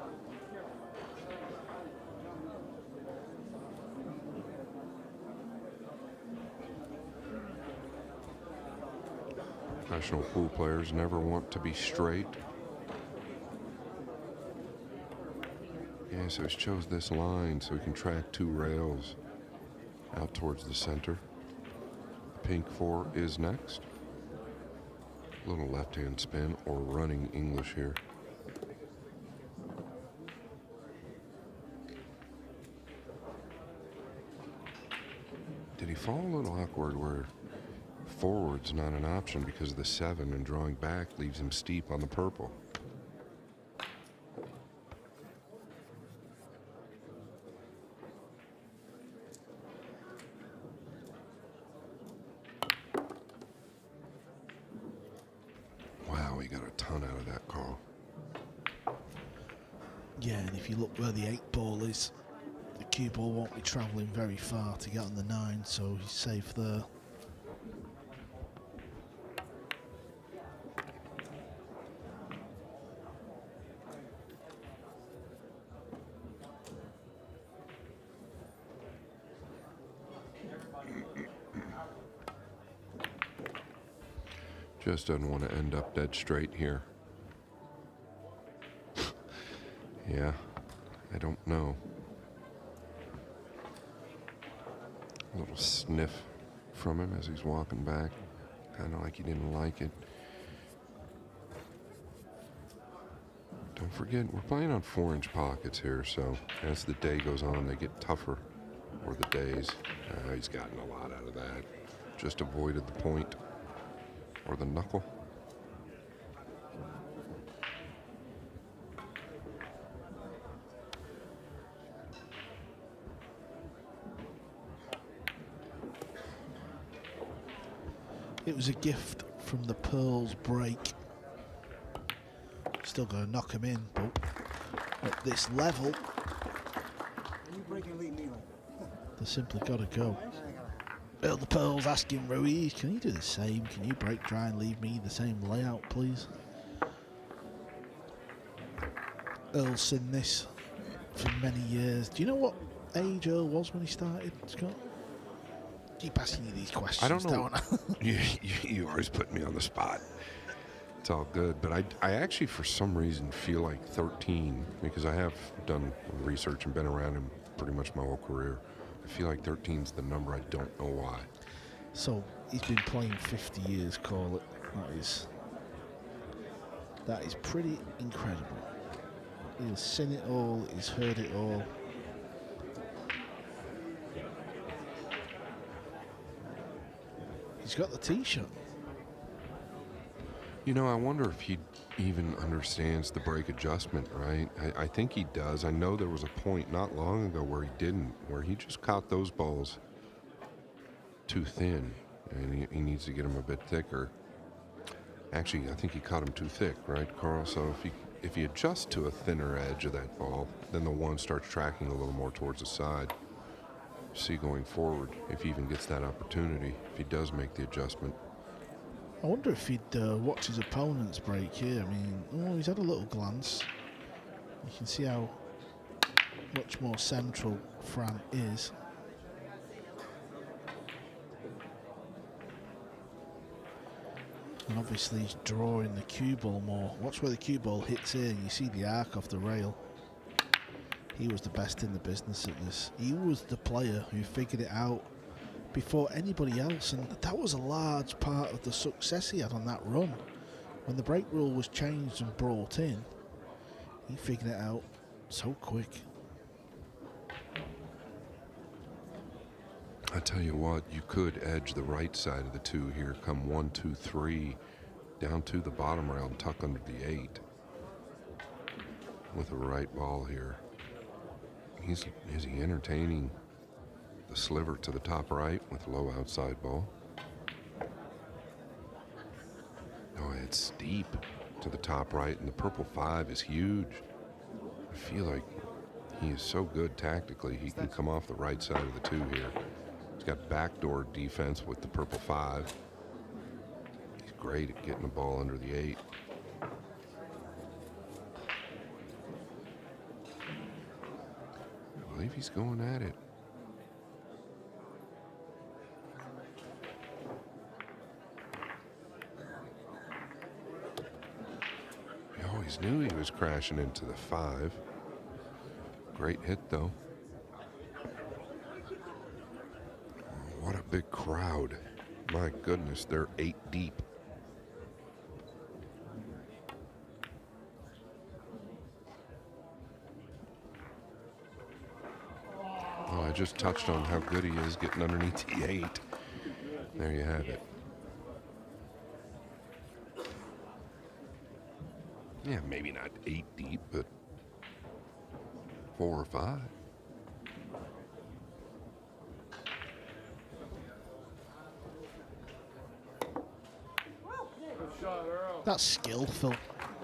Professional pool players never want to be straight. Yeah, so he's chose this line so he can track 2 rails out towards the center. The pink 4 is next. A little left-hand spin or running English here. Did he fall a little awkward where forward's not an option because of the 7 and drawing back leaves him steep on the purple? Wow, he got a ton out of that, Carl. Yeah, and if you look where the 8 ball is, the cue ball won't be travelling very far to get on the 9, so he's safe there. Just doesn't want to end up dead straight here. Yeah, I don't know. A little sniff from him as he's walking back, kind of like he didn't like it. Don't forget, we're playing on 4-inch pockets here, so as the day goes on, they get tougher, or the days. He's gotten a lot out of that. Just avoided the point or the knuckle. It was a gift from the Pearls break. Still going to knock him in, but at this level, they simply got to go. Earl the Pearls asking Ruiz, can you do the same? Can you break dry and leave me the same layout, please? Earl's seen this for many years. Do you know what age Earl was when he started, Scott? Keep asking you these questions. I don't know. Don't you always put me on the spot. It's all good, but I actually, for some reason, feel like 13, because I have done research and been around him pretty much my whole career. I feel like 13 is the number. I don't know why. So he's been playing 50 years, call it. That is pretty incredible. He's seen it all, he's heard it all. He's got the t-shirt. You know, I wonder if he even understands the break adjustment, right? I think he does. I know there was a point not long ago where he didn't, where he just caught those balls too thin, and he needs to get them a bit thicker. Actually, I think he caught them too thick, right, Carl? So if he adjusts to a thinner edge of that ball, then the one starts tracking a little more towards the side. See going forward if he even gets that opportunity, if he does make the adjustment. I wonder if he'd watch his opponent's break here. I mean, he's had a little glance. You can see how much more central Fran is. And obviously he's drawing the cue ball more. Watch where the cue ball hits here and you see the arc off the rail. He was the best in the business at this. He was the player who figured it out before anybody else, and that was a large part of the success he had on that run. When the break rule was changed and brought in, he figured it out so quick. I tell you what, you could edge the right side of the two here, come 1, 2, 3, down to the bottom rail and tuck under the 8 with a right ball here. Is he entertaining the sliver to the top right with a low outside ball? Oh, it's steep to the top right, and the purple 5 is huge. I feel like he is so good tactically, he can come off the right side of the 2 here. He's got backdoor defense with the purple 5. He's great at getting the ball under the 8. I believe he's going at it. He always knew he was crashing into the 5. Great hit, though. What a big crowd. My goodness, they're 8 deep. Oh, I just touched on how good he is getting underneath the 8. There you have it. Yeah, maybe not 8 deep, but 4 or 5. That's skillful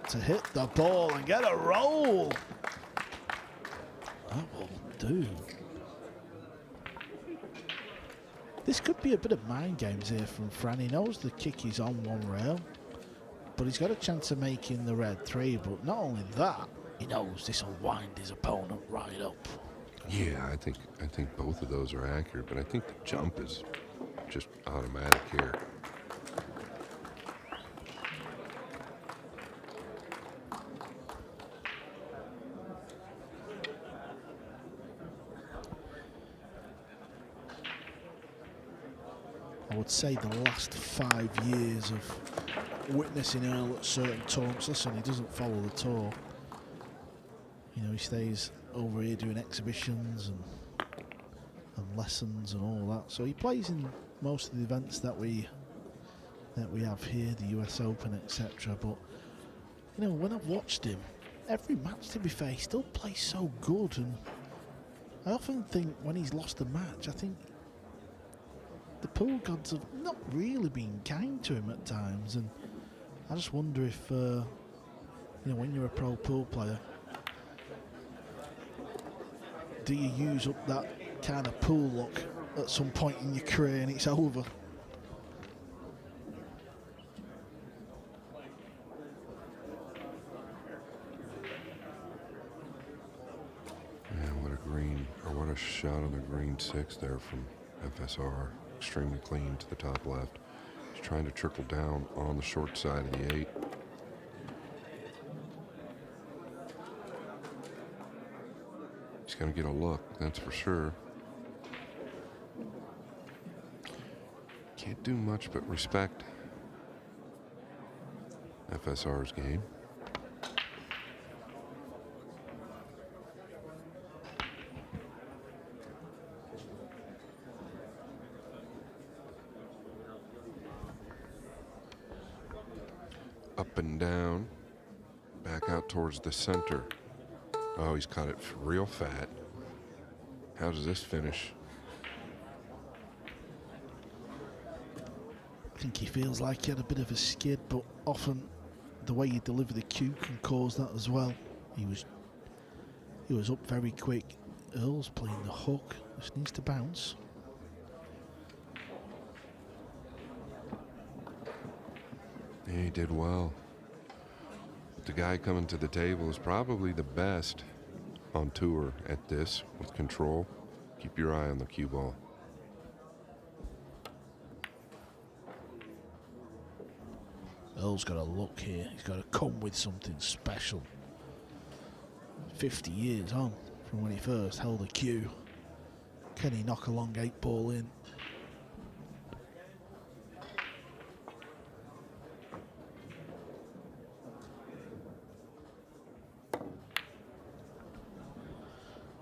to hit the ball and get a roll. That will do. This could be a bit of mind games here from Fran. He knows the kick is on one rail, but he's got a chance of making the red 3. But not only that, he knows this will wind his opponent right up. Yeah, I think both of those are accurate, but I think the jump is just automatic here. I would say the last 5 years of witnessing Earl at certain tournaments. Listen, he doesn't follow the tour. You know, he stays over here doing exhibitions and lessons and all that. So he plays in most of the events that we have here, the US Open, etc. But you know, when I've watched him, every match, to be fair, he still plays so good. And I often think when he's lost a match, I think the pool gods have not really been kind to him at times. And I just wonder if, you know, when you're a pro pool player, do you use up that kind of pool luck at some point in your career and it's over? Yeah, what a green, or what a shot on the green 6 there from FSR. Extremely clean to the top left. He's trying to trickle down on the short side of the 8. He's going to get a look, that's for sure. Can't do much but respect FSR's game. Up and down, back out towards the center. Oh, he's caught it real fat. How does this finish? I think he feels like he had a bit of a skid, but often the way you deliver the cue can cause that as well. He was up very quick. Earl's playing the hook. This needs to bounce. Yeah, he did well. The guy coming to the table is probably the best on tour at this with control. Keep your eye on the cue ball. Earl's got to look here. He's got to come with something special. 50 years on from when he first held a cue. Can he knock a long 8 ball in?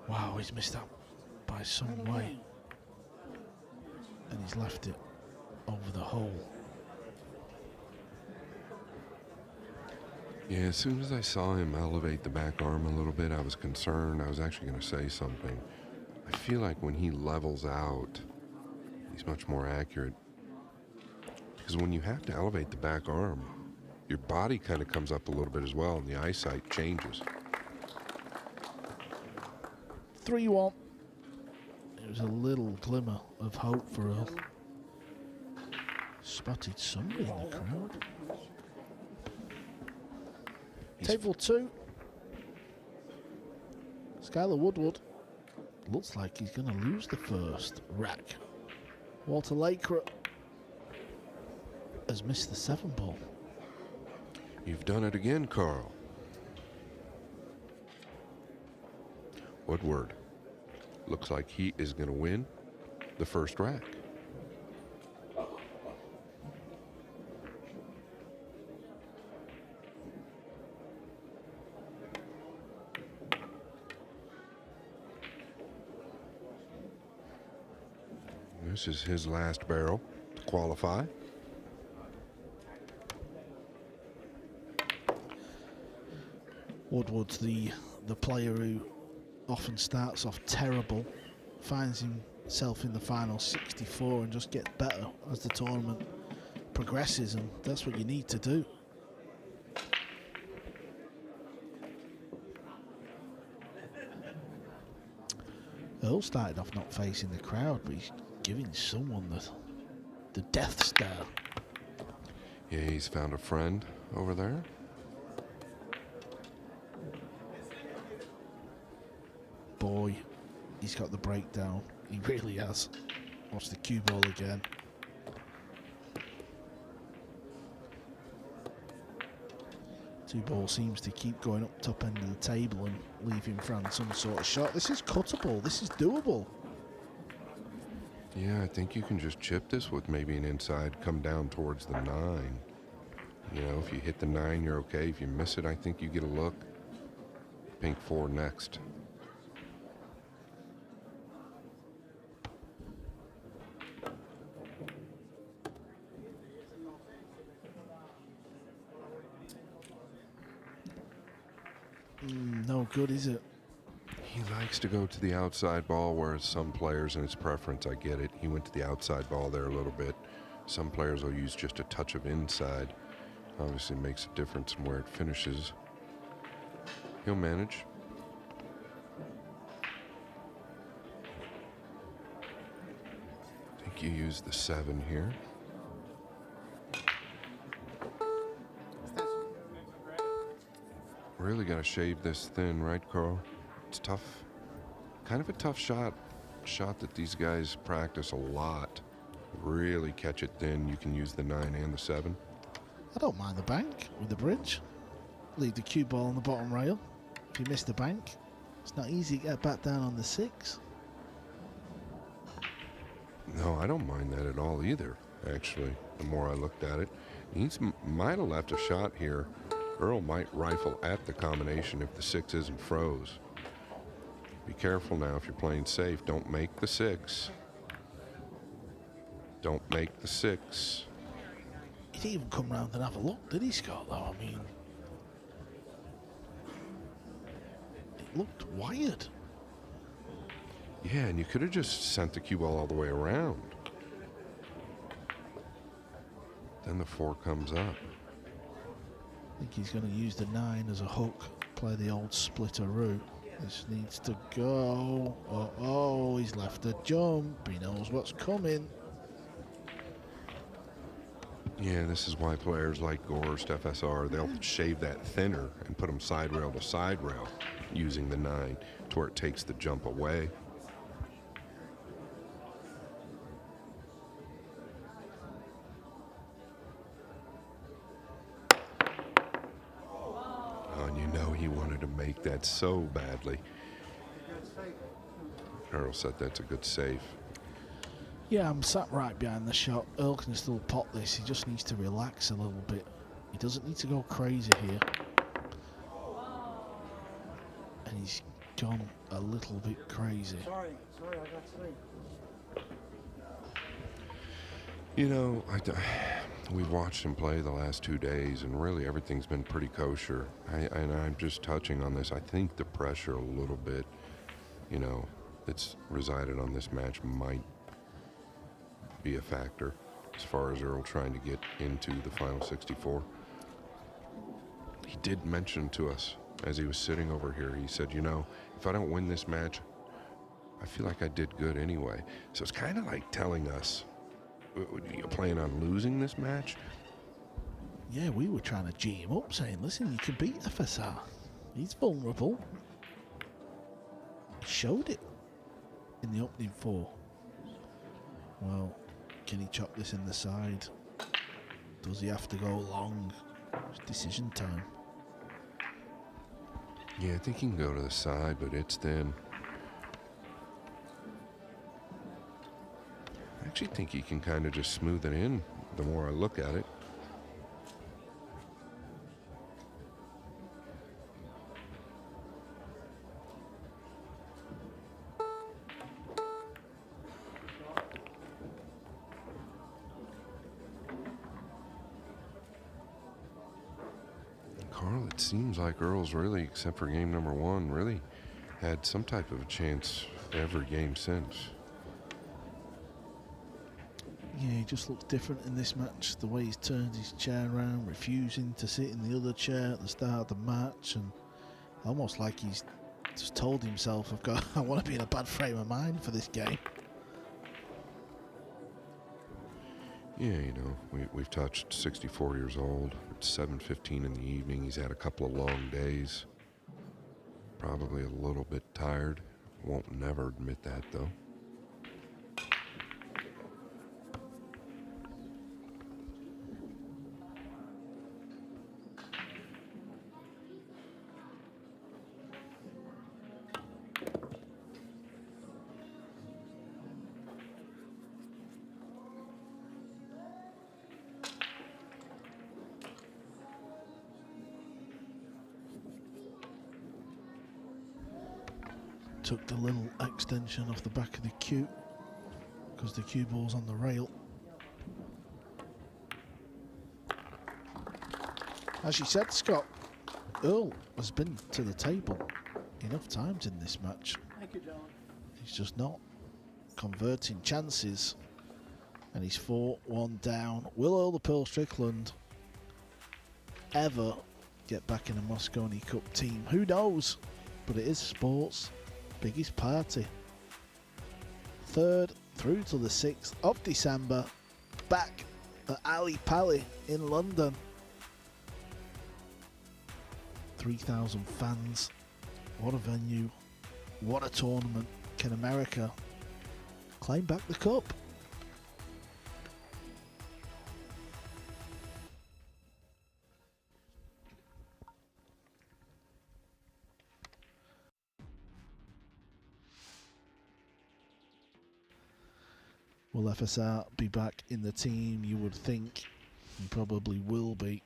Wow, he's missed out by some way. And he's left it over the hole. Yeah, as soon as I saw him elevate the back arm a little bit, I was concerned. I was actually going to say something. I feel like when he levels out, he's much more accurate. Because when you have to elevate the back arm, your body kind of comes up a little bit as well, and the eyesight changes. 3-1. It was a little glimmer of hope for Earl. Spotted somebody in the crowd. Table 2. Skylar Woodward looks like he's going to lose the first rack. Walter Lakera has missed the 7 ball. You've done it again, Carl. Woodward looks like he is going to win the first rack. This is his last barrel to qualify. Woodward's the player who often starts off terrible, finds himself in the final 64 and just gets better as the tournament progresses, and that's what you need to do. Earl started off not facing the crowd, but he's giving someone the death stare. Yeah, he's found a friend over there. Boy, he's got the breakdown. He really has. Watch the cue ball again. Two ball seems to keep going up top end of the table and leaving Fran some sort of shot. This is cuttable. This is doable. Yeah, I think you can just chip this with maybe an inside, come down towards the 9. You know, if you hit the 9, you're okay. If you miss it, I think you get a look. Pink 4 next. No good, is it? He likes to go to the outside ball, whereas some players, and it's preference, I get it. He went to the outside ball there a little bit. Some players will use just a touch of inside. Obviously makes a difference in where it finishes. He'll manage. I think you use the 7 here. Really got to shave this thin, right, Carl? It's tough. Kind of a tough shot. Shot that these guys practice a lot. Really catch it thin. You can use the 9 and the 7. I don't mind the bank with the bridge. Leave the cue ball on the bottom rail. If you miss the bank, it's not easy to get back down on the 6. No, I don't mind that at all either, actually, the more I looked at it. He might have left a shot here. Earl might rifle at the combination if the 6 isn't froze. Be careful now if you're playing safe. Don't make the 6. Don't make the 6. He didn't even come round and have a look, did he, Scott, though? I mean, it looked wired. Yeah, and you could have just sent the cue ball all the way around. Then the 4 comes up. I think he's going to use the 9 as a hook, play the old splitter route. This needs to go. Oh, he's left a jump. He knows what's coming. Yeah, this is why players like Gorst, FSR, they'll shave that thinner and put them side rail to side rail using the 9 to where it takes the jump away. Oh, and you know he wanted to make that so badly. Earl said that's a good save. Yeah, I'm sat right behind the shot. Earl can still pot this. He just needs to relax a little bit. He doesn't need to go crazy here. And he's gone a little bit crazy. Sorry, I got sleep. You know, we've watched him play the last 2 days, and really everything's been pretty kosher. And I'm just touching on this. I think the pressure a little bit, you know, that's resided on this match might be a factor as far as Earl trying to get into the final 64. He did mention to us as he was sitting over here, he said, you know, if I don't win this match, I feel like I did good anyway. So it's kind of like telling us, you plan on losing this match? Yeah, we were trying to G him up, saying, listen, you can beat FSR. He's vulnerable. He showed it in the opening 4. Well, can he chop this in the side? Does he have to go long? It's decision time. Yeah, I think he can go to the side, but it's thin. I actually think he can kind of just smooth it in the more I look at it. Carl, it seems like Earl's really, except for game number 1, really had some type of a chance every game since. Yeah, he just looks different in this match. The way he's turned his chair around, refusing to sit in the other chair at the start of the match, and almost like he's just told himself, I want to be in a bad frame of mind for this game. Yeah, you know, we've touched 64 years old. It's 7:15 in the evening. He's had a couple of long days. Probably a little bit tired. Won't never admit that, though. took the little extension off the back of the cue because the cue ball's on the rail. As you said, Scott, Earl has been to the table enough times in this match. Thank you, John. He's just not converting chances, and he's 4-1 down. Will Earl the Pearl Strickland ever get back in a Mosconi Cup team? Who knows? But it is sports' biggest party. 3rd through to the 6th of December, back at Ali Pali in London. 3,000 fans. What a venue. What a tournament. Can America claim back the cup? Will FSR be back in the team? You would think, and probably will be.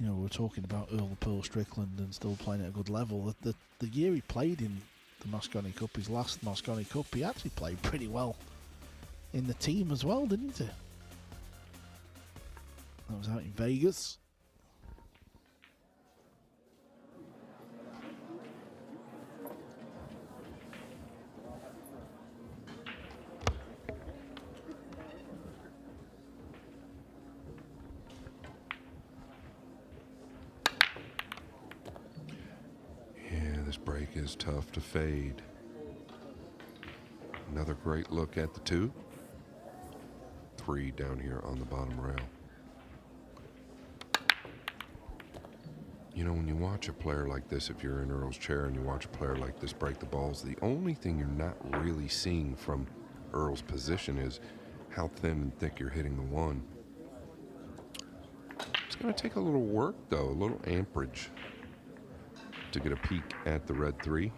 You know, we're talking about Earl the Pearl Strickland and still playing at a good level. The year he played in the Mosconi Cup, his last Mosconi Cup, he actually played pretty well in the team as well, didn't he? That was out in Vegas. Break is tough to fade. Another great look at the 2. 3 down here on the bottom rail. You know, when you watch a player like this, if you're in Earl's chair and you watch a player like this break the balls, the only thing you're not really seeing from Earl's position is how thin and thick you're hitting the 1. It's going to take a little work, though, a little amperage to get a peek at the red 3,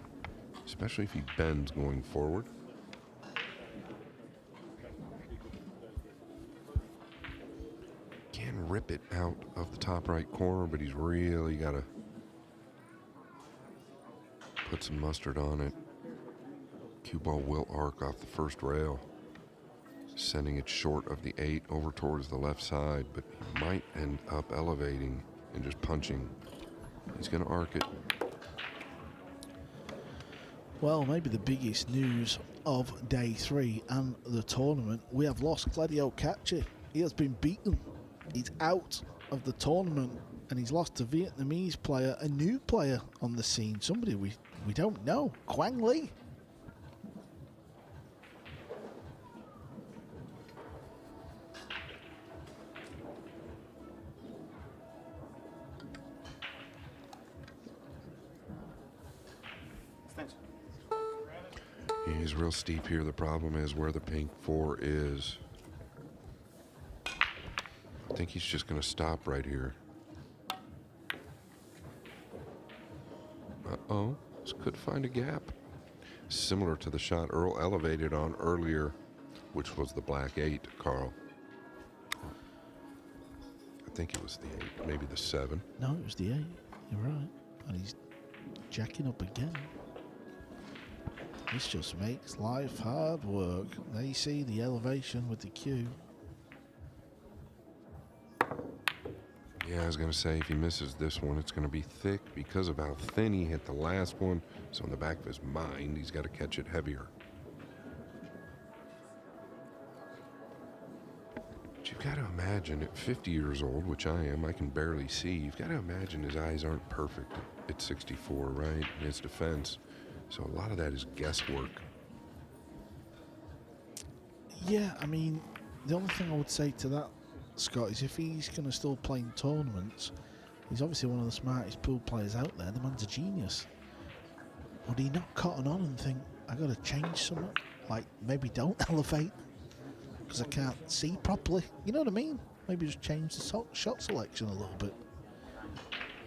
especially if he bends going forward. Can rip it out of the top right corner, but he's really got to put some mustard on it. Cue ball will arc off the first rail, sending it short of the 8 over towards the left side, but he might end up elevating and just punching. He's going to arc it. Well, maybe the biggest news of day 3 and the tournament, we have lost Claudio Cacci. He has been beaten. He's out of the tournament, and he's lost to Vietnamese player, a new player on the scene, somebody we don't know, Quang Lee. He's real steep here. The problem is where the pink 4 is. I think he's just going to stop right here. Uh-oh. This could find a gap. Similar to the shot Earl elevated on earlier, which was the black 8, Carl. I think it was the 8, maybe the 7. No, it was the 8. You're right. And he's jacking up again. This just makes life hard work. There you see the elevation with the cue. Yeah, I was going to say, if he misses this one, it's going to be thick because of how thin he hit the last one. So in the back of his mind, he's got to catch it heavier. But you've got to imagine, at 50 years old, which I am, I can barely see. You've got to imagine his eyes aren't perfect at 64, right? In his defense. So a lot of that is guesswork. Yeah, I mean, the only thing I would say to that, Scott, is if he's going to still play in tournaments, he's obviously one of the smartest pool players out there. The man's a genius. Would he not cotton on and think, I got to change something? Like, maybe don't elevate because I can't see properly. You know what I mean? Maybe just change the shot selection a little bit.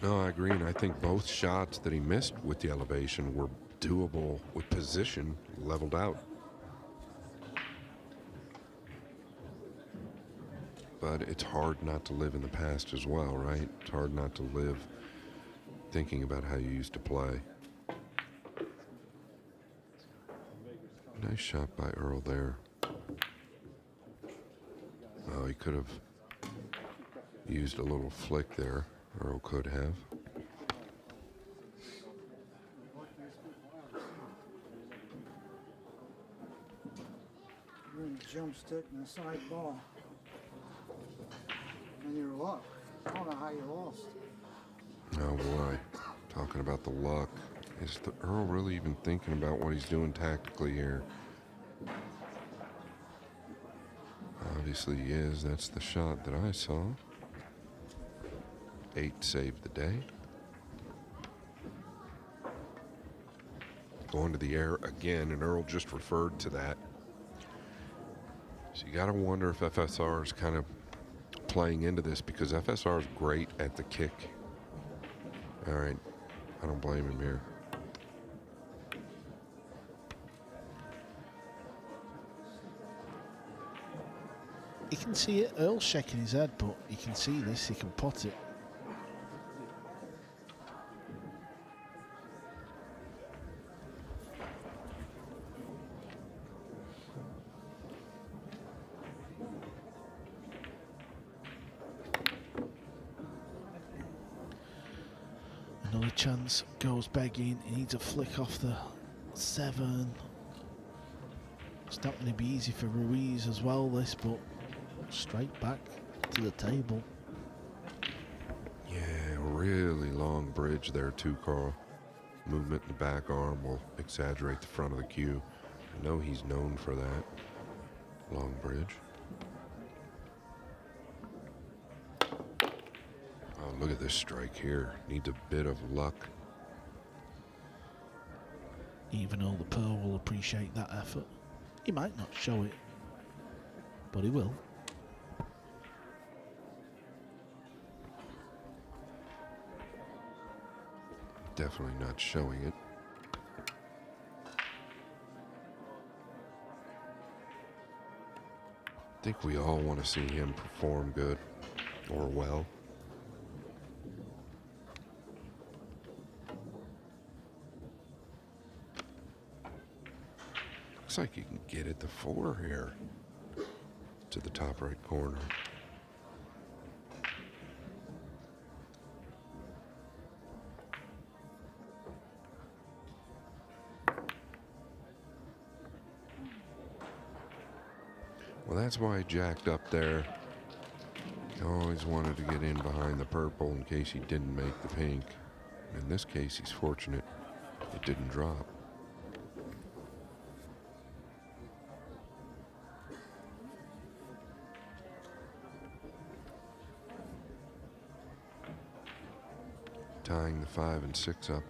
No, I agree, and I think both shots that he missed with the elevation were doable with position leveled out. but it's hard not to live in the past as well, right? It's hard not to live thinking about how you used to play. Nice shot by Earl there. Oh, he could have used a little flick there. Earl could have. You're in a jump stick and a side ball. And your luck. I don't know how you lost. Oh boy, talking about the luck. Is the Earl really even thinking about what he's doing tactically here? Obviously he is. That's the shot that I saw. 8 saved the day. Going to the air again, and Earl just referred to that. So you got to wonder if FSR is kind of playing into this, because FSR is great at the kick. All right, I don't blame him here. You can see it, Earl shaking his head, but you can see this, he can pot it. Another chance goes begging. He needs a flick off the 7. It's not going to be easy for Ruiz as well, this, but straight back to the table. Yeah, really long bridge there too, Carl. Movement in the back arm will exaggerate the front of the cue. I know he's known for that. Long bridge. Oh, look at this strike here. Needs a bit of luck. Even though the Pearl will appreciate that effort. He might not show it, but he will. Definitely not showing it. I think we all want to see him perform good or well. Looks like you can get it to 4 here. To the top right corner. Well, that's why he jacked up there. He always wanted to get in behind the purple in case he didn't make the pink. In this case, he's fortunate it didn't drop. Tying the 5 and 6 up.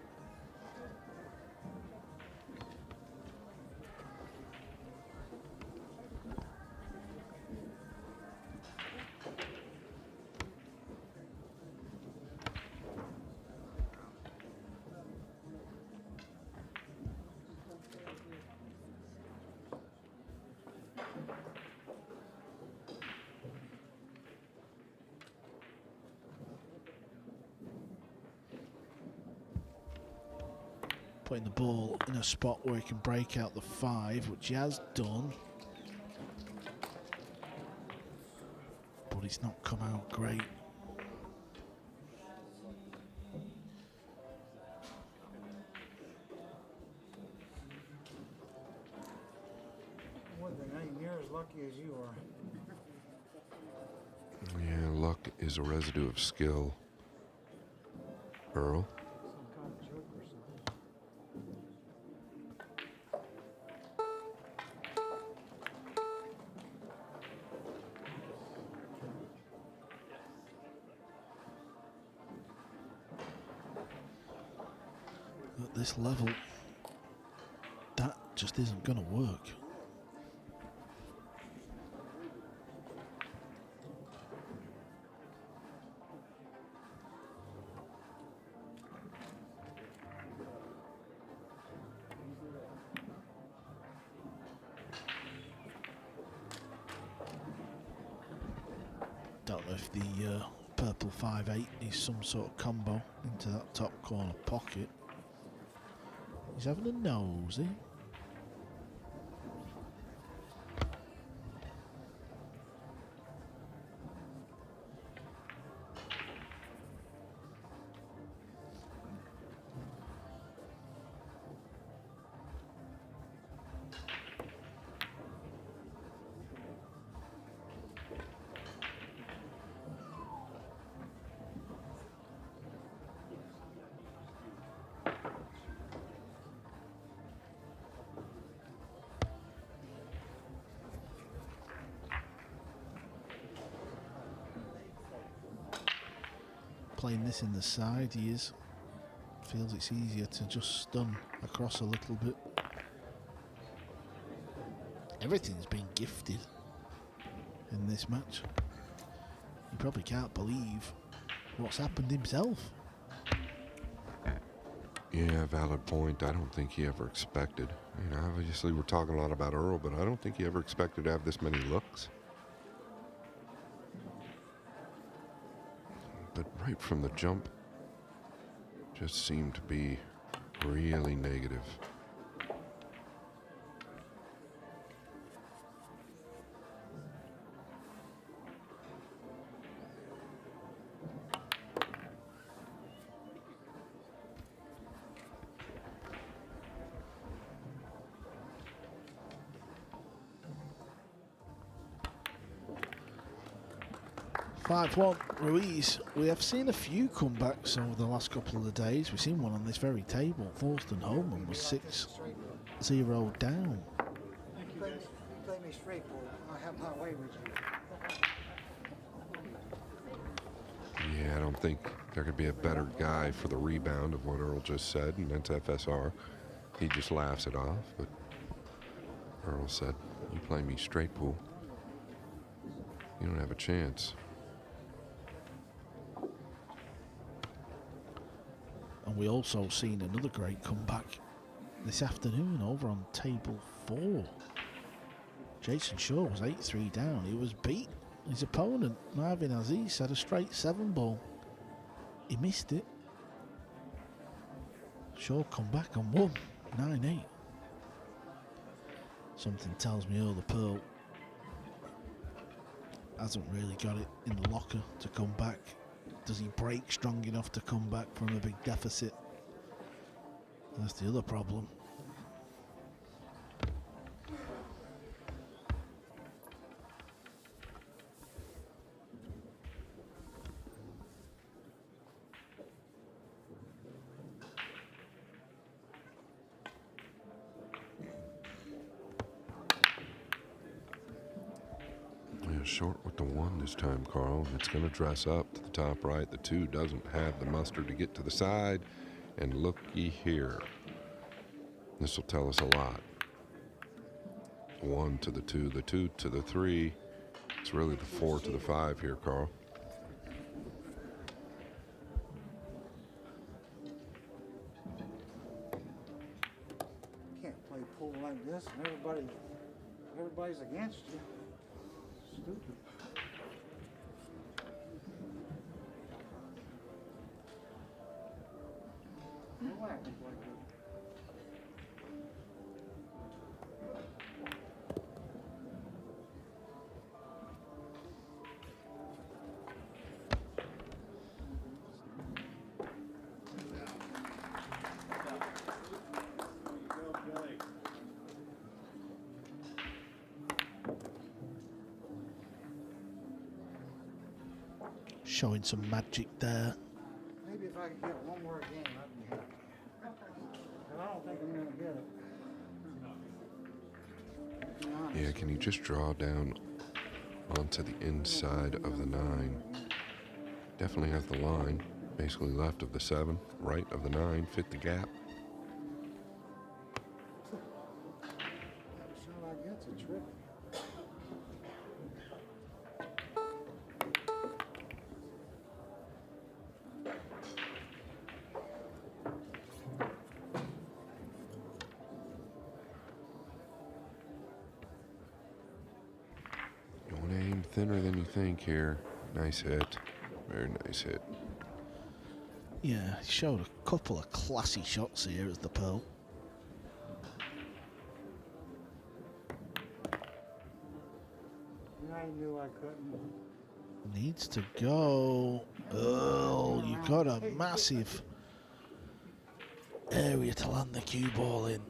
Putting the ball in a spot where he can break out the 5, which he has done. But it's not come out great. More than I ain't near as lucky as you are. Yeah, luck is a residue of skill. Earl. At this level, that just isn't going to work. Don't know if the purple 5-8 is some sort of combo into that top corner pocket. He's having a nosy. Playing this in the side, he feels it's easier to just stun across a little bit. Everything's been gifted in this match. He probably can't believe what's happened himself. Yeah, valid point. I don't think he ever expected. You know, obviously we're talking a lot about Earl, but I don't think he ever expected to have this many looks. But right from the jump, just seemed to be really negative. Five-one Ruiz. We have seen a few comebacks over the last couple of days. We've seen one on this very table. Thorsten Holman was 6-0 down. You play me straight, Paul. I have my way with you. Yeah, I don't think there could be a better guy for the rebound of what Earl just said, and that's FSR. He just laughs it off, but Earl said, you play me straight, Pool, you don't have a chance. And we also seen another great comeback this afternoon over on table 4. Jason Shaw was 8-3 down. He was beat. His opponent, Marvin Aziz, had a straight 7-ball. He missed it. Shaw come back and won 9-8. Something tells me the Pearl hasn't really got it in the locker to come back. Does he break strong enough to come back from a big deficit? That's the other problem. Short with the 1 this time, Carl. It's going to dress up to the top right. The 2 doesn't have the muster to get to the side. And looky here. This will tell us a lot. 1 to the 2, the 2 to the 3. It's really the 4 to the 5 here, Carl. You can't play pool like this and everybody's against you. Stupid. No acting like that. Showing some magic there. Maybe if I could get one more game, I'd be happy. But I don't think I'm going to get it. Yeah, can you just draw down onto the inside of the 9? Definitely has the line. Basically left of the 7, right of the 9, fit the gap. Sure, I guess a trick. You want to aim thinner than you think here. Nice hit. Very nice hit. Yeah, he showed a couple of classy shots here as the Pearl. I knew I couldn't. Needs to go. Oh, you got a massive area to land the cue ball in.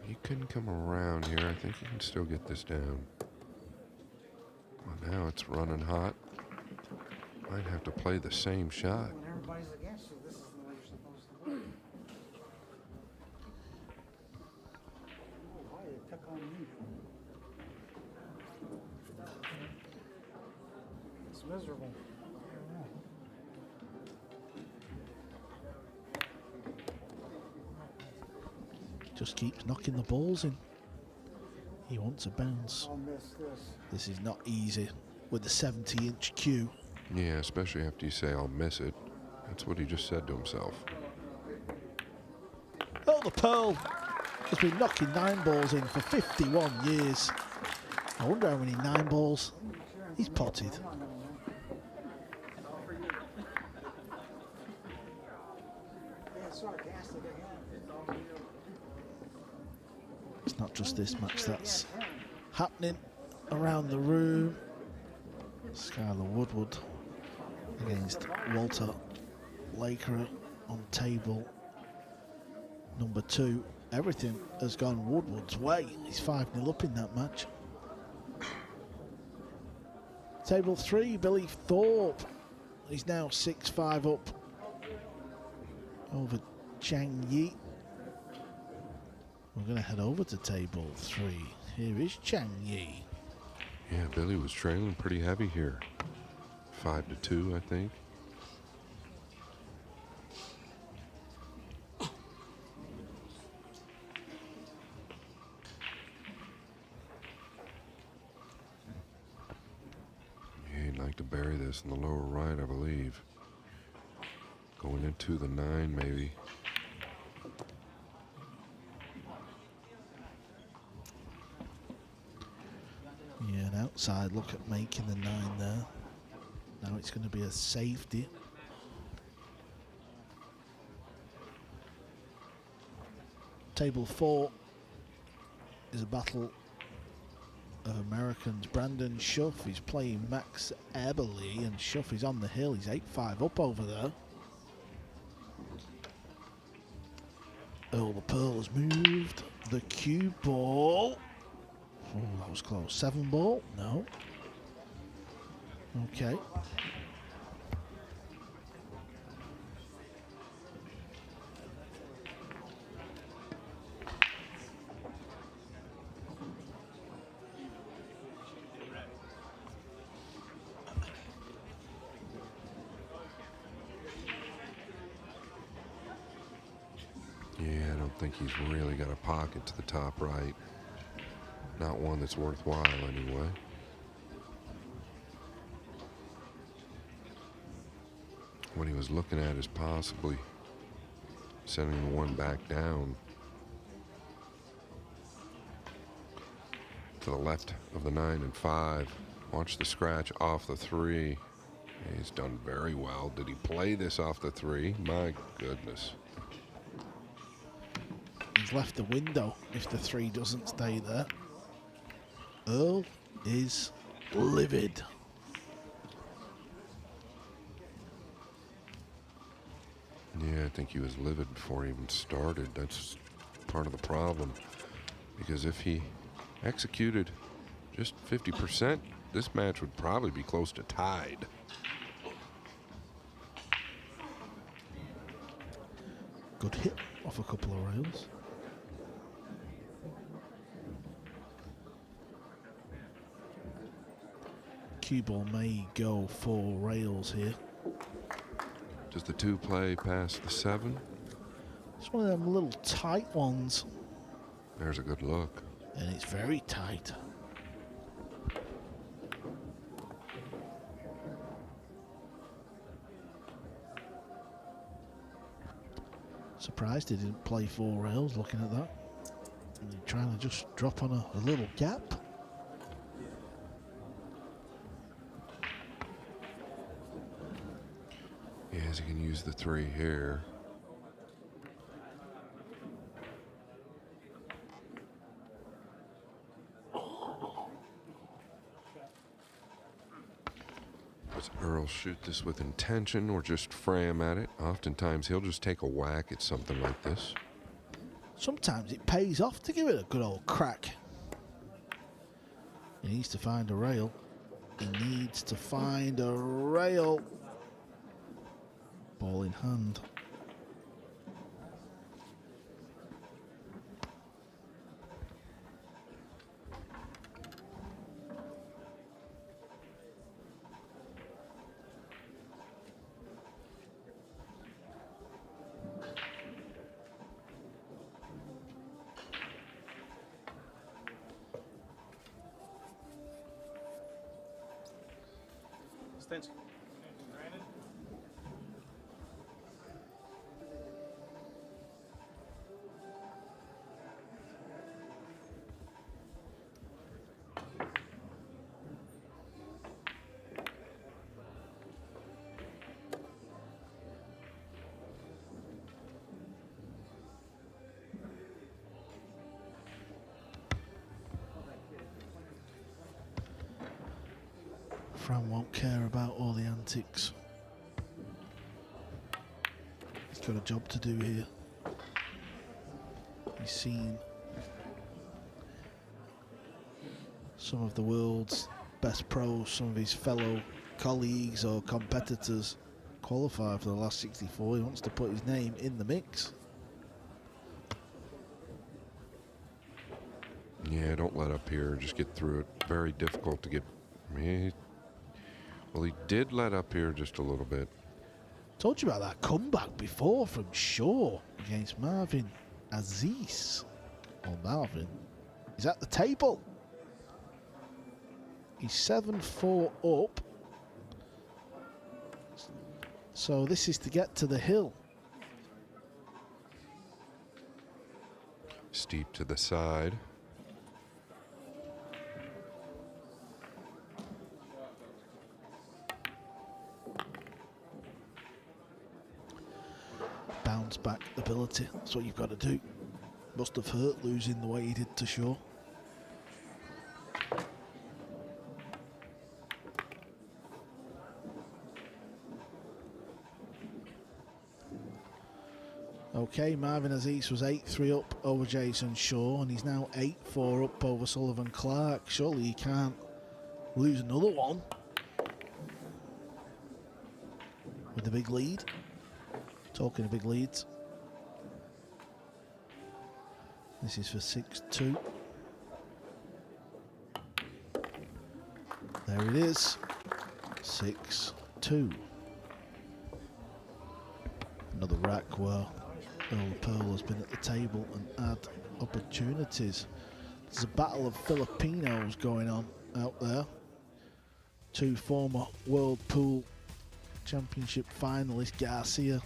He couldn't come around here. I think he can still get this down. Well, now it's running hot. Might have to play the same shot. When everybody's against you, this is the way you're supposed to work. Oh, why you took on me? It's miserable. Just keeps knocking the balls in. He wants a bounce. I'll miss this. This is not easy with the 70-inch cue. Yeah, especially after you say, I'll miss it. That's what he just said to himself. Oh, the Pearl has been knocking 9 balls in for 51 years. I wonder how many 9 balls he's potted. It's not just this match that's happening around the room. Skylar Woodward against Walter Laker on table number 2. Everything has gone Woodward's way. He's 5-0 up in that match. Table 3, Billy Thorpe. He's now 6-5 up over Chang Yi. We're going to head over to table 3. Here is Chang Yi. Yeah, Billy was trailing pretty heavy here. 5-2, I think. Yeah, he'd like to bury this in the lower right, I believe. Going into the 9, maybe. Yeah, an outside look at making the 9 there. Now it's going to be a safety. Table 4 is a battle of Americans. Brandon Schuff is playing Max Eberle, and Schuff is on the hill. He's 8-5 up over there. Oh, the Pearl has moved. The cue ball. Oh, that was close. 7 ball? No. Okay. Yeah, I don't think he's really got a pocket to the top right. Not one that's worthwhile anyway. What he was looking at is possibly sending the 1 back down to the left of the 9 and 5. Watch the scratch off the 3. He's done very well. Did he play this off the 3? My goodness. He's left the window if the 3 doesn't stay there. Earl is livid. Yeah, I think he was livid before he even started. That's part of the problem. Because if he executed just 50%, this match would probably be close to tied. Good hit off a couple of rails. Cue ball may go 4 rails here. Does the 2 play past the 7? It's one of them little tight ones. There's a good look. And it's very tight. Surprised he didn't play 4 rails looking at that. And he's trying to just drop on a little gap. As he can use the 3 here. Does Earl shoot this with intention or just fram at it? Oftentimes he'll just take a whack at something like this. Sometimes it pays off to give it a good old crack. He needs to find a rail. He needs to find a rail. Ball in hand. Thanks. Fran won't care about all the antics. He's got a job to do here. He's seen some of the world's best pros, some of his fellow colleagues or competitors qualify for the last 64. He wants to put his name in the mix. Yeah, don't let up here. Just get through it. Very difficult to get. Well, he did let up here just a little bit. Told you about that comeback before from Shaw against Marvin Aziz. Or Marvin. He's at the table. He's 7-4 up. So this is to get to the hill. Steep to the side. Bounce back ability, that's what you've got to do. Must have hurt losing the way he did to Shaw. Okay, Marvin Aziz was 8-3 up over Jason Shaw, and he's now 8-4 up over Sullivan Clark. Surely he can't lose another one with a big lead. Talking of big leads, this is for 6-2. There it is, 6-2. Another rack where Earl Pearl has been at the table and had opportunities. There's a battle of Filipinos going on out there. 2 former World Pool Championship finalists, Garcia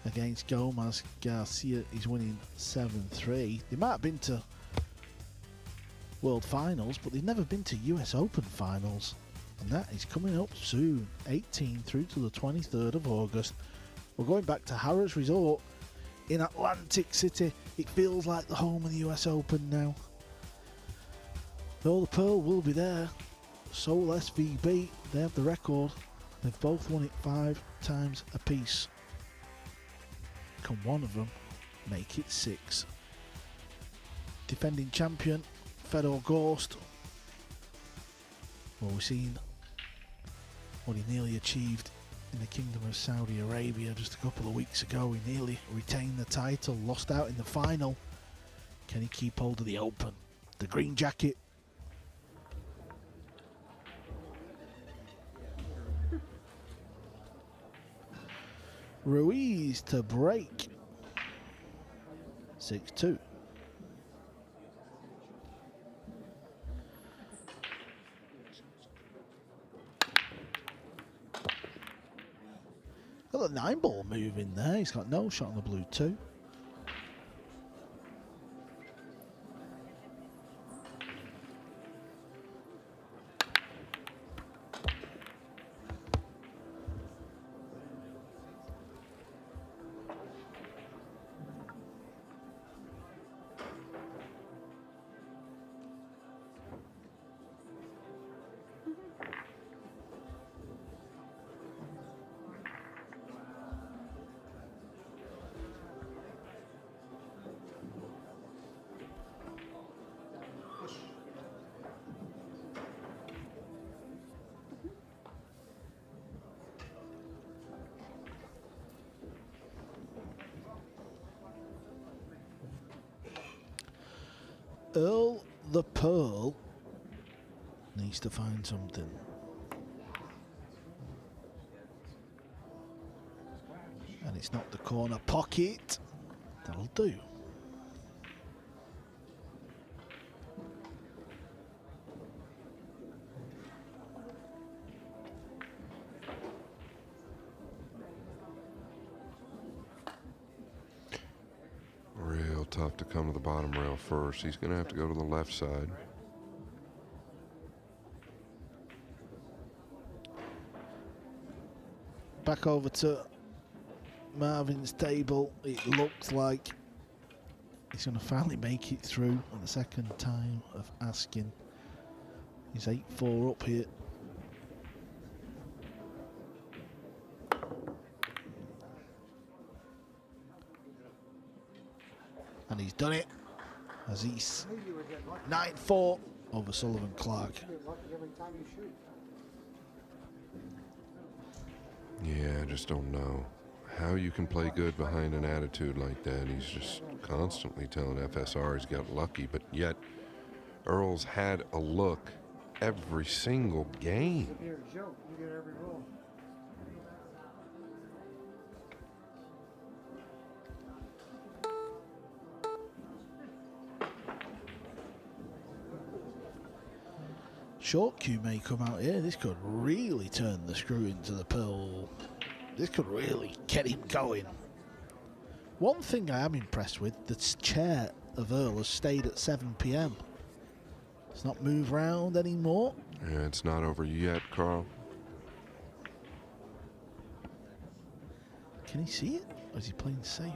against Gomez. Garcia is winning 7-3. They might have been to World Finals, but they've never been to US Open Finals. And that is coming up soon, 18 through to the 23rd of August. We're going back to Harrah's Resort in Atlantic City. It feels like the home of the US Open now. Though the Pearl will be there. Seoul SVB, they have the record. They've both won it 5 times apiece. Can one of them make it 6? Defending champion Fedor Gorst. Well, we've seen what he nearly achieved in the Kingdom of Saudi Arabia just a couple of weeks ago. He nearly retained the title, lost out in the final. Can he keep hold of the Open? The green jacket. Ruiz to break. 6-2. Got the 9-ball move in there. He's got no shot on the blue 2. Earl the Pearl needs to find something. And it's not the corner pocket. That'll do. Real tough to come to the bottom rail first. He's going to have to go to the left side. Back over to Marvin's table. It looks like he's going to finally make it through on the second time of asking. He's 8-4 up here. And he's done it as he's 9-4 over Sullivan Clark. Yeah, I just don't know how you can play good behind an attitude like that. He's just constantly telling FSR he's got lucky, but yet Earl's had a look every single game. You're a joke. You get every roll. Short cue may come out here. This could really turn the screw into the Pearl. This could really get him going. One thing I am impressed with, the chair of Earl has stayed at 7 p.m. It's not moved round anymore. Yeah, it's not over yet, Carl. Can he see it? Or is he playing safe?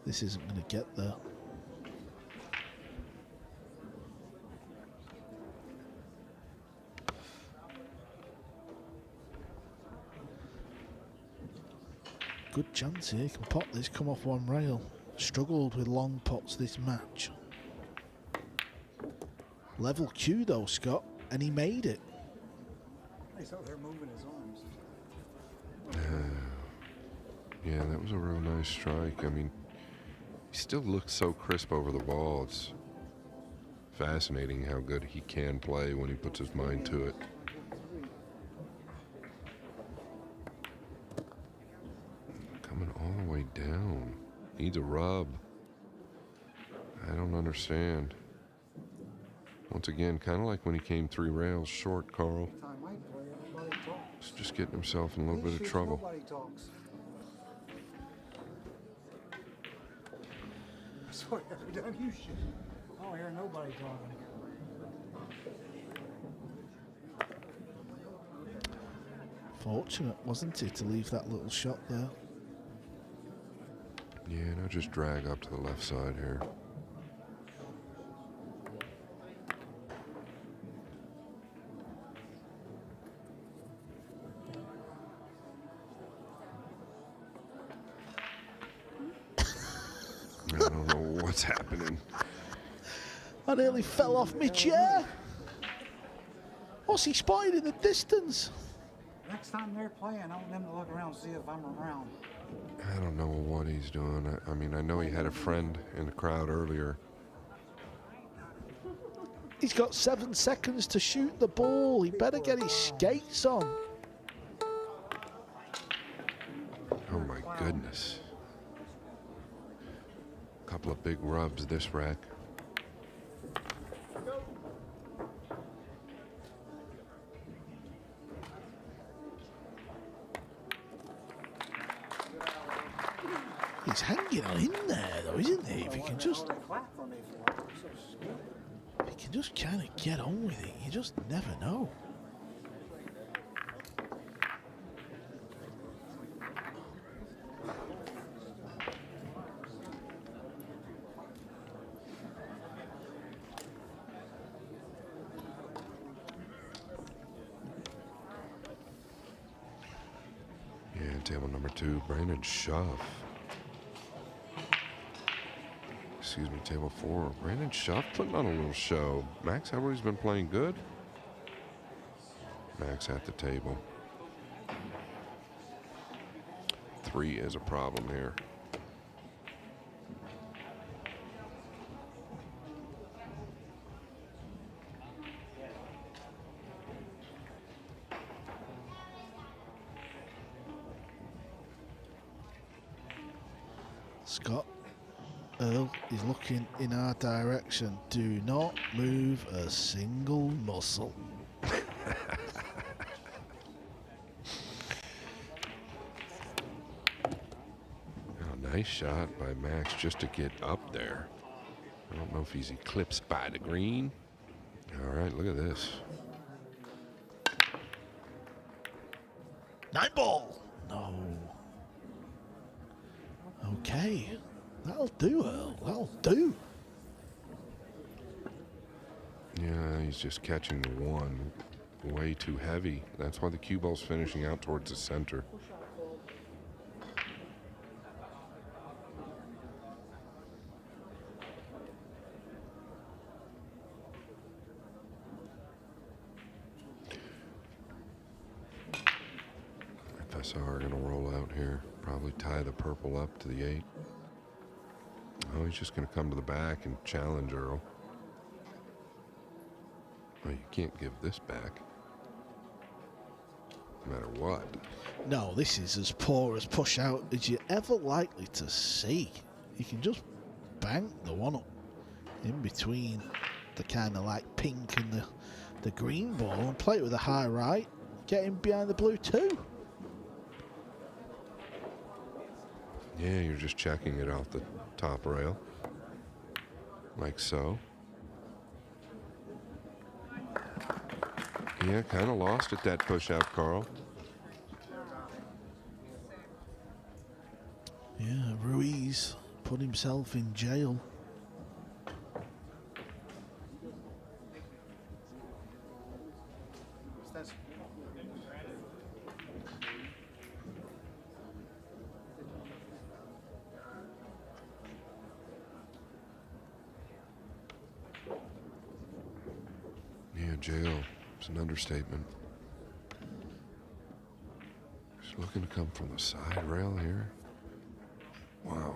This isn't going to get there. Good chance here. He can pot this, come off one rail. Struggled with long pots this match. Level cue though, Scott, and he made it. He's out there moving his arms. Yeah, that was a real nice strike. I mean, he still looks so crisp over the ball. It's fascinating how good he can play when he puts his mind to it. Coming all the way down. Needs a rub. I don't understand. Once again, kind of like when he came 3 rails short, Carl. He's just getting himself in a little bit of trouble. Nobody talks. I swear, every time you shoot, I don't hear nobody talking. Fortunate, wasn't it, to leave that little shot there? Yeah, now just drag up to the left side here. I don't know what's happening. I nearly fell off my chair. What's he spotted in the distance? Next time they're playing, I want them to look around and see if I'm around. I don't know what he's doing. I mean, I know he had a friend in the crowd earlier. He's got 7 seconds to shoot the ball. He better get his skates on. Oh my goodness. Couple of big rubs this rack. He's hanging on in there though, isn't he? If he can just kind of get on with it, you just never know. Yeah, table number 2, Brandon Schuff. Excuse me, table 4. Brandon Schuff putting on a little show. Max Everly's been playing good. Max at the table. 3 is a problem here. Scott Earl is looking in our direction. Do not move a single muscle. Oh, nice shot by Max just to get up there. I don't know if he's eclipsed by the green. All right, look at this. 9 ball. No. Okay. That'll do, Earl. That'll do. Yeah, he's just catching the one way too heavy. That's why the cue ball's finishing out towards the center. FSR gonna roll out here. Probably tie the purple up to the 8. Oh, he's just gonna come to the back and challenge Earl. Oh, you can't give this back. No matter what. No, this is as poor as push out as you're ever likely to see. You can just bank the one up in between the kind of like pink and the green ball and play it with a high right, get him behind the blue too. Yeah, you're just checking it off the top rail. Like so. Yeah, kind of lost at that push out, Carl. Yeah, Ruiz put himself in jail. Yeah, jail. It's an understatement. He's looking to come from the side rail here. Wow.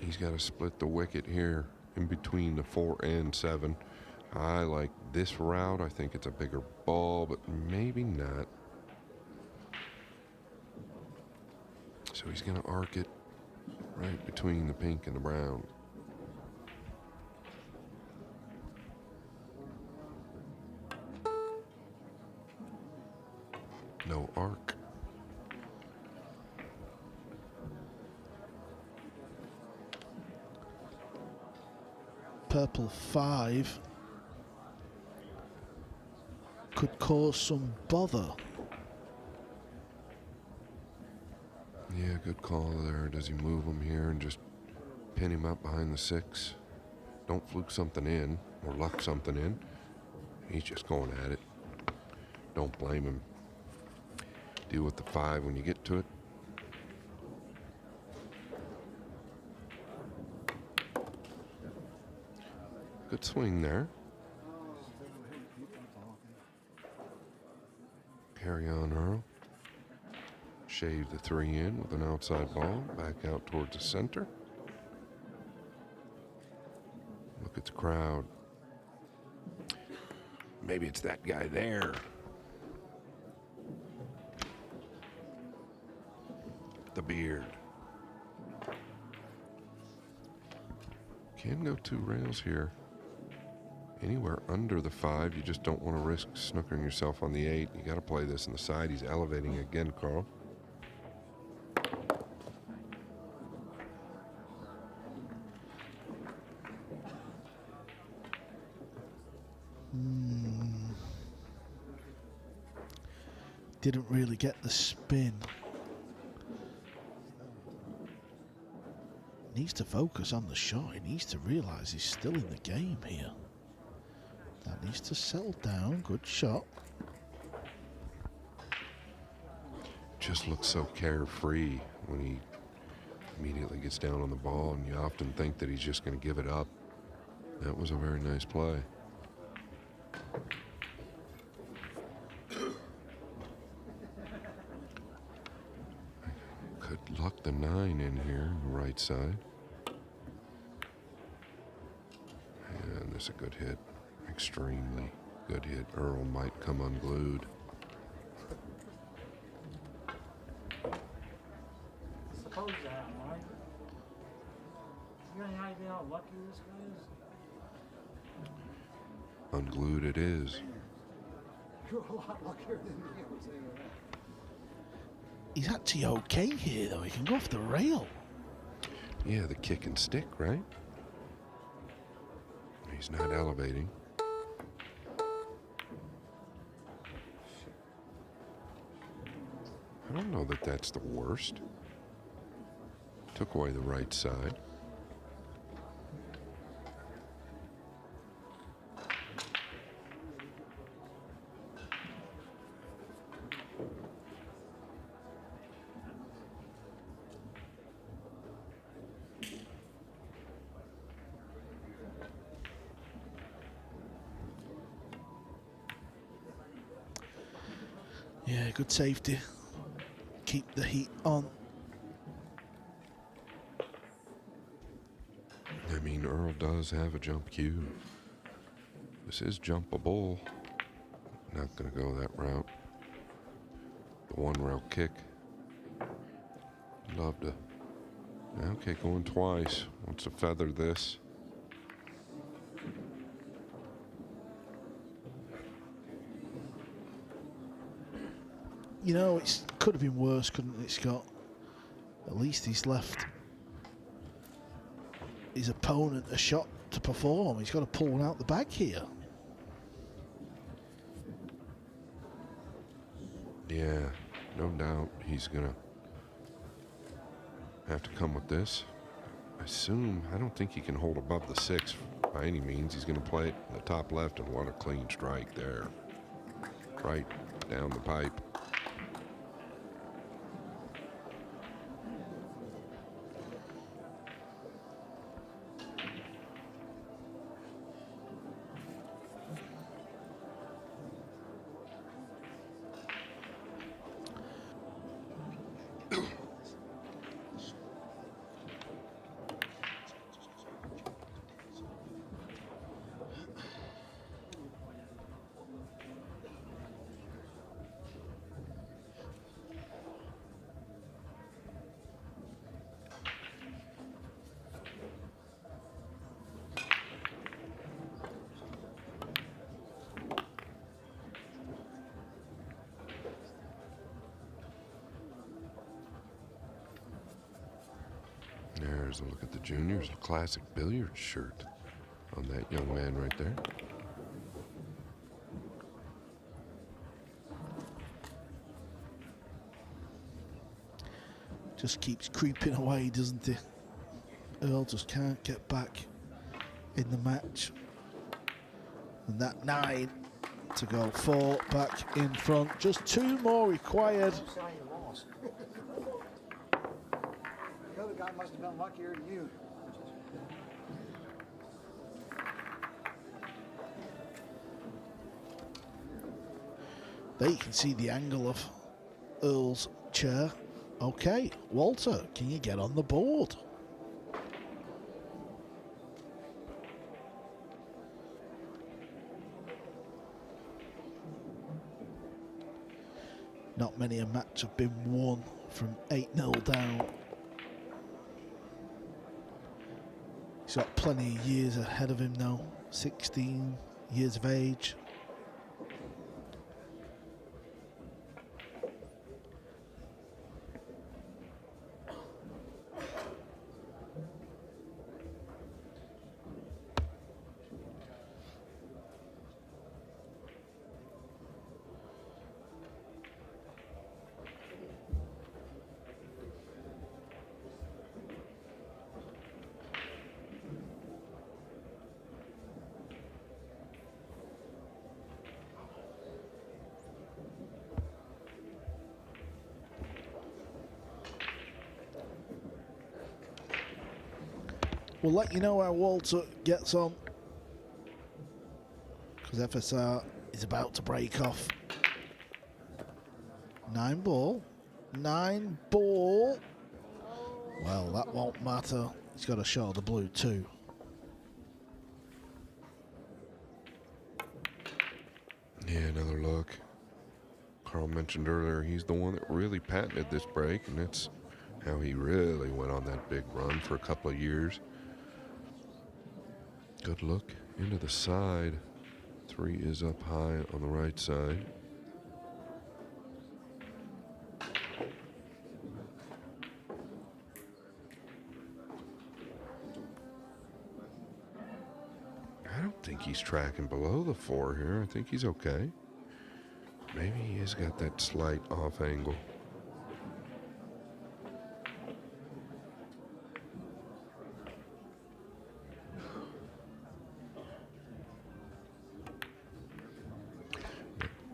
He's got to split the wicket here in between the 4 and 7. I like this route. I think it's a bigger ball, but maybe not. So he's going to arc it right between the pink and the brown. No arc. Purple 5 could cause some bother. Yeah, good call there. Does he move him here and just pin him up behind the 6? Don't fluke something in or luck something in. He's just going at it. Don't blame him. Deal with the 5 when you get to it. Good swing there. Carry on, Earl. Shave the 3 in with an outside ball. Back out towards the center. Look at the crowd. Maybe it's that guy there. The beard. Can go 2 rails here. Anywhere under the 5, you just don't want to risk snookering yourself on the 8. You got to play this in the side. He's elevating again, Carl. Didn't really get the spin. Needs to focus on the shot. He needs to realise he's still in the game here. That needs to settle down. Good shot. Just looks so carefree when he immediately gets down on the ball, and you often think that he's just going to give it up. That was a very nice play. Could luck the 9 in here on the right side. And this is a good hit. Extremely good hit. Earl might come unglued. Suppose that, right? You got any idea how lucky this guy is? Unglued it is. You're a lot luckier than me, I would say that. He's actually okay here, though. He can go off the rail. Yeah, the kick and stick, right? He's not elevating. I don't know that that's the worst. Took away the right side. Yeah, good safety. Keep the heat on. I mean, Earl does have a jump cue. This is jumpable. Not going to go that route. The one rail kick. Love to. Okay, going twice. Wants to feather this. You know, it could have been worse, couldn't it, Scott? At least he's left his opponent a shot to perform. He's got to pull one out the bag here. Yeah, no doubt he's going to have to come with this. I don't think he can hold above the 6 by any means. He's going to play it in the top left, and what a clean strike there. Right down the pipe. There's a look at the juniors, a classic billiard shirt on that young man right there. Just keeps creeping away, doesn't he? Earl just can't get back in the match. And that 9 to go 4 back in front. Just 2 more required. The other guy must have been luckier than you. There you can see the angle of Earl's chair. Okay, Walter, can you get on the board? Not many a match have been won from 8-0 down. He's got plenty of years ahead of him now, 16 years of age. We'll let you know how Walter gets on, because FSR is about to break off. 9 ball. 9 ball. Well, that won't matter. He's got a shot of the blue too. Yeah, another look. Carl mentioned earlier he's the one that really patented this break, and that's how he really went on that big run for a couple of years. Good look into the side. 3 is up high on the right side. I don't think he's tracking below the 4 here. I think he's okay. Maybe he has got that slight off angle.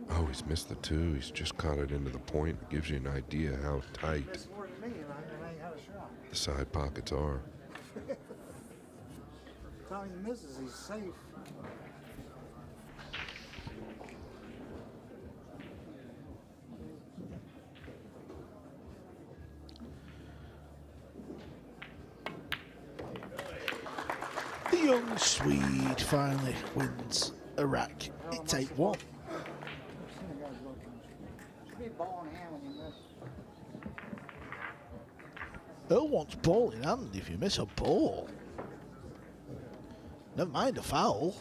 Oh, he's missed the 2. He's just caught it into the point. It gives you an idea how tight the side pockets are. Time he misses, he's safe. The young Swede finally wins a rack. It's 8-1. Earl wants ball in hand if you miss a ball. Never mind a foul.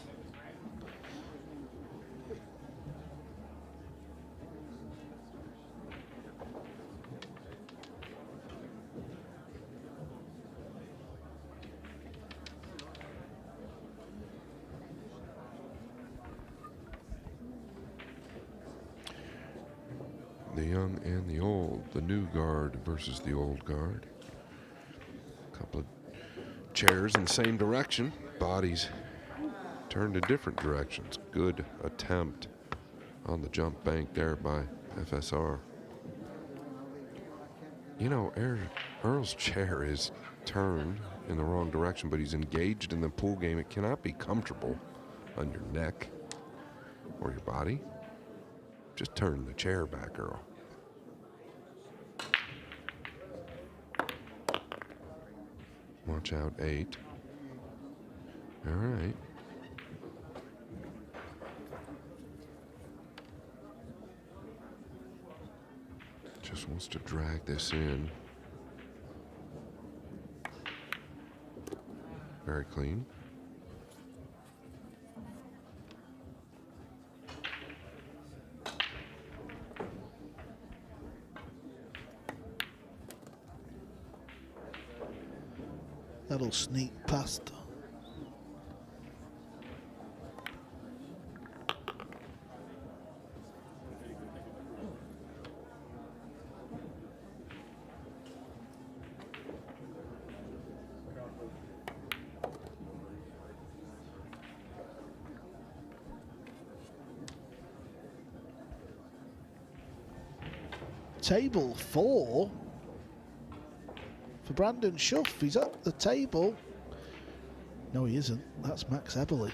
The young and the old, the new guard versus the old guard. A couple of chairs in the same direction, bodies turned in different directions. Good attempt on the jump bank there by FSR. You know, Earl's chair is turned in the wrong direction, but he's engaged in the pool game. It cannot be comfortable on your neck or your body. Just turn the chair back, Earl. Watch out, 8. All right. Just wants to drag this in. Very clean. That'll sneak past. Table 4 for Brandon Schuff. He's at the table. No, he isn't. That's Max Eberle.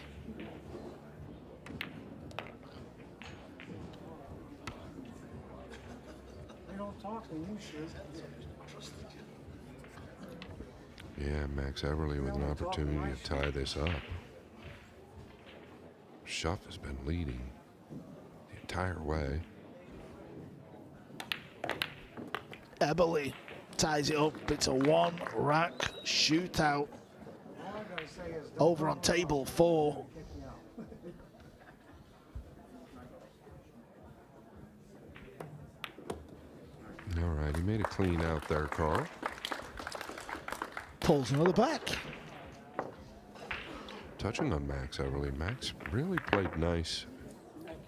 They don't talk to you, should. Yeah, Max Eberle with an opportunity to tie this up. Schuff has been leading the entire way. Eberle ties it up. It's a 1-rack shootout over on table 4. All right, he made a clean out there, Carl. Pulls another back. Touching on Max Eberle, Max really played nice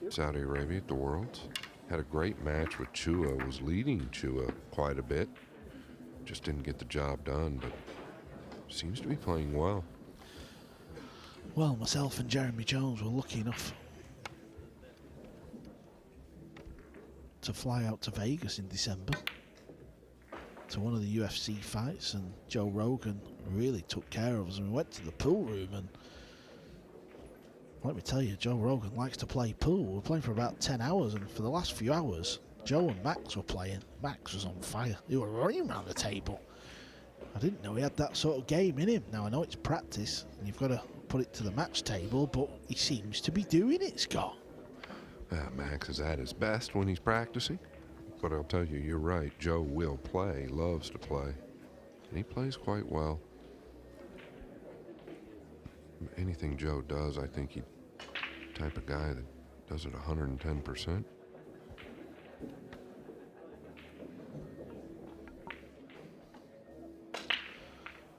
Saudi Arabia at the Worlds. Had a great match with Chua, was leading Chua quite a bit. Just didn't get the job done, but seems to be playing well. Well, myself and Jeremy Jones were lucky enough to fly out to Vegas in December to one of the UFC fights, and Joe Rogan really took care of us, and we went to the pool room, and let me tell you, Joe Rogan likes to play pool. We were playing for about 10 hours, and for the last few hours, Joe and Max were playing. Max was on fire. He were running around the table. I didn't know he had that sort of game in him. Now, I know it's practice, and you've got to put it to the match table, but he seems to be doing it, Scott. Max is at his best when he's practicing. But I'll tell you, you're right. Joe will play, loves to play. And he plays quite well. Anything Joe does, I think he's the type of guy that does it 110%.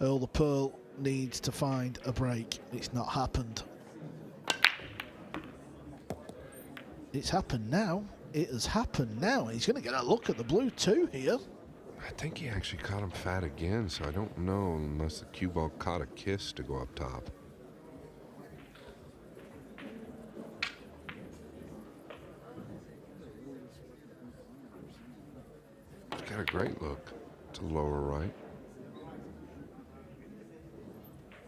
Earl the Pearl needs to find a break. It's not happened. It's happened now. It has happened now. He's going to get a look at the blue two here. I think he actually caught him fat again, so I don't know unless the cue ball caught a kiss to go up top. He's got a great look to the lower right.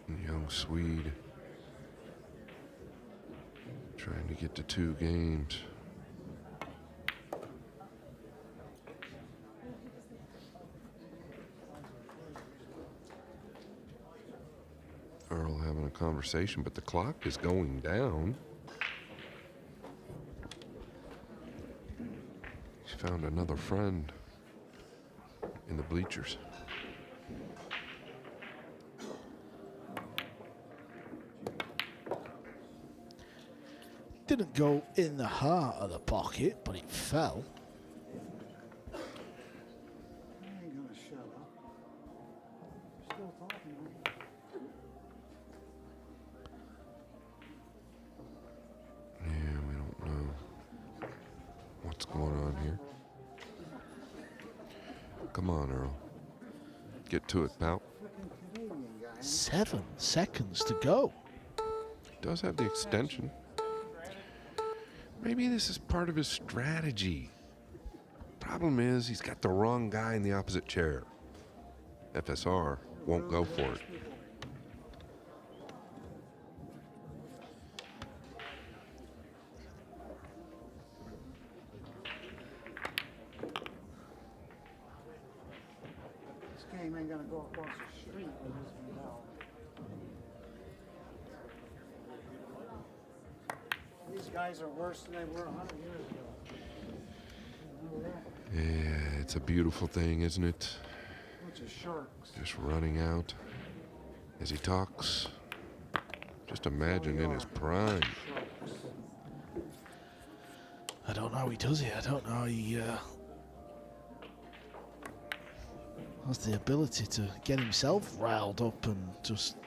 And young Swede trying to get to 2 games. Earl having a conversation, but the clock is going down. He's found another friend in the bleachers. Didn't go in the heart of the pocket, but it fell. I ain't gonna shut up. Still talking. Yeah, we don't know what's going on here. Come on, Earl. Get to it, pal. 7 seconds to go. He does have the extension. Maybe this is part of his strategy. Problem is, he's got the wrong guy in the opposite chair. FSR won't go for it. This game ain't gonna go across the street with this one out. These guys are worse than they were 100 years ago. Remember that? Yeah, it's a beautiful thing, isn't it? Bunch of sharks. Just running out as he talks. Just imagine in his prime. I don't know how he does it. I don't know how he has the ability to get himself riled up and just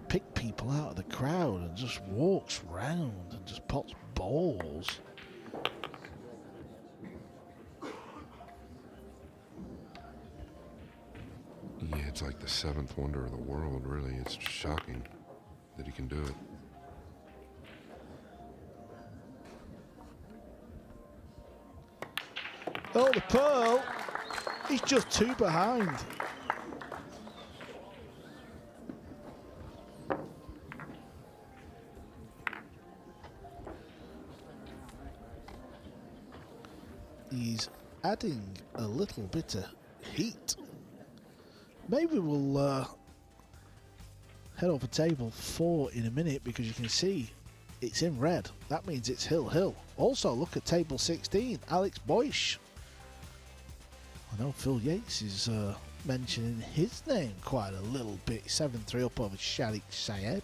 pick people out of the crowd and just walks round and just pops balls. Yeah, it's like the 7th wonder of the world, really. It's shocking that he can do it. Oh, the Pearl. He's just 2 behind. He's adding a little bit of heat. Maybe we'll head over table 4 in a minute, because you can see it's in red. That means it's Hill. Also, look at table 16, Alex Boyce. I know Phil Yates is mentioning his name quite a little bit. 7-3 up over Sharik Sayed.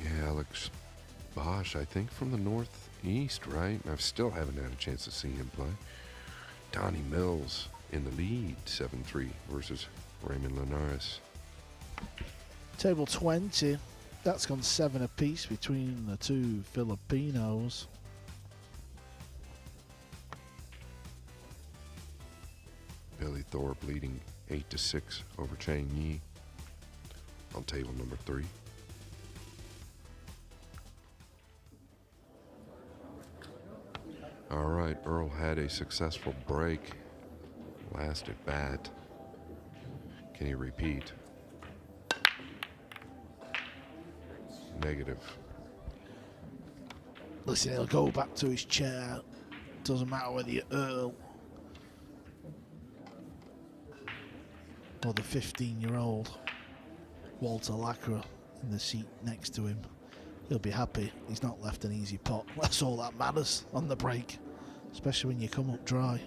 Yeah, Alex Bosch, I think from the Northeast, right? I still haven't had a chance to see him play. Donnie Mills in the lead, 7-3 versus Raymond Linares. Table 20, that's gone 7 apiece between the 2 Filipinos. Billy Thorpe leading 8-6 over Chang Yi on table number 3. All right, Earl had a successful break. Last at bat. Can he repeat? Negative. Listen, he'll go back to his chair. Doesn't matter whether you're Earl or the 15-year-old Walter Lacra in the seat next to him. He'll be happy. He's not left an easy pot. That's all that matters on the break, especially when you come up dry.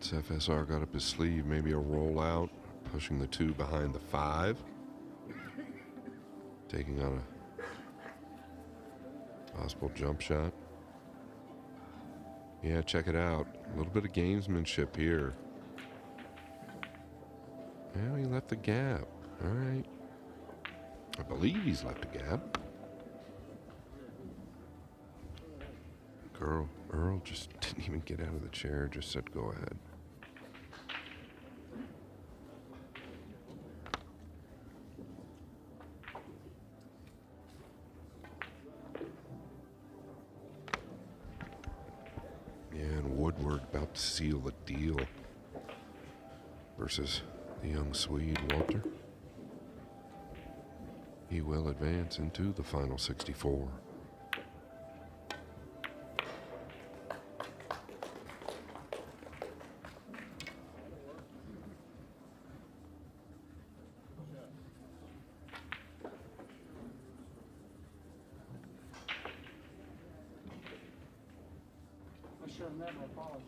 What's FSR got up his sleeve? Maybe a rollout, pushing the 2 behind the 5. Taking on a possible jump shot. Yeah, check it out. A little bit of gamesmanship here. Well, he left the gap. All right. I believe he's left a gap. Earl just didn't even get out of the chair, just said go ahead. Yeah, and Woodward about to seal the deal versus the young Swede, Walter. He will advance into the final 64. I should have never apologized.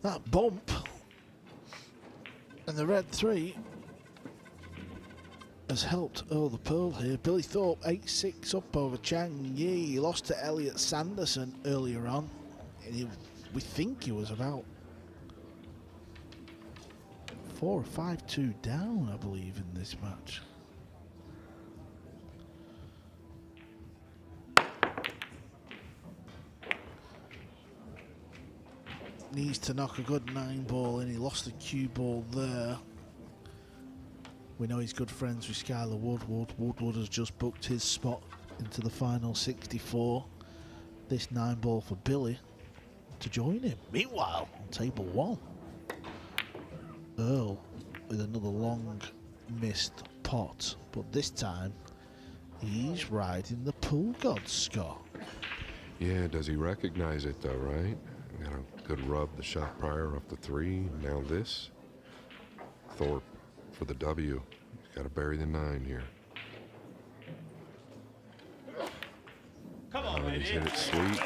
That bump and the red 3 has helped Earl the Pearl here. Billy Thorpe 8-6 up over Chang Yi. He lost to Elliot Sanderson earlier on. And we think he was about 4 or 5-2 down, I believe, in this match. Needs to knock a good 9 ball in. He lost the cue ball there. We know he's good friends with Skylar Woodward. Woodward has just booked his spot into the final 64. This 9 ball for Billy to join him. Meanwhile, on table 1, Earl with another long missed pot, but this time he's riding the pool god, Scott. Yeah, does he recognize it though, right? Got a good rub the shot prior off the 3. Now this. Thorpe for the W. He's got to bury the 9 here. Come on, he's hit it sweet.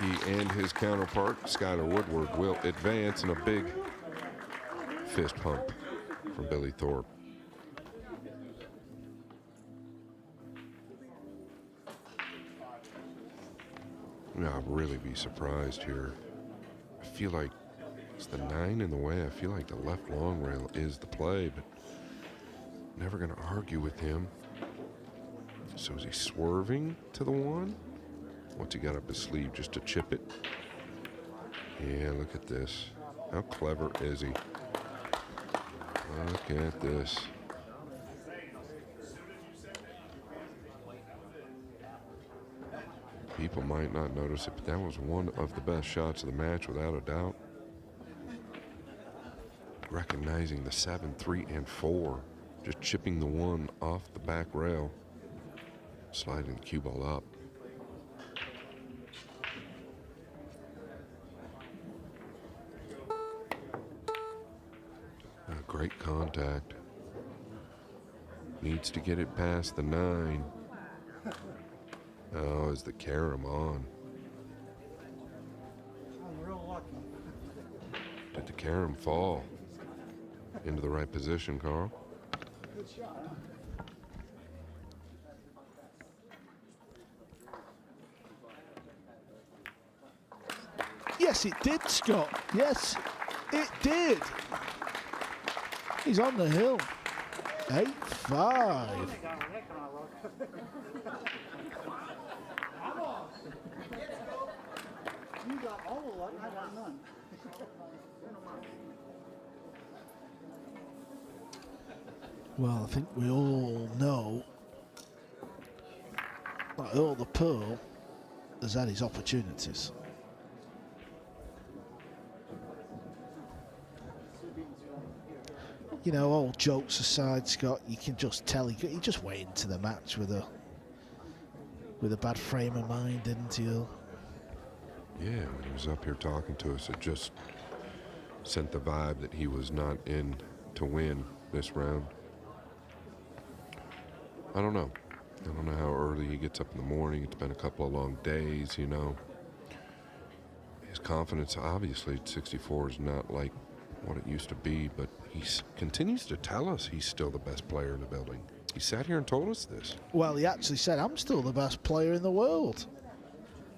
He and his counterpart, Skylar Woodward, will advance in a big fist pump from Billy Thorpe. I'd really be surprised here. I feel like it's the 9 in the way. I feel like the left long rail is the play, but never going to argue with him. So is he swerving to the 1? What's he got up his sleeve, just to chip it? Yeah, look at this. How clever is he? Look at this. People might not notice it, but that was one of the best shots of the match, without a doubt. Recognizing the 7, 3, and 4. Just chipping the 1 off the back rail. Sliding the cue ball up. Great contact. Needs to get it past the 9. Oh, is the carom on? I'm real lucky. Did the carom fall into the right position, Carl? Good shot, huh? Yes, it did, Scott. Yes, it did. He's on the hill. 8-5. You got all the luck, I got none. Well, I think we all know that Earl the Pearl has had his opportunities. You know, all jokes aside, Scott, you can just tell he just went into the match with a bad frame of mind, didn't he, Earl? Yeah, when he was up here talking to us, it just sent the vibe that he was not in to win this round. I don't know. I don't know how early he gets up in the morning. It's been a couple of long days, you know. His confidence, obviously, at 64 is not like what it used to be, but he continues to tell us he's still the best player in the building. He sat here and told us this. Well, he actually said, I'm still the best player in the world.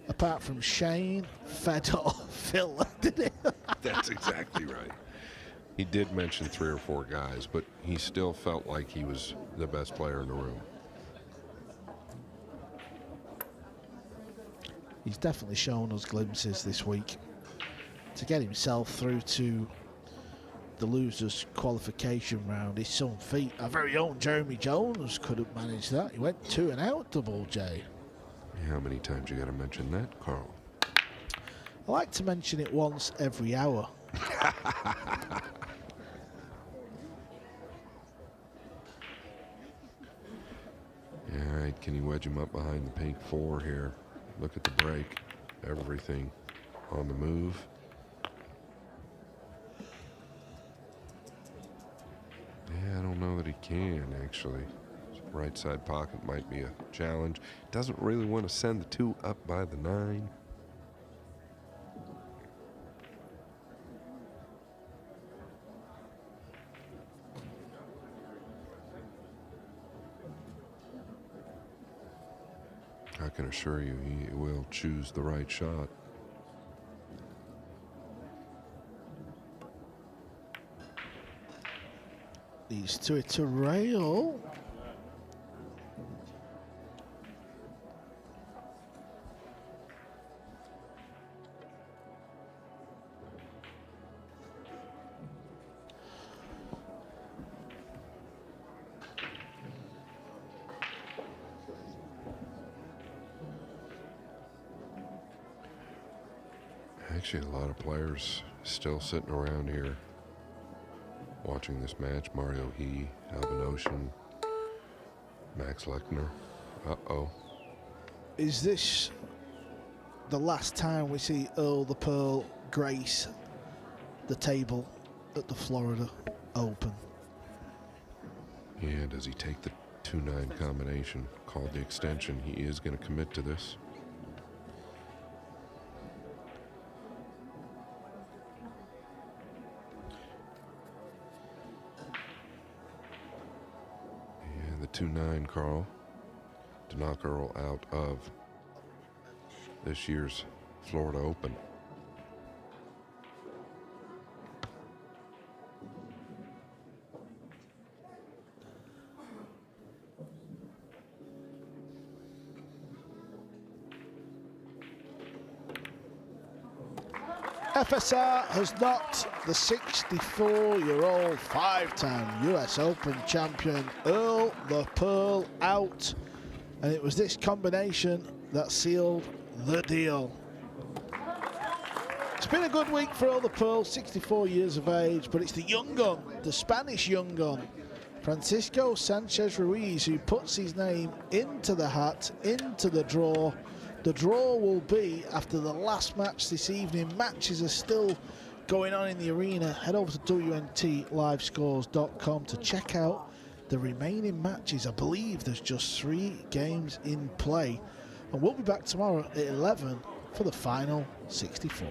Apart from Shane, Fedor, Phil, did he? That's exactly right. He did mention 3 or 4 guys, but he still felt like he was the best player in the room. He's definitely shown us glimpses this week. To get himself through to the losers qualification round is some feat. Our very own Jeremy Jones couldn't manage that. He went 2 and out, Double J. How many times you got to mention that, Carl? I like to mention it once every hour. All right, can you wedge him up behind the pink 4 here? Look at the break. Everything on the move. Yeah, I don't know that he can, actually. Right side pocket might be a challenge. Doesn't really want to send the 2 up by the 9. I can assure you he will choose the right shot. Leads to it to rail. Actually, a lot of players still sitting around here watching this match. Mario He, Alvin Ocean, Max Lechner. Uh-oh. Is this the last time we see Earl the Pearl grace the table at the Florida Open? Yeah, does he take the 2-9 combination called the extension? He is going to commit to this. Yeah, the 2-9, Carl, to knock Earl out of this year's Florida Open. FSR has knocked the 64-year-old 5-time US Open champion Earl the Pearl out, and it was this combination that sealed the deal. It's been a good week for Earl the Pearl, 64 years of age, but it's the young gun, the Spanish young gun, Francisco Sanchez Ruiz, who puts his name into the hat, into the draw. The draw will be after the last match this evening. Matches are still going on in the arena. Head over to WNTLivescores.com to check out the remaining matches. I believe there's just 3 games in play. And we'll be back tomorrow at 11 for the final 64.